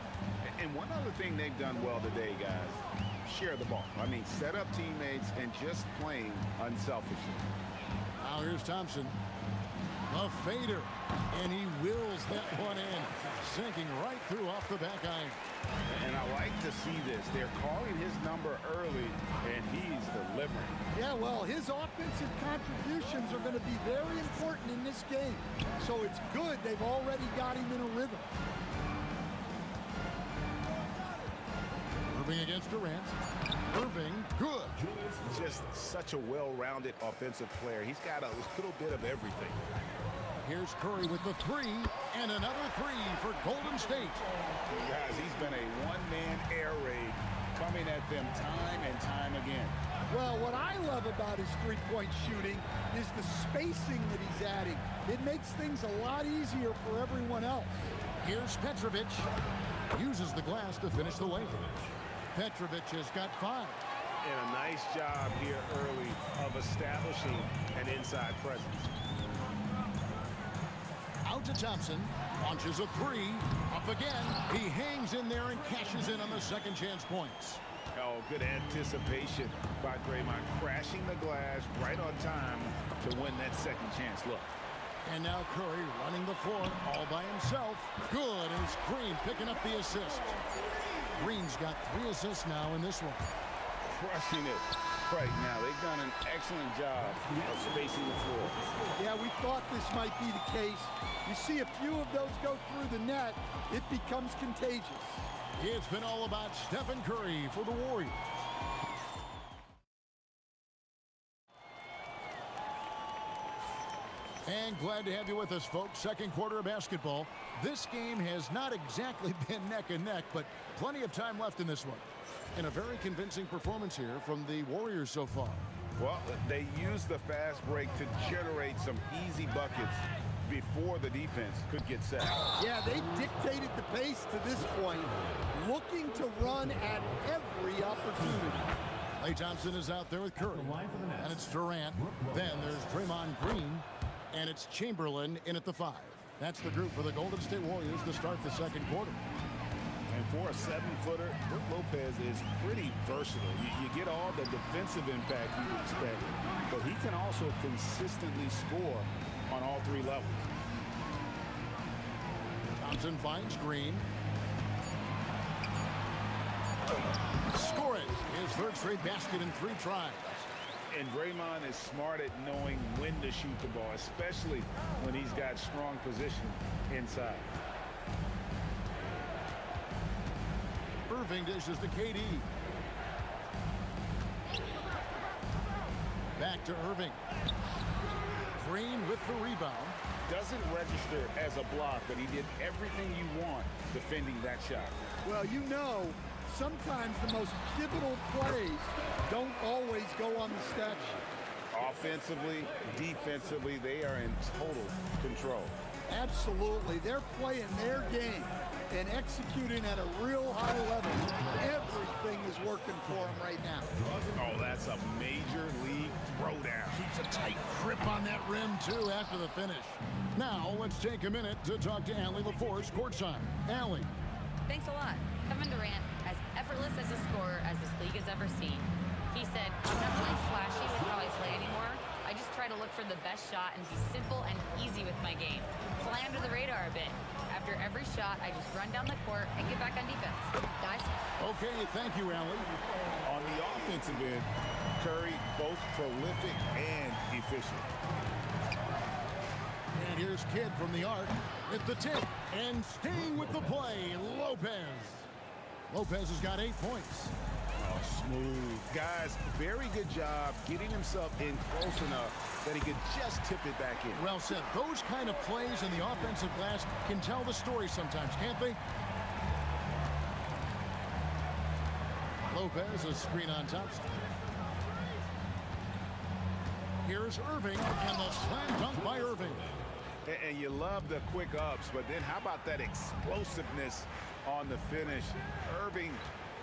And one other thing they've done well today, guys, share the ball. I mean, set up teammates and just playing unselfishly. Now here's Thompson. A fader, and he wills that one in, sinking right through off the back iron. And I like to see this. They're calling his number early, and he's delivering. Yeah, well, his offensive contributions are going to be very important in this game. So it's good they've already got him in a rhythm. Irving against Durant. Irving, good. Just such a well-rounded offensive player. He's got a little bit of everything. Here's Curry with the 3, and another 3 for Golden State. Guys, he's been a one-man air raid coming at them time and time again. Well, what I love about his three-point shooting is the spacing that he's adding. It makes things a lot easier for everyone else. Here's Petrovic. Uses the glass to finish the lane. Petrovic has got 5. And a nice job here early of establishing an inside presence. Out to Thompson. Launches a 3. Up again. He hangs in there and cashes in on the second chance points. Oh, good anticipation by Draymond, crashing the glass right on time to win that second chance look. And now Curry running the floor all by himself. Good, and it's Green picking up the assist. Green's got 3 assists now in this one. Crushing it right now. They've done an excellent job of spacing the floor. Yeah, we thought this might be the case. You see a few of those go through the net, it becomes contagious. It's been all about Stephen Curry for the Warriors. And glad to have you with us, folks. Second quarter of basketball. This game has not exactly been neck and neck, but plenty of time left in this one. And a very convincing performance here from the Warriors so far. Well, they used the fast break to generate some easy buckets before the defense could get set. Yeah, they dictated the pace to this point, looking to run at every opportunity. Klay Thompson is out there with Curry, and it's Durant. Then there's Draymond Green, and it's Chamberlain in at the 5. That's the group for the Golden State Warriors to start the second quarter. And for a 7-footer, Brook Lopez is pretty versatile. You get all the defensive impact you would expect, but he can also consistently score on all 3 levels. Thompson finds Green. Score it. His 3rd straight basket in 3 tries. And Draymond is smart at knowing when to shoot the ball, especially when he's got strong position inside. Irving dishes to KD. Back to Irving. Green with the rebound. Doesn't register as a block, but he did everything you want defending that shot. Well, you know, sometimes the most pivotal plays don't always go on the stat sheet. Offensively, defensively, they are in total control. Absolutely. They're playing their game and executing at a real high level. Everything is working for them right now. Oh, that's a major league throwdown. Keeps a tight grip on that rim, too, after the finish. Now, let's take a minute to talk to Allie LaForce courtside. Allie. Thanks a lot. Kevin Durant, as effortless as a scorer as this league has ever seen. He said, I'm not really flashy with how I play anymore. I just try to look for the best shot and be simple and easy with my game. Fly under the radar a bit. After every shot, I just run down the court and get back on defense. Guys? Okay, thank you, Allie. On the offensive end, Curry both prolific and efficient. And here's Kidd from the arc at the tip. And staying with the play, Lopez. Lopez has got 8 points. Oh, smooth. Guys, very good job getting himself in close enough that he could just tip it back in. Well said. Those kind of plays in the offensive glass can tell the story sometimes, can't they? Lopez, a screen on Thompson. Here's Irving, and the slam dunk by Irving. And you love the quick ups, but then how about that explosiveness on the finish? Irving,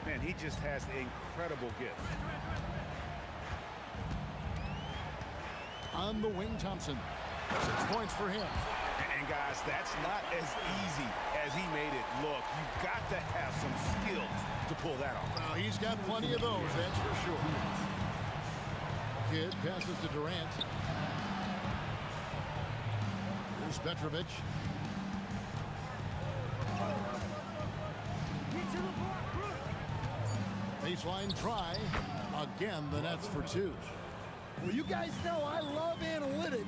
man, he just has incredible gift. On the wing, Thompson. 6 points for him. And guys, that's not as easy as he made it look. You've got to have some skills to pull that off. Well, he's got plenty of those, that's for sure. Kidd passes to Durant. Here's Petrovic. Baseline try. Again, the net's for 2. Well, you guys know I love analytics,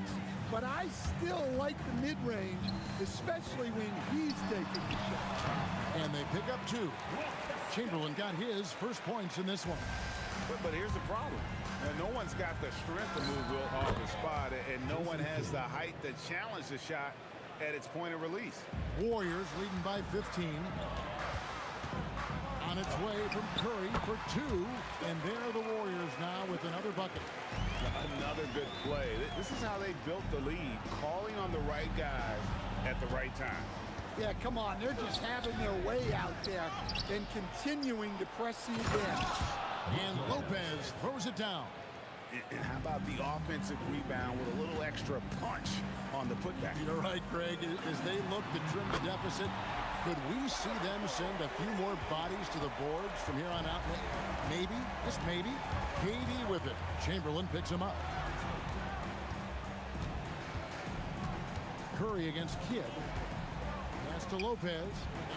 but I still like the mid-range, especially when he's taking the shot. And they pick up 2. Chamberlain got his first points in this one. But here's the problem. Now, no one's got the strength to move Will off the spot, and no one has the height to challenge the shot at its point of release. Warriors leading by 15. On its way from Curry for 2. And there the Warriors now with another bucket. Another good play. This is how they built the lead, calling on the right guys at the right time. Yeah, come on. They're just having their way out there and continuing to press the advantage. And Lopez throws it down. And how about the offensive rebound with a little extra punch on the putback? You're right, Greg. As they look to trim the deficit, Could we see them send a few more bodies to the boards from here on out? Maybe, just maybe. KD with it. Chamberlain picks him up. Curry against Kidd. Pass to Lopez.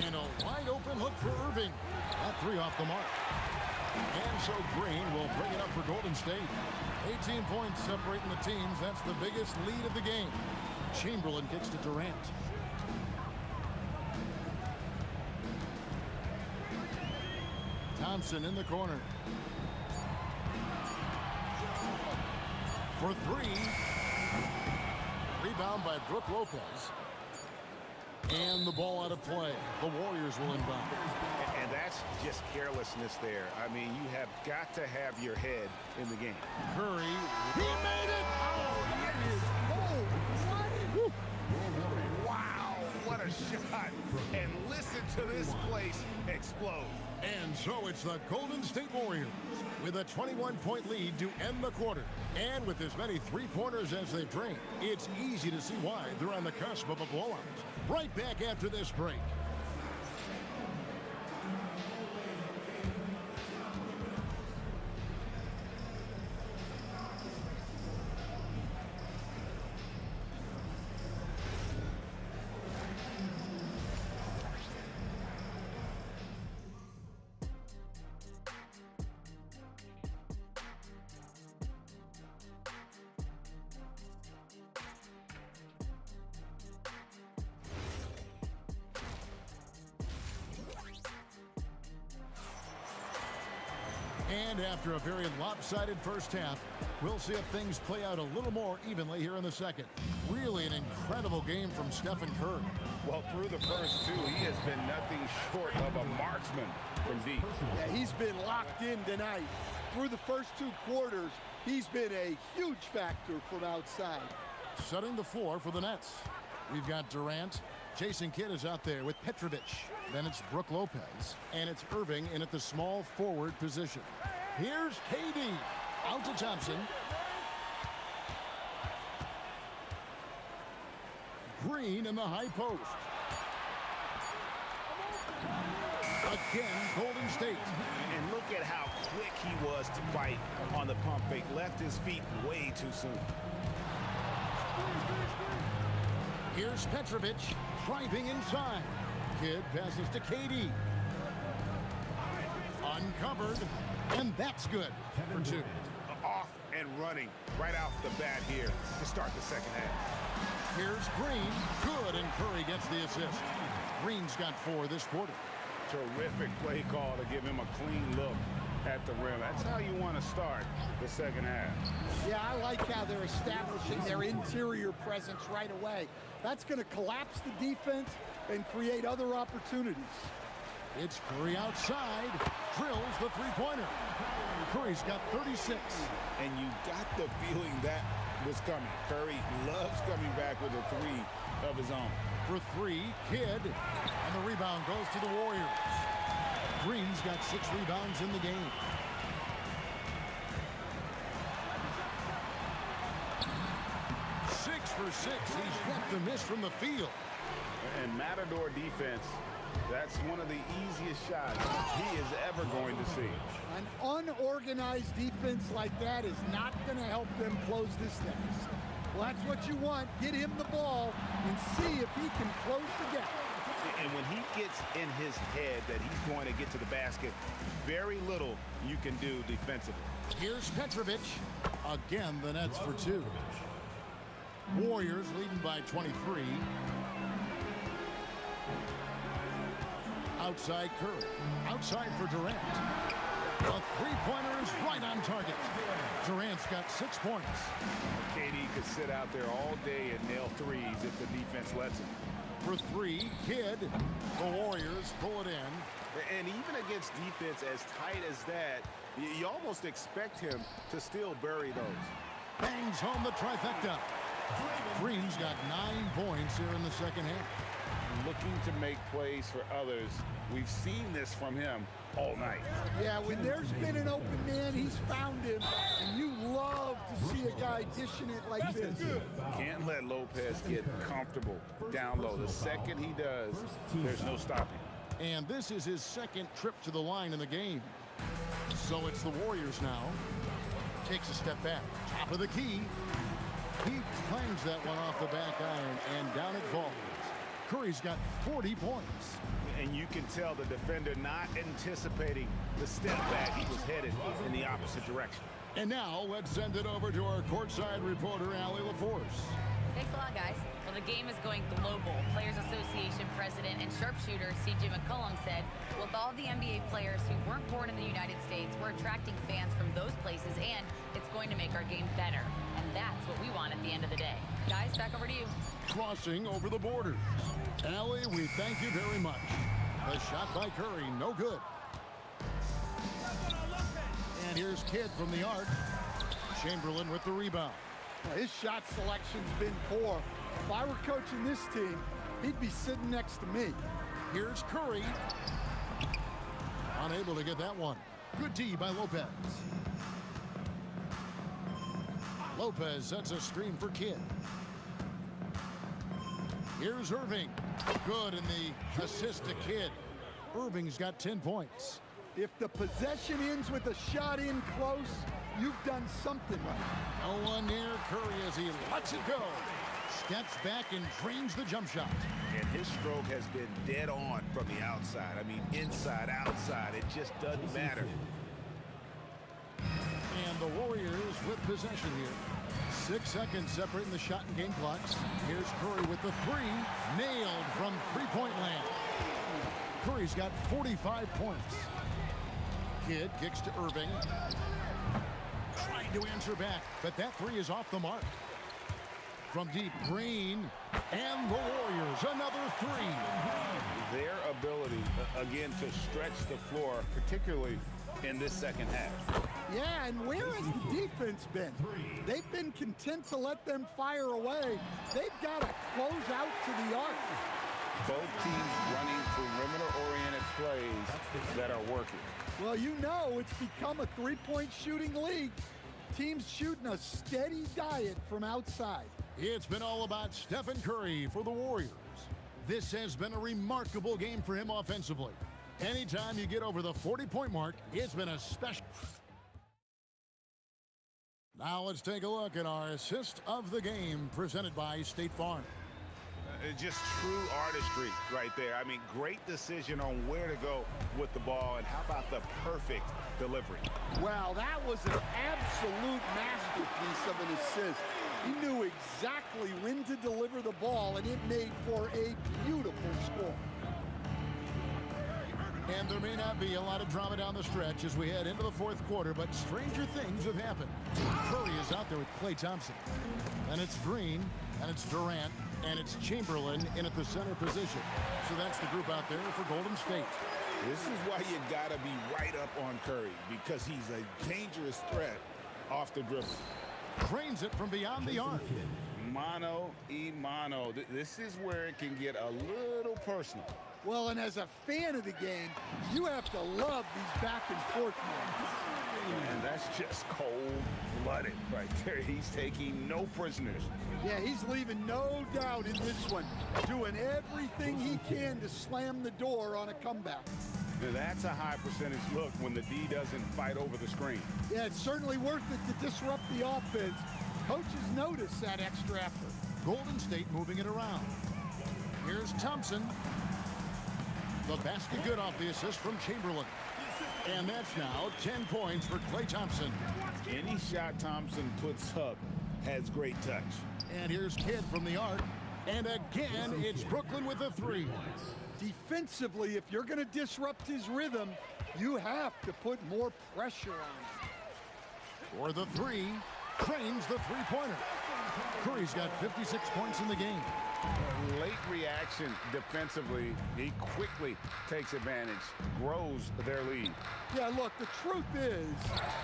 And a wide open look for Irving. That three off the mark. And so Green will bring it up for Golden State. 18 points separating the teams. That's the biggest lead of the game. Chamberlain kicks to Durant. Thompson in the corner. For three. Rebound by Brook Lopez. And the ball out of play. The Warriors will inbound. And that's just carelessness there. I mean, you have got to have your head in the game. Curry. He made it! Oh, yes! Oh, wow, what a shot. And listen to this place explode. And so it's the Golden State Warriors with a 21-point lead to end the quarter. And with as many three-pointers as they've drained, it's easy to see why they're on the cusp of a blowout. Right back after this break. And after a very lopsided first half, we'll see if things play out a little more evenly here in the second. Really an incredible game from Stephen Curry. Well, through the first two, he has been nothing short of a marksman from deep. Yeah, he's been locked in tonight. Through the first two quarters, he's been a huge factor from outside. Setting the floor for the Nets. We've got Durant. Jason Kidd is out there with Petrovic. Then it's Brook Lopez. And it's Irving in at the small forward position. Here's KD. Out to Thompson. Green in the high post. Again, Golden State. And look at how quick he was to bite on the pump fake. Left his feet way too soon. Here's Petrovic driving inside. Kidd passes to KD. Uncovered, and that's good for two. Off and running right off the bat here to start the second half. Here's Green. Good, and Curry gets the assist. Green's got 4 this quarter. Terrific play call to give him a clean look at the rim. That's how you want to start the second half. Yeah, I like how they're establishing their interior presence right away. That's going to collapse the defense and create other opportunities. It's Curry outside. Drills the three-pointer. Curry's got 36. And you got the feeling that was coming. Curry loves coming back with a three of his own. For 3, Kidd. And the rebound goes to the Warriors. Green's got 6 rebounds in the game. Six for 6. He's yet to miss from the field. And Matador defense, that's one of the easiest shots he is ever going to see. An unorganized defense like that is not going to help them close this deficit. Well, that's what you want. Get him the ball and see if he can close the gap. And when he gets in his head that he's going to get to the basket, very little you can do defensively. Here's Petrovic. Again, the Nets for 2. Warriors leading by 23. Outside Curry. Outside for Durant. A three-pointer is right on target. Durant's got 6 points. KD could sit out there all day and nail threes if the defense lets him. For 3, Kidd. The Warriors pull it in. And even against defense as tight as that, you almost expect him to still bury those. Bangs home the trifecta. Green's got 9 points here in the second half. looking to make plays for others. We've seen this from him all night. Yeah, when there's been an open man, he's found him. And you love to see a guy dishing it like this. Can't let Lopez get comfortable down low. The second he does, there's no stopping. And this is his second trip to the line in the game. So it's the Warriors now. Takes a step back. Top of the key. He clangs that one off the back iron, and down it falls. Curry's got 40 points. And you can tell the defender not anticipating the step back. He was headed in the opposite direction. And now let's send it over to our courtside reporter, Allie LaForce. Thanks a lot, guys. Well, the game is going global. Players Association president and sharpshooter C.J. McCollum said, with all the NBA players who weren't born in the United States, we're attracting fans from those places, and it's going to make our game better. And that's what we want at the end of the day. Guys, back over to you. Crossing over the borders. Allie, we thank you very much. The shot by Curry, no good. And here's Kidd from the arc. Chamberlain with the rebound. His shot selection's been poor. If I were coaching this team, he'd be sitting next to me. Here's Curry. Unable to get that one. Good D by Lopez. Lopez sets a screen for Kidd. Here's Irving. Good in the assist to Kidd. Irving's got 10 points. If the possession ends with a shot in close, you've done something right. No one near Curry as he lets it go. Steps back and drains the jump shot. And his stroke has been dead on from the outside. I mean, inside, outside, it just doesn't matter. And the Warriors with possession here. 6 seconds separating the shot and game clocks. Here's Curry with the three. Nailed from three-point land. Curry's got 45 points. Kidd kicks to Irving. Trying to answer back, but that three is off the mark. From deep, Green, and the Warriors, another three. Their ability, again, to stretch the floor, particularly in this second half. Yeah, and where has the defense been? They've been content to let them fire away. They've got to close out to the arc. Both teams running perimeter-oriented plays that are working. Well, you know it's become a three-point shooting league. Teams shooting a steady diet from outside. It's been all about Stephen Curry for the Warriors. This has been a remarkable game for him offensively. Anytime you get over the 40-point mark, it's been a special. Now let's take a look at our assist of the game presented by State Farm. Just true artistry right there. I mean, great decision on where to go with the ball, and how about the perfect delivery? Wow, that was an absolute masterpiece of an assist. He knew exactly when to deliver the ball, and it made for a beautiful score. And there may not be a lot of drama down the stretch as we head into the fourth quarter, but stranger things have happened. Curry is out there with Klay Thompson. And it's Green, and it's Durant, and it's Chamberlain in at the center position. So that's the group out there for Golden State. This is why you got to be right up on Curry, because he's a dangerous threat off the dribble. Drains it from beyond the arc. Mano y mano. This is where it can get a little personal. Well, and as a fan of the game, you have to love these back and forth moments. And that's just cold-blooded right there. He's taking no prisoners. Yeah, he's leaving no doubt in this one, doing everything he can to slam the door on a comeback. Now, that's a high percentage look when the D doesn't fight over the screen. Yeah, it's certainly worth it to disrupt the offense. Coaches notice that extra effort. Golden State moving it around. Here's Thompson. The basket good off the assist from Chamberlain. And that's now 10 points for Klay Thompson. Any shot Thompson puts up has great touch. And here's Kidd from the arc. And again, it's Brooklyn with a three. Defensively, if you're going to disrupt his rhythm, you have to put more pressure on him. For the three, trains the three-pointer. Curry's got 56 points in the game. Late reaction defensively, he quickly takes advantage, grows their lead. Yeah, look, the truth is,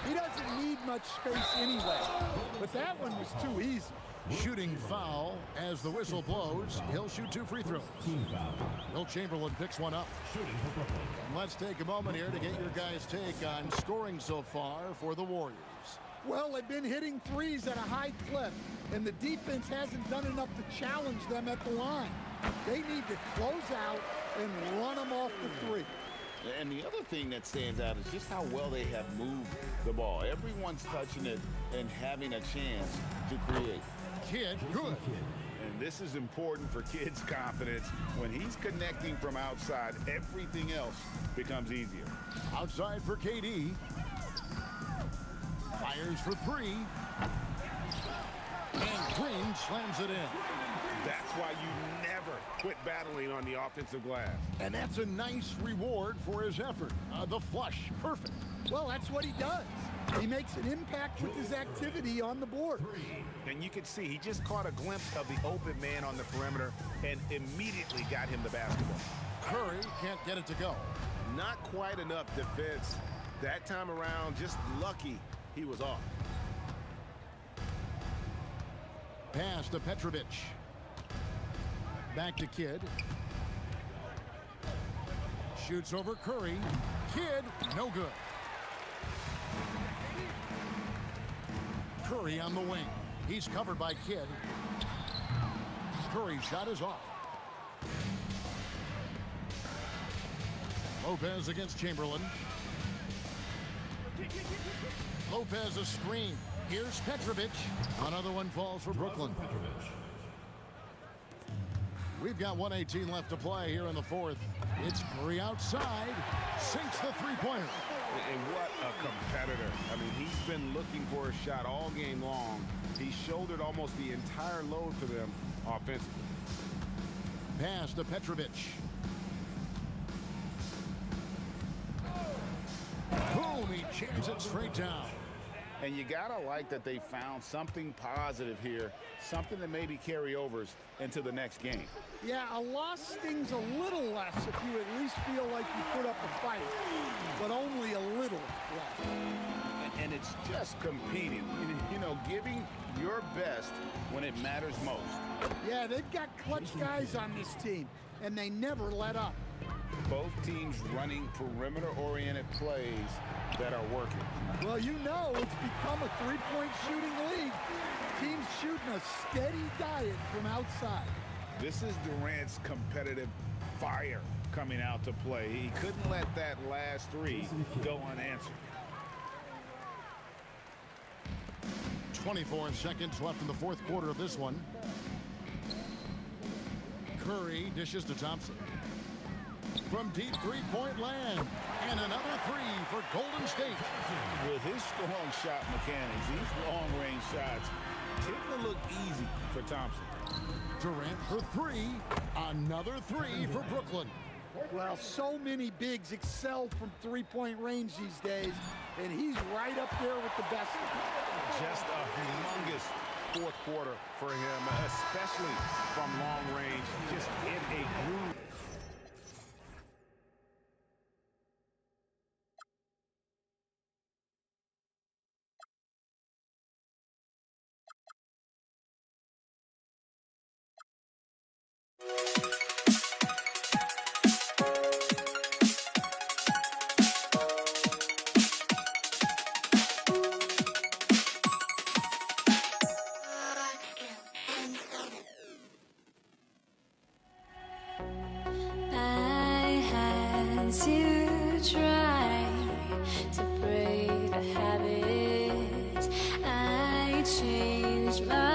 he doesn't need much space anyway. But that one was too easy. Shooting foul as the whistle blows. He'll shoot 2 free throws. Will Chamberlain picks one up. And let's take a moment here to get your guys' take on scoring so far for the Warriors. Well, they've been hitting threes at a high clip, and the defense hasn't done enough to challenge them at the line. They need to close out and run them off the three. And the other thing that stands out is just how well they have moved the ball. Everyone's touching it and having a chance to create. Kidd, good. And this is important for Kidd's confidence. When he's connecting from outside, everything else becomes easier. Outside for KD. Fires for 3. And Green slams it in. That's why you never quit battling on the offensive glass. And that's a nice reward for his effort. The flush, perfect. Well, that's what he does. He makes an impact with his activity on the board. And you can see he just caught a glimpse of the open man on the perimeter and immediately got him the basketball. Curry can't get it to go. Not quite enough defense. That time around, just lucky he was off. Pass to Petrovic. Back to Kidd. Shoots over Curry. Kidd, no good. Curry on the wing. He's covered by Kidd. Curry's shot is off. Lopez against Chamberlain. Lopez a screen. Here's Petrovic. Another one falls for Brooklyn. We've got 1:18 left to play here in the fourth. It's Curry outside. Sinks the three-pointer. And what a competitor. I mean, he's been looking for a shot all game long. He shouldered almost the entire load for them offensively. Pass to Petrovic. Boom, he jams it straight down. And you gotta like that they found something positive here, something that maybe carry overs into the next game. Yeah, a loss stings a little less if you at least feel like you put up a fight, but only a little less. And it's just competing, you know, giving your best when it matters most. Yeah, they've got clutch guys on this team, and they never let up. Both teams running perimeter-oriented plays that are working. Well, you know it's become a three-point shooting league. Teams shooting a steady diet from outside. This is Durant's competitive fire coming out to play. He couldn't let that last three go unanswered. 24 seconds left in the fourth quarter of this one. Curry dishes to Thompson. From deep three-point land. And another three for Golden State. With his strong shot mechanics, these long-range shots tend to look easy for Thompson. Durant for 3. Another 3 for Brooklyn. Well, so many bigs excel from three-point range these days, and he's right up there with the best. Just a humongous fourth quarter for him, especially from long range, just in a groove. Change my